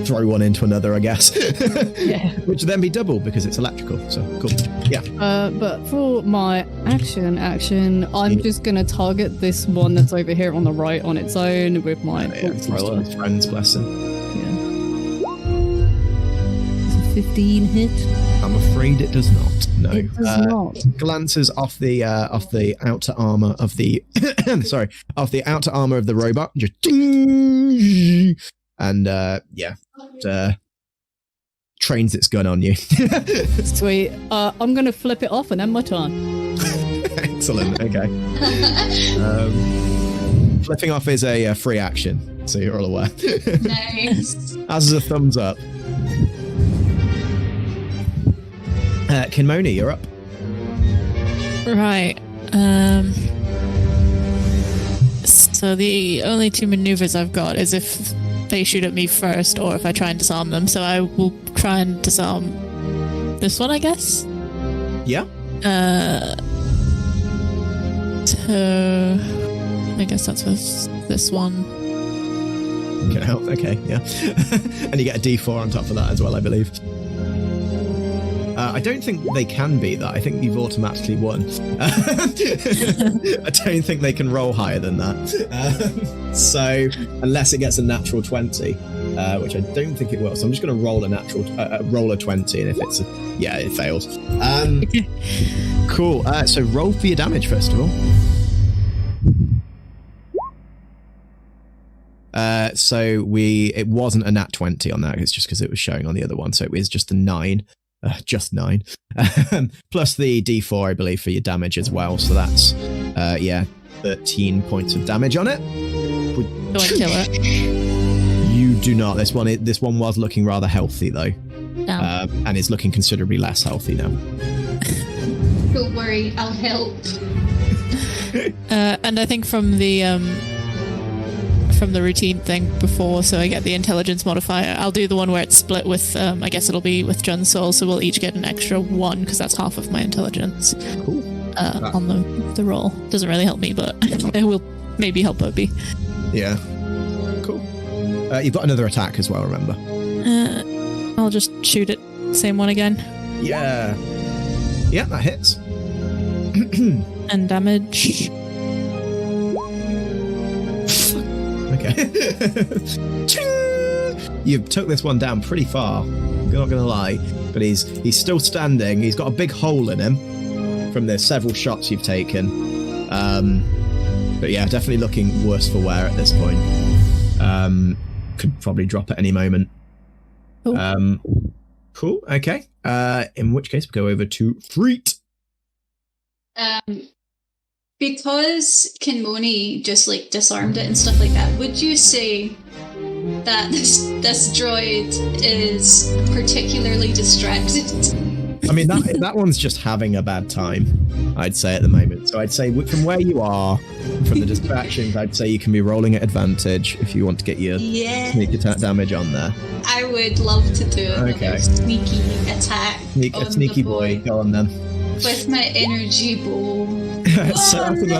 S1: throw one into another, I guess.
S4: Yeah.
S1: Which would then be double because it's electrical. So cool. Yeah.
S4: But for my action, I'm just gonna target this one that's over here on the right on its own with my thrower.
S1: Friend's blessing.
S4: Yeah. Does a 15 hit?
S1: I'm afraid it does not. No.
S4: It does not.
S1: Glances off the outer armor of the off the outer armor of the robot. Just ding, and trains its gun on you.
S4: Sweet. I'm gonna flip it off and end my turn.
S1: Excellent. Okay. Flipping off is a free action, so you're all aware.
S2: Nice.
S1: As is a thumbs up. Kinmoni, you're up.
S9: Right. So the only two maneuvers I've got is if they shoot at me first or if I try and disarm them. So I will try and disarm this one, I guess.
S1: Yeah.
S9: So I guess that's with this one.
S1: Okay, yeah. And you get a D4 on top of that as well, I believe. I don't think they can beat that. I think you've automatically won. I don't think they can roll higher than that. So, unless it gets a natural 20, which I don't think it will. So I'm just going to roll a roll a 20, and if it's it fails. Cool. So roll for your damage first of all. It wasn't a nat 20 on that. It's just because it was showing on the other one. So it was just a 9. Just 9. Plus the D4, I believe, for your damage as well. So that's 13 points of damage on it.
S9: Do I kill it?
S1: You do not. This one was looking rather healthy though. And is looking considerably less healthy now.
S2: Don't worry, I'll help.
S9: And I think from the routine thing before, so I get the intelligence modifier, I'll do the one where it's split with, I guess it'll be with Junsole, so we'll each get an extra 1 because that's half of my intelligence.
S1: Cool.
S9: On the roll. Doesn't really help me, but it will maybe help Opie.
S1: Yeah. Cool. You've got another attack as well, remember?
S9: I'll just shoot it. Same one again.
S1: Yeah. Yeah, that hits.
S9: And damage.
S1: Okay. You took this one down pretty far. I'm not going to lie, but he's still standing. He's got a big hole in him from the several shots you've taken. But yeah, definitely looking worse for wear at this point. Could probably drop at any moment.
S9: Cool.
S1: Cool. Okay. In which case, we'll go over to Freet.
S2: Because Kinmoni just like disarmed it and stuff like that, would you say that this droid is particularly distracted?
S1: I mean, that one's just having a bad time, I'd say, at the moment. So I'd say from where you are, from the distractions, I'd say you can be rolling at advantage if you want to get your sneak attack damage on there.
S2: I would love to do another sneaky attack.
S1: A sneaky boy, go on then.
S2: With my energy bow.
S1: So that's an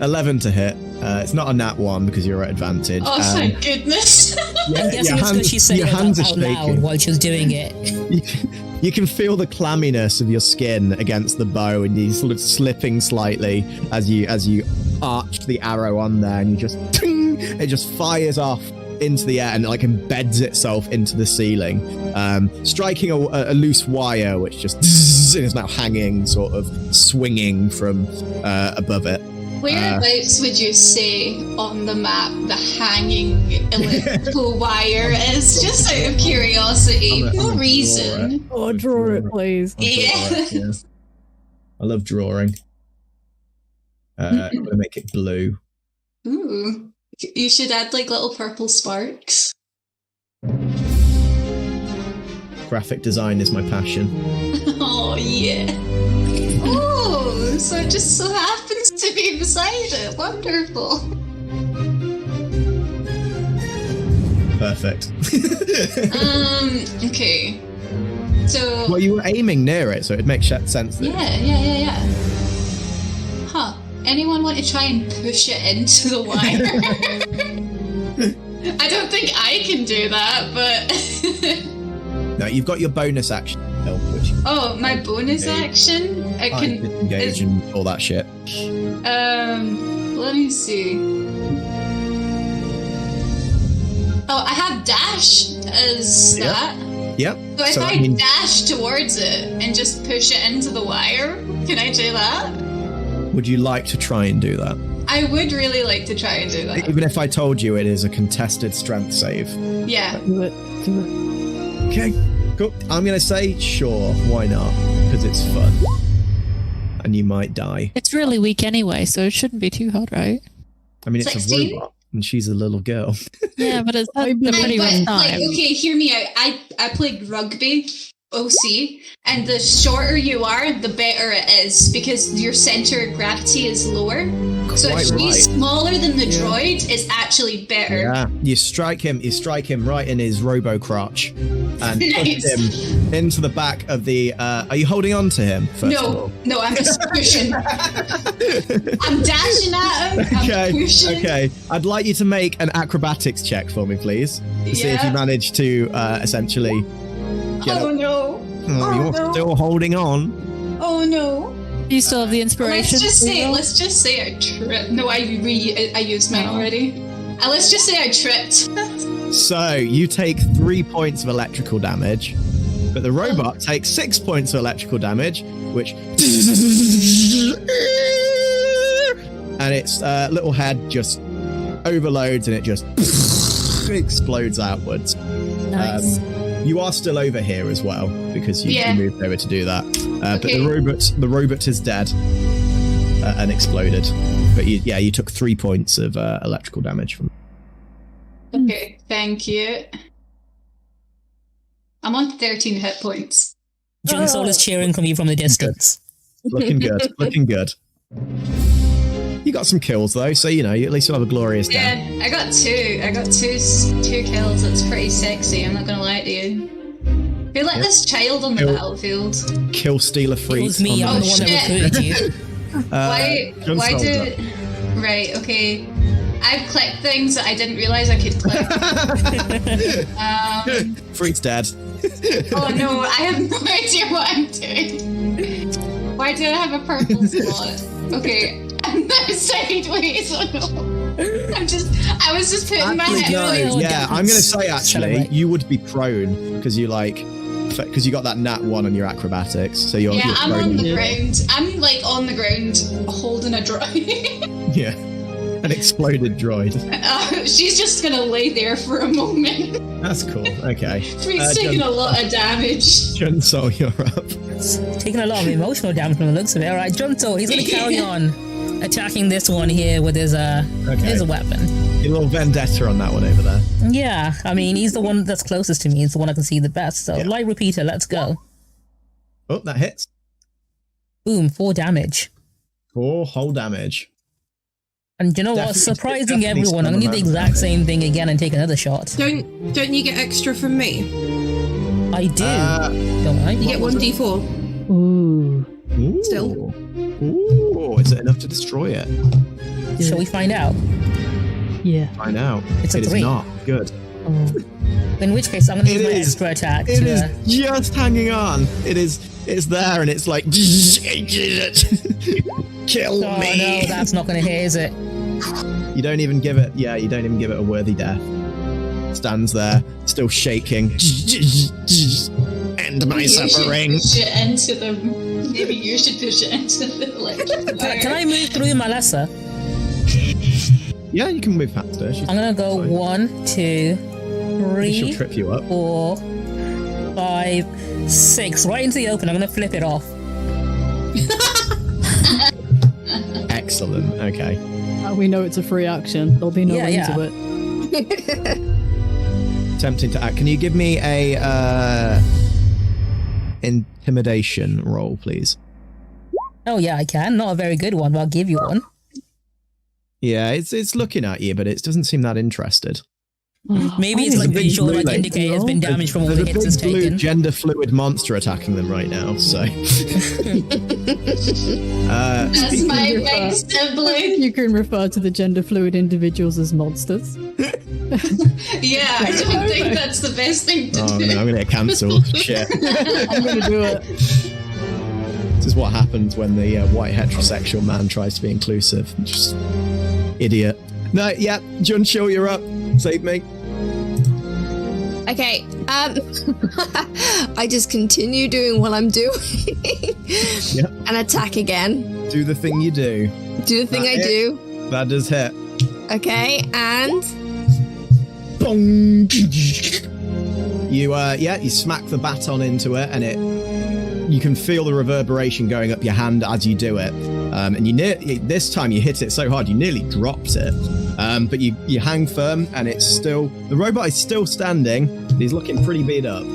S1: 11 to hit. It's not a nat 1 because you're at advantage.
S2: Oh, thank goodness.
S3: I'm guessing it's because she said it out loud while she was doing it.
S1: You can feel the clamminess of your skin against the bow, and you sort of slipping slightly as you arch the arrow on there, and you just ting, it just fires off into the air and like embeds itself into the ceiling, striking a loose wire, which just is now hanging, sort of swinging from above it.
S2: Whereabouts would you say on the map the hanging electrical wire is? Just out of curiosity. No reason.
S4: Oh, draw it, please.
S2: Yeah.
S1: I love drawing. I'm going to make it blue.
S2: Ooh. You should add like little purple sparks.
S1: Graphic design is my passion.
S2: Oh, yeah. Oh, so it just so happens to be beside it. Wonderful.
S1: Perfect.
S2: Okay. So...
S1: Well, you were aiming near it, so it makes sense.
S2: Yeah. Huh. Anyone want to try and push it into the wire? I don't think I can do that, but...
S1: No, you've got your bonus action. Which
S2: oh, my bonus action? I can...
S1: Engage and all that shit.
S2: Let me see. Oh, I have dash as that.
S1: Yep.
S2: So if I dash towards it and just push it into the wire, can I do that?
S1: Would you like to try and do that?
S2: I would really like to try and do that.
S1: Even if I told you it is a contested strength save.
S2: Yeah.
S4: Do it.
S1: Okay, cool. I'm going to say sure, why not? Because it's fun. And you might die.
S9: It's really weak anyway, so it shouldn't be too hard, right?
S1: I mean, it's
S2: 16?
S1: a robot, and she's a little girl.
S9: Yeah, but it's a pretty rough time.
S2: Like, okay, hear me out. I played rugby, OC, and the shorter you are, the better it is, because your center of gravity is lower. So if she's smaller than the droid, it's actually better.
S1: Yeah, you strike him right in his robo crotch, and push him into the back of the. Are you holding on to him? First of all?
S2: No, I'm just pushing. I'm dashing at him. I'm pushing.
S1: Okay. I'd like you to make an acrobatics check for me, please, to see if you manage to essentially.
S2: No!
S1: You're still holding on.
S2: Oh no!
S9: You still have the inspiration?
S2: Let's just say I tripped. No, I used mine already. Let's just say I tripped.
S1: So you take 3 points of electrical damage, but the robot takes 6 points of electrical damage, which and its little head just overloads and it just explodes outwards.
S9: Nice.
S1: You are still over here as well because you moved over to do that. But the robot is dead and exploded. But you took 3 points of electrical damage from.
S2: Okay, thank you. I'm on 13 hit points.
S3: Junsole is cheering from you from the distance.
S1: Looking good. Looking good. You got some kills though, so at least you'll have a glorious day.
S2: Yeah, I got two kills. That's pretty sexy. I'm not gonna lie to you. I feel like this child on the battlefield.
S1: Kill stealer freak.
S3: It was me. I'm the one that recruited you.
S2: Why do? Right. Okay. I've clicked things that I didn't realize I could click.
S1: Freak's dead.
S2: Oh no! I have no idea what I'm doing. Why do I have a purple slot? Okay. I'm now sideways. Oh no! I was just putting my head.
S1: Yeah, I'm gonna say actually, you would be prone because you got that nat 1 on your acrobatics. So you're
S2: I'm
S1: prone.
S2: on the ground. I'm like on the ground holding a droid.
S1: Yeah, an exploded droid.
S2: She's just gonna lay there for a moment.
S1: That's cool. Okay.
S2: Freak's taking a lot of damage.
S1: Junsole, you're up.
S3: It's taking a lot of emotional damage from the looks of it. All right, Junsole, he's gonna carry on attacking this one here with his weapon.
S1: Your little vendetta on that one over there.
S3: Yeah, I mean, he's the one that's closest to me. He's the one I can see the best. So, light repeater, let's go.
S1: Oh, that hits.
S3: Boom, 4 damage.
S1: 4 whole damage.
S3: And you know what? Surprising everyone, I'm gonna do the exact same thing again and take another shot.
S11: Don't you get extra from me?
S3: I do. Don't I?
S11: You get 1d4.
S4: Ooh.
S11: Still.
S1: Ooh, is it enough to destroy it?
S3: Shall we find out?
S4: Yeah.
S1: Find out.
S3: It's a 3.
S1: It is not. Good.
S3: In which case, I'm gonna use my extra attack.
S1: It is just hanging on. It's there and it's like kill me.
S3: Oh no, that's not gonna hit, is it?
S1: You don't even give it a worthy death. Stands there, still shaking. End my suffering.
S2: Maybe you should push it into the
S3: Can I move through Malessa?
S1: Yeah, you can move past her.
S3: I'm gonna go 1, 2, 3,
S1: she'll trip you up.
S3: 4, 5, 6. Right into the open. I'm gonna flip it off.
S1: Excellent. Okay.
S4: We know it's a free action. There'll be no way into it.
S1: Tempting to act. Can you give me a intimidation roll, please.
S3: Oh yeah, I can. Not a very good one, but I'll give you one.
S1: Yeah, it's looking at you, but it doesn't seem that interested.
S3: Maybe it's like visual, like indicator has been damaged from all the hits it's
S1: There's a big blue
S3: taken.
S1: gender fluid monster attacking them right now, so.
S2: That's my big sibling.
S4: You can refer to the gender fluid individuals as monsters.
S2: Yeah, I don't think that's the best thing to
S1: Oh
S2: do.
S1: no, I'm gonna get cancelled. Shit.
S4: I'm gonna do it.
S1: This is what happens when the white heterosexual man tries to be inclusive. Just idiot. No, yeah, Junsole, you're up. Save me.
S10: Okay. I just continue doing what I'm doing.
S1: Yep.
S10: And attack again.
S1: Do the thing you do.
S10: Do the thing I do.
S1: That does hit.
S10: Okay, and
S1: Bong. You smack the baton into it, and you can feel the reverberation going up your hand as you do it. And this time you hit it so hard you nearly dropped it. But you hang firm, and the robot is still standing. He's looking pretty beat up.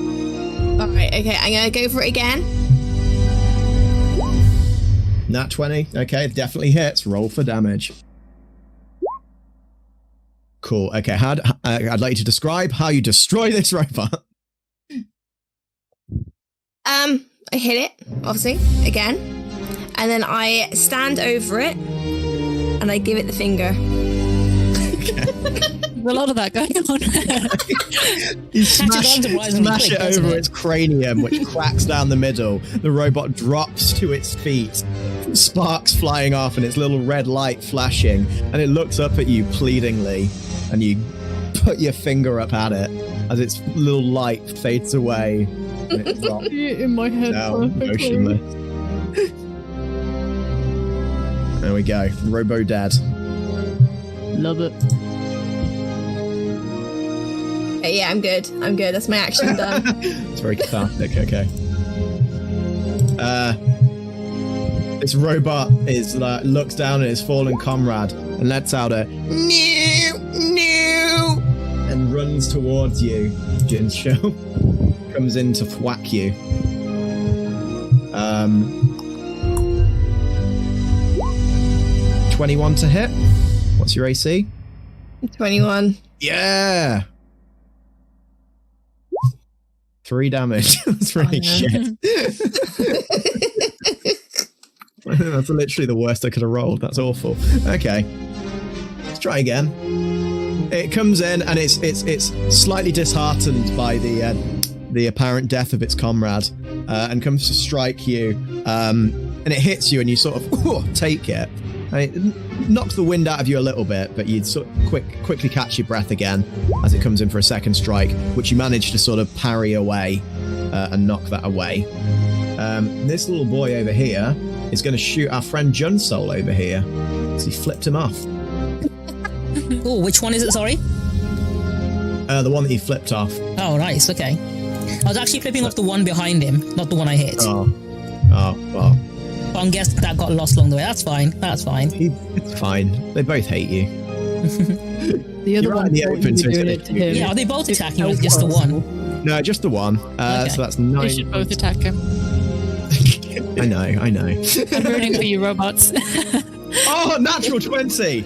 S10: alright, okay, I'm gonna go for it again.
S1: Nat 20. Okay, definitely hits. Roll for damage. Cool. Okay, I'd like you to describe how you destroy this robot.
S10: I hit it, obviously, again. And then I stand over it and I give it the finger.
S9: There's a lot of that going on.
S1: You smash it over its cranium, which cracks down the middle. The robot drops to its feet, sparks flying off and its little red light flashing, and it looks up at you pleadingly, and you put your finger up at it as its little light fades away. And it drops
S4: In my head,
S1: down,
S4: perfectly.
S1: motionless. There we go. Robo dead.
S4: Love it.
S10: Yeah, I'm good. That's my action done.
S1: It's very cathartic. Okay. This robot looks down at his fallen comrade and lets out a meow, meow, and runs towards you. Junsole comes in to whack you. 21 to hit. What's your AC?
S10: 21.
S1: Yeah. 3 damage. That's really shit. That's literally the worst I could have rolled. That's awful. Okay. Let's try again. It comes in and it's slightly disheartened by the apparent death of its comrade, and comes to strike you. And it hits you and you sort of take it. It knocks the wind out of you a little bit, but you sort of quickly catch your breath again as it comes in for a second strike, which you manage to sort of parry away and knock that away. This little boy over here is going to shoot our friend Junsole over here. So he flipped him off.
S3: Oh, which one is it? Sorry.
S1: The one that he flipped off.
S3: Oh, nice. Okay. I was actually flipping off the one behind him, not the one I hit.
S1: Oh, well.
S3: But I guess that got lost along the way. That's fine. That's fine.
S1: It's fine. They both hate you.
S4: The other one
S1: the open, so
S4: doing it to him.
S3: Yeah, are they both attacking or just the one?
S1: No, just the one.
S3: Okay.
S1: So that's 9.
S9: They should both attack him.
S1: I know.
S9: I'm rooting for you, robots.
S1: Oh, natural 20!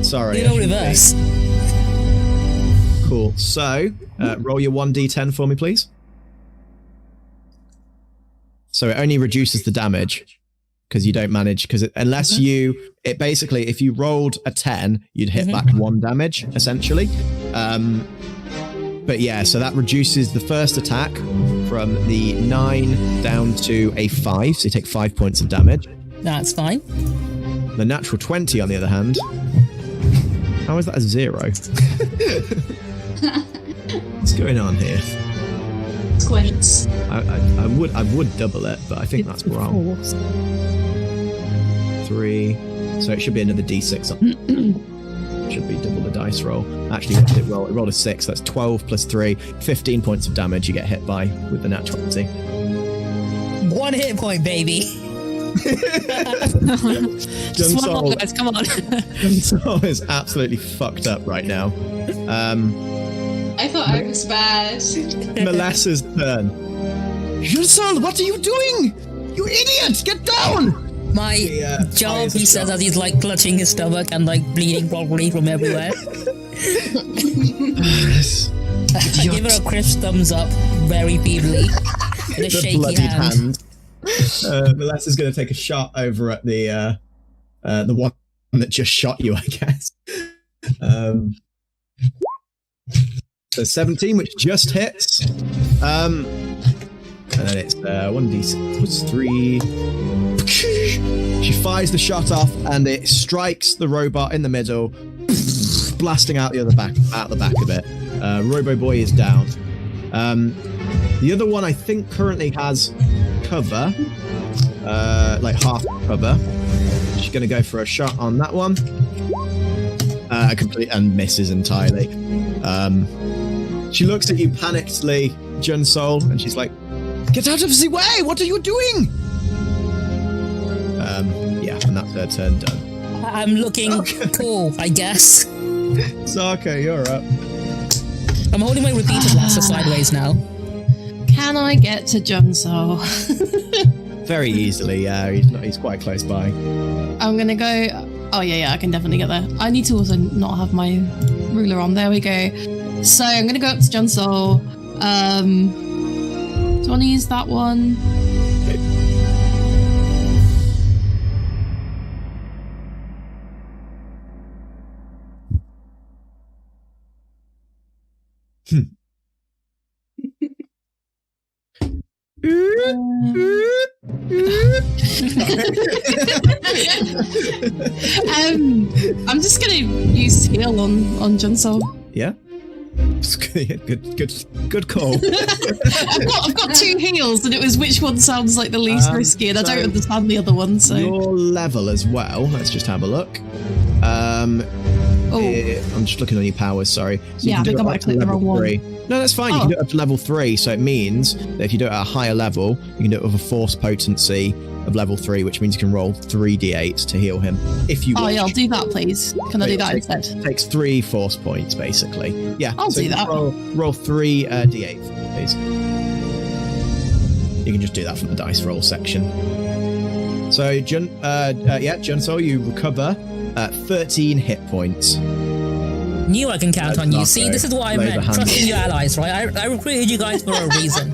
S1: Sorry.
S3: You know, reverse.
S1: Cool. So, roll your 1d10 for me, please. So it only reduces the damage because you don't manage, unless it basically, if you rolled a 10, you'd hit back 1 damage, essentially. But yeah, so that reduces the first attack from the 9 down to a 5, so you take 5 points of damage.
S3: That's fine.
S1: The natural 20, on the other hand, how is that a 0? What's going on here?
S2: Squints.
S1: I would double it, but I think that's wrong. 3, so it should be another d6. Should be double the dice roll. Actually, what did it roll? It rolled a 6. That's 12 plus 3, 15 points of damage you get hit by with the nat 20.
S3: 1 hit point, baby.
S9: Just one more, guys. Come on.
S1: Junsole is absolutely fucked up right now.
S2: I thought I was bad.
S1: Melissa's turn.
S8: Junsole, what are you doing? You idiot! Get down!
S3: My job, he says as he's like clutching his stomach and like bleeding probably from everywhere. I give her a crisp thumbs up, very feebly, with a shaky
S1: bloodied
S3: hand.
S1: Melissa is going to take a shot over at the one that just shot you, I guess. So 17, which just hits. And then it's 1d6 plus 3. She fires the shot off, and it strikes the robot in the middle, blasting out the back of it. Robo Boy is down. The other one, I think, currently has cover, like half cover. She's going to go for a shot on that one. Complete and misses entirely. She looks at you panickedly, Junsole, and she's like, "Get out of the way! What are you doing?" Yeah, and that's her turn done.
S3: I'm looking cool, I guess.
S1: Zarko, you're up.
S3: I'm holding my repeater blaster sideways now.
S11: Can I get to Junsole?
S1: Very easily, yeah. He's quite close by.
S11: I'm gonna go. Oh yeah, I can definitely get there. I need to also not have my ruler on. There we go. So I'm gonna go up to Junsole. Do I want to use that one? I'm just gonna use heal on Junsole.
S1: Yeah. Good call.
S11: I've got 2 heals, and it was which one sounds like the least risky, and I don't understand the other one. So
S1: your level as well. Let's just have a look. I'm just looking on your powers. Sorry. So
S11: yeah, I think I might click the wrong one.
S1: No, that's fine. You can do it up to level 3. So it means that if you do it at a higher level, you can do it with a force potency of level 3, which means you can roll 3d8 to heal him. If you.
S11: Oh yeah, I'll do that, please. Can I do that instead?
S1: Takes 3 force points, basically. Yeah,
S11: I'll do that.
S1: Roll 3 d8, please. You can just do that from the dice roll section. So, Junsole, you recover 13 hit points.
S3: Knew I can count on you. See, this is what I meant. Trusting your allies, right? I recruited you guys for a reason.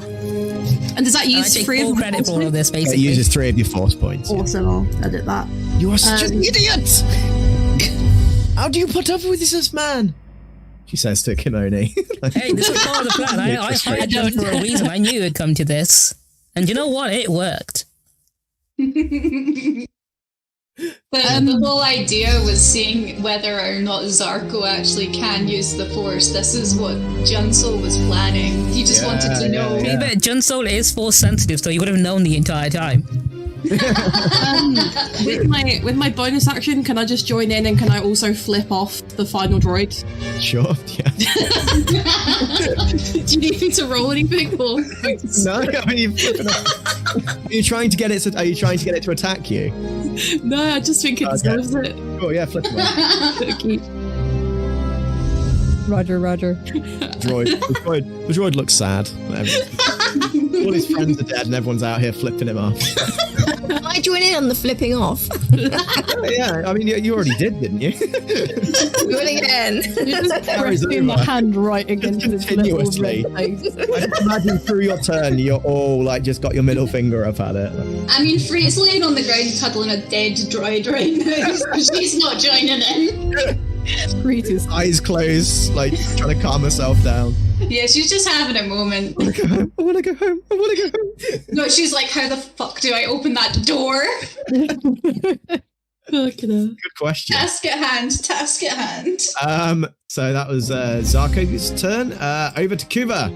S11: And does that use 3
S3: full
S11: of
S3: credit for all of this, basically?
S1: It uses 3 of your force points.
S11: Awesome, I'll edit that.
S8: You are such an idiot! How do you put up with this man?
S1: She says to Kinmoni.
S3: Hey, this was part of the plan. I hired you for a reason. I knew it'd come to this. And you know what? It worked.
S2: But the whole idea was seeing whether or not Zarko actually can use the Force. This is what Junsole was planning. He just wanted to know.
S3: I bet Junsole is Force sensitive, so he would have known the entire time.
S11: With my bonus action, can I just join in, and can I also flip off the final droid?
S1: Sure, yeah.
S11: Do you need me to roll anything? Or?
S1: No, I mean, are you trying to get it to attack you?
S11: No, I just think it deserves it.
S1: Oh yeah, flip it on.
S11: Okay.
S4: Roger.
S1: The droid looks sad. All his friends are dead and everyone's out here flipping him off.
S10: I join in on the flipping off.
S1: Yeah, I mean, you already did, didn't you?
S10: Do it again.
S4: You're just pressing the hand right against his little red face.
S1: I just imagine through your turn, you're all like just got your middle finger up at it.
S2: I mean, Free's laying on the ground cuddling a dead droid right now, so she's not joining in.
S4: Rita's
S1: eyes closed, like trying to calm herself down.
S2: Yeah, she's just having a moment.
S1: I want to go home.
S2: No, she's like, how the fuck do I open that door?
S1: Good question.
S2: Task at hand.
S1: So that was Zarko's turn. Over to Kuva.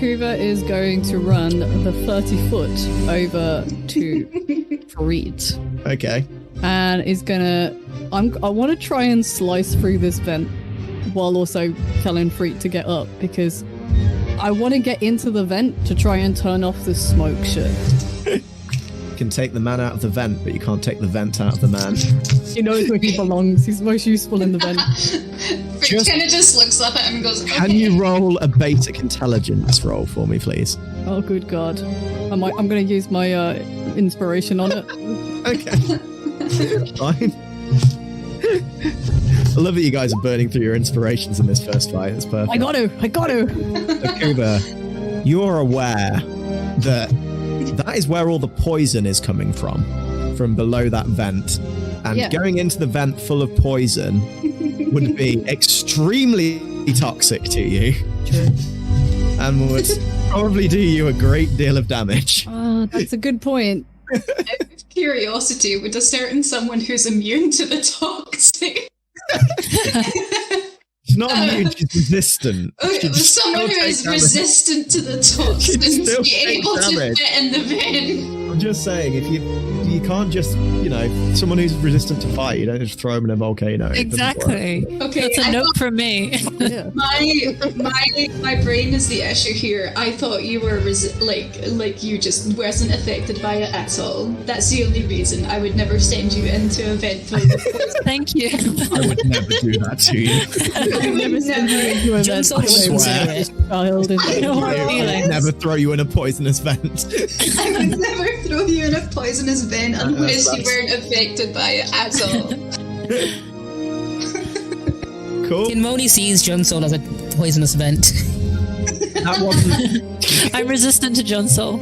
S4: Kuva is going to run the 30 foot over to Freet.
S1: Okay.
S4: And is gonna I want to try and slice through this vent while also telling Freet to get up, because I want to get into the vent to try and turn off the smoke shit.
S1: You can take the man out of the vent, but you can't take the vent out of the man.
S4: He knows where he belongs. He's most useful in the vent.
S2: Fritz kind of just looks up at him and goes, okay.
S1: Can you roll a basic intelligence roll for me, please?
S4: Oh, good God. I'm going to use my inspiration on it.
S1: Okay. Fine. I love that you guys are burning through your inspirations in this first fight. It's perfect.
S4: I got to.
S1: Kuba, you're aware that is where all the poison is coming from below that vent. And going into the vent full of poison would be extremely toxic to you.
S4: True.
S1: And would probably do you a great deal of damage.
S4: That's a good point.
S2: Out of curiosity, would a certain someone who's immune to the toxic...
S1: She's not immune, she's resistant.
S2: Someone who is resistant to the toxins be able to fit in the bin.
S1: I'm just saying, if you can't just, someone who's resistant to fire, you don't just throw them in a volcano.
S9: Exactly.
S2: Okay,
S9: that's a note from me.
S2: My brain is the issue here. I thought you were like you just wasn't affected by it at all. That's the only reason. I would never send you into an event full of poison.
S9: Thank you.
S1: I would never do that to you.
S4: I would never send you into an event.
S1: I swear.
S4: Child in
S1: I would never throw you in a poisonous vent.
S2: I would never throw you in a poisonous vent unless you weren't affected by it at all.
S1: Cool.
S3: Kinmoni sees Junsole as a poisonous vent.
S1: That wasn't.
S9: I'm resistant to Junsole.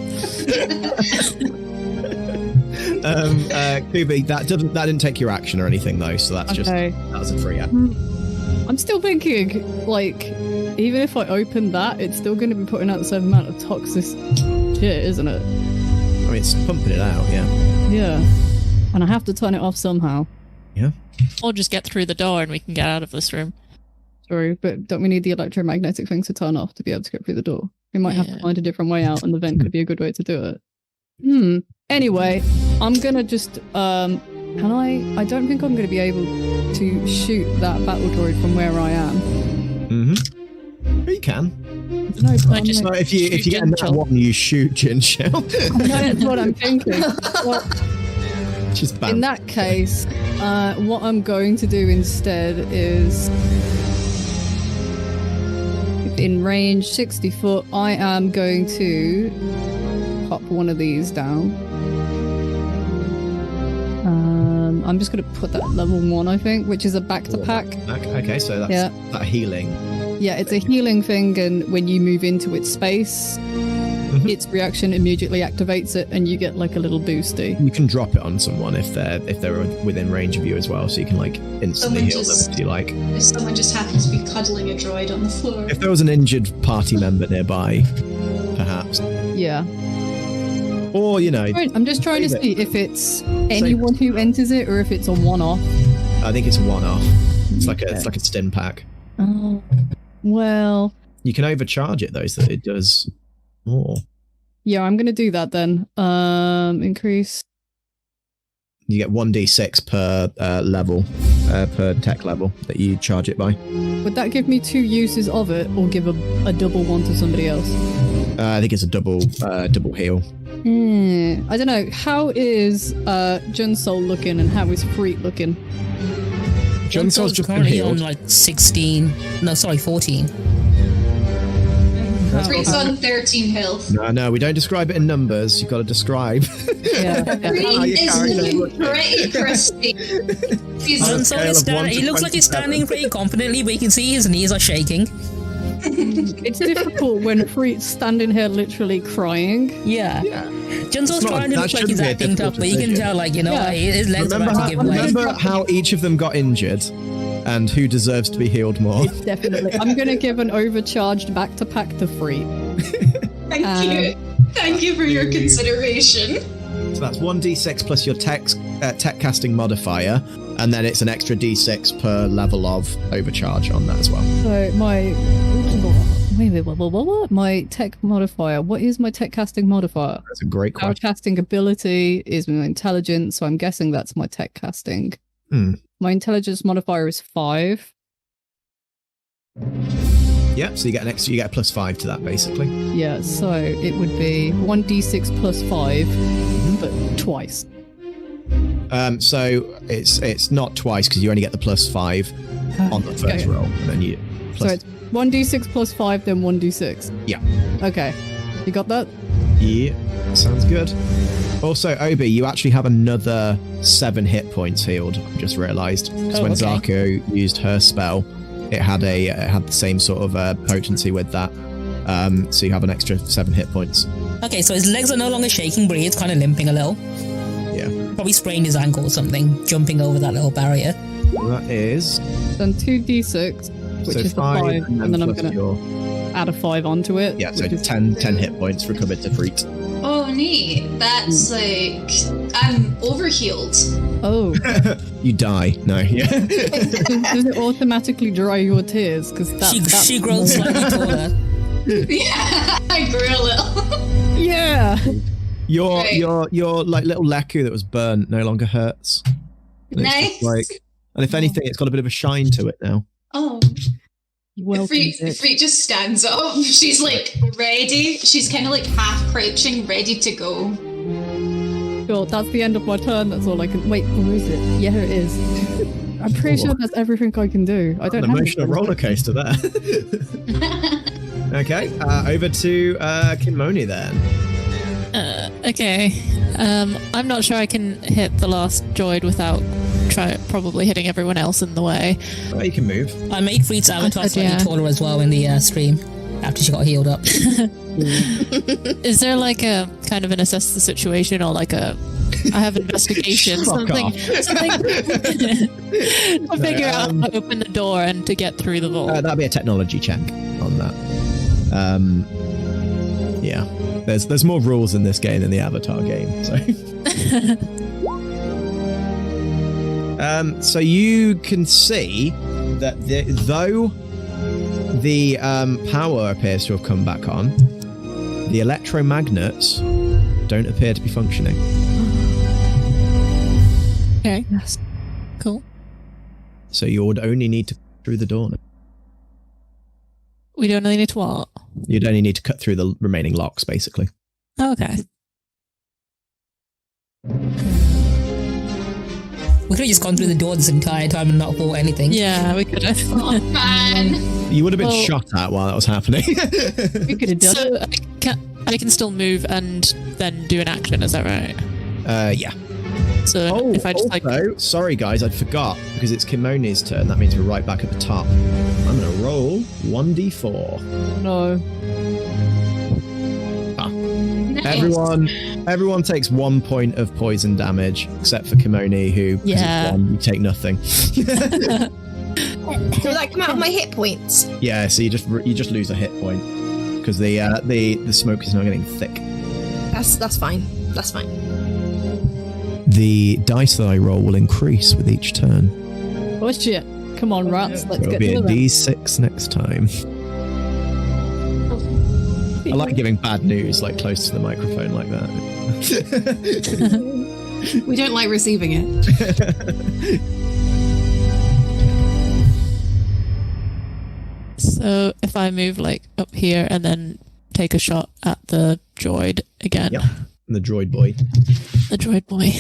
S1: Kubi, that didn't take your action or anything though, so that's that was a free action.
S4: I'm still thinking, even if I open that, it's still going to be putting out the same amount of toxic shit, isn't it?
S1: I mean, it's pumping it out, yeah.
S4: Yeah. And I have to turn it off somehow.
S1: Yeah.
S9: Or just get through the door and we can get out of this room.
S4: True, but don't we need the electromagnetic thing to turn off to be able to get through the door? We might have to find a different way out, and the vent could be a good way to do it. Anyway, I'm gonna just, I don't think I'm gonna be able to shoot that battle droid from where I am.
S1: Mm-hmm. You can. If you get in that one, you shoot Junsole.
S4: That's what I'm thinking.
S1: Just
S4: in that case, what I'm going to do instead is, in range 60 foot, I am going to pop one of these down. I'm just going to put that at level 1, I think, which is a back-to-pack.
S1: Okay, so that's that healing.
S4: Yeah, it's a healing thing, and when you move into its space, its reaction immediately activates it, and you get like a little boosty.
S1: You can drop it on someone if they're within range of you as well, so you can instantly heal them if you like.
S2: If someone just happens to be cuddling a droid on the floor.
S1: If there was an injured party member nearby, perhaps.
S4: Yeah.
S1: Or,
S4: I'm just trying to see if it's anyone who enters it or if it's a one-off.
S1: I think it's a one-off. It's like a stim pack.
S4: Oh, well.
S1: You can overcharge it though, so that it does more.
S4: Yeah, I'm going to do that then. Increase.
S1: You get 1d6 per level, per tech level that you charge it by.
S4: Would that give me 2 uses of it, or give a double one to somebody else?
S1: I think it's a double heal.
S4: I don't know. How is Junsole looking, and how is Freet looking?
S1: Junsole's just been
S3: currently
S1: healed.
S3: on 16. No, sorry, 14.
S2: Freet's on 13 health.
S1: No, we don't describe it in numbers. You've got to describe.
S2: Freet is looking pretty crispy.
S3: He looks like he's standing pretty confidently, but you can see his knees are shaking.
S4: It's difficult when Freet's standing here literally crying.
S3: Yeah. Junsole's trying to look like he's acting tough, but you can tell, his legs are about to give way.
S1: Remember how each of them got injured, and who deserves to be healed more?
S4: Definitely. I'm going to give an overcharged back-to-pack to Freet.
S2: Thank you. Thank you for your consideration.
S1: So that's 1d6 plus your tech casting modifier, and then it's an extra d6 per level of overcharge on that as well.
S4: So my... What? My tech modifier. What is my tech casting modifier?
S1: That's a great question.
S4: Our casting ability is my intelligence, so I'm guessing that's my tech casting. My intelligence modifier is 5.
S1: Yep, so you get you get a +5 to that basically.
S4: Yeah, so it would be 1d6 plus 5. but twice.
S1: So it's not twice because you only get the +5 on the first
S4: Okay.
S1: roll, and then you.
S4: So it's 1d6 plus 5, then 1d6.
S1: Yeah.
S4: Okay. You got that?
S1: Yeah, sounds good. Also, Obi, you actually have another 7 hit points healed. I've just realised because when Zarko used her spell, it had the same sort of potency with that. So you have an extra 7 hit points.
S3: Okay, so his legs are no longer shaking, but he is kind of limping a little.
S1: Yeah.
S3: Probably sprained his ankle or something, jumping over that little barrier.
S1: That is.
S4: Then 2d6, which
S1: so
S4: is the 5, and then I'm
S1: plus
S4: going to
S1: your-
S4: add a 5 onto it.
S1: Yeah, so
S4: which is
S1: 10 hit points recovered to Freet.
S2: Oh, neat. That's like I'm overhealed.
S4: Oh.
S1: You die. No. Yeah.
S4: Does it automatically dry your tears? Because
S3: She grows slightly taller.
S2: Yeah, I grew a little.
S4: Yeah.
S1: Your like little Leku that was burnt no longer hurts. And it's just
S2: Nice.
S1: and if anything, it's got a bit of a shine to it now.
S2: Oh.
S4: Welcome,
S2: Freet just stands up. She's like ready. She's kind of like half crouching, ready to go.
S4: Sure, that's the end of my turn. That's all I can. Wait, where is it? Yeah, it is. I'm pretty sure that's everything I can do. I don't
S1: An
S4: have
S1: emotional
S4: anything.
S1: roller coaster there. Okay, over to Kinmoni then.
S9: Okay. I'm not sure I can hit the last droid without probably hitting everyone else in the way.
S1: Well, you can move.
S3: I made Freet's avatar slightly
S9: Yeah.
S3: taller as well in the stream after she got healed up.
S9: Is there like a kind of an assess the situation or like a I have investigation
S1: Fuck
S9: something
S1: off.
S9: to figure out how to open the door and to get through the vault?
S1: That'd be a technology check on that. Yeah, there's more rules in this game than the Avatar game. So, so you can see that though the power appears to have come back on, the electromagnets don't appear to be functioning.
S9: Okay. Yes. Cool.
S1: So you would only need to cut through the door.
S9: We don't really need to what?
S1: You'd only need to cut through the remaining locks, basically.
S9: Oh, okay.
S3: We could have just gone through the door this entire time and not bought anything.
S9: Yeah, we could have.
S2: Oh man.
S1: You would have been
S9: Well-
S1: shot at while that was happening.
S4: We could have done
S9: So
S4: it.
S9: I can still move and then do an action, is that right?
S1: Yeah.
S9: So
S1: Oh,
S9: if I just
S1: also, sorry guys, I forgot, because it's Kinmoni's turn. That means we're right back at the top. I'm going to roll 1d4.
S4: No.
S2: Nice.
S1: Everyone takes 1 point of poison damage, except for Kinmoni, who, 'cause it's
S9: Yeah.
S1: 1, you take nothing.
S10: Will that come out of my hit points?
S1: Yeah, so you just lose a hit point, because the smoke is now getting thick.
S10: That's fine. That's fine.
S1: The dice that I roll will increase with each turn.
S4: Oh shit. Come on, rats. Let's
S1: It'll
S4: get
S1: be
S4: to
S1: a
S4: it.
S1: d6 next time. I like giving bad news like close to the microphone like that.
S11: We don't like receiving it.
S9: So if I move like up here and then take a shot at the droid again.
S1: Yep. The droid boy.
S9: The droid boy.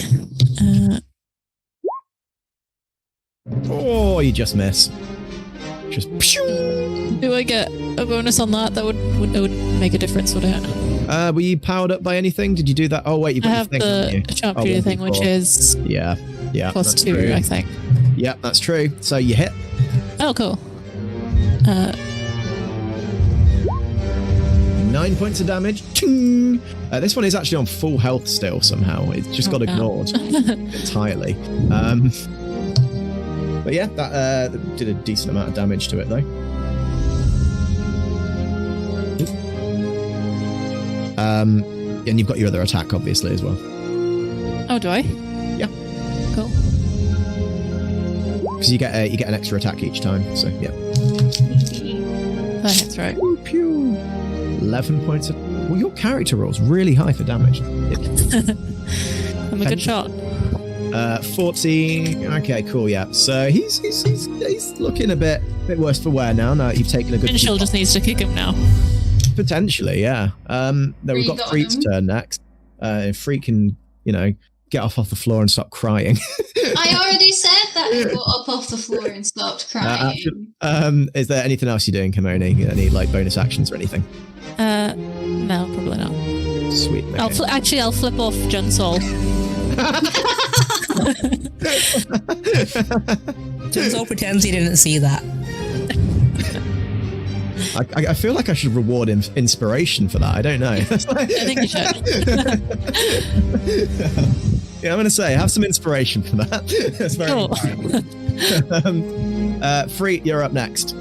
S1: Oh, you just miss. Just.
S9: Do I get a bonus on that? That would make a difference, would it?
S1: Were you powered up by anything? Did you do that? Oh wait, you've
S9: I
S1: got
S9: have
S1: your thing, haven't you?
S9: the sharpshooter thing, which
S1: 1d4.
S9: is
S1: Yeah.
S9: plus
S1: that's
S9: 2,
S1: true.
S9: I think.
S1: Yeah, that's true. So you hit.
S9: Oh, cool.
S1: 9 points of damage. Ching! This one is actually on full health still somehow. It's just got ignored entirely. But yeah, that did a decent amount of damage to it though. And you've got your other attack obviously as well.
S9: Oh, do I?
S1: Yeah.
S9: Cool.
S1: Because you get an extra attack each time. So yeah.
S9: That hits right.
S1: Pew, pew. 11 points of. Well, your character rolls really high for damage.
S9: I'm a good shot.
S1: 14. Okay, cool. Yeah. So he's looking a bit worse for wear now. Now you've taken a good.
S9: Pinchel just needs to kick him now.
S1: Potentially, yeah. Then we've
S2: You
S1: got
S2: got
S1: Freet's
S2: him.
S1: turn next. Freet can get off the floor and stop crying.
S2: I already said that I got up off the floor and stopped crying.
S1: Is there anything else you're doing, Kinmoni? Any like bonus actions or anything?
S9: No, probably not.
S1: Sweet. Okay.
S9: I'll flip off Junsole.
S3: Junsole pretends he didn't see that.
S1: I feel like I should reward inspiration for that. I don't know.
S9: I think you should.
S1: Yeah, I'm going to say, have some inspiration for that. That's very
S9: Cool.
S1: Freet, you're up next.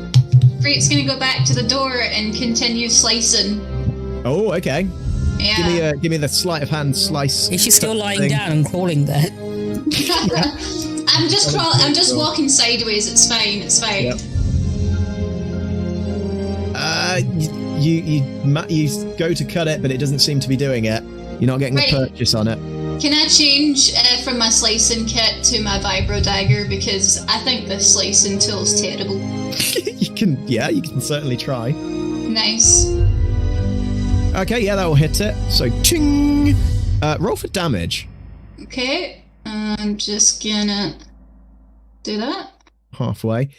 S2: Freet's gonna go back to the door and continue slicing.
S1: Oh, okay.
S2: Yeah.
S1: Give me the sleight of hand slice.
S3: Is she still lying down and crawling there?
S2: I'm just walking sideways. It's fine. It's fine.
S1: Yep. You go to cut it, but it doesn't seem to be doing it. You're not getting the purchase on it.
S2: Can I change from my slicing kit to my vibro dagger, because I think this slicing tool's terrible.
S1: You can certainly try.
S2: Nice.
S1: Okay, yeah, that will hit it. So, ching! Roll for damage.
S2: Okay, I'm just gonna do that.
S1: Halfway.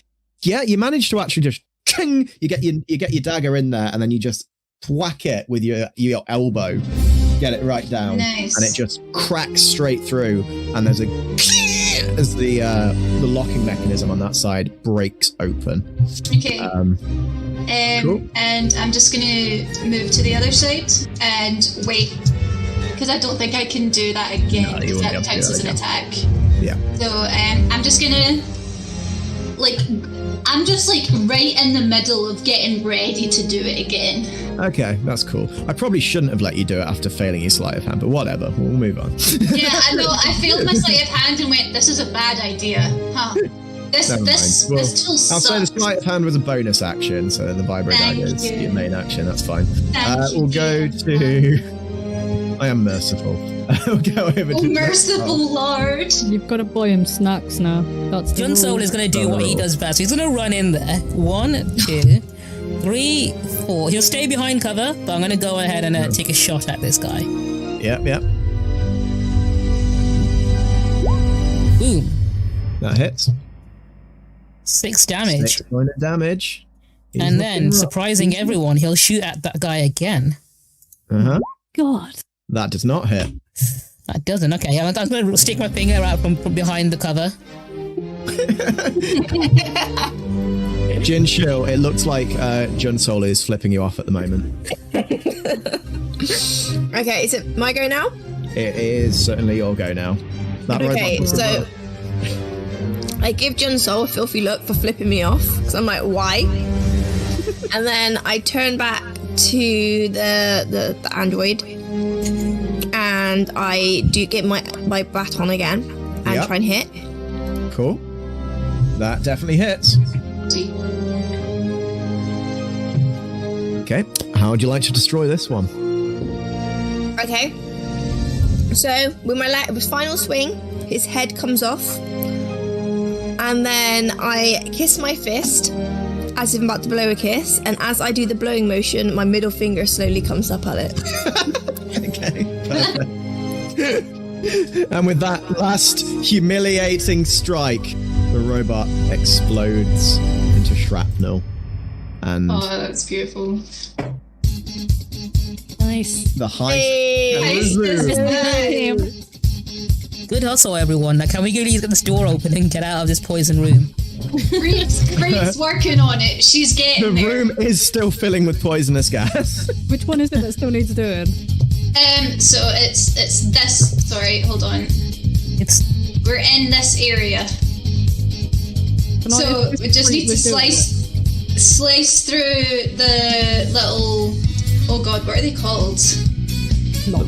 S1: Yeah, you manage to actually just ching! You get your dagger in there, and then you just whack it with your elbow. Get it right down.
S2: Nice.
S1: And it just cracks straight through, and there's as the locking mechanism on that side breaks open.
S2: Okay.
S1: Cool.
S2: And I'm just gonna move to the other side and wait, because I don't think I can do that again, because that counts as an attack.
S1: Yeah.
S2: So I'm just gonna I'm just right in the middle of getting ready to do it again.
S1: Okay, that's cool. I probably shouldn't have let you do it after failing your sleight of hand, but whatever. We'll move on.
S2: Yeah, I know. I failed my sleight of hand and went, "This is a bad idea." Huh? This tool sucks.
S1: I'll say the sleight of hand was a bonus action, so the vibro dagger is your main action. That's fine. We'll go to. I am merciful. We'll go over to.
S2: Merciful Lord!
S4: You've got to buy him snacks now. That's the
S3: Junsole is going to do what he does best. He's going to run in there. 1, 2, 3, 4. He'll stay behind cover, but I'm going to go ahead and take a shot at this guy.
S1: Yep.
S3: Boom.
S1: That hits.
S3: 6 damage.
S1: 6 point of damage.
S3: And then, surprising everyone, he'll shoot at that guy again.
S1: Uh-huh.
S4: God.
S1: That does not hit.
S3: That doesn't. Okay, I'm going to stick my finger out from behind the cover.
S1: Junsole, it looks like Junsole is flipping you off at the moment.
S10: Okay, is it my go now?
S1: It is certainly your go now.
S10: Okay, so I give Junsole a filthy look for flipping me off, because I'm like, why? And then I turn back to the android, and I do get my baton again and try and hit.
S1: Cool. That definitely hits. Okay, how would you like to destroy this one?
S10: Okay. So with my final swing, his head comes off, and then I kiss my fist as if I'm about to blow a kiss, and as I do the blowing motion, my middle finger slowly comes up at it.
S1: Okay, perfect. And with that last humiliating strike, the robot explodes into shrapnel. And
S2: oh, that's beautiful.
S9: Nice.
S1: The heist.
S3: Good hustle, everyone. Now, can we really get this door open and get out of this poison room?
S2: Freet's working on it. She's getting
S1: The room is still filling with poisonous gas.
S4: Which one is it that still needs doing?
S2: So it's this. Sorry, hold on. We're in this area. So we just need to slice through the little. Oh God, what are they called?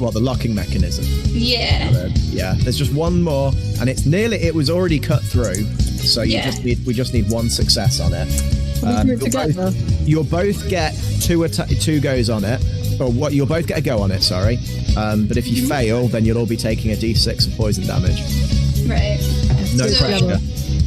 S1: What, the locking mechanism?
S2: Yeah.
S1: Yeah. There's just one more, and it's nearly. It was already cut through, so we just need one success on it. You'll both get two goes on it. Or what? You'll both get a go on it. Sorry. But if you fail, then you'll all be taking a d6 of poison damage.
S2: Right.
S1: No pressure.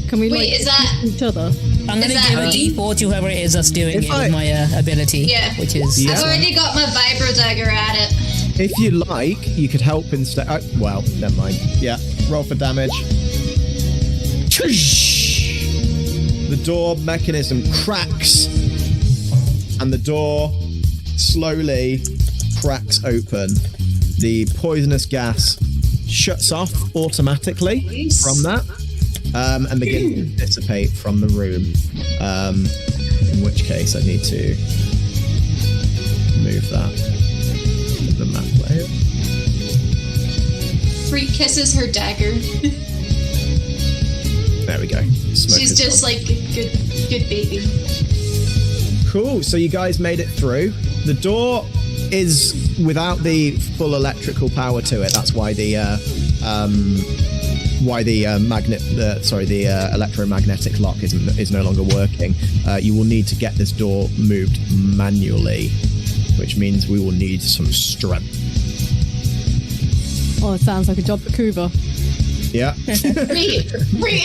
S4: Can we
S2: is that
S4: each other?
S3: I'm going to give a d4 to whoever it is that's doing it with my ability.
S2: Yeah.
S3: Which is...
S2: I've already got my vibro dagger at it.
S1: If you like, you could help instead. Oh, well, never mind. Yeah, roll for damage. The door mechanism cracks, and the door slowly cracks open. The poisonous gas shuts off automatically from that, and begins to dissipate from the room. In which case, I need to move that to the map layer.
S2: Free kisses her dagger.
S1: There we go. Smoke
S2: She's
S1: is
S2: just
S1: gone.
S2: like good baby.
S1: Cool. So you guys made it through. The door is without the full electrical power to it. That's why the electromagnetic lock is no longer working. You will need to get this door moved manually, which means we will need some strength.
S4: Oh, it sounds like a job for Kuva.
S1: Yeah.
S2: Reed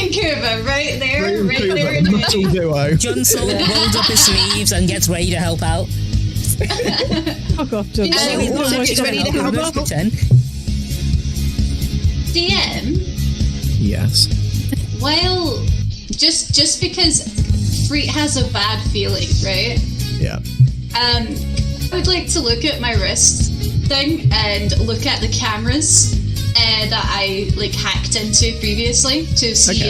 S2: and Kuva, right there, right there.
S1: Metal duo.
S3: Junsole rolls up his sleeves and gets ready to help out.
S4: Fuck off, John.
S10: He's ready to help out.
S2: DM.
S1: Yes.
S2: Well, just because Freet has a bad feeling, right?
S1: Yeah.
S2: I would like to look at my wrist thing and look at the cameras that I like hacked into previously to see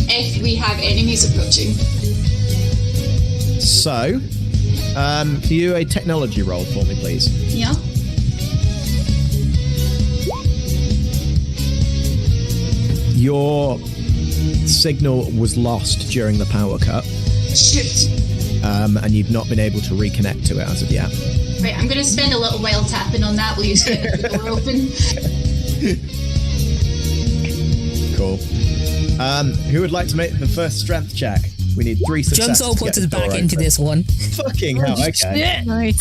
S2: if we have enemies approaching.
S1: So, can you do a technology roll for me, please?
S2: Yeah.
S1: Your signal was lost during the power cut,
S2: Shoot.
S1: and you've not been able to reconnect to it as of yet.
S2: Right, I'm gonna spend a little while tapping on that while you get the door open.
S1: Cool. Who would like to make the first strength check? We need 3 successes.
S3: Junsole
S1: to
S3: puts
S1: get
S3: his
S1: the door
S3: back into
S1: open.
S3: this one.
S1: Fucking hell, okay.
S9: Nice.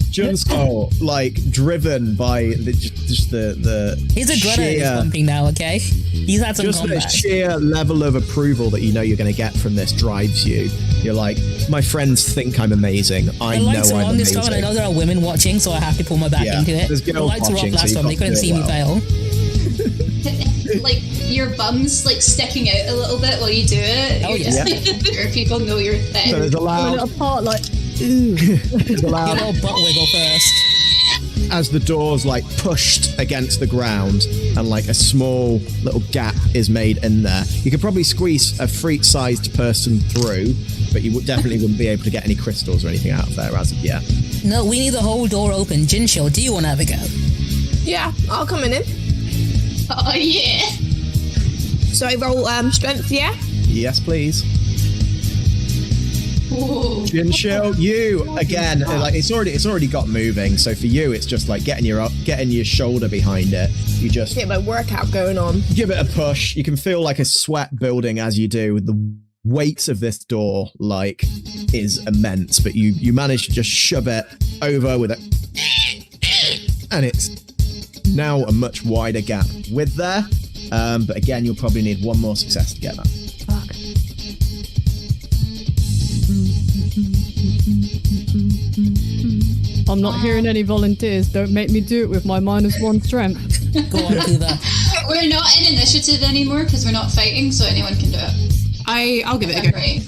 S1: Junsole, like, driven by just the
S3: His adrenaline is
S1: sheer,
S3: pumping now, okay? He's had some
S1: just the
S3: combat.
S1: sheer level of approval that you know you're going to get from this drives you. You're like, my friends think I'm amazing. I
S3: The
S1: know
S3: lights are
S1: I'm
S3: on this
S1: amazing.
S3: time, and I know there are women watching, so I have to pull my back
S1: Yeah,
S3: into it.
S1: there's
S3: The
S1: girls
S3: lights were off
S1: watching, so
S3: last
S1: you've
S3: time, they
S1: got to
S3: couldn't
S1: do
S3: see
S1: it
S3: me
S1: well.
S3: fail.
S2: Like your bum's like sticking out a little bit while you do it.
S3: Oh,
S2: You're just
S3: yeah.
S2: like, sure people know you're thick.
S1: So there's a
S4: Pulling
S1: loud,
S4: it apart like,
S1: there's a
S3: Your
S1: loud
S3: little butt wiggle first.
S1: as the door's like pushed against the ground and like a small little gap is made in there. You could probably squeeze a freak-sized person through, but you definitely wouldn't be able to get any crystals or anything out of there as of yet.
S3: No, we need the whole door open. Junsole, do you want to have a go?
S10: Yeah, I'll come in.
S2: Oh yeah.
S10: So I roll strength, yeah?
S1: Yes, please.
S2: Ooh.
S1: Junsole, you again. Like it's already got moving. So for you, it's just like getting your shoulder behind it. You just
S10: Get my workout going on.
S1: give it a push. You can feel like a sweat building as you do. The weight of this door like is immense, but you manage to just shove it over with it, and it's now a much wider gap with there. But again, you'll probably need one more success to get that.
S4: I'm not hearing any volunteers. Don't make me do it with my -1 strength.
S3: Go on, Kuva.
S2: We're not in initiative anymore because we're not fighting, so anyone can do it.
S11: I'll give it a
S2: If I'm
S11: go.
S2: right.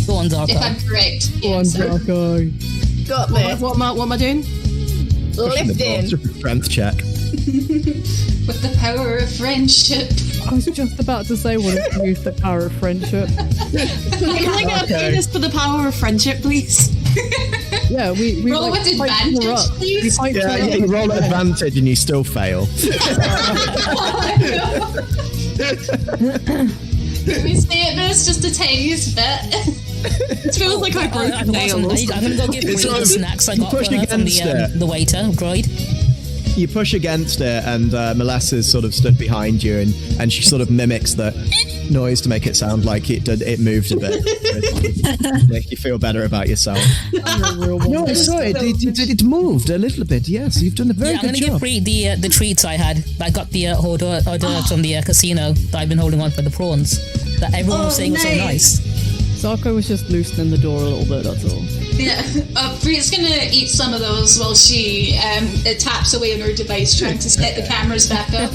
S3: Go on,
S2: If
S3: Zarko.
S2: I'm correct.
S4: Go on, Zarko.
S10: Got this.
S11: What am I doing?
S10: Lifting.
S1: Strength check.
S2: With the power of friendship.
S4: I was just about to say, what if we use the power of friendship?
S11: Can I get a bonus for the power of friendship, please?
S4: Yeah, we
S2: Roll
S4: like,
S2: with
S4: hyped her
S2: advantage,
S4: up.
S2: please.
S4: We hyped her
S1: Yeah,
S4: up.
S1: you roll at advantage and you still fail.
S2: Can we stay at this just the tiniest bit?
S11: It feels like I broke a
S3: I'm
S11: nail. or something.
S3: gonna go give
S1: It's
S3: Bree the
S1: like-
S3: snacks I
S1: you
S3: got
S1: push
S3: for her from
S1: against it.
S3: the waiter, droid.
S1: You push against it, and Melissa's sort of stood behind you, and she sort of mimics the noise to make it sound like it moved a bit. Make you feel better about yourself.
S8: No, I saw it. It moved a little bit. Yes, you've done a very
S3: Yeah, I'm
S8: good
S3: gonna give
S8: job.
S3: Bree the treats I had. I got the hors d'oeuvres from the casino that I've been holding on for the prawns. That everyone was saying was so nice.
S4: Zarko was just loosening the door a little bit, that's all.
S2: Yeah, Freya's gonna eat some of those while she taps away on her device trying to set the cameras back up.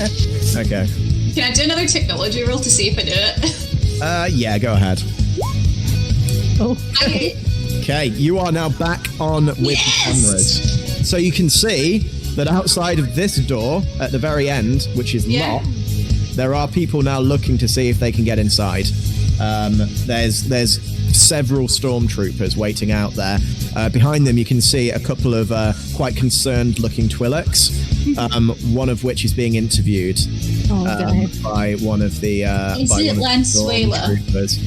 S1: Okay.
S2: Can I do another technology roll to see if I do it?
S1: Yeah, go ahead.
S4: Oh.
S1: Okay, you are now back on with the cameras. So you can see that outside of this door at the very end, which is locked, there are people now looking to see if they can get inside. There's several stormtroopers waiting out there. Behind them, you can see a couple of quite concerned-looking Twi'leks, one of which is being interviewed by one of the stormtroopers.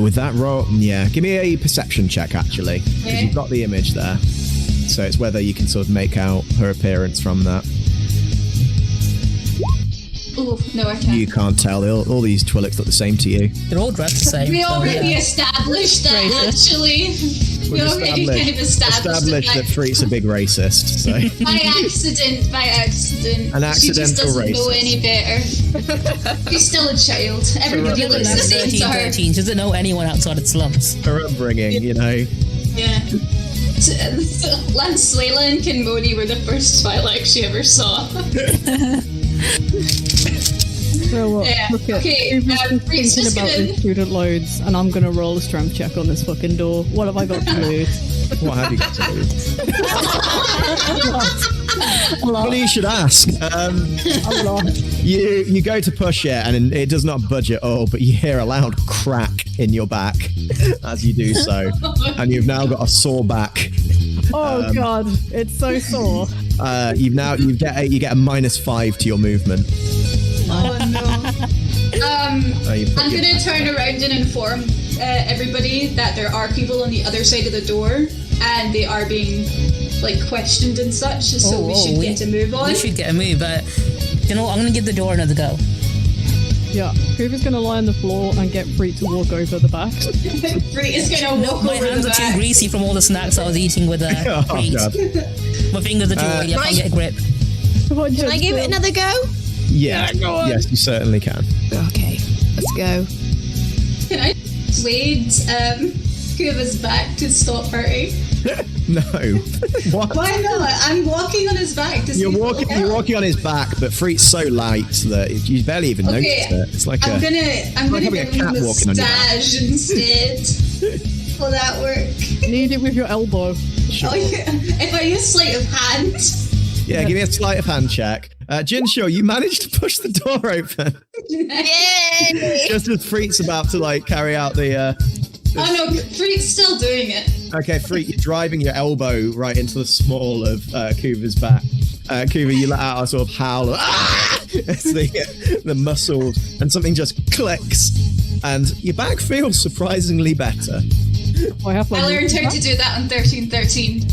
S1: With that roll, yeah, give me a perception check, actually, because you've got the image there. So it's whether you can sort of make out her appearance from that.
S2: Ooh, no, I can't.
S1: You can't tell. All these Twi'leks look the same to you.
S3: They're all dressed the same.
S2: We already established that, actually. We already kind of established
S1: that Freet's a big racist. So.
S2: By accident.
S1: An accidental
S2: she just doesn't
S1: racist.
S2: know any better. She's still a child. Everybody looks the same to her.
S3: 13, she doesn't know anyone outside of slums.
S1: Her upbringing, you know.
S2: Yeah. Lance Swayla and Kinmoni were the first Twi'lek she ever saw.
S4: So what?
S2: Yeah,
S4: Look at
S2: okay,
S4: thinking
S2: Freet's just
S4: about
S2: gonna-
S4: his student loads, and I'm gonna roll a strength check on this fucking door. What have I got to lose?
S1: What have you got to lose?
S4: A lot.
S1: Funny you should ask.
S4: A lot.
S1: You go to push it, and it does not budge at all, but you hear a loud crack in your back as you do so, and you've now got a sore back.
S4: Oh god, it's so sore.
S1: You get a -5 to your movement.
S2: Oh no. I'm gonna turn around and inform everybody that there are people on the other side of the door, and they are being questioned and such. So we should get a move on.
S3: We should get a move, but you know what? I'm gonna give the door another go.
S4: Yeah, Cooper's gonna lie on the floor and get Free to walk over the back.
S2: Free is gonna walk
S3: My
S2: over
S3: hands
S2: the
S3: are too
S2: back.
S3: greasy from all the snacks I was eating with
S1: Oh,
S3: Free.
S1: God.
S3: My fingers are too oily, I can't get a grip.
S10: Can I give it another go?
S1: Yeah, yes, you certainly can.
S10: Okay, let's go.
S2: Can I persuade Kuva's back to stop hurting?
S1: No. What?
S2: Why not? I'm walking on his back to see
S1: You're
S2: if
S1: walking.
S2: it'll
S1: You're
S2: help.
S1: walking on his back, but Freet's so light that you barely even notice it. It's like
S2: I'm gonna
S1: like having a
S2: give him
S1: cat
S2: the
S1: walking on your back.
S2: stash instead. Will that work?
S4: Knead it with your elbow.
S1: Sure.
S2: Oh, yeah. If I use sleight of hand.
S1: Yeah, give me a sleight of hand check. Junsole, you managed to push the door open
S10: Yay!
S1: just as Freet's about to carry out the.
S2: Oh no, Freak's still doing it.
S1: Okay, Freet, you're driving your elbow right into the small of Kuva's back. Kuva, you let out a sort of howl. Ah! As the muscles, and something just clicks, and your back feels surprisingly better.
S4: I have my
S2: I learned how to do that on 1313.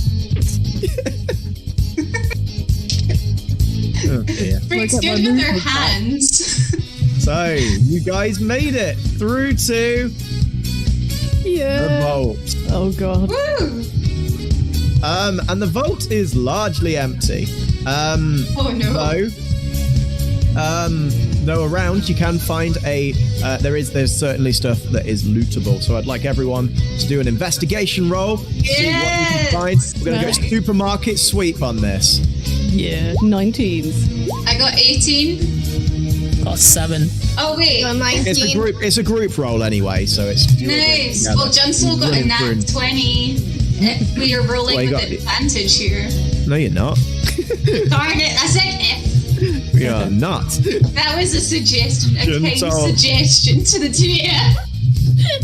S1: Oh dear.
S2: Freak's
S4: Look at
S2: good
S4: my
S2: with their
S4: movement back.
S2: hands.
S1: So, you guys made it through to the
S4: Yeah.
S1: vault.
S4: Oh god.
S2: Woo!
S1: And the vault is largely empty.
S2: Oh no.
S1: Though around you can find there's certainly stuff that is lootable. So I'd like everyone to do an investigation roll. See what you can find. We're gonna go supermarket sweep on this.
S4: Yeah. 19s.
S2: I got 18.
S3: Got 7.
S2: Oh wait.
S10: Got 19.
S1: It's a group roll anyway, so it's
S2: Nice. Well, Junsole got a nat 20. We are rolling
S1: Well, you
S2: with
S1: got-
S2: advantage here.
S1: No, you're not.
S2: Darn it, I said F.
S1: We are not.
S2: That was a suggestion, a kind
S1: Junsole.
S2: suggestion to the DM.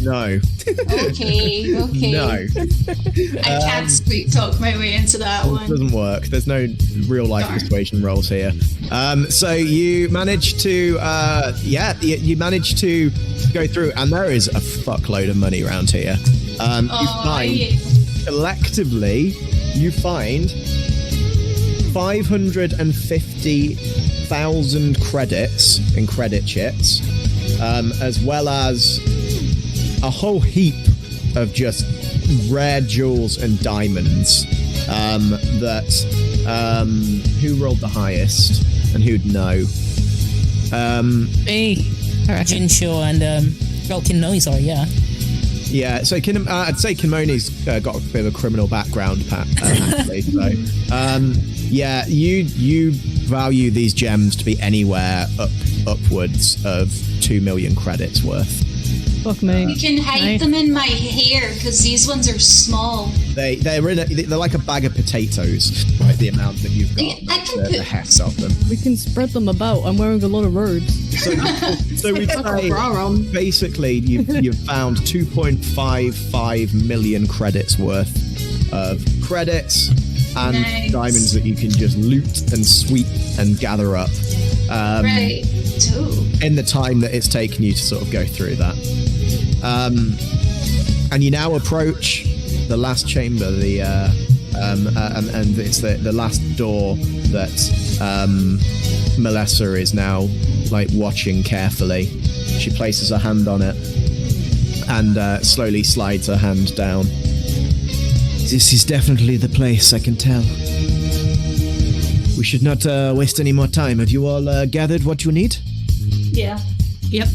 S1: No.
S2: Okay.
S1: No.
S2: I can't sweet talk my way into that
S1: It
S2: one.
S1: doesn't work. There's no real life persuasion rolls here. So you managed to, you managed to go through, and there is a fuckload of money around here. You find collectively, you find 550,000 credits in credit chips, as well as a whole heap of just rare jewels and diamonds. Who rolled the highest and who'd know?
S9: Me. I reckon.
S3: Jinsho and Kinmoni, sorry, yeah.
S1: Yeah, so I'd say Kinmoni's got a bit of a criminal background, actually. So, yeah, you value these gems to be anywhere upwards of 2 million credits worth.
S4: Fuck me.
S2: You can hide them in my hair because these ones are small.
S1: They're like a bag of potatoes, right? The amount that you've got,
S2: I can
S1: the heft of them.
S4: We can spread them about. I'm wearing a lot of robes.
S1: So we say basically you've found 2.55 million credits worth of credits and diamonds that you can just loot and sweep and gather up.
S2: Right. Ooh.
S1: In the time that it's taken you to sort of go through that. And you now approach the last chamber, and it's the last door that Melissa is now like watching carefully. She places her hand on it and slowly slides her hand down.
S8: This is definitely the place, I can tell. We should not waste any more time. Have you all gathered what you need?
S2: Yeah.
S11: Yep.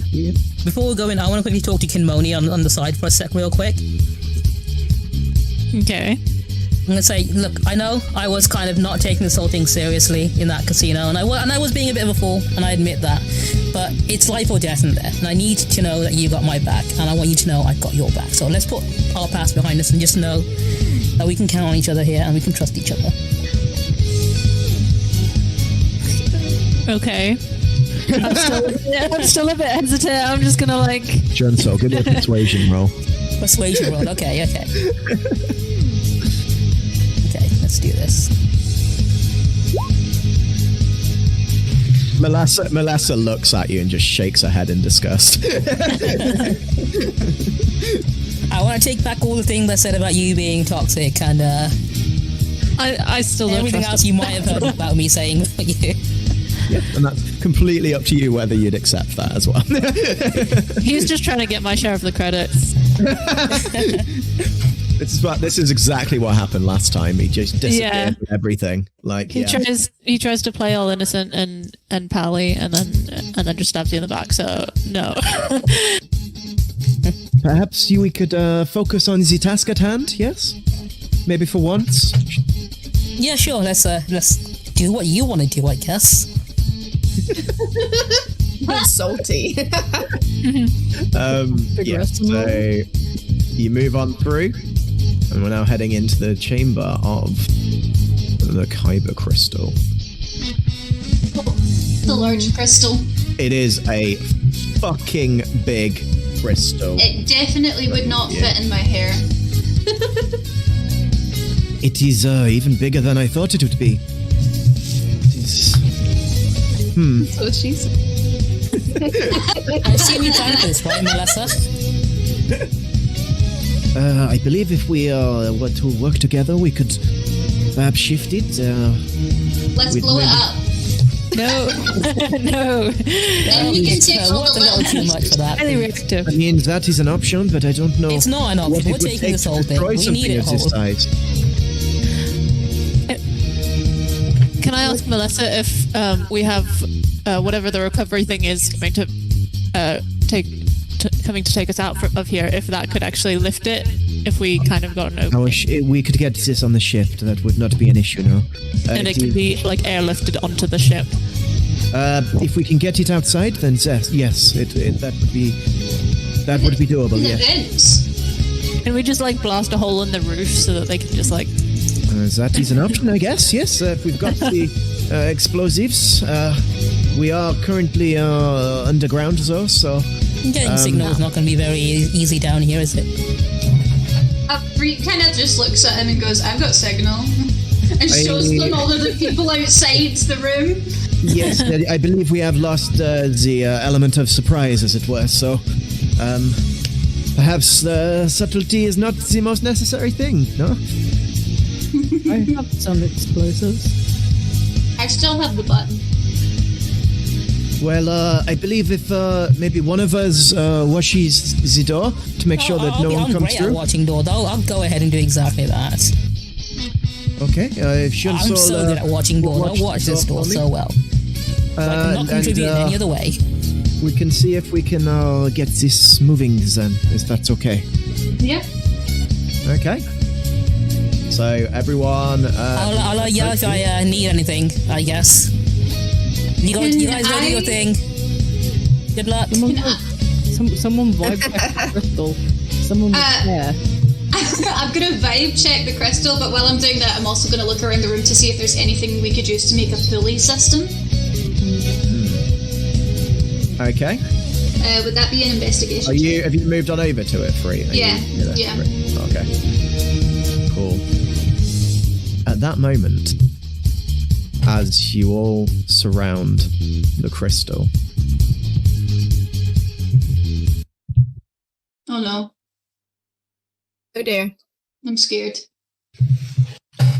S3: Before we go in, I want to quickly talk to Kinmoni on the side for a sec real quick.
S9: Okay.
S3: I'm going to say, look, I know I was kind of not taking this whole thing seriously in that casino, and I was being a bit of a fool, and I admit that. But it's life or death in there, and I need to know that you got my back, and I want you to know I've got your back. So let's put our past behind us and just know that we can count on each other here, and we can trust each other.
S9: Okay. I'm still a bit hesitant. I'm just gonna like...
S1: Junsole, give me a persuasion roll.
S3: Persuasion roll, okay. Okay, let's do this.
S1: Melissa looks at you and just shakes her head in disgust.
S3: I want to take back all the things I said about you being toxic and
S9: I still don't
S3: everything
S9: trust
S3: else
S9: him.
S3: you might have heard about me saying about you.
S1: Yeah, and that's completely up to you whether you'd accept that as well.
S9: He's just trying to get my share of the credits.
S1: This is exactly what happened last time. He just disappeared with everything. Like
S9: He tries to play all innocent and pally, and then just stabs you in the back. So no.
S8: Perhaps we could focus on the task at hand. Yes, maybe for once.
S3: Yeah, sure. Let's do what you want to do, I guess.
S10: That's salty.
S1: So you move on through, and we're now heading into the chamber of the Kyber Crystal.
S2: The large crystal.
S1: It is a fucking big crystal.
S2: It definitely would not fit in my hair.
S8: It is even bigger than I thought it would be. It is...
S6: That's what she said.
S3: I assume you planned this, right, Melissa?
S8: I believe if we were to work together, we could perhaps shift it.
S2: Let's blow it up.
S9: No.
S2: Then we can take all the
S3: little too much for that.
S9: Highly reactive.
S8: I mean, that is an option, but I don't know.
S3: It's not an option.
S8: what
S3: We're
S8: it would
S3: taking
S8: take
S3: this
S8: to
S3: whole thing.
S8: destroy
S3: We
S8: something
S3: need it
S8: of this
S3: whole.
S8: size.
S9: Can I ask Melissa if we have whatever the recovery thing is coming to take us out of here? If that could actually lift it, if we kind of got an opening,
S8: We could get this on the ship. That would not be an issue, no.
S9: and it could be like airlifted onto the ship.
S8: If we can get it outside, then yes, that would be doable.
S2: The
S8: Yeah.
S2: vents.
S9: Can we just like blast a hole in the roof so that they can just like...
S8: That is an option, I guess. Yes, we've got the explosives. We are currently underground, though, so...
S3: Getting signal is not going to be very easy down here, is it?
S2: Freak kind of just looks at him and goes, "I've got signal," and shows them all of the people outside the room.
S8: Yes, I believe we have lost the element of surprise, as it were, so... perhaps subtlety is not the most necessary thing, no?
S4: I have some explosives.
S2: I still have the button.
S8: Well, I believe if maybe one of us washes the door to make sure that no one comes
S3: I'm
S8: through.
S3: great at watching doors. I'll go ahead and do exactly that.
S8: Okay, if Junsole,
S3: I'm so good at watching doors. I'll watch this door
S8: for me.
S3: so well. So I cannot contribute in any other way.
S8: We can see if we can get this moving then, if that's okay.
S2: Yeah.
S1: Okay. So everyone.
S3: I'll yell if I need anything, I guess. You guys go do your thing. Good luck.
S4: Someone vibe check the crystal. Someone was there.
S2: I'm going to vibe check the crystal, but while I'm doing that, I'm also going to look around the room to see if there's anything we could use to make a pulley system.
S1: Okay.
S2: Would that be an investigation?
S1: Have you moved on over to it, Free?
S2: Yeah.
S1: Okay. Cool. At that moment, as you all surround the crystal.
S2: Oh no.
S10: Oh dear.
S2: I'm scared.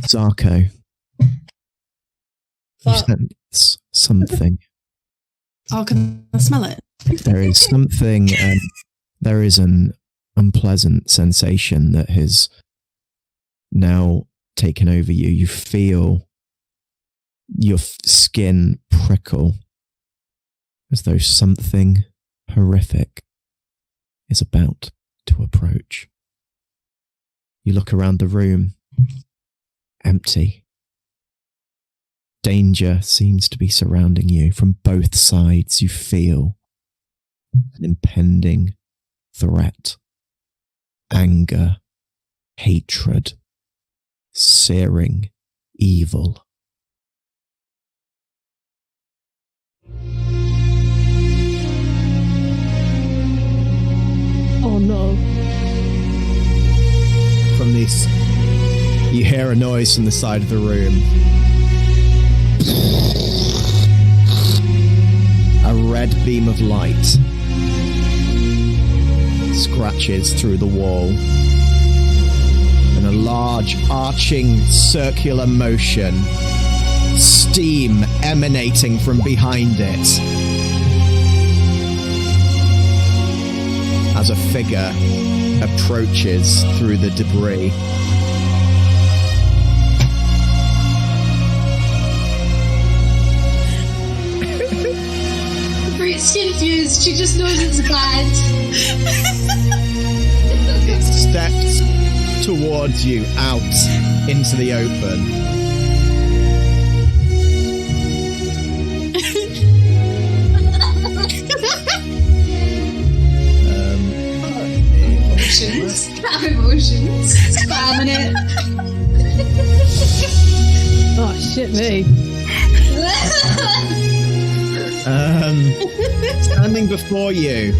S1: Zarko. You sense something.
S11: Oh, can I smell it?
S1: There is something, there is an unpleasant sensation that has now taken over you. You feel your skin prickle as though something horrific is about to approach. You look around the room, empty. Danger seems to be surrounding you from both sides. You feel an impending threat, anger, hatred, searing evil.
S4: Oh no.
S1: From this, you hear a noise from the side of the room. A red beam of light scratches through the wall, and a large arching circular motion, steam emanating from behind it, as a figure approaches through the debris.
S2: It's confused. She just knows it's bad.
S1: It steps towards you out into the open.
S2: Emotions. Emotions. Spamming it.
S4: Oh shit me.
S1: Standing before you,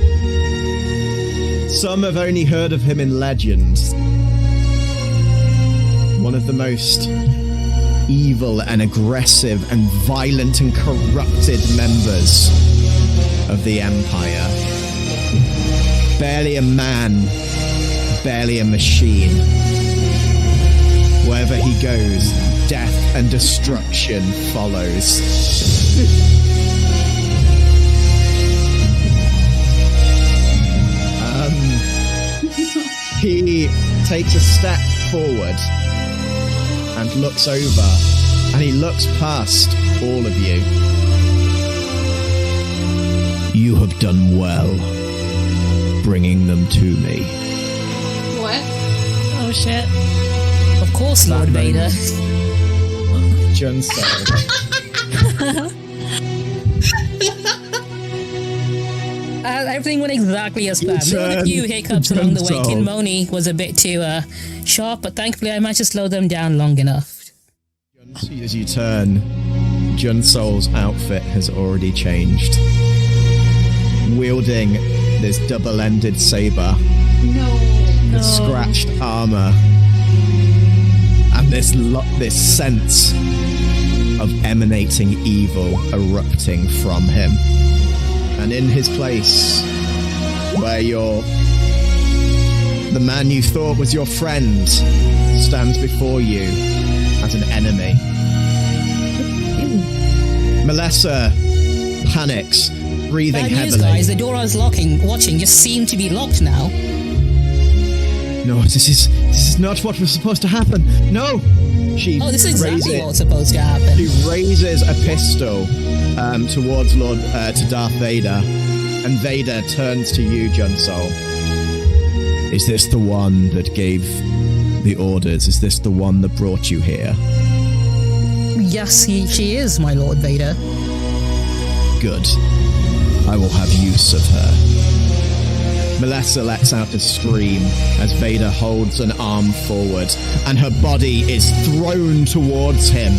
S1: some have only heard of him in legend. One of the most evil and aggressive and violent and corrupted members of the Empire. Barely a man, barely a machine. Wherever he goes, death and destruction follows. He takes a step forward and looks over, and he looks past all of you. You have done well bringing them to me.
S2: What?
S11: Oh shit.
S3: Of course, Lord Vader.
S1: Junsole.
S3: Everything went exactly as planned. There were a few hiccups along the way. Kinmoni was a bit too sharp, but thankfully I managed to slow them down long enough.
S1: As you turn, Junsole's outfit has already changed. Wielding this double-ended saber,
S2: No.
S1: scratched armor, and this sense of emanating evil erupting from him. And in his place, where the man you thought was your friend stands before you as an enemy. Melissa panics, breathing
S3: Bad news,
S1: heavily.
S3: guys. The door I was watching just seemed to be locked now.
S1: No, this is not what was supposed to happen. No!
S3: This is exactly what's supposed to happen.
S1: She raises a pistol towards to Darth Vader, and Vader turns to you, Junsole. Is this the one that gave the orders? Is this the one that brought you here?
S3: Yes, she is, my Lord Vader.
S1: Good. I will have use of her. Melissa lets out a scream as Vader holds an arm forward and her body is thrown towards him.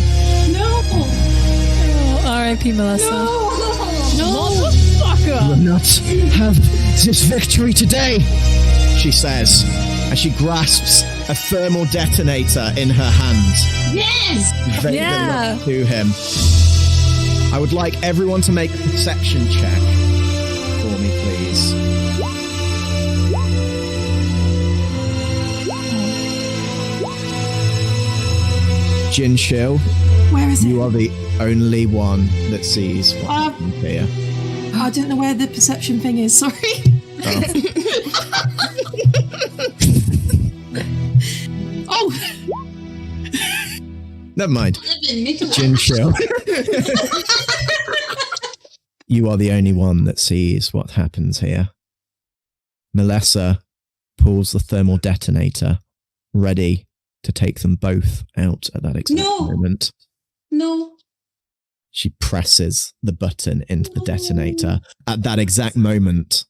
S2: No!
S9: Oh, R.I.P. Melissa.
S2: No!
S1: You will not have this victory today, she says, as she grasps a thermal detonator in her hand.
S2: Yes!
S1: Vader looks to him. I would like everyone to make a perception check for me, please. Junsole,
S11: Where is it?
S1: you are the only one that sees what happens here.
S11: I don't know where the perception thing is, sorry. Oh!
S1: Never mind. Junsole. You are the only one that sees what happens here. Melissa pulls the thermal detonator, ready to take them both out at that exact moment.
S2: No.
S1: She presses the button into the detonator. At that exact moment,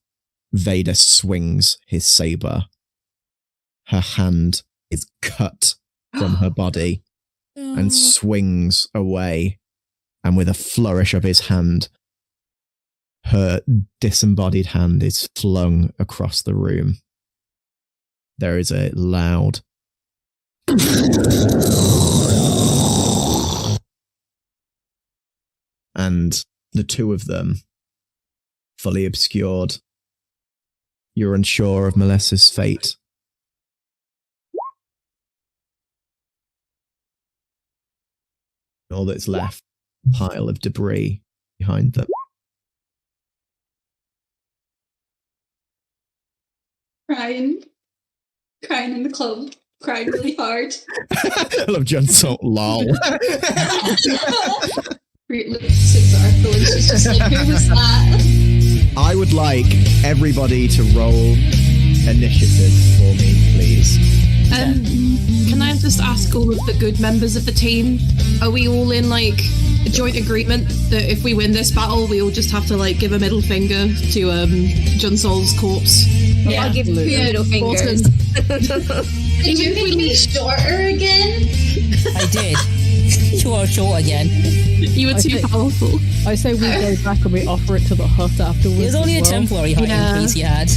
S1: Vader swings his saber. Her hand is cut from her body and swings away. And with a flourish of his hand, her disembodied hand is flung across the room. There is a loud and the two of them, fully obscured, you're unsure of Melissa's fate. All that's left, a pile of debris behind them.
S2: Crying in the club, crying really hard.
S1: I love Junsole, lol.
S2: Looks at Darko and she's just like, who was that?
S1: I would like everybody to roll initiative for me, please.
S11: Can I just ask all of the good members of the team, are we all in like a joint agreement that if we win this battle, we all just have to like give a middle finger to Junsole's corpse?
S10: Yeah, I'll give you middle fingers.
S2: Did you make me shorter again?
S3: I did. You are short again.
S11: You were too powerful.
S4: I say we go back and we offer it to the hut afterwards.
S3: It was only a temporary height increase you had.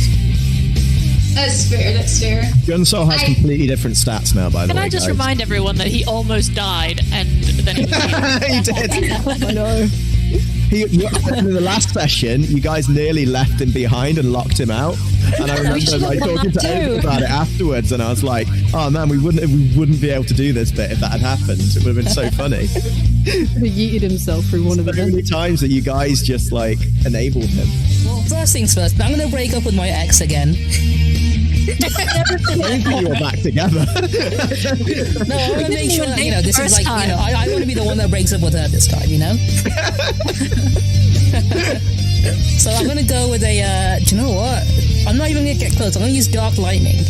S2: That's fair, that's fair.
S1: Junsole has completely different stats now, by the way.
S9: Can I just
S1: guys.
S9: remind everyone that he almost died and then he was
S1: He did.
S4: I know.
S1: In the last session, you guys nearly left him behind and locked him out. And I remember like talking to Eric about it afterwards, and I was like, "Oh man, we wouldn't be able to do this bit if that had happened. It would have been so funny."
S4: He yeeted himself through one of the
S1: many times that you guys just like enabled him.
S3: Well, first things first, I'm gonna break up with my ex again.
S1: You were back together.
S3: No, I want to make sure that, you know, this is like, you know, I want to be the one that breaks up with her this time, you know? So I'm going to go with a, do you know what? I'm not even going to get close. I'm going to use Dark Lightning.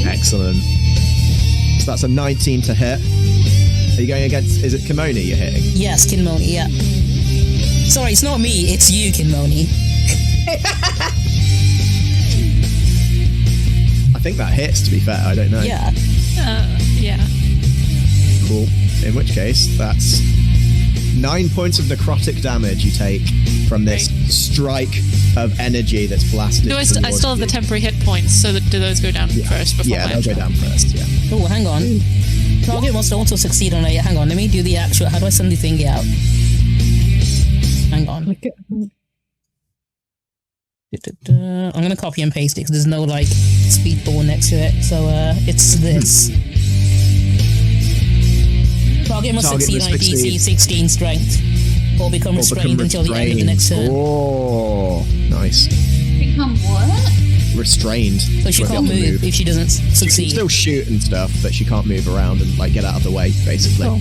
S1: Excellent. So that's a 19 to hit. Are you going against, is it Kinmoni you're hitting?
S3: Yes, Kinmoni, yeah. Sorry, it's not me, it's you, Kinmoni.
S1: I think that hits, to be fair. I don't know.
S3: Yeah.
S9: yeah.
S1: Cool. In which case, that's 9 points of necrotic damage you take from this strike of energy that's blasted.
S9: Do I still have the temporary hit points, so do those go down first before my
S1: they'll go down first, yeah.
S3: Oh, hang on. Target must also succeed on a... Hang on, let me do the actual... How do I send the thingy out? Hang on. I'm gonna copy and paste it because there's no like speedball next to it, so it's this. Target must succeed on a DC 16 strength or become restrained until the end of the next turn.
S1: Oh, nice.
S2: Become what?
S1: Restrained.
S3: So she can't move if she doesn't succeed.
S1: She can still shoot and stuff, but she can't move around and like get out of the way, basically.
S3: Cool.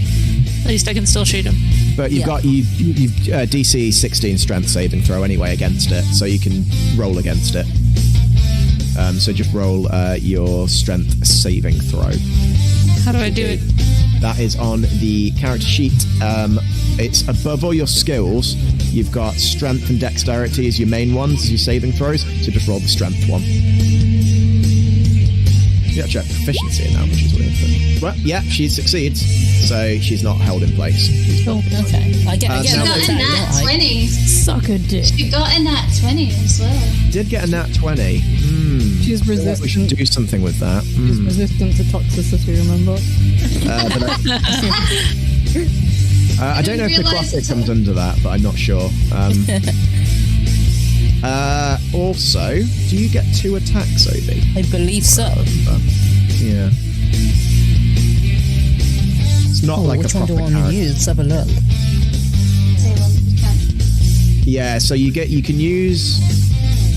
S9: At least I can still shoot him.
S1: But you've got you've DC 16 strength saving throw anyway against it, so you can roll against it. So just roll your strength saving throw.
S9: How do I do it?
S1: That is on the character sheet. It's above all your skills. You've got strength and dexterity as your main ones, as your saving throws. So just roll the strength one. You actually have proficiency in that, which is weird. But, well, yeah, she succeeds. So she's not held in place.
S3: Oh, okay. I get
S2: She got a nat 20.
S4: Suck a dick.
S2: She got a nat 20 as well.
S1: Did get a nat 20.
S4: She's
S1: We should
S4: resistant.
S1: do something with that.
S4: She's resistant to toxicity, remember?
S1: I don't know if necrotic comes under that, but I'm not sure. Also, do you get 2 attacks, Obi?
S3: I believe so.
S1: Yeah. It's not like
S3: which
S1: a
S3: one
S1: proper
S3: do I want to
S1: character.
S3: use? Let's have a look.
S1: Yeah, so you can use.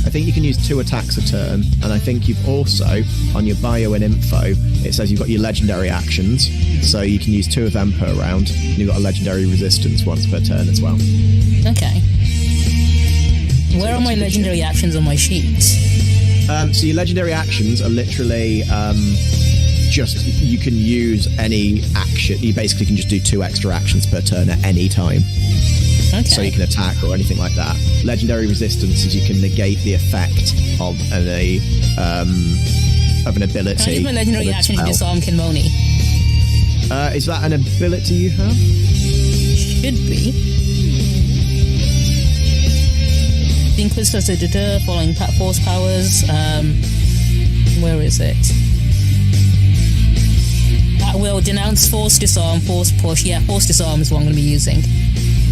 S1: I think you can use 2 attacks a turn, and I think you've also on your bio and info it says you've got your legendary actions, so you can use 2 of them per round. And you've got a legendary resistance once per turn as well.
S3: Okay. Where are my legendary actions on my sheet?
S1: So your legendary actions are literally just you can use any action. You basically can just do 2 extra actions per turn at any time.
S3: Okay.
S1: So you can attack or anything like that. Legendary resistance is you can negate the effect of an ability.
S3: Can I use my legendary
S1: or a
S3: action to
S1: spell.
S3: disarm Kinmoni?
S1: Is that an ability you have?
S3: Should be. The Inquisitor to deter following force powers. Where is it? At will denounce force disarm, force push. Yeah, force disarm is what I'm going to be using.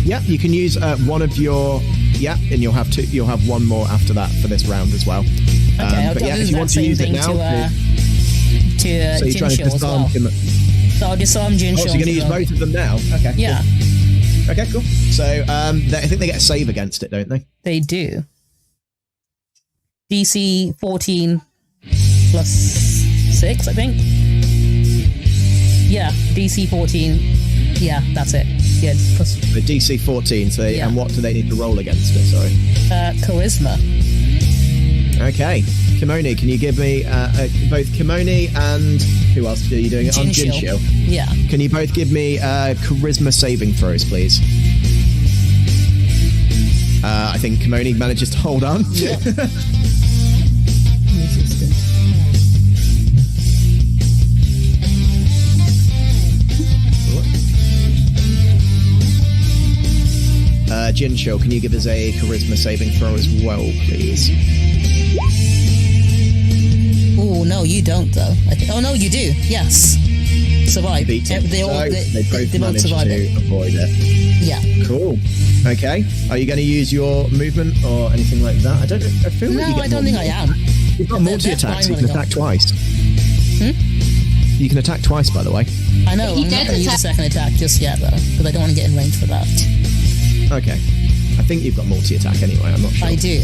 S1: Yeah, you can use one of your. Yeah, and you'll have 2. You'll have 1 more after that for this round as well.
S3: Okay, I'll
S1: but yeah,
S3: use
S1: if you
S3: that
S1: want to
S3: same
S1: use it
S3: thing
S1: now,
S3: to
S1: so you're trying to
S3: Junsole as
S1: disarm.
S3: well. So I'll disarm Junsole.
S1: Oh, so you're going to use both of them now? Okay.
S3: Yeah,
S1: Cool. Okay, cool. So I think they get a save against it, don't they?
S3: they do. DC 14 plus 6, I think. Yeah, DC 14. Yeah, that's it. Yeah, plus
S1: The DC 14. So
S3: Yeah.
S1: and what do they need to roll against it? Sorry.
S3: charisma.
S1: Okay, Kinmoni, can you give me both Kinmoni and who else are you doing it on?
S3: Junsole.
S1: Junsole.
S3: Yeah.
S1: Can you both give me charisma saving throws, please? I think Kinmoni manages to hold on.
S4: Resistant.
S1: Junsole, can you give us a charisma saving throw as well, please?
S3: Oh no, you don't though. Oh no, you do. Yes. Survive.
S1: Beat it.
S3: They both
S1: managed
S3: survive
S1: to
S3: it.
S1: avoid it.
S3: Yeah.
S1: Cool. Okay. Are you going to use your movement or anything like that? I don't know. I feel like you
S3: No,
S1: get
S3: I don't think I am.
S1: You've got multi-attacks.
S3: They're
S1: You can
S3: fine
S1: attack twice.
S3: Hmm?
S1: You can attack twice, by the way.
S3: I know.
S2: He
S3: I'm not
S2: did
S3: going to use a
S2: attack-
S3: second attack just yet though, because I don't want to get in range for that.
S1: Okay. I think you've got multi-attack anyway. I'm not sure.
S3: I do.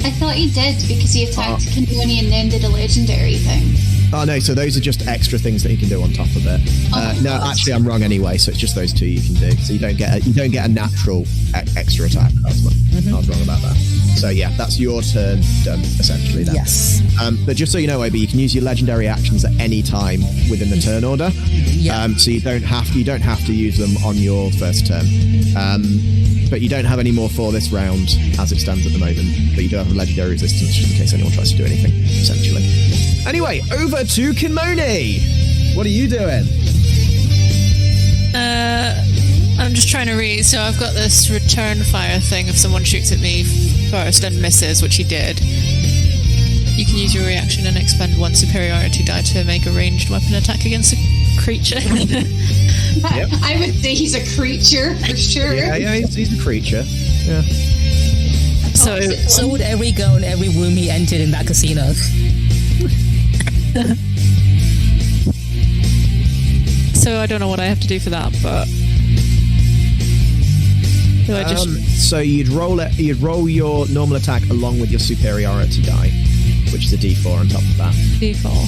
S2: I thought he did because he attacked Kinmoni and then did a legendary thing.
S1: Oh no, so those are just extra things that you can do on top of it. No, actually, I'm wrong anyway. So it's just those 2 you can do. So you don't get a natural extra attack. I was wrong about that. So yeah, that's your turn done essentially. Then.
S3: Yes.
S1: But just so you know, Obi, you can use your legendary actions at any time within the turn order.
S3: Yeah.
S1: So you don't have to use them on your first turn. But you don't have any more for this round as it stands at the moment. But you do have a legendary resistance just in case anyone tries to do anything, essentially. Anyway, over to Kinmoni. What are you doing?
S9: I'm just trying to read. So I've got this return fire thing. If someone shoots at me first and misses, which he did, you can use your reaction and expend 1 superiority die to make a ranged weapon attack against a creature.
S1: Yep.
S2: I would say he's a creature for sure.
S1: Yeah, he's a creature. Yeah.
S3: So would every girl in every room he entered in that casino.
S9: So I don't know what I have to do for that, but do I just
S1: So you'd roll your normal attack along with your superiority die, which is a D4 on top of that.
S9: D4?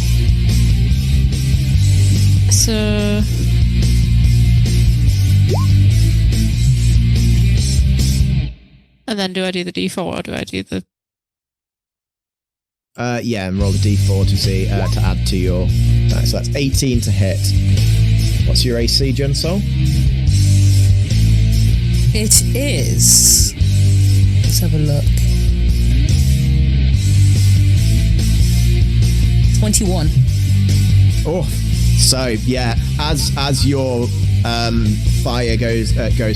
S9: So And then do I do the D4 or do I do the...
S1: Yeah, and roll the D4 to see to add to your. So that's 18 to hit. What's your AC, Junsole?
S3: It is. Let's have a look. 21.
S1: Oh, so yeah, as your fire goes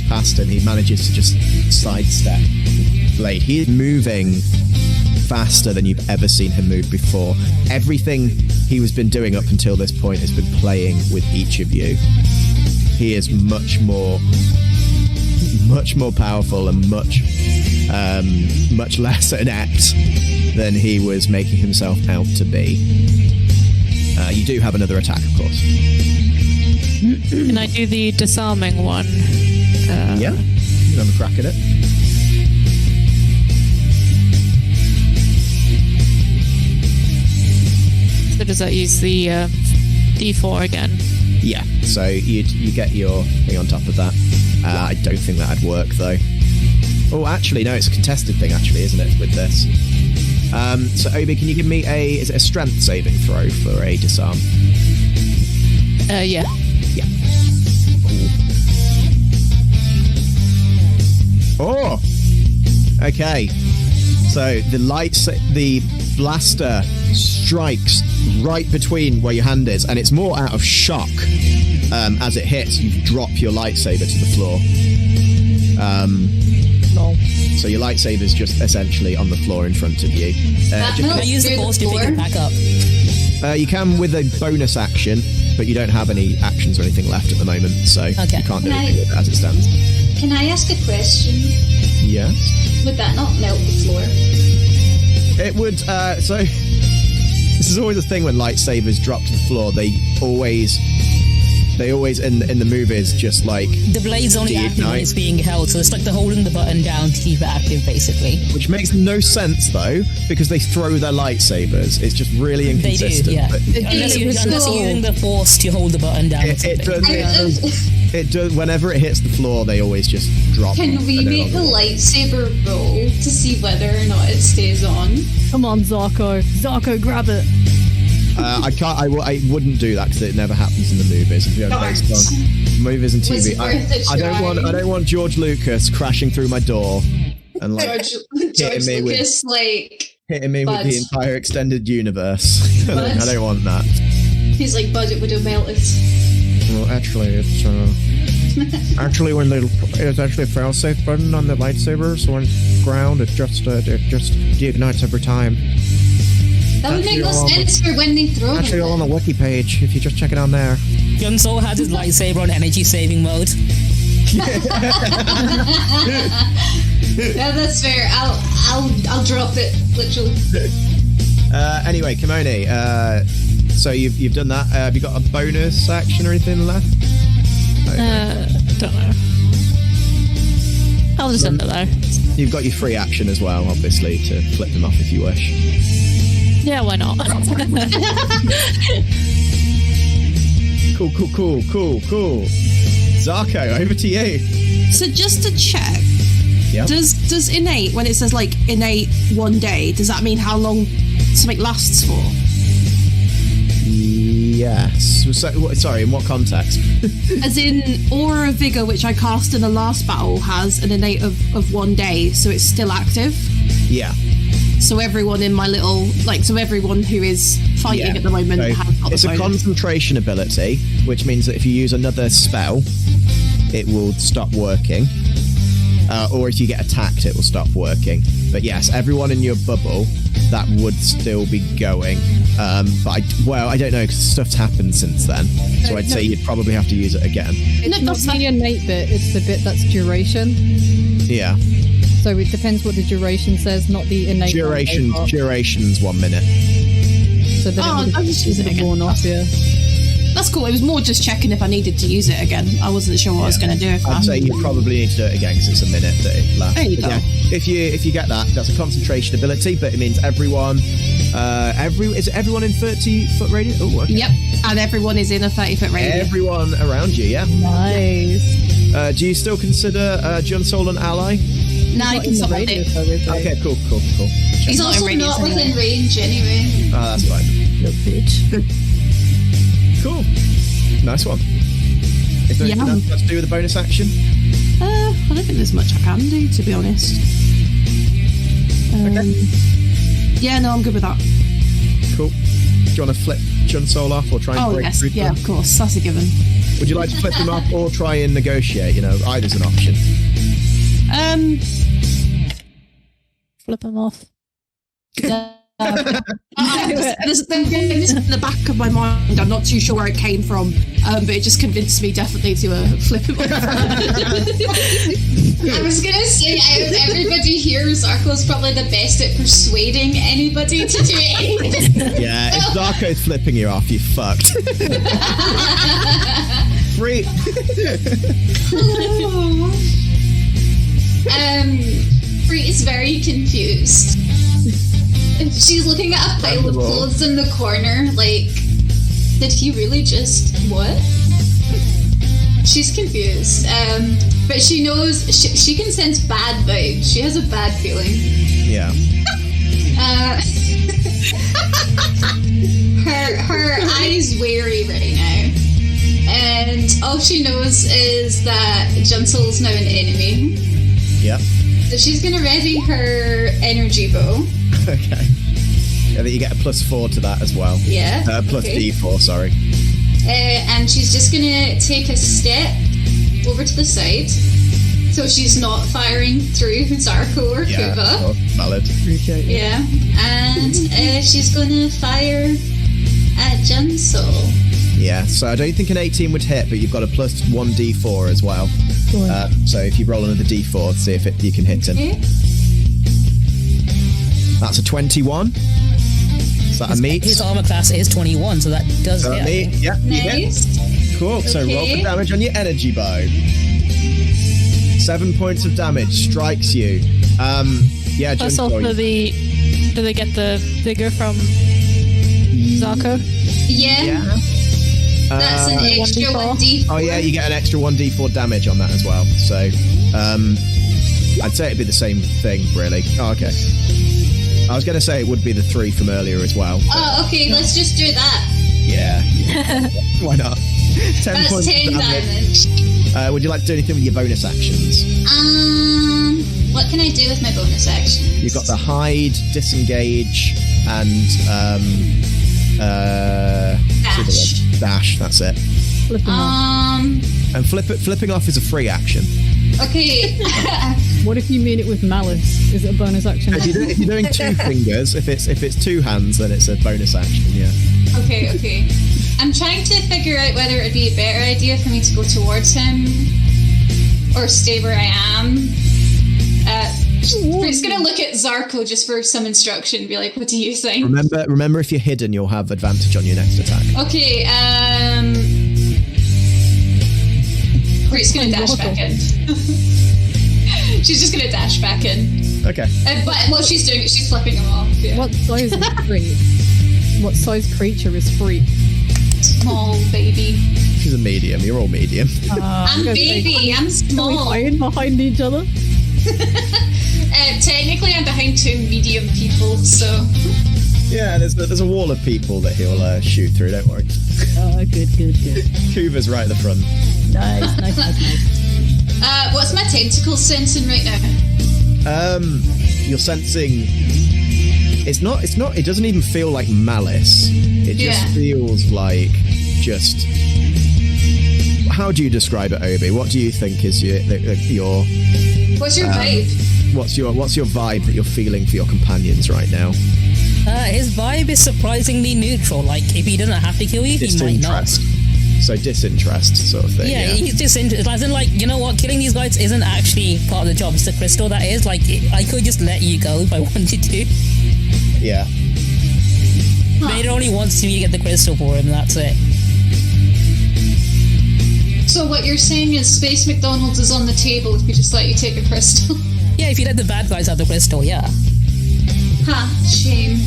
S1: past him, he manages to just sidestep the blade. He is moving faster than you've ever seen him move before. Everything he has been doing up until this point has been playing with each of you. He is much more powerful and much less inept than he was making himself out to be. You do have another attack, of course.
S9: Can I do the disarming one?
S1: Yeah, you can have a crack at it.
S9: So does that use the D4 again?
S1: Yeah, so you get your thing on top of that. I don't think that'd work, though. Oh, actually, no, it's a contested thing, actually, isn't it, with this? So, Obi, can you give me is it a strength saving throw for a disarm?
S9: Yeah.
S1: Yeah. Oh! Okay. So, the blaster strikes right between where your hand is, and it's more out of shock. As it hits, you drop your lightsaber to the floor.
S3: No.
S1: So your lightsaber's just essentially on the floor in front of you.
S3: Can I use the force to pick it back up?
S1: You can with a bonus action, but you don't have any actions or anything left at the moment, so you can't do anything with it as it stands.
S2: Can I ask a question?
S1: Yes.
S2: Would that not melt the floor?
S1: It would. So this is always a thing when lightsabers drop to the floor. They always in the movies just like
S3: the blade's only active when it's being held, so it's like they're holding the button down to keep it active, basically.
S1: Which makes no sense though, because they throw their lightsabers. It's just really inconsistent.
S3: They do, yeah.
S1: But
S3: Unless you're using the force to hold the button down.
S1: it does. Whenever it hits the floor, they always just drop.
S2: Can we make the lightsaber roll to see whether or not it stays on?
S4: Come on, Zarko. Zarko, grab it.
S1: I can't. I wouldn't do that because it never happens in the movies. If you're based on movies and TV, I don't want George Lucas crashing through my door and like
S2: George Lucas
S1: hitting me with the entire extended universe. I don't want that.
S2: He's like, budget would have melted.
S8: Well, actually, it's actually it's actually a fail-safe button on the lightsaber, so on ground it just deignites every time.
S2: That would make no sense for when they throw it.
S8: Actually, all on the wiki page, if you just check it on there.
S3: Junsole has his lightsaber on energy saving mode.
S2: Yeah, that's fair. I'll drop it, literally.
S1: Anyway, Kinmoni, so you've done that. Have you got a bonus action or anything left?
S9: Don't know. I'll just end it though.
S1: You've got your free action as well, obviously, to flip them off if you wish.
S9: Yeah, why not?
S1: Cool. Zarko, over to you.
S11: So just to check, does innate, when it says like innate 1 day, does that mean how long something lasts for?
S1: Yes. So, sorry, in what context?
S11: As in, Aura of Vigor, which I cast in the last battle, has an innate of 1 day, so it's still active?
S1: Yeah.
S11: So everyone in my little, so everyone who is fighting at the moment has got
S1: it's
S11: the
S1: a concentration ability, which means that if you use another spell, it will stop working. Or if you get attacked, it will stop working. But yes, everyone in your bubble, that would still be going. But I don't know, because stuff's happened since then. So I'd say you'd probably have to use it again.
S4: It's not the innate bit, it's the bit that's duration.
S1: Yeah.
S4: So it depends what the duration says, not the innate.
S1: Duration's 1 minute.
S4: So then
S11: I'll just use it again.
S4: Worn off, yeah.
S11: That's cool. It was more just checking if I needed to use it again. I wasn't sure what I was going to do.
S1: I'd say you probably need to do it again because it's a minute that it lasts.
S11: There you go.
S1: Yeah, if you get that, that's a concentration ability, but it means everyone. Is it everyone in 30-foot radius? Oh, okay.
S11: Yep, and everyone is in a 30-foot radius.
S1: Everyone around you, yeah.
S4: Nice.
S1: Do you still consider Junsole an ally?
S11: Now you can stop it.
S1: Okay, cool.
S2: He's
S11: not
S2: also
S11: in radius
S2: not within
S11: anyway.
S2: range anyway.
S1: Oh, that's fine.
S8: No bitch.
S1: Cool. Nice one. Is there anything else to do with the bonus action?
S11: I don't think there's much I can do, to be honest. Yeah, no, I'm good with that.
S1: Cool. Do you want to flip Junsole off or try and break through to
S11: yeah,
S1: them?
S11: of course, that's a given.
S1: Would you like to flip him off or try and negotiate? Either's an option.
S9: Flip him off.
S11: There's this in the back of my mind. I'm not too sure where it came from, but it just convinced me definitely to flip him off.
S2: I was gonna say, out of everybody here, Zarko's probably the best at persuading anybody to do anything.
S1: Yeah, if Zarko's flipping you off, you fucked. Free.
S2: Free is very confused. She's looking at a pile of clothes in the corner, like, did he really just what? She's confused, but she knows she can sense bad vibes. She has a bad feeling.
S1: Yeah.
S2: Her eyes wary right now, and all she knows is that Junsole's now an enemy.
S1: Yep.
S2: So she's gonna ready her energy bow.
S1: Okay. Yeah, that you get a +4 to that as well.
S2: Yeah.
S1: Plus
S2: okay.
S1: D4, sorry.
S2: And she's just gonna take a step over to the side, so she's not firing through Zarko or
S1: Yeah,
S2: Kuva.
S1: valid.
S8: Appreciate it.
S2: Yeah. And she's gonna fire at Junsole.
S1: Yeah, so I don't think an 18 would hit, but you've got a +1 D4 as well. So if you roll another D4, see if you can hit him.
S2: Okay.
S1: That's a 21. Is that a meet?
S3: His armor class is 21, so that does
S1: So a
S3: hit.
S1: meet? Yeah, you hit.
S2: Nice.
S1: Cool, so roll
S2: Okay.
S1: for damage on your energy bow. 7 points of damage strikes you. Yeah,
S9: Plus also
S1: Junsole.
S9: do they get the vigor from Zarko?
S2: Yeah. That's an extra 1d4.
S1: Oh yeah, you get an extra 1d4 damage on that as well. So, I'd say it'd be the same thing, really. Oh, okay. I was going to say it would be the 3 from earlier as well.
S2: Oh, okay, let's just do that.
S1: Yeah. Why not? 10
S2: That's
S1: points
S2: 10
S1: of damage.
S2: damage.
S1: Would you like to do anything with your bonus actions?
S2: What can I do with my bonus action?
S1: You've got the hide, disengage, and
S2: Dash.
S1: Dash, that's it.
S4: Flip him off.
S1: And flipping off is a free action.
S2: Okay.
S4: What if you mean it with malice? Is it a bonus action?
S1: If you're doing 2 fingers, if it's 2 hands, then it's a bonus action. Yeah.
S2: Okay. I'm trying to figure out whether it'd be a better idea for me to go towards him or stay where I am. We're just gonna look at Zarko just for some instruction. Be like, what do you think?
S1: Remember, if you're hidden, you'll have advantage on your next attack.
S2: Okay. Great's gonna dash back in. She's just gonna dash back in.
S1: Okay.
S2: But while she's doing it, she's flipping him off. Yeah.
S4: What size is Freak? What size creature is Freak?
S2: Small baby.
S1: She's a medium. You're all medium.
S2: I'm baby. I'm
S4: Are we
S2: small.
S4: hiding behind each other?
S2: Technically, I'm behind 2 medium people, so.
S1: Yeah, there's a wall of people that he'll shoot through. Don't worry.
S4: Good.
S1: Kuva's right at the front.
S4: Nice.
S2: What's my tentacles sensing right now?
S1: You're sensing. It's not. It doesn't even feel like malice. It just feels like just. How do you describe it, Obi? What do you think is your?
S2: What's your vibe?
S1: What's your vibe that you're feeling for your companions right now?
S3: His vibe is surprisingly neutral. Like, if he doesn't have to kill you, he might not.
S1: So disinterest sort of thing.
S3: Yeah, he's disinterested. As in, like, you know what? Killing these guys isn't actually part of the job. It's the crystal that is. Like, I could just let you go if I wanted to.
S1: Yeah.
S3: But it only wants me to get the crystal for him. That's it.
S2: So what you're saying is Space McDonald's is on the table if we just let you take a crystal?
S3: Yeah, if you let the bad guys have the crystal, yeah.
S2: Ha, shame.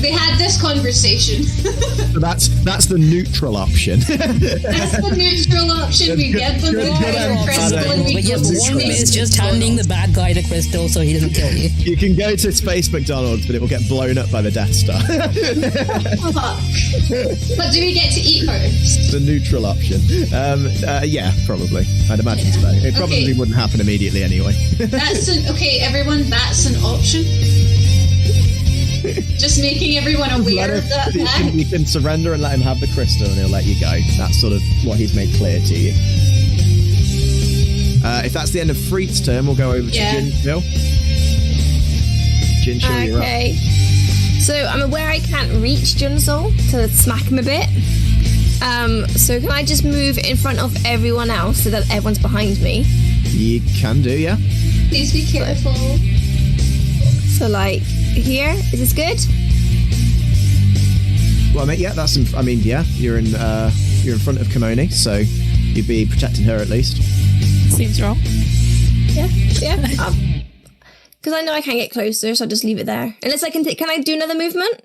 S2: They had this conversation.
S1: So that's the neutral option.
S2: That's the neutral option. We get the crystal and we
S3: But yeah,
S2: go to
S3: one
S2: space
S3: is just
S2: McDonald's.
S3: handing the bad guy the crystal so he doesn't kill you.
S1: You can go to Space McDonald's, but it will get blown up by the Death Star.
S2: But do we get to eat first?
S1: The neutral option. Yeah, probably. I'd imagine so. It probably
S2: Okay.
S1: wouldn't happen immediately anyway.
S2: Okay, everyone. That's an option. Just making everyone aware of that fact.
S1: You can surrender and let him have the crystal, and he'll let you go. That's sort of what he's made clear to you. If that's the end of Freet's turn, we'll go over to Junsole. Junsole, you're up.
S10: Okay. So I'm aware I can't reach Junsole to smack him a bit. So can I just move in front of everyone else so that everyone's behind me?
S1: You can do, yeah.
S2: Please be careful.
S10: So like here, is this good?
S1: Well, I mean, yeah, you're in front of Kinmoni, so you'd be protecting her at least.
S9: Seems wrong.
S10: Yeah. Because I know I can't get closer, so I'll just leave it there. Unless I can can I do another movement?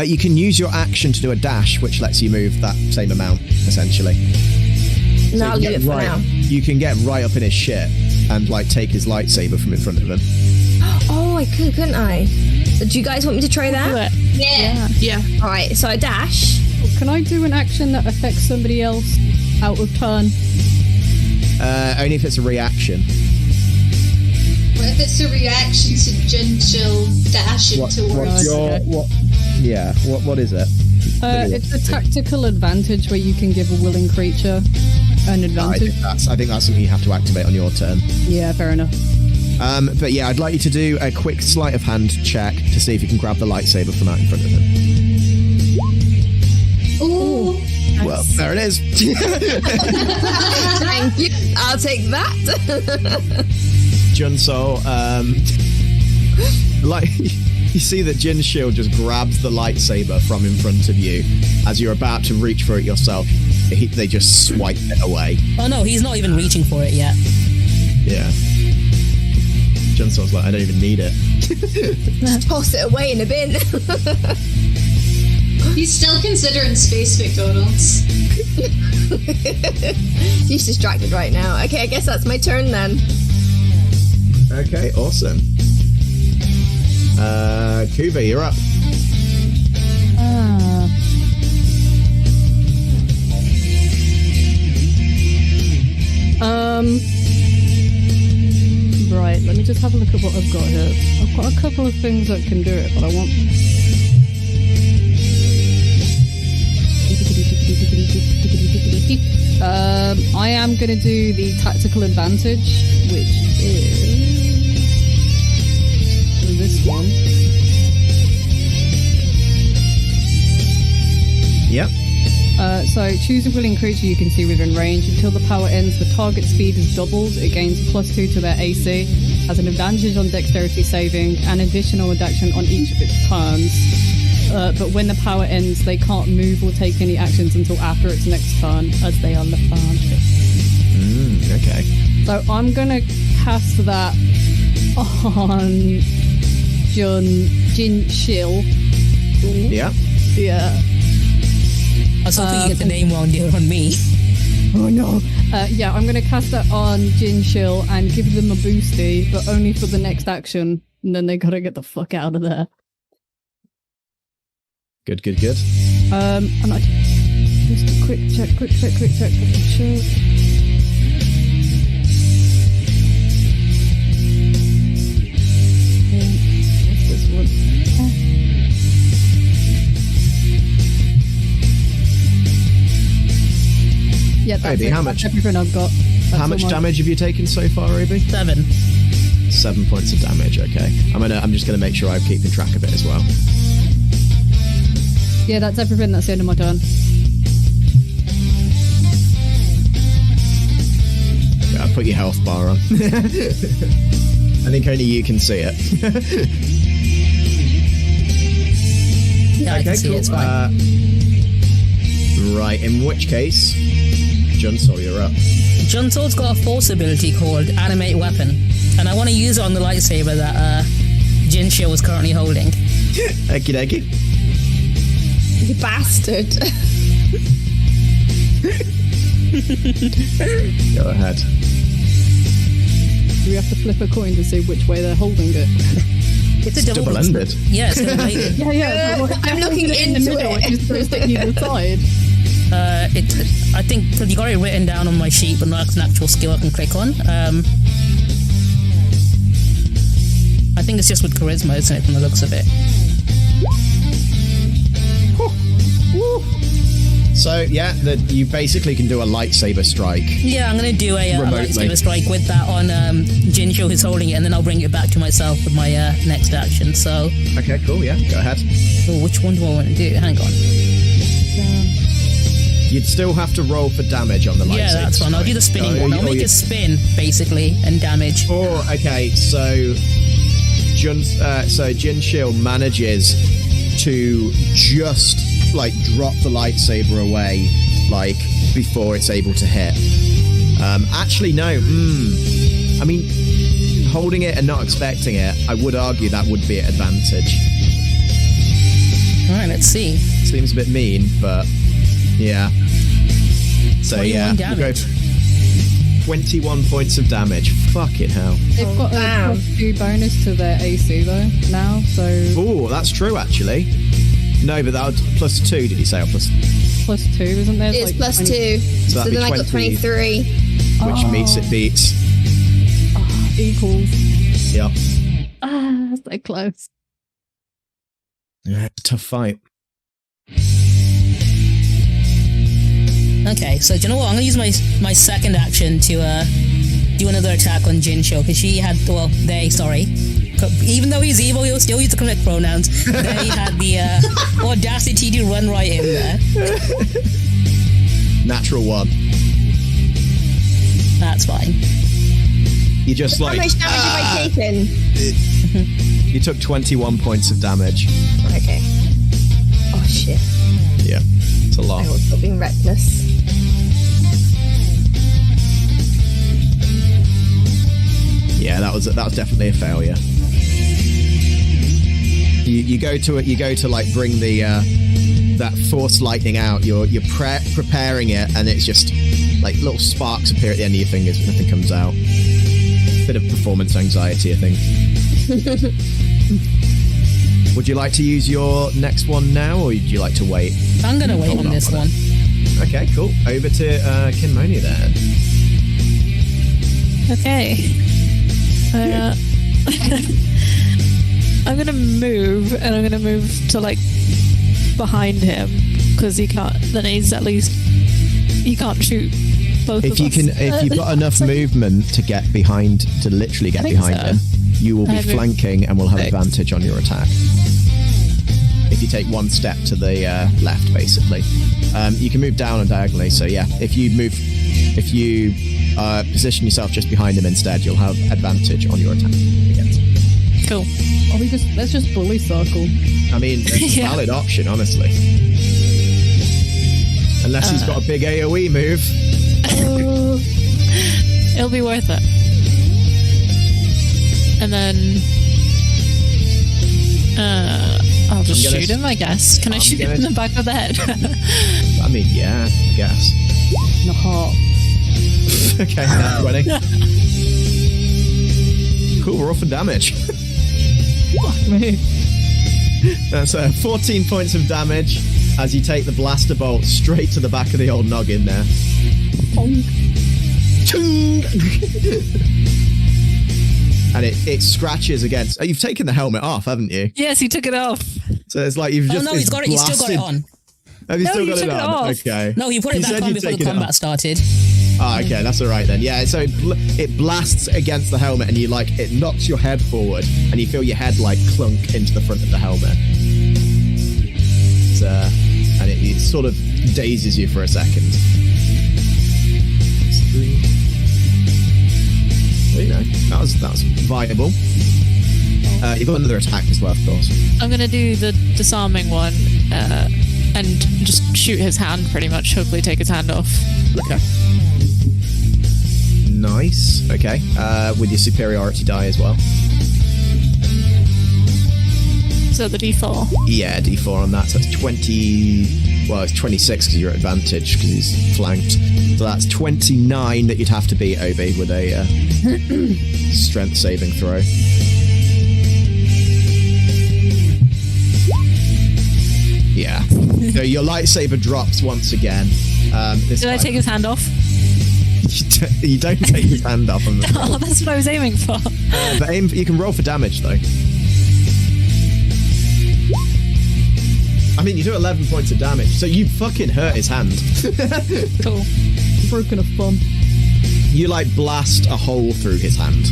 S1: You can use your action to do a dash, which lets you move that same amount, essentially.
S10: No, I'll leave it for now.
S1: You can get right up in his shit and like take his lightsaber from in front of him.
S10: Oh, I could, couldn't I? So do you guys want me to try that?
S2: Yeah.
S10: All right, so I dash.
S4: Can I do an action that affects somebody else out of turn?
S1: Only if it's a reaction.
S2: What if it's a reaction to Junsole dashing towards?
S1: What is it?
S4: It's a tactical advantage where you can give a willing creature an advantage.
S1: I think that's something you have to activate on your turn.
S4: Yeah, fair enough.
S1: But yeah, I'd like you to do a quick sleight of hand check to see if you can grab the lightsaber from out in front of him.
S2: Ooh.
S1: Well, there it is.
S10: Thank you. I'll take that.
S1: Junsole, you see that Junsole just grabs the lightsaber from in front of you. As you're about to reach for it yourself, they just swipe it away.
S3: Oh no, he's not even reaching for it yet.
S1: Yeah. Junsole's like, I don't even need it.
S10: Just toss it away in a bin.
S2: He's still considering Space McDonald's.
S10: She's distracted right now. Okay, I guess that's my turn then.
S1: Okay, awesome. Kuva, you're up.
S4: Right, let me just have a look at what I've got here. I've got a couple of things that can do it, but I want... I am going to do the tactical advantage, which is this one.
S1: Yep.
S4: So choose a willing creature you can see within range. Until the power ends, the target speed is doubled. It gains +2 to their AC, has an advantage on dexterity saving, and additional reduction on each of its turns. But when the power ends, they can't move or take any actions until after its next turn, as they are lethargic.
S1: Okay.
S4: So I'm gonna cast that on Junsole.
S1: Yeah.
S4: Yeah.
S3: I was hoping you get the name wrong there on me.
S4: Oh no. Yeah, I'm gonna cast that on Junsole and give them a boosty, but only for the next action. And then they gotta get the fuck out of there.
S1: Good.
S4: And I just a quick check. Sure. What's this one? Yeah, that's
S1: Ruby,
S4: it.
S1: how much?
S4: That's everything I've got.
S1: How much damage have you taken so far, Ruby?
S3: 7.
S1: 7 points of damage. Okay. I'm just gonna make sure I'm keeping track of it as well.
S4: Yeah, that's everything. That's the end of my turn.
S1: Yeah, I'll put your health bar on. I think only you can see it.
S3: Yeah, I can see it, it's fine.
S1: Right, in which case, Junsole, you're up.
S3: Junsole's got a force ability called Animate Weapon, and I want to use it on the lightsaber that Junsole was currently holding.
S1: Okie dokie.
S10: You bastard.
S1: Go ahead.
S4: Do we have to flip a coin to see which way they're holding it?
S3: It's a
S1: Double-ended.
S3: Yeah, it's double-ended.
S4: Yeah.
S10: I'm looking
S4: in the
S10: into
S4: middle,
S10: it.
S4: which is supposed to either side.
S3: I think because you got it written down on my sheet, but not an actual skill I can click on. I think it's just with charisma, isn't it, from the looks of it?
S1: So yeah, you basically can do a lightsaber strike.
S3: Yeah, I'm gonna do a
S1: Remotely.
S3: lightsaber strike with that on Jinsho who's holding it, and then I'll bring it back to myself with my next action. So,
S1: Okay, cool. Yeah, go ahead.
S3: which one do I want to do? Hang on.
S1: You'd still have to roll for damage on the lightsaber.
S3: Yeah, that's fine. I'll do the spinning one. I'll make it spin basically and damage.
S1: Oh, okay. So, Junsole manages to just like drop the lightsaber away, like before it's able to hit. Actually, no. I mean, holding it and not expecting it, I would argue that would be an advantage.
S3: All right, let's see.
S1: Seems a bit mean, but yeah. So
S3: 21
S1: yeah, we'll go
S3: damage.
S1: 21 points of damage. Fucking hell.
S4: They've got a +2 bonus to their AC though now, so
S1: Oh, that's true actually. No, but that would +2, did you say? Or plus,
S4: +2, isn't there?
S10: It's
S4: like
S10: +2. So
S1: that'd be
S10: then I got
S1: 20.
S10: 23.
S1: which meets it beats.
S4: Equals.
S1: Yeah.
S4: So close.
S1: Yeah, tough fight.
S3: Okay, so do you know what? I'm gonna use my second action to do another attack on Jinsho because she had even though he's evil, he'll still use the correct pronouns. They had the audacity to run right in there.
S1: Natural 1.
S3: That's fine.
S1: You just
S10: How much damage have I taken?
S1: You took 21 points of damage.
S10: Okay. Oh shit.
S1: Yeah, it's a lot.
S10: I was still being reckless.
S1: Yeah, that was definitely a failure. You go to like bring the that force lightning out. You're preparing it, and it's just like little sparks appear at the end of your fingers, but nothing comes out. Bit of performance anxiety, I think. Would you like to use your next one now, or would you like to wait?
S3: I'm gonna wait on this one.
S1: Okay, cool. Over to Kinmoni then.
S9: Okay. I'm gonna move, and I'm gonna move to like behind him because he can't. Then he's at least he can't shoot both.
S1: If
S9: of
S1: you
S9: us.
S1: can, if you've got enough movement to get behind, to literally get behind him, you will be flanking and will have advantage on your attack. If you take one step to the left, basically, you can move down and diagonally. So yeah, if you position yourself just behind him instead, you'll have advantage on your attack again.
S9: Cool.
S4: Or let's just bully circle.
S1: I mean, it's a valid option, honestly. Unless he's got a big AoE move.
S9: It'll be worth it. And then I'll just shoot him, I guess. Can I shoot him in the back of the head?
S1: I mean, yeah, I guess.
S4: In the heart.
S1: Okay, 20. Cool, we're off for damage.
S4: Fuck me.
S1: That's 14 points of damage as you take the blaster bolt straight to the back of the old noggin there. And it scratches against. You've taken the helmet off, haven't you?
S9: Yes, he took it off.
S1: So it's like you've just.
S3: Oh no, he's got it. He's still got it on.
S1: Have you
S9: No,
S1: still
S9: you
S1: got
S9: took
S1: it
S9: it
S1: on?
S9: off.
S1: Okay.
S3: No, you put it
S1: You
S3: back
S1: said
S3: on
S1: you'd
S3: before the
S1: taken it
S3: combat
S1: off.
S3: started.
S1: Ah, okay, that's all right then. Yeah, so it blasts against the helmet, and it knocks your head forward, and you feel your head like clunk into the front of the helmet. And it sort of dazes you for a second. Well, you know, that was viable. You've got another attack as well, of course.
S9: I'm gonna do the disarming one and just shoot his hand pretty much. Hopefully take his hand off.
S1: Okay. Nice. Okay. With your superiority die as well.
S9: So the D4.
S1: Yeah, D4 on that. So that's 20. Well, it's 26 because you're at advantage because he's flanked. So that's 29 that you'd have to beat, Obi, with a strength saving throw. Yeah. So your lightsaber drops once again.
S9: Did I take his hand off?
S1: You don't take his hand off.
S9: Oh, that's what I was aiming for.
S1: But you can roll for damage, though. I mean, you do 11 points of damage, so you fucking hurt his hand.
S9: Cool.
S4: Broken a thumb.
S1: You, like, blast a hole through his hand.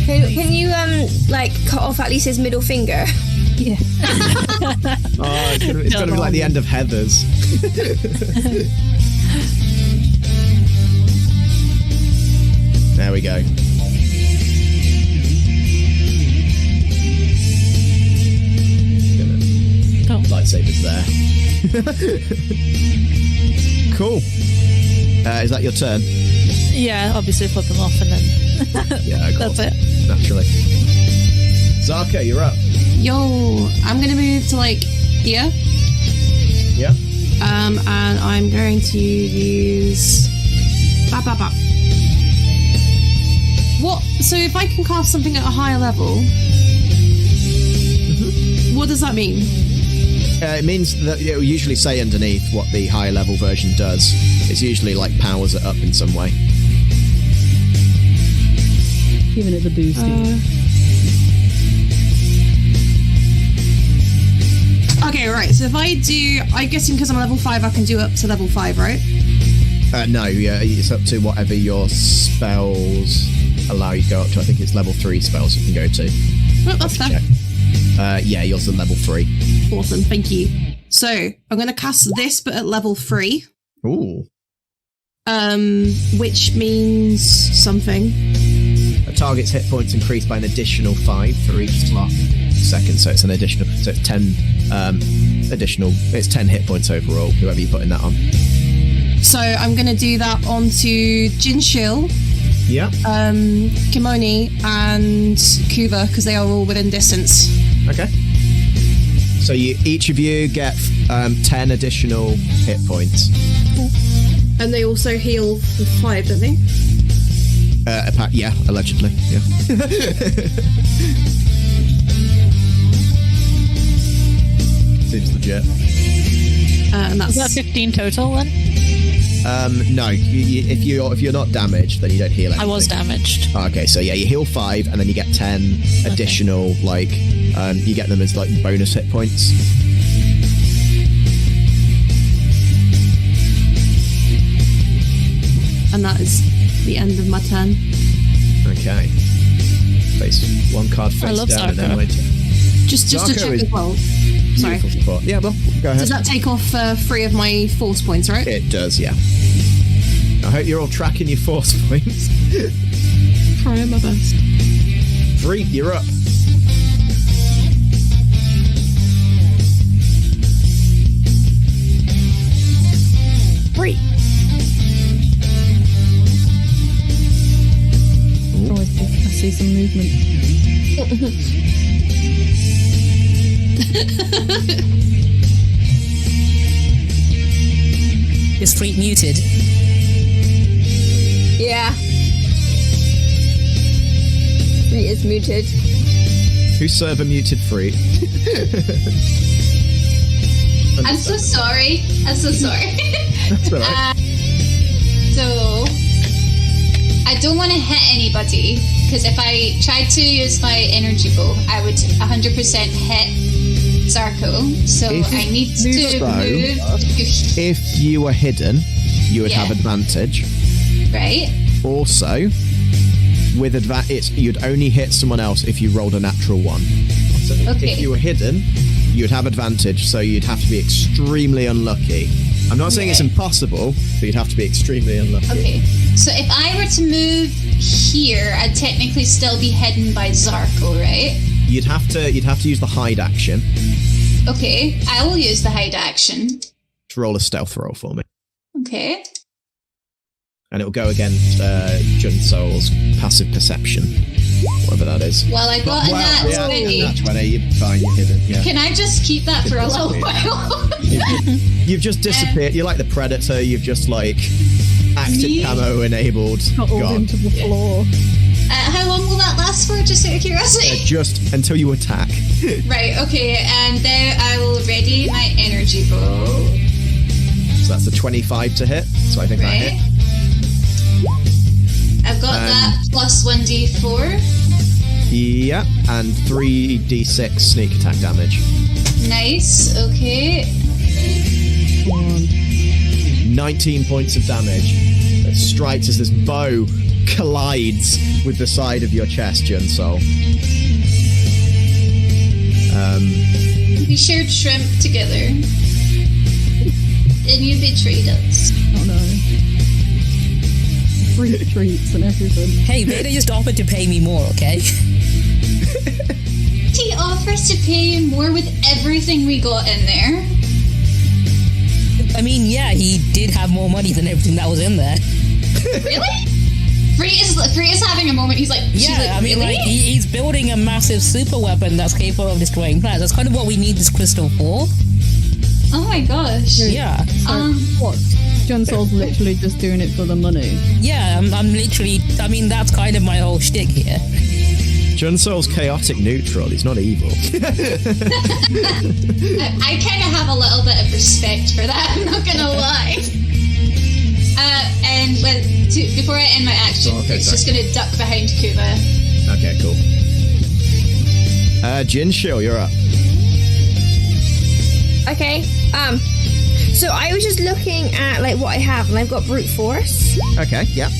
S10: Can you, like, cut off at least his middle finger?
S4: Yeah.
S1: Oh, it's gonna be like the end of Heather's. There we go.
S9: Cool.
S1: Lightsabers there. Cool. Is that your turn?
S9: Yeah, obviously flip them off and then...
S1: Yeah, of course.
S9: That's it.
S1: Naturally. Zarka, you're up.
S11: Yo, I'm gonna move to like here.
S1: Yeah.
S11: And I'm going to use. What? So if I can cast something at a higher level, what does that mean?
S1: It means that it will usually say underneath what the higher level version does. It's usually like powers it up in some way.
S4: Giving it the boost.
S11: Okay, right. So if I do, I'm guessing because I'm level 5, I can do up to level 5, right?
S1: No, yeah, it's up to whatever your spells allow you to go up to. I think it's level 3 spells you can go to.
S11: Oh, that's fair.
S1: Yeah, yours is level 3.
S11: Awesome, thank you. So I'm going to cast this, but at level 3.
S1: Ooh.
S11: Which means something.
S1: A target's hit points increased by an additional 5 for each slot second, so it's an additional. So it's 10 additional. It's 10 hit points overall. Whoever you're putting that on.
S11: So I'm going to do that onto Junsole,
S1: Yeah.
S11: Kinmoni, and Kuva because they are all within distance.
S1: Okay. So each of you get 10 additional hit points.
S6: And they also heal for 5, don't they?
S1: Yeah, allegedly. Yeah. Seems legit.
S11: And
S9: Is that 15 total then?
S1: No. If you're not damaged, then you don't heal anything.
S9: I was damaged.
S1: Okay, so yeah, you heal 5, and then you get 10 additional. Like, you get them as like bonus hit points.
S11: And that is the end of my turn.
S1: Okay. Face one card face
S9: I love
S1: down, and then
S9: Zarko.
S1: my turn.
S11: Just to
S1: Zarko
S11: check
S1: is
S11: as well. Sorry.
S1: beautiful support. Yeah, well, go ahead.
S11: Does that take off 3 of my force points, right?
S1: It does, yeah. I hope you're all tracking your force points.
S11: Trying my best.
S1: 3, you're up.
S9: Three.
S4: Oh, I see some movement.
S3: Is Freak muted?
S10: Yeah. He is muted.
S1: Who's server muted free?
S2: I'm so sorry. That's
S1: alright.
S2: So I don't want to hit anybody because if I tried to use my energy bow, I would 100% hit Zarko. So I need to move.
S1: If you were hidden, you would have
S2: Yeah.
S1: advantage.
S2: Right?
S1: Also, with advantage, you'd only hit someone else if you rolled a natural 1. So
S2: Okay.
S1: if you were hidden, you'd have advantage, so you'd have to be extremely unlucky. I'm not saying it's
S2: Right.
S1: impossible, but you'd have to be extremely unlucky.
S2: Okay. So if I were to move here, I'd technically still be hidden by Zarko, right?
S1: You'd have to use the hide action
S2: Okay. I will use the hide action.
S1: to roll a stealth roll for me.
S2: Okay.
S1: And it'll go against Junsole's passive perception. Whatever that is.
S2: Well, I got a nat 20.
S1: Nat 20, you're fine, you're hidden, yeah.
S2: Can I just keep that for a little while?
S1: You've just disappeared. You're like the Predator, you've just like active camo enabled.
S4: Got into the floor.
S2: How long will that last for, just out of curiosity?
S1: Just until you attack.
S2: Right, okay, and then I will ready my energy bow.
S1: So that's a 25 to hit, so I think that hit.
S2: I've got that plus 1d4.
S1: Yeah, and 3d6 sneak attack damage.
S2: Nice, okay.
S1: 19 points of damage. It strikes as this bow collides with the side of your chest, Junsole.
S2: We shared shrimp together. And you betrayed us.
S4: Oh no. Free treats and everything.
S3: Hey, Vader just offered to pay me more, okay?
S2: He offers to pay you more with everything we got in there.
S3: I mean, yeah, he did have more money than everything that was in there.
S2: Really? Free is having a moment. He's like,
S3: yeah, I mean,
S2: really?
S3: like, he's building a massive super weapon that's capable of destroying planets. That's kind of what we need this crystal for.
S2: Oh my gosh.
S3: Yeah.
S4: What? Junsole's literally just doing it for the money.
S3: Yeah, I'm literally, I mean, that's kind of my whole shtick here.
S1: Junsole's chaotic neutral, he's not evil.
S2: I kind of have a little bit of respect for that, I'm not gonna lie. And before I end my action, it's just gonna duck behind Kuba.
S1: Okay, cool. Junsole, you're up.
S10: Okay. So I was just looking at like what I have, and I've got brute force.
S1: Okay, yeah.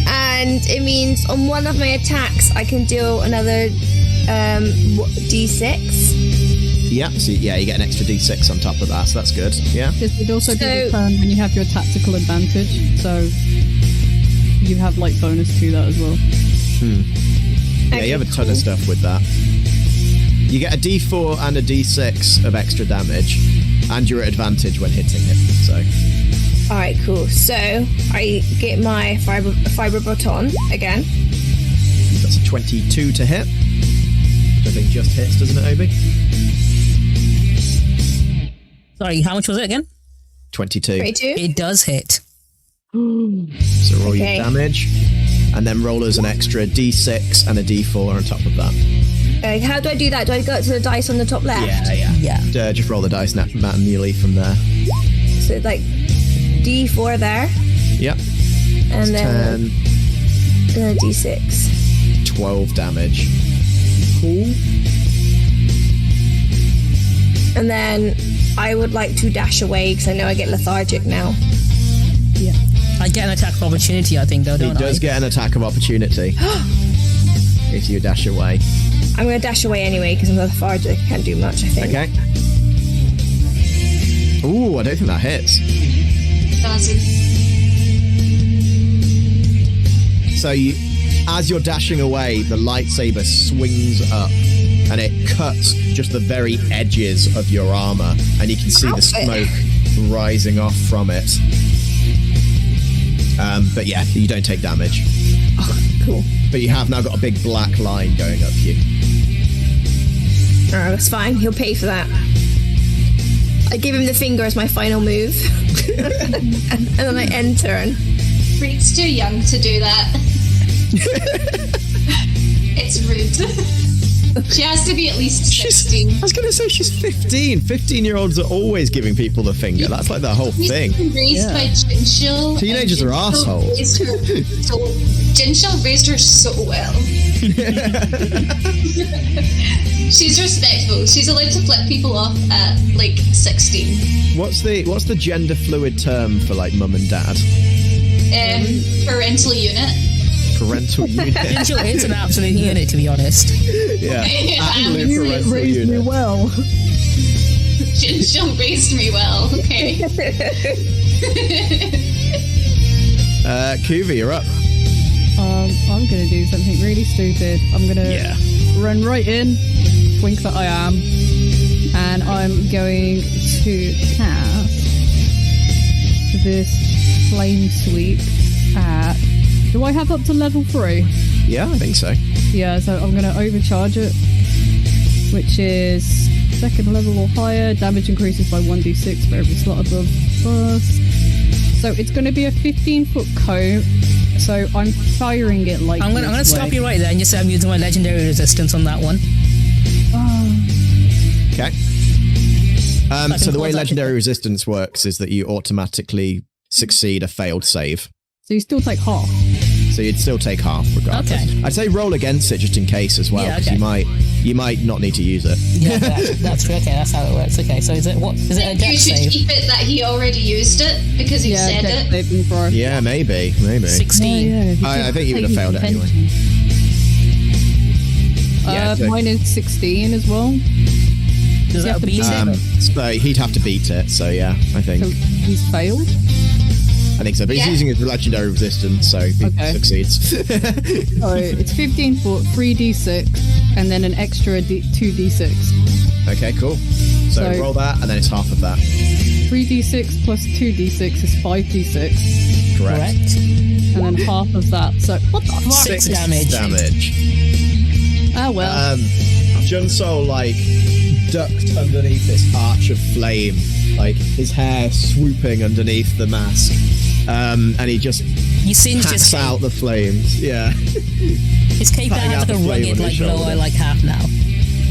S10: And it means on one of my attacks I can deal another d6.
S1: Yeah, so you get an extra d6 on top of that, so that's good. Yeah.
S4: It also does turn when you have your tactical advantage, so you have like bonus to that as well.
S1: Yeah, you have a ton of stuff with that. You get a d4 and a d6 of extra damage, and you're at advantage when hitting it, so...
S10: Alright, cool. So, I get my fiber baton again.
S1: That's a 22 to hit. Which I think just hits, doesn't it, Obi?
S3: Sorry, how much was it again?
S1: 22.
S10: 22?
S3: It does hit.
S1: So roll your damage, and then roll as an extra d6 and a d4 on top of that.
S10: How do I do that? Do I go to the dice on the top left?
S3: Yeah.
S1: Just roll the dice manually from there.
S10: So, like, d4 there.
S1: Yep.
S10: And then
S1: 10.
S10: A d6.
S1: 12 damage. Cool.
S10: And then I would like to dash away because I know I get lethargic now.
S3: Yeah. I get an attack of opportunity, I think, though, don't I?
S1: He does get an attack of opportunity. If you dash away.
S10: I'm going to dash away anyway because I'm lethargic. I can't do much, I think.
S1: Okay. Ooh, I don't think that hits.
S2: Doesn't.
S1: So as you're dashing away, the lightsaber swings up and it cuts just the very edges of your armor, and you can see the smoke rising off from it. But yeah, you don't take damage.
S10: Oh, cool.
S1: But you have now got a big black line going up you.
S10: Oh, that's fine. He'll pay for that. I give him the finger as my final move. and then I end turn.
S2: Freak's too young to do that. It's rude. She has to be at least 16.
S1: I was going to say she's 15. 15-year-olds are always giving people the finger. That's like the whole thing.
S2: Raised by Junsole.
S1: Teenagers are assholes.
S2: Junsole raised her so well. She's respectful. She's allowed to flip people off at like 16.
S1: What's the gender fluid term for like mum and dad?
S2: Parental unit.
S1: Parental unit.
S3: Junsole is an absolute unit, to be honest.
S1: Yeah. Absolute parental unit.
S4: Me well.
S2: Junsole raised me well. Okay.
S1: Kuvi, you're up.
S4: I'm gonna do something really stupid. I'm gonna run right in, twink that I am, and I'm going to cast this flame sweep at... Do I have up to level 3?
S1: Yeah, I think so.
S4: Yeah, so I'm going to overcharge it, which is 2nd level or higher. Damage increases by 1d6 for every slot above first. So it's going to be a 15-foot cone. So I'm firing it like
S3: I'm gonna stop you right there and just say I'm using my legendary resistance on that one.
S1: Okay. So the way legendary resistance works is that you automatically succeed a failed save.
S4: So you still take half.
S1: So you'd still take half regardless.
S3: Okay.
S1: I'd say roll against it just in case as well,
S3: Yeah,
S1: because
S3: okay.
S1: you might not need to use it.
S3: Yeah, that's true. Okay, that's how it works. Okay, so is it a
S2: You
S3: dex
S2: should
S3: save?
S2: keep it that he already used it because he said
S4: dex
S2: it.
S4: saving throw.
S1: Yeah, maybe.
S3: 16.
S1: I think you would have failed it anyway. Yeah, so-
S4: Mine is 16 as well.
S3: Does that beat it?
S1: So he'd have to beat it, so yeah, I think.
S4: So he's failed?
S1: I think so, but he's
S2: Yeah.
S1: using his legendary resistance, so he succeeds.
S4: So it's 15 foot, 3d6, and then an extra 2d6.
S1: Okay, cool. So roll that, and then it's half of that.
S4: 3d6 plus 2d6 is 5d6.
S1: Correct.
S4: And then half of that. So what the fuck?
S3: 6 damage.
S4: Ah well.
S1: Junsole, ducked underneath this arch of flame, his hair swooping underneath the mask. And he just
S3: singed his
S1: hacks out the flames. Yeah.
S3: His cape now
S1: Cutting
S3: has
S1: out
S3: a
S1: the flame
S3: rugged
S1: on his
S3: lower
S1: shoulder.
S3: half now.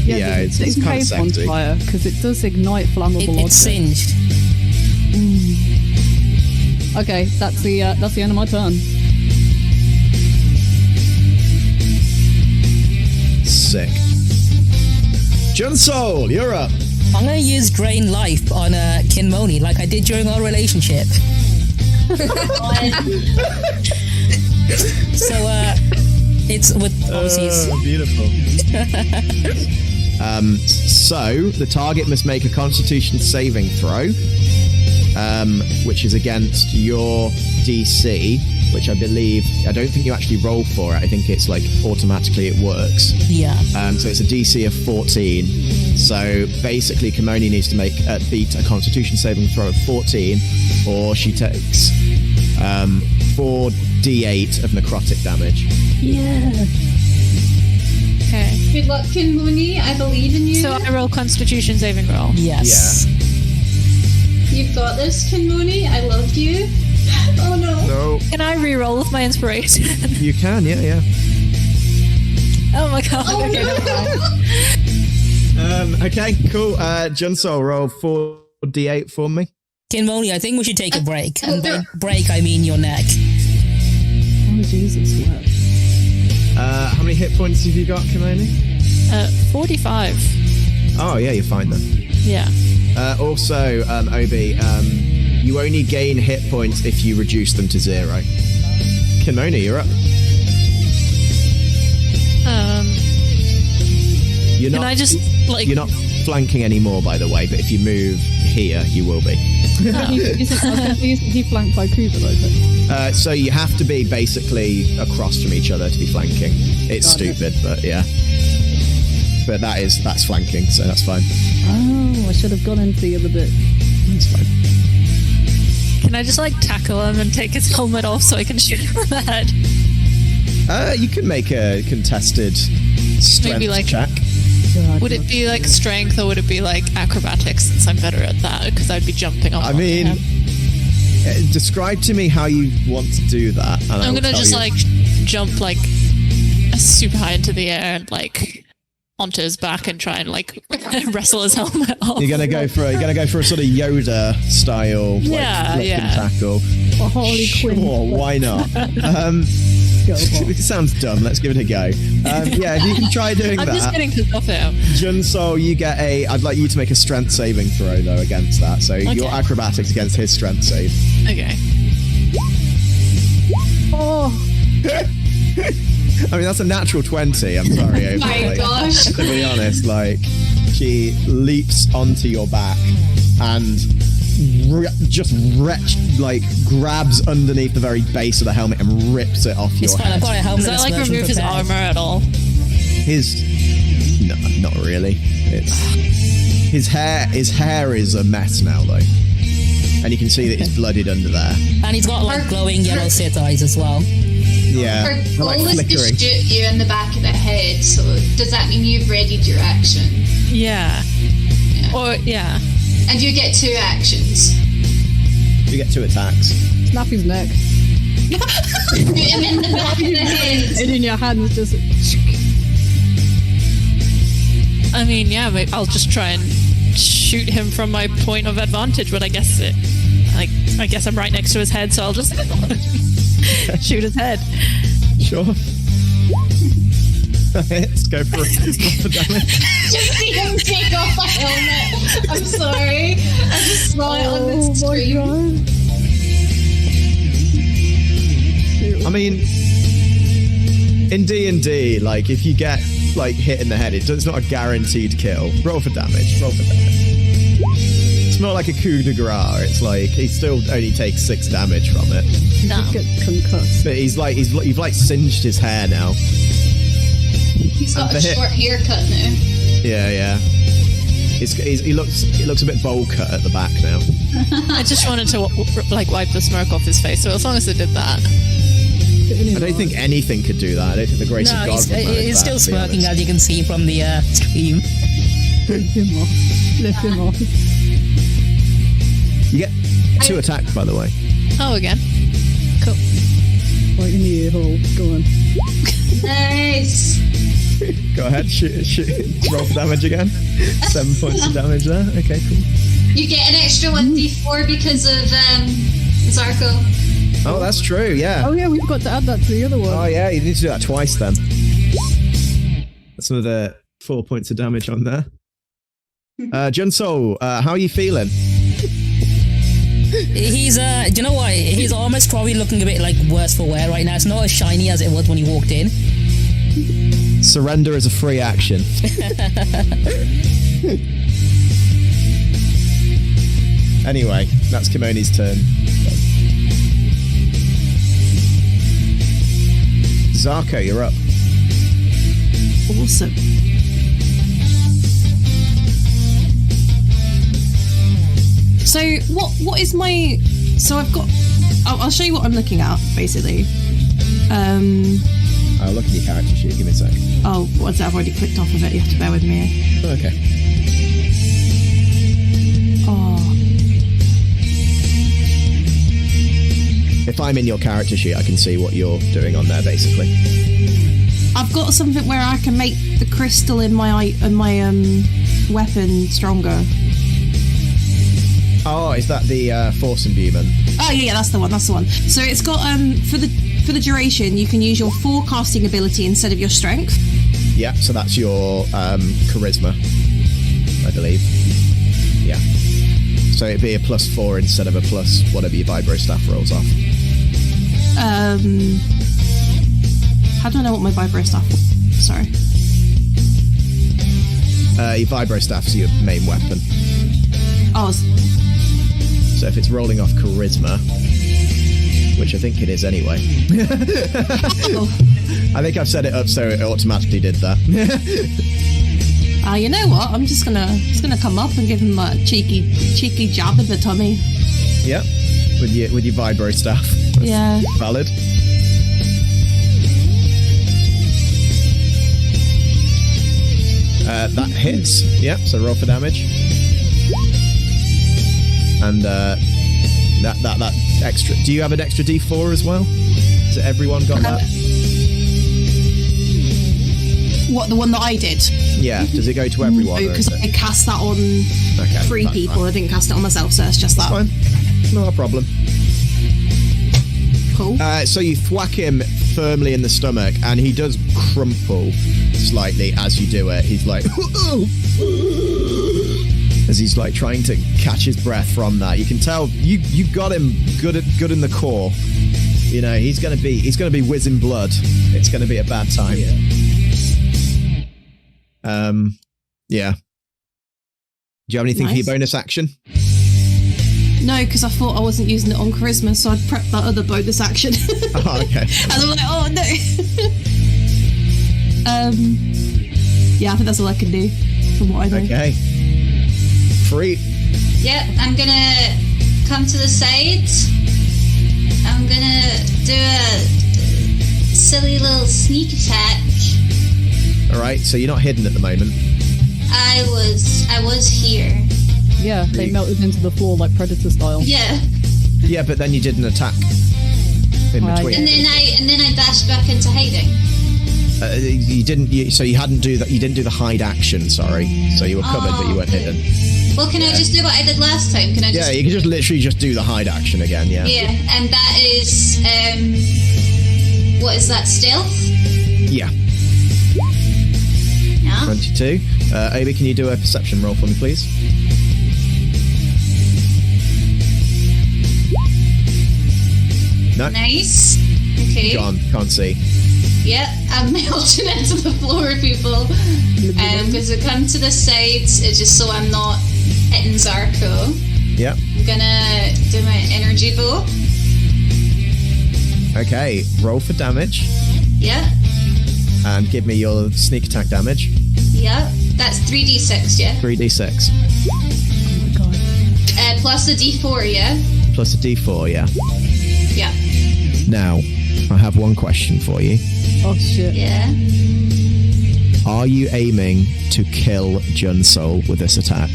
S1: Yeah, it's kind of
S4: cape on
S1: sexy.
S4: fire because it does ignite flammable
S3: It's
S4: objects.
S3: singed.
S4: Okay, that's the end of my turn.
S1: Sick. Junsole, you're up.
S3: I'm gonna use Drain Life on Kinmoni like I did during our relationship. So it's with obviously
S1: beautiful. So the target must make a Constitution saving throw, which is against your DC, which I don't think you actually roll for it. I think it's automatically it works.
S3: Yeah.
S1: So it's a DC of 14. So basically, Kinmoni needs to beat a Constitution saving throw of 14, or she takes 4d8 of necrotic damage.
S4: Yeah.
S9: Okay.
S2: Good luck, Kinmoni. I believe in you.
S9: So I roll Constitution saving roll.
S3: Yes.
S2: You've got this, Kinmoni. I love you. Oh no.
S1: No.
S9: Can I re-roll with my inspiration?
S1: You can, yeah.
S9: Oh my god.
S2: Oh
S9: Okay,
S2: no.
S9: never mind.
S1: Okay, cool. Junsole, roll 4d8 for me.
S3: Kinmoni, I think we should take a break. And by break, I mean your neck.
S4: Oh Jesus. Wow.
S1: How many hit points have you got, Kinmoni?
S9: 45.
S1: Oh, yeah, you're fine then.
S9: Yeah.
S1: Also, Obi, you only gain hit points if you reduce them to 0. Kinmoni, you're up. You're
S9: Can
S1: not,
S9: I just
S1: You're not flanking anymore, by the way, but if you move here, you will be.
S4: Isn't he flanked by Kuba though?
S1: So you have to be basically across from each other to be flanking. It's stupid, but yeah. But that's flanking, so that's fine.
S4: Oh, I should have gone into the other bit.
S1: It's fine.
S9: Can I just tackle him and take his helmet off so I can shoot him in the head?
S1: You can make a contested strength
S9: Maybe,
S1: check.
S9: Would it be strength or would it be acrobatics since I'm better at that? Because I'd be jumping off.
S1: I mean, describe to me how you want to do that. And
S9: I'm gonna just jump super high into the air and onto his back and try and wrestle his helmet off.
S1: You're gonna go for a sort of Yoda style flip and tackle.
S4: Oh, Harley Quinn.
S1: Sure, why not? It sounds dumb. Let's give it a go. Yeah, if you can try doing
S9: I'm
S1: that.
S9: just getting pissed off here.
S1: Junsole, you get I'd like you to make a strength saving throw though against that. So your acrobatics against his strength save.
S9: Okay.
S4: Oh.
S1: I mean, that's a natural 20. I'm sorry.
S2: Oh my gosh.
S1: To be honest, she leaps onto your back and grabs underneath the very base of the helmet and rips it off your head.
S3: I've got a helmet.
S9: Does that remove his armor at all?
S1: No, not really. It's his hair is a mess now though. And you can see that he's bloodied under there.
S3: And he's got glowing yellow Sith eyes as well.
S1: Yeah.
S2: Her
S1: they're
S2: goal
S1: like
S2: is to
S1: flickering.
S2: shoot you in the back of the head, so does that mean you've readied your action?
S9: Yeah.
S2: Yeah.
S9: Or, yeah.
S2: And you get 2 actions.
S1: You get 2 attacks.
S4: Snap his neck.
S2: Shoot him in the back of the head.
S4: And in your hands, just.
S9: I mean, yeah, maybe I'll just try and shoot him from my point of advantage, but I guess I guess I'm right next to his head, so I'll just shoot his head.
S1: Sure. Let's go for damage.
S2: Just see him take off the helmet. I'm sorry. I just saw it on the stream.
S1: I mean, in D&D, like, if you get, like, hit in the head, it's not a guaranteed kill. Roll for damage. It's not like a coup de grace. It's like, he still only takes 6 damage from it.
S9: No.
S4: Get concussed.
S1: But you've, like, singed his hair now.
S2: He's got a short haircut now.
S1: Yeah. He looks a bit bowl cut at the back now.
S9: I just wanted to like wipe the smirk off his face, so as long as it did that.
S1: I don't think anything could do that. I don't think the grace of God would manage
S3: he's
S1: that,
S3: still
S1: to be
S3: smirking,
S1: honest.
S3: as you can see from the stream.
S4: Lift him off.
S1: You get 2 attacks, by the way.
S9: Oh, again. Cool.
S4: Right in the ear hole. Go on.
S2: Nice.
S1: Go ahead, shoot. Roll for damage again. 7 points of damage there. Okay, cool.
S2: You get an extra 1d4 because of Zarko.
S1: Oh, that's true, yeah.
S4: Oh yeah, we've got to add that to the other one.
S1: Oh, yeah, you need to do that twice then. That's another 4 points of damage on there. Junsole, how are you feeling?
S3: He's do you know what? His armor's probably looking a bit like worse for wear right now. It's not as shiny as it was when he walked in.
S1: Surrender is a free action. Anyway, that's Kinmoni's turn. Zarko, you're up.
S11: Awesome. So what is my? So I've got. I'll show you what I'm looking at basically.
S1: I'll look at your character sheet. Give me a sec.
S11: Oh, what's that? I've already clicked off of it. You have to bear with me.
S1: Okay.
S11: Oh.
S1: If I'm in your character sheet, I can see what you're doing on there, basically.
S11: I've got something where I can make the crystal in my weapon stronger.
S1: Oh, is that the force imbuement?
S11: Oh yeah, that's the one. So it's got for the duration, you can use your forecasting ability instead of your strength.
S1: Yeah, so that's your charisma, I believe. Yeah. So it'd be a +4 instead of a plus whatever your vibro staff rolls off.
S11: How do I know what my vibro staff? Sorry.
S1: Your vibro staff's your main weapon.
S11: Oh.
S1: So if it's rolling off charisma, which I think it is anyway. I think I've set it up so it automatically did that.
S11: You know what? I'm just gonna come up and give him a cheeky jab in the tummy.
S1: Yep, with your vibro staff. That's
S11: yeah.
S1: Valid. That hits. Yep. So roll for damage. And that extra. Do you have an extra D4 as well? Has everyone got that?
S11: What, the one that I did?
S1: Yeah. Does it go to everyone?
S11: No, because I cast that on 3 people.
S1: Fine.
S11: I didn't cast it on myself, so it's just that.
S1: Fine. Not a problem.
S11: Cool.
S1: So you thwack him firmly in the stomach, and he does crumple slightly as you do it. He's like, as he's like trying to catch his breath from that. You can tell you got him good in the core. You know, he's gonna be whizzing blood. It's gonna be a bad time. Yeah. Do you have anything for your bonus action?
S11: No, because I thought I wasn't using it on charisma, so I'd prepped that other bonus action.
S1: Oh, okay.
S11: And I'm like, oh no. Yeah, I think that's all I can do from what I know.
S1: Okay. Free.
S2: Yeah, I'm gonna come to the side. I'm gonna do a silly little sneak attack.
S1: All right, so you're not hidden at the moment.
S2: I was here.
S4: Yeah, they melted into the floor like Predator style.
S2: Yeah.
S1: Yeah, but then you did an attack in between.
S2: And then I dashed back into hiding.
S1: You didn't. So you hadn't do that. You didn't do the hide action. Sorry. So you were covered, but you weren't hidden.
S2: Well, can I just do what I did last time? Can I just?
S1: Yeah, you can just literally just do the hide action again. Yeah.
S2: Yeah, and that is what is that? Stealth?
S1: Yeah.
S2: Yeah.
S1: 22. Obi, can you do a perception roll for me, please? No.
S2: Nice. Okay.
S1: Can't see.
S2: Yeah, I'm melting into the floor, people. Because it come to the sides, it's just so I'm not hitting Zarko.
S1: Yeah.
S2: I'm gonna do my energy bow.
S1: Okay, roll for damage.
S2: Yeah.
S1: And give me your sneak attack damage.
S2: Yeah. That's 3d6, yeah?
S1: 3d6.
S4: Oh my god.
S2: Plus a d4, yeah?
S1: Plus a d4, yeah.
S2: Yeah.
S1: Now, I have one question for you.
S4: Oh shit.
S2: Yeah.
S1: Are you aiming to kill Junsole with this attack?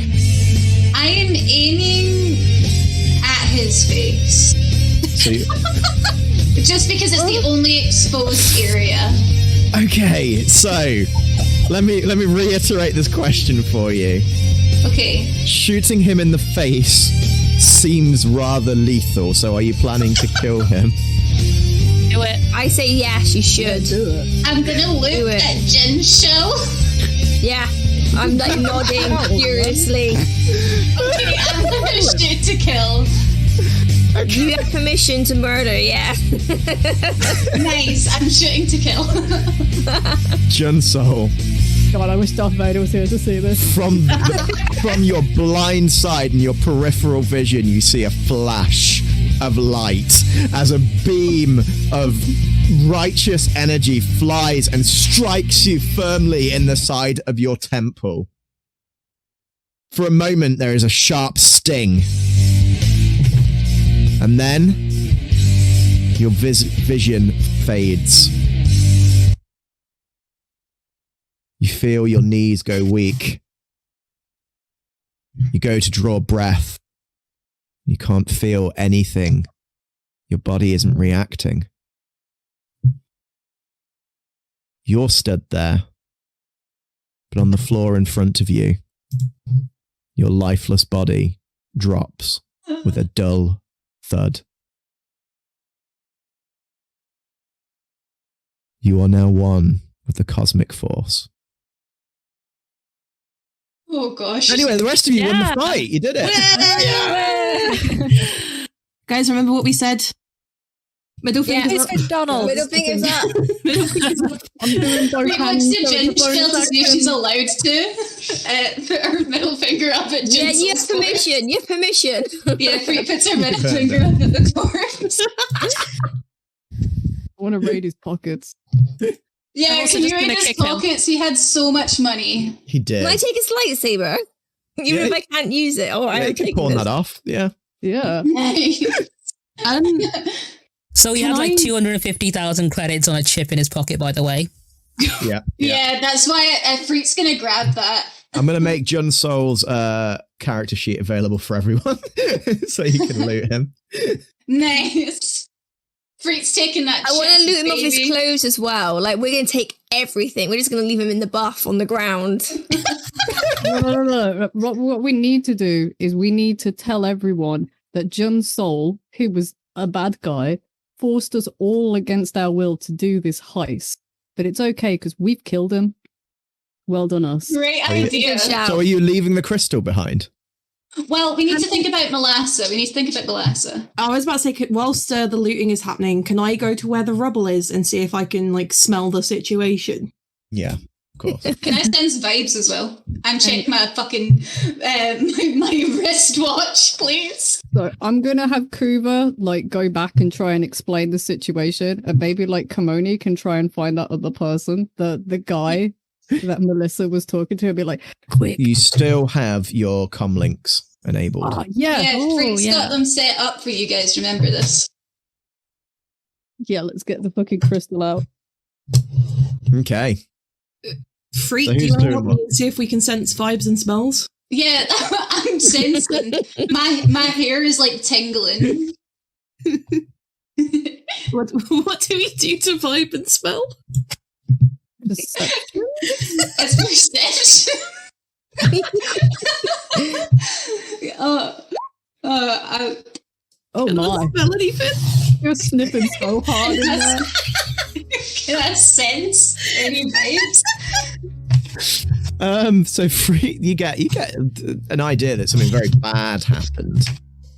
S2: I am aiming at his face.
S1: So
S2: Just because it's the only exposed area.
S1: okay, so let me reiterate this question for you.
S2: Okay.
S1: Shooting him in the face seems rather lethal, so are you planning to kill him?
S3: Do it.
S10: I say yes, you should.
S4: Do it.
S2: I'm gonna look
S10: it.
S2: at Junsole.
S10: Yeah. I'm like nodding furiously.
S2: Okay, I'm gonna shoot to kill.
S10: You have permission to murder, yeah.
S2: Nice, I'm shooting to kill.
S1: Junsole,
S4: God, I wish Darth Vader was here to see this.
S1: from your blind side and your peripheral vision, you see a flash of light as a beam of righteous energy flies and strikes you firmly in the side of your temple. For a moment, there is a sharp sting. And then your vision fades. You feel your knees go weak. You go to draw breath. You can't feel anything. Your body isn't reacting. You're stood there, but on the floor in front of you, your lifeless body drops with a dull thud. You are now one with the cosmic force.
S2: Oh gosh.
S1: Anyway, the rest of you won the fight. You did it.
S11: Guys, remember what we said? Middle fingers
S3: It's
S11: up.
S3: McDonald's.
S10: Middle fingers up.
S11: Middle fingers up.
S4: I'm doing both
S2: Wait,
S4: hands.
S2: what's the
S4: so it's a
S2: Jen
S4: bonus
S2: feel to see if
S4: action.
S2: she's allowed to put her middle finger up at Jen's.
S10: Yeah, you have permission. You have permission.
S2: Yeah, Free puts her middle finger up at the corpse.
S4: I want to raid his pockets.
S2: Yeah,
S3: also
S2: can you
S3: just
S2: read
S3: gonna
S2: his
S3: kick him.
S2: pockets? He had so much money.
S1: He did.
S10: Can I take his lightsaber? Even
S1: Yeah.
S10: if I can't use it. Oh,
S1: Yeah,
S10: I'm
S1: you can
S10: taking
S1: pawn
S10: this.
S1: that off. Yeah.
S4: Yeah.
S3: So he
S11: Can
S3: had like
S11: I-
S3: 250,000 credits on a chip in his pocket, by the way.
S1: Yeah.
S2: Yeah, that's why Freet's gonna grab that.
S1: I'm going to make Junsole's character sheet available for everyone so you can loot him.
S2: Nice. Freet's taking that.
S10: I want to
S2: chip,
S10: loot him off his
S2: baby.
S10: clothes as well. Like, we're going to take everything. We're just going to leave him in the buff on the ground.
S4: No. What we need to do is we need to tell everyone that Junsole, who was a bad guy, forced us all against our will to do this heist. But it's okay because we've killed him. Well done us.
S2: Great
S1: Are you-
S2: idea.
S10: Good shout.
S1: So are you leaving the crystal behind?
S2: Well, we need to think about Melassa. We need to think about Melassa.
S11: I was about to say, whilst the looting is happening, can I go to where the rubble is and see if I can like smell the situation?
S1: Yeah, of course.
S2: Can I sense vibes as well? And check my fucking my wristwatch, please.
S4: So I'm gonna have Kuva like go back and try and explain the situation, and maybe like Kinmoni can try and find that other person, the guy that Melissa was talking to, and be like, quick.
S1: You still have your comlinks enabled.
S4: Yeah.
S2: Yeah,
S3: Oh,
S2: Freet's
S3: yeah.
S2: got them set up for you guys. Remember this.
S4: Yeah, let's get the fucking crystal out.
S1: Okay.
S6: Freak,
S1: So
S6: do you
S1: who's
S6: want to
S1: doing
S6: help me and see if we can sense vibes and smells?
S2: Yeah, I'm sensing. My hair is like tingling.
S6: What do we do to vibe and smell?
S4: Perception?
S2: It's perception.
S4: Oh
S6: Can I
S4: my.
S6: smell anything?
S4: You're sniffing so hard in there.
S2: Can I sense any vibes?
S1: So you get an idea that something very bad happened.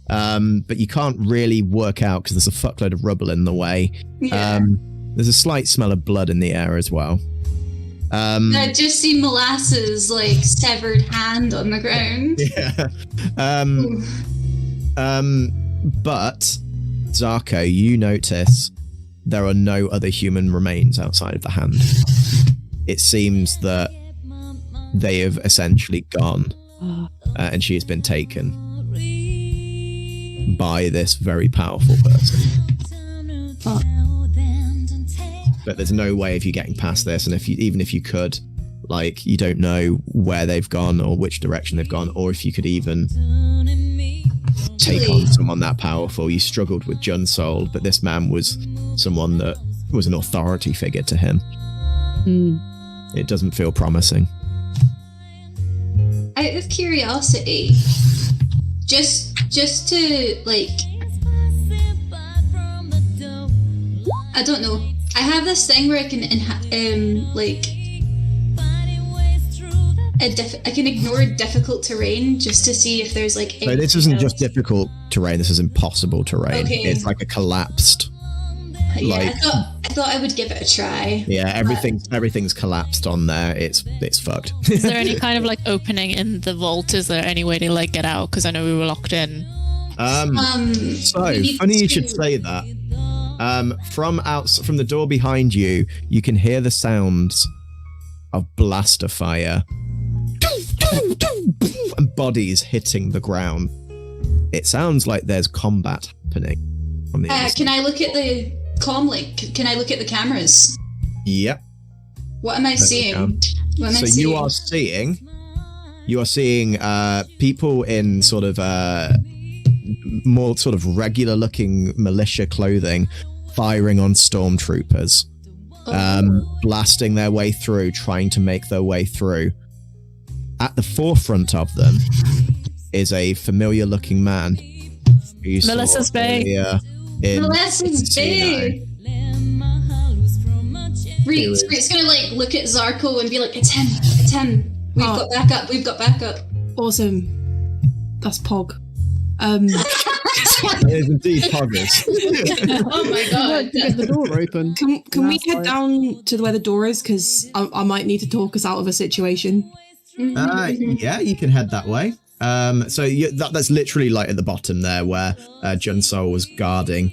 S1: But you can't really work out because there's a fuckload of rubble in the way.
S2: Yeah.
S1: There's a slight smell of blood in the air as well.
S2: I just see Molasses like severed hand on the ground.
S1: Yeah. But Zarko, you notice there are no other human remains outside of the hand. It seems that they have essentially gone, and she has been taken by this very powerful person. But there's no way of you getting past this, and even if you could, like, you don't know where they've gone or which direction they've gone, or if you could even take on someone that powerful. You struggled with Junsole, but this man was someone that was an authority figure to him. It doesn't feel promising.
S2: Out of curiosity, just to like, I don't know. I have this thing where I can I can ignore difficult terrain just to see if there's like.
S1: So this isn't just difficult terrain. This is impossible terrain.
S2: Okay.
S1: It's like a collapsed.
S2: Yeah,
S1: like,
S2: I thought I would give it a try.
S1: Yeah, everything's collapsed on there. It's fucked.
S9: Is there any kind of like opening in the vault? Is there any way to like get out? Because I know we were locked in.
S1: So funny you should say that. From the door behind you, you can hear the sounds of blaster fire and bodies hitting the ground. It sounds like there's combat happening from the inside.
S2: Can I look at the comm link? Can I look at the cameras?
S1: Yep.
S2: What am I seeing? What am I
S1: So
S2: seeing?
S1: you are seeing people in sort of more sort of regular looking militia clothing firing on stormtroopers, blasting their way through, trying to make their way through. At the forefront of them is a familiar looking man.
S9: Melissa's Bay.
S2: Melissa's Bay. Reed's gonna like look at Zarko and be like, it's him. We've got backup.
S6: Awesome. That's Pog.
S1: It is indeed poggers.
S2: Oh my god.
S4: Get the door open.
S6: Can we head down to where the door is? Because I might need to talk us out of a situation.
S1: Yeah, you can head that way. So that's literally like at the bottom there where Junsole was guarding,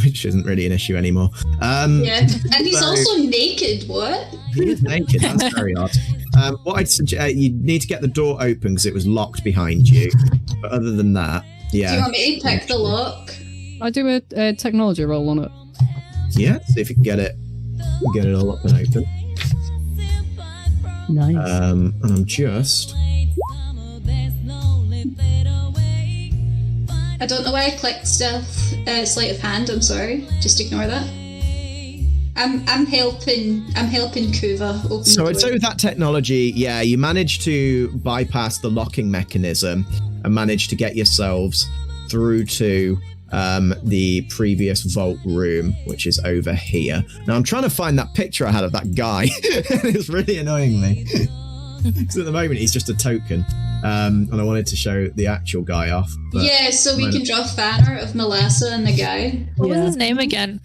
S1: which isn't really an issue anymore.
S2: Yeah, and he's also naked. What?
S1: He is naked. That's very odd. What I'd suggest, you need to get the door open because it was locked behind you. But other than that, yeah.
S2: Do you want me to pick the lock?
S4: I do a technology roll on it.
S1: Yeah, see if you can get it all up and open.
S4: Nice.
S1: And I'm just.
S2: I don't know why I clicked sleight of hand. I'm sorry. Just ignore that. I'm helping Kuva open
S1: So
S2: the
S1: I'd
S2: door.
S1: say with that technology, yeah, you managed to bypass the locking mechanism and managed to get yourselves through to the previous vault room, which is over here. Now I'm trying to find that picture I had of that guy. It's really annoying me. Because at the moment he's just a token. And I wanted to show the actual guy off.
S2: Yeah, so we can draw fan art of Melissa and the guy.
S9: What was his name again?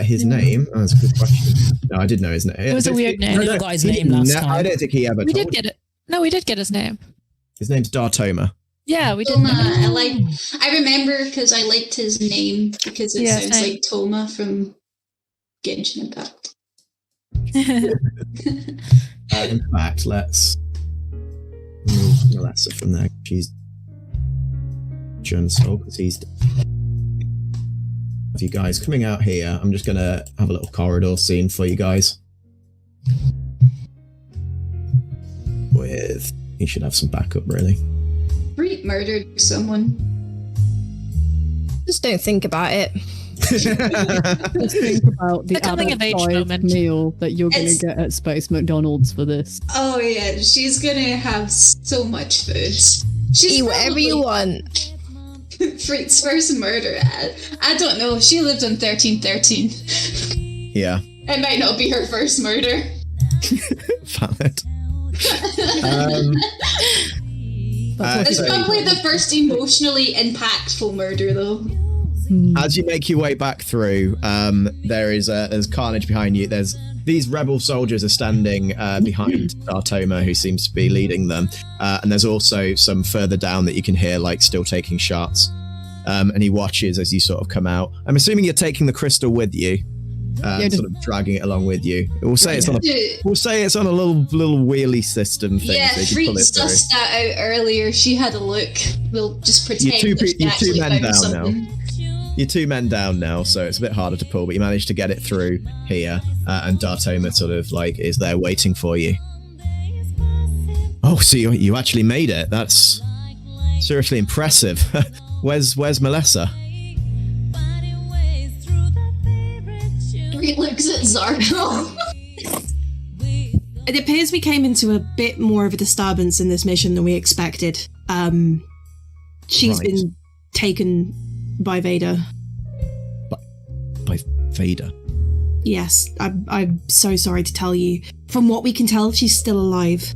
S1: His name? Oh, that's a good question. No, I did know his name.
S9: It was a weird name.
S3: We got his name last time.
S1: I don't think he ever
S9: We
S1: told
S9: did get it. No, we did get his name.
S1: His name's Dartoma.
S9: Yeah, we did.
S2: Toma. I remember because I liked his name because it sounds
S9: same.
S2: like Toma from Genshin Impact.
S1: In fact, let's remove Melissa from there. She's Junsole because he's. of you guys coming out here. I'm just gonna have a little corridor scene for you guys. You should have some backup, really.
S2: Reed murdered someone.
S10: Just don't think about it.
S4: Just think about the
S9: A coming of age
S4: adult-sized
S9: moment.
S4: meal that you're going to get at Space McDonald's for this.
S2: Oh yeah, she's gonna have so much food. She's
S10: Eat whatever you want.
S2: Freak's first murder. I don't know. She lived on 1313.
S1: Yeah.
S2: It might not be her first murder.
S1: Valid.
S2: It's probably the first emotionally impactful murder, though.
S1: As you make your way back through, there's carnage behind you. There's these rebel soldiers are standing behind Dartoma, who seems to be leading them, and there's also some further down that you can hear, like, still taking shots. And he watches as you sort of come out. I'm assuming you're taking the crystal with you. Sort of dragging it along with you. We'll say it's on a little wheelie system thing.
S2: Yeah,
S1: so you can pull
S2: Freak
S1: it through.
S2: sussed that out earlier. She had a look. We'll just pretend
S1: You're
S2: that she actually
S1: men
S2: found
S1: down
S2: something.
S1: now. You're 2 men down now, so it's a bit harder to pull, but you managed to get it through here, and Dartoma sort of like is there waiting for you. Oh, so you actually made it. That's seriously impressive. Where's Melissa?
S2: Freak looks at Zarko.
S6: It appears we came into a bit more of a disturbance in this mission than we expected. She's
S1: Right.
S6: been taken by Vader.
S1: By Vader.
S6: Yes, I'm so sorry to tell you. From what we can tell, she's still alive.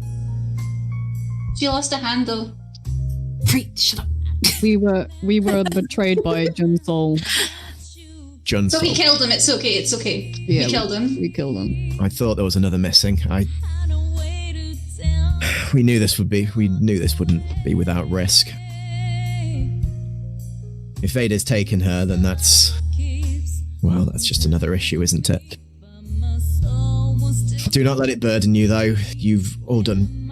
S2: She lost a hand, though.
S6: Freak, shut up.
S4: We were betrayed by Junsole.
S1: Junsole.
S2: So we killed him. It's okay. It's okay.
S4: Yeah,
S2: we killed him.
S4: We killed him.
S1: I thought there was another missing. We knew this wouldn't be without risk. If Vader's taken her, then that's just another issue, isn't it? Do not let it burden you, though. You've all done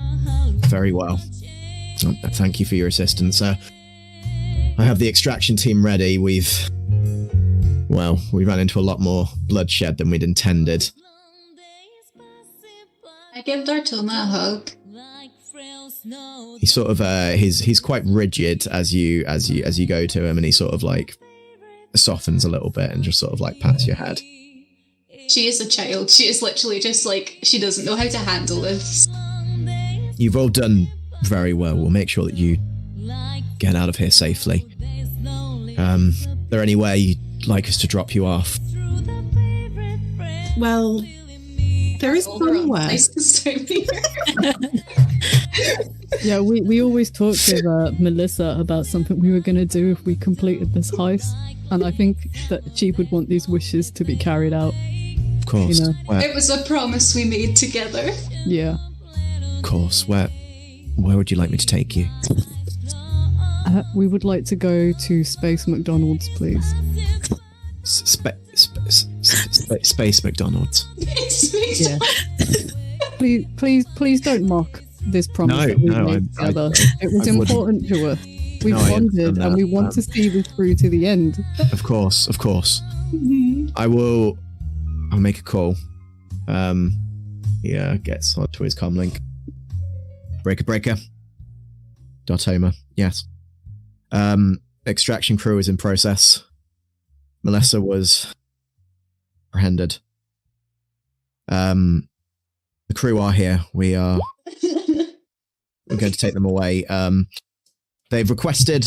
S1: very well. Thank you for your assistance. I have the extraction team ready. We ran into a lot more bloodshed than we'd intended.
S2: I give Dartoma a hug.
S1: He sort of he's quite rigid as you go to him, and he sort of like softens a little bit and just sort of like pats your head.
S2: She is a child. She is literally just like, she doesn't know how to handle this.
S1: You've all done very well. We'll make sure that you get out of here safely. There anywhere you'd like us to drop you off?
S6: Well, there is somewhere.
S2: Nice to stay here.
S4: Yeah, we always talked with Melissa about something we were going to do if we completed this heist, and I think that she would want these wishes to be carried out.
S1: Of course.
S4: You know.
S2: It was a promise we made together.
S4: Yeah.
S1: Of course. Where would you like me to take you?
S4: We would like to go to Space McDonald's, please.
S1: Space McDonald's.
S4: Yeah. Please don't mock this promise that we made together. It was important to us. We bonded and we want to see this through to the end.
S1: Of course. I'll make a call. Gets onto his comlink. Breaker. Dartoma, yes. Extraction crew is in process. Melissa was apprehended. The crew are here. We're going to take them away. We've requested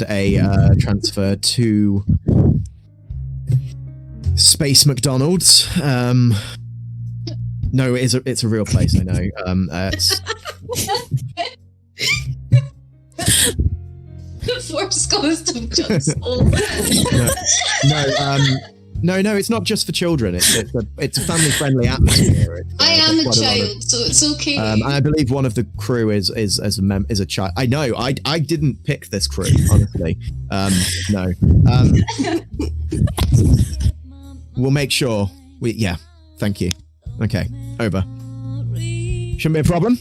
S1: a transfer to Space McDonald's. No, it's a real place, I know.
S2: The Force goes to Junsole.
S1: No, it's not just for children. It's a family-friendly atmosphere.
S2: I am a child, so it's okay.
S1: And I believe one of the crew is a child. I know. I didn't pick this crew, honestly. No. We'll make sure. Thank you. Okay, over. Shouldn't be a problem.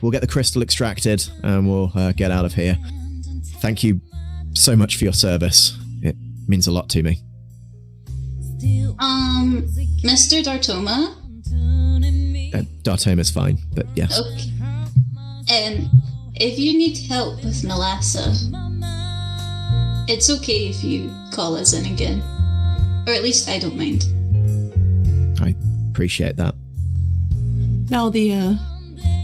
S1: We'll get the crystal extracted and we'll get out of here. Thank you so much for your service. It means a lot to me.
S2: Mr. Dartoma?
S1: Dartoma's fine, but yes.
S2: Okay. If you need help with Melassa, it's okay if you call us in again. Or at least I don't mind.
S1: I appreciate that.
S11: Now the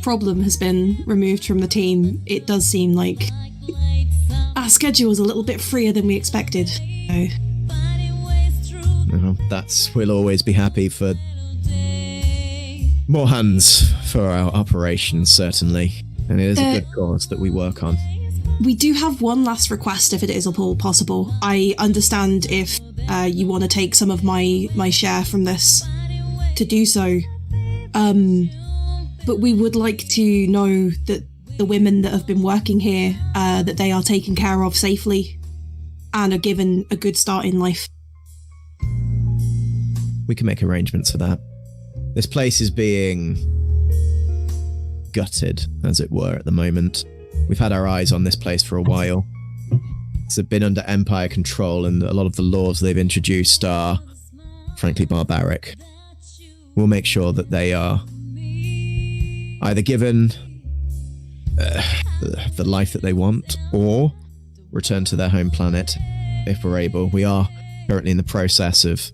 S11: problem has been removed from the team, it does seem like our schedule is a little bit freer than we expected. So.
S1: We'll always be happy for more hands for our operations, certainly. And it is a good cause that we work on.
S11: We do have one last request, if it is at all possible. I understand if you want to take some of my share from this to do so. But we would like to know that the women that have been working here, that they are taken care of safely and are given a good start in life.
S1: We can make arrangements for that. This place is being gutted, as it were, at the moment. We've had our eyes on this place for a while. It's been under Empire control, and a lot of the laws they've introduced are, frankly, barbaric. We'll make sure that they are either given the life that they want, or return to their home planet, if we're able. We are currently in the process of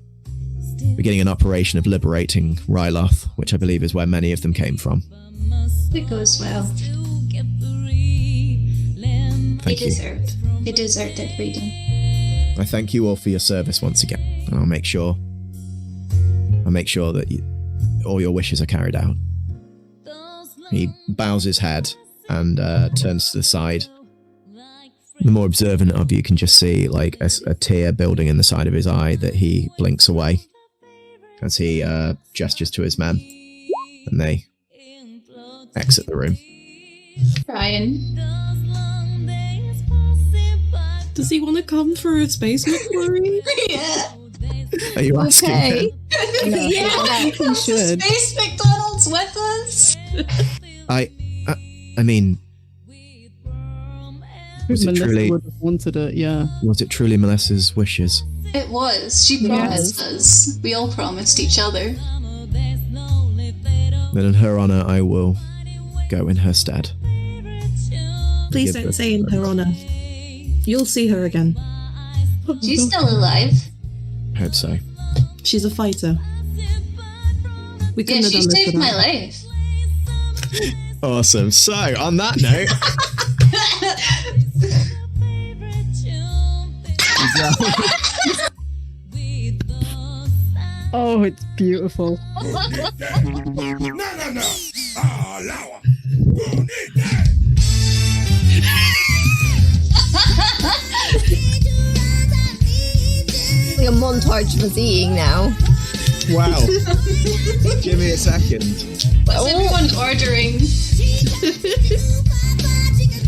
S1: beginning an operation of liberating Ryloth, which I believe is where many of them came from.
S2: It goes well. They deserve their freedom.
S1: I thank you all for your service once again, and I'll make sure that all your wishes are carried out. He bows his head and turns to the side. The more observant of you can just see like a tear building in the side of his eye that he blinks away as he gestures to his men, and they exit the room.
S2: Brian.
S11: Does he want to come for a space McFlurry?
S2: Yeah.
S1: Are you asking him?
S2: Yeah,
S4: he should.
S2: Space McDonald's with us.
S1: I mean, was it
S4: Melissa
S1: truly?
S4: would have wanted it, yeah.
S1: Was it truly Melissa's wishes?
S2: It was. She promised us. We all promised each other.
S1: Then in her honor, I will go in her stead.
S11: Please don't say in her honor. You'll see her again.
S2: She's still alive.
S1: Hope so.
S11: She's a fighter. We
S2: Yeah,
S11: couldn't have
S2: she
S11: done this
S2: saved
S11: without
S2: my
S11: her.
S2: life.
S1: Awesome. So, on that note,
S4: Oh, it's beautiful.
S10: Like a montage of us eating now.
S1: wow. Give me a second.
S2: What's everyone ordering?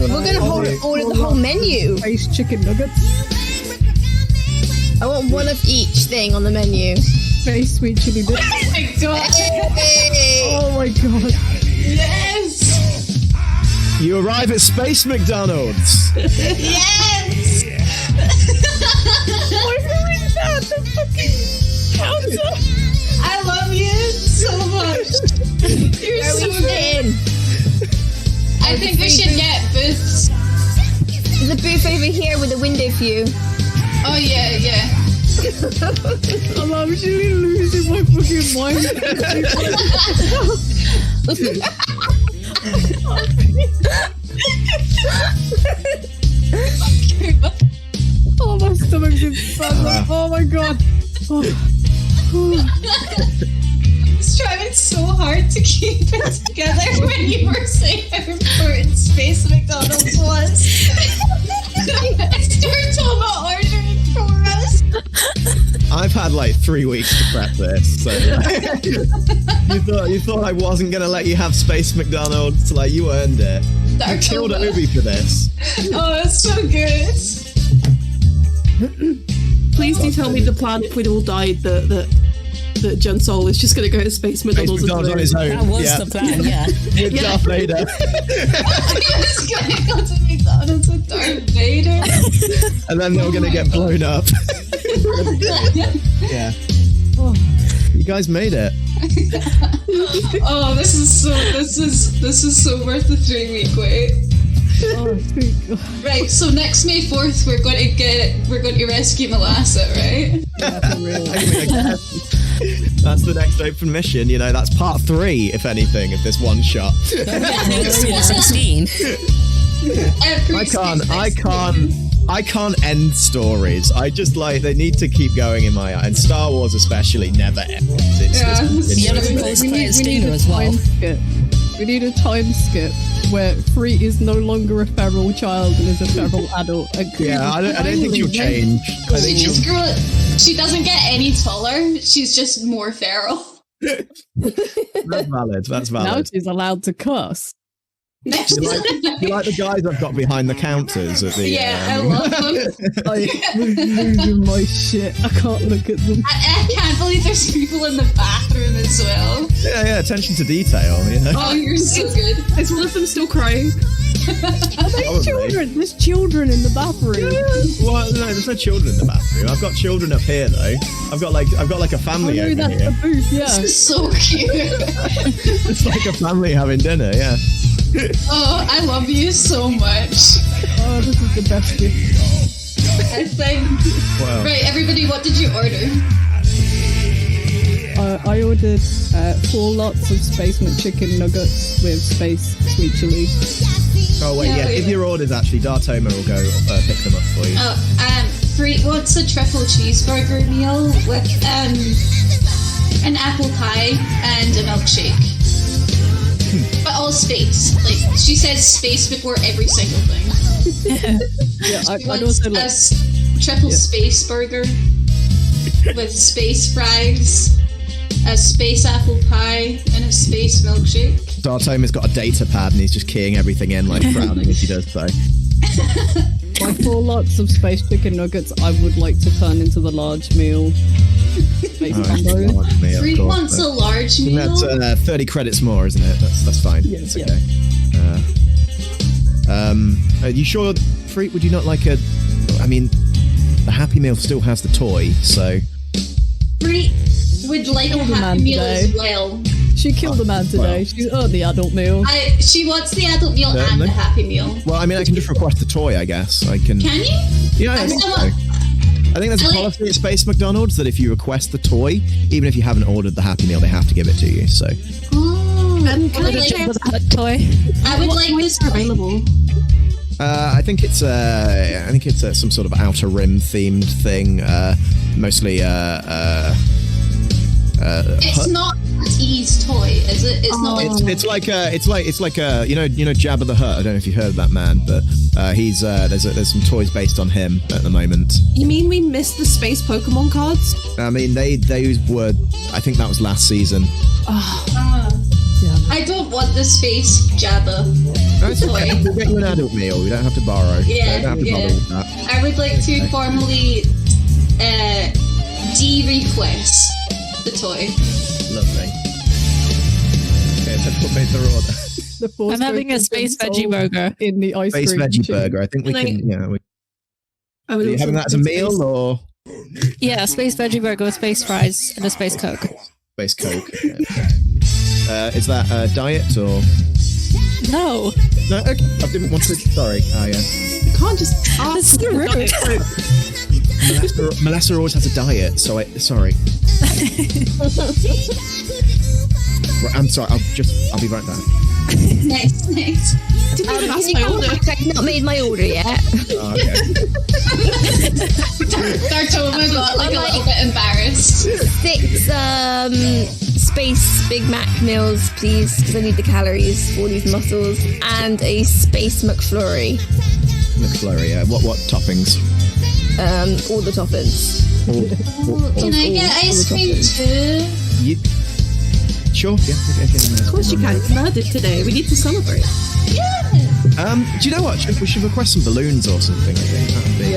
S10: We're gonna order the whole menu.
S4: Space chicken nuggets.
S10: I want one of each thing on the menu.
S4: Space sweet chili dip.
S2: Oh my god.
S10: Hey!
S4: Oh my god.
S2: Yes!
S1: You arrive at Space McDonald's.
S2: Yes! I love you so much. You're
S10: Where
S2: so
S10: we
S2: good.
S10: in?
S2: I think we should get booths.
S10: There's a booth over here with a window view.
S2: Oh yeah, yeah.
S4: I'm actually losing my fucking mind. Oh, my stomach's in spasm. Oh my god. Oh.
S2: I was trying so hard to keep it together when you were saying how important Space McDonald's was. Start talking about ordering for us.
S1: I've had like 3 weeks to prep this, so you thought I wasn't gonna let you have Space McDonald's? Like, you earned it. I killed Obi for this.
S2: Oh, it's so good.
S11: Please do tell me the plan if we'd all died that
S6: that Junsole is just going to go to Space McDonald's
S1: on his own.
S3: That was the plan, yeah.
S1: With Darth Vader.
S2: I was gonna go to McDonald's with Darth Vader.
S1: And then they were going to get blown up. Yeah. Oh, you guys made it.
S2: Oh, this is so worth the 3-week wait.
S4: Oh, thank God.
S2: Right, so next May 4th we're going to rescue Melassa, right?
S4: Yeah, for real.
S1: That's the next open mission, you know, that's part 3, if anything, of this one shot.
S3: 16.
S1: I can't end stories. I just like, they need to keep going in my eye. And Star Wars especially never ends.
S3: We need a
S4: time skip. We need a time skip where Free is no longer a feral child and is a feral adult.
S1: Yeah, I don't think she'll change.
S2: She doesn't get any taller. She's just more feral.
S1: That's valid.
S4: Now she's allowed to cuss.
S1: You like the guys I've got behind the counters at the...
S2: I love them.
S4: I'm losing my shit. I can't look at them.
S2: I can't believe there's people in the bathroom as well.
S1: Yeah, attention to detail, you know?
S2: Oh, you're so good.
S6: Is one of them still crying?
S4: Are they children? There's children in the bathroom.
S1: Well, no, there's no children in the bathroom. I've got children up here though. I've got like a family over
S4: that's
S1: here.
S4: the booth, yeah.
S2: This is so cute.
S1: It's like a family having dinner, yeah.
S2: Oh, I love you so much.
S4: Oh, this is the best gift.
S2: I think.
S1: Wow.
S2: Right, everybody, what did you order?
S4: I ordered 4 lots of Space McChicken nuggets with Space Sweet Chili.
S1: Oh wait, yeah. Give your orders actually. Dartoma will go pick them up for you.
S2: Free wants a triple cheeseburger meal with an apple pie and a milkshake. But all space. Like, she says space before every single thing.
S4: Yeah,
S2: She
S4: I'd
S2: wants
S4: also like...
S2: a triple space burger with space fries, a space apple pie, and a space milkshake.
S1: Dartoma's got a data pad and he's just keying everything in, like frowning as he does so.
S4: My 4 lots of Space Chicken nuggets I would like to turn into the large meal.
S2: Free wants a large meal.
S1: That's 30 credits more, isn't it? That's fine.
S4: Yes,
S1: it's okay. Are you sure, Free? Would you not like a... I mean, the Happy Meal still has the toy, so...
S2: Free would like a Happy Meal as well.
S4: She killed a man today. She's the adult meal.
S2: She wants the adult meal and the Happy Meal.
S1: Well, I mean, I can just request the toy, I guess. Can
S2: you?
S1: Yeah, I think so. I think there's a policy at Space McDonald's that if you request the toy, even if you haven't ordered the Happy Meal, they have to give it to you. So.
S2: Oh,
S11: can I check that toy?
S2: I would like this available.
S1: I think it's some sort of Outer Rim themed thing. Mostly
S2: it's not T's toy, is it? It's not.
S1: It's like you know Jabba the Hutt. I don't know if you heard of that man, but he's there's some toys based on him at the moment.
S6: You mean we missed the space Pokemon cards?
S1: I mean they were. I think that was last season.
S2: I don't want the space Jabba toy.
S1: Okay. We'll get you an adult meal. We don't have to borrow.
S2: Yeah,
S1: don't have to bother with that.
S2: I would like to formally de-request the toy.
S1: Lovely. Okay, so put me the order.
S9: I'm having a space veggie burger
S4: in the ice cream.
S1: Space veggie burger. I think we can. Yeah. Are you having that as a meal or?
S9: Yeah, space veggie burger with space fries and a space Coke.
S1: Space Coke. Okay. Is that diet or?
S9: No.
S1: No. Okay. I didn't want to. Sorry. Oh yeah.
S6: You can't just ask.
S9: That's rude.
S1: Melissa always has a diet, so sorry. Right, I'm sorry. I'll be right back.
S2: Next.
S6: Didn't even ask my order.
S10: I've not made my order yet.
S1: Oh, okay.
S2: Dartoma got like a little bit embarrassed.
S10: 6 space Big Mac meals, please, because I need the calories for these muscles, and a space McFlurry.
S1: McFlurry. Yeah. What toppings?
S10: All the toppings.
S2: Can I get ice cream too?
S1: Sure. Yeah. Okay.
S6: Of course you can. It's murdered today. We need to celebrate.
S2: Yeah.
S1: Do you know what? We should request some balloons or something. I think that'd be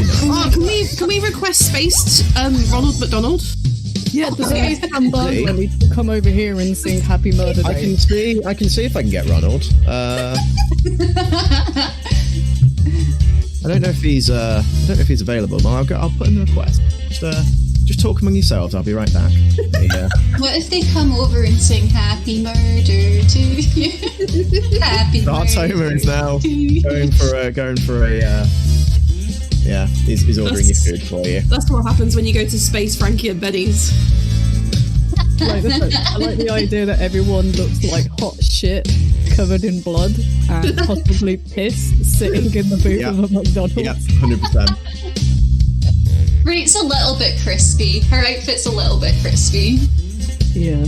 S1: nice.
S6: Oh, can we request spaced Ronald McDonald?
S4: Yeah, the space hamburger needs to come over here and sing Happy Murder Day.
S1: I can see if I can get Ronald. I don't know if he's available. But I'll put in the request. Just talk among yourselves. I'll be right back. Yeah.
S2: What if they come over and sing Happy Murder to you? Happy
S1: Darth
S2: Murder.
S1: Homer is now going for a. Yeah, he's ordering your food for you.
S6: That's what happens when you go to Space Frankie and Betty's.
S4: I like the idea that everyone looks like hot shit, covered in blood, and possibly piss, sitting in the booth of a McDonald's.
S1: Yeah, 100%.
S2: It's a little bit crispy. Her outfit's a little bit crispy.
S4: Yeah.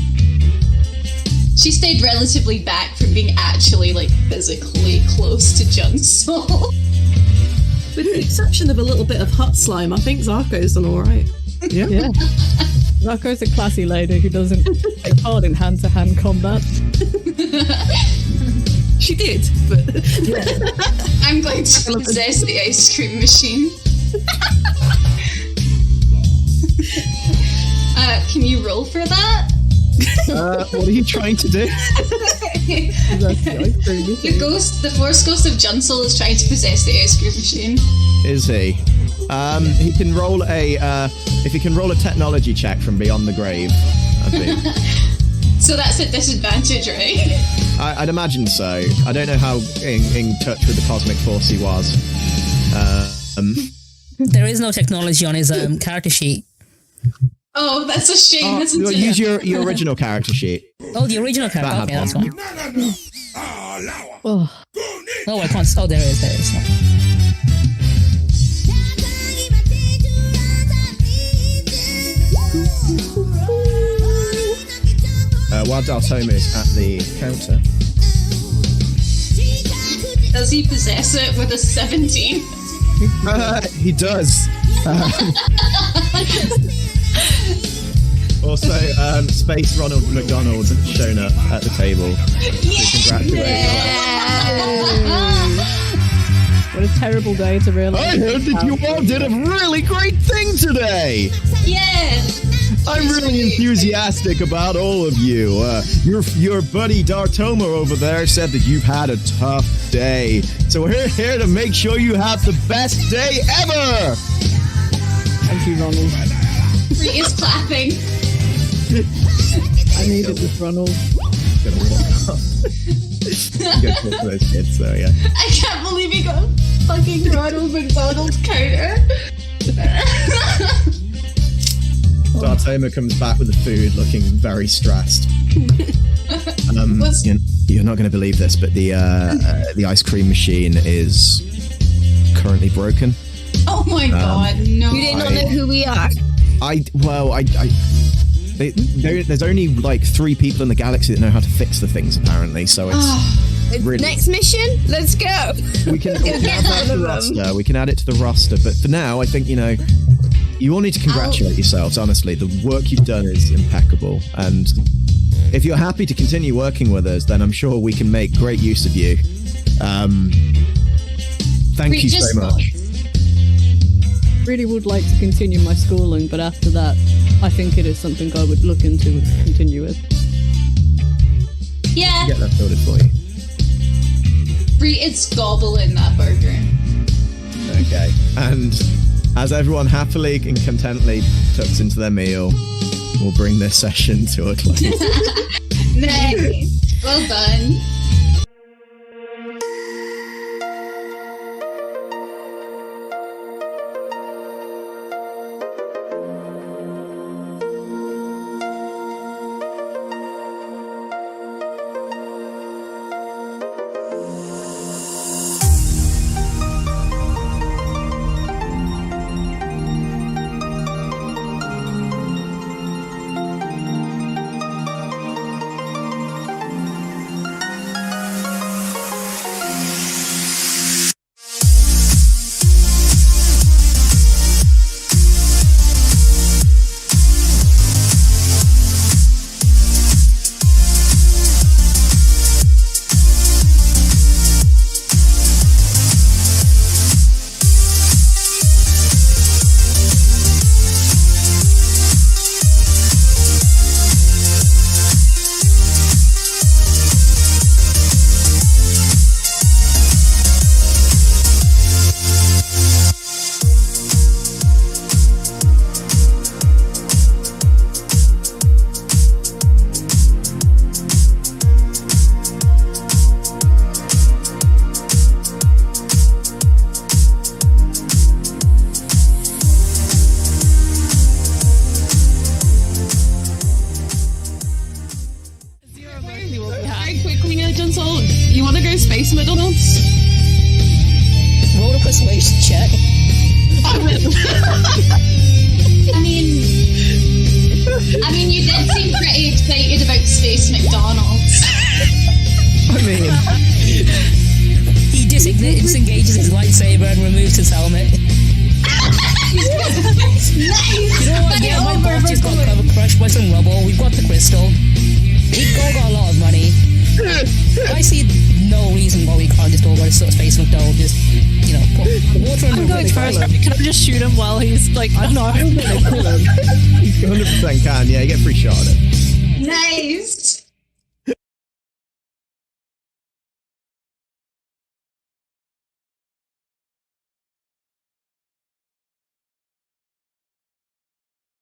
S2: She stayed relatively back from being actually, like, physically close to Junsole.
S6: With the exception of a little bit of hot slime, I think Zarko's done alright.
S4: Yeah. Zarko's a classy lady who doesn't take part in hand-to-hand combat.
S6: She did, but...
S2: I'm going to possess the ice cream machine. Can you roll for that?
S1: What are you trying to do?
S2: The Force Ghost of Junsole is trying to possess the ice cream machine.
S1: Is he? He can roll if he can roll a technology check from beyond the grave, I think.
S2: So that's a disadvantage, right?
S1: I'd imagine so. I don't know how in touch with the cosmic force he was.
S3: There is no technology on his character sheet.
S2: Oh, that's a shame, isn't it?
S1: Use your original character sheet.
S3: Oh, the original character. Okay, that's fine.
S4: Oh,
S3: I can't. Oh, there it is.
S1: While Daltoma is at the counter.
S2: Does he possess it with a 17?
S1: He does. Also, Space Ronald McDonald has shown up at the table. So congratulations.
S4: what a terrible day to realise.
S1: I heard that you all did a really great thing today.
S2: Yeah.
S1: I'm really enthusiastic about all of you. Your buddy Dartoma over there said that you've had a tough day. So we're here to make sure you have the best day ever.
S4: Thank you, Ronald.
S2: He is clapping.
S4: I needed this, Ronald.
S1: Gonna walk off. I'm gonna talk to those kids, so yeah.
S2: I can't believe he got fucking Ronald McDonald's counter.
S1: Dartoma comes back with the food looking very stressed. You're not going to believe this, but the ice cream machine is currently broken.
S2: Oh my god, no.
S10: You did not know who we are.
S1: There's only like 3 people in the galaxy that know how to fix the things, apparently. So it's really...
S10: Next mission, let's go.
S1: We can add that to the roster. We can add it to the roster, but for now, I think you all need to congratulate yourselves. Honestly, the work you've done is impeccable, and if you're happy to continue working with us, then I'm sure we can make great use of you. Thank you so much.
S4: Really would like to continue my schooling, but after that, I think it is something I would look into and continue with.
S2: Yeah.
S1: Get that sorted for you.
S2: It's gobbling that burger.
S1: Okay, and as everyone happily and contently tucks into their meal, we'll bring this session to a close.
S2: Nice. Well done.
S11: Space McDonald's?
S3: Roll a persuasion check.
S11: I will.
S2: I mean, you did seem pretty excited about Space McDonald's.
S1: I mean,
S3: He disengages his lightsaber and removes his helmet. You know what? Yeah, my boat just got crushed by some rubble. We've got the crystal. We've all got a lot of money. I see no reason why we can't just all go to Space McDonald's. Just, you know, put water in the
S9: I'm going first. Can I just shoot him while he's like,
S1: I know, I don't think they kill him. You 100% can, yeah, you get a free shot at it.
S2: Nice.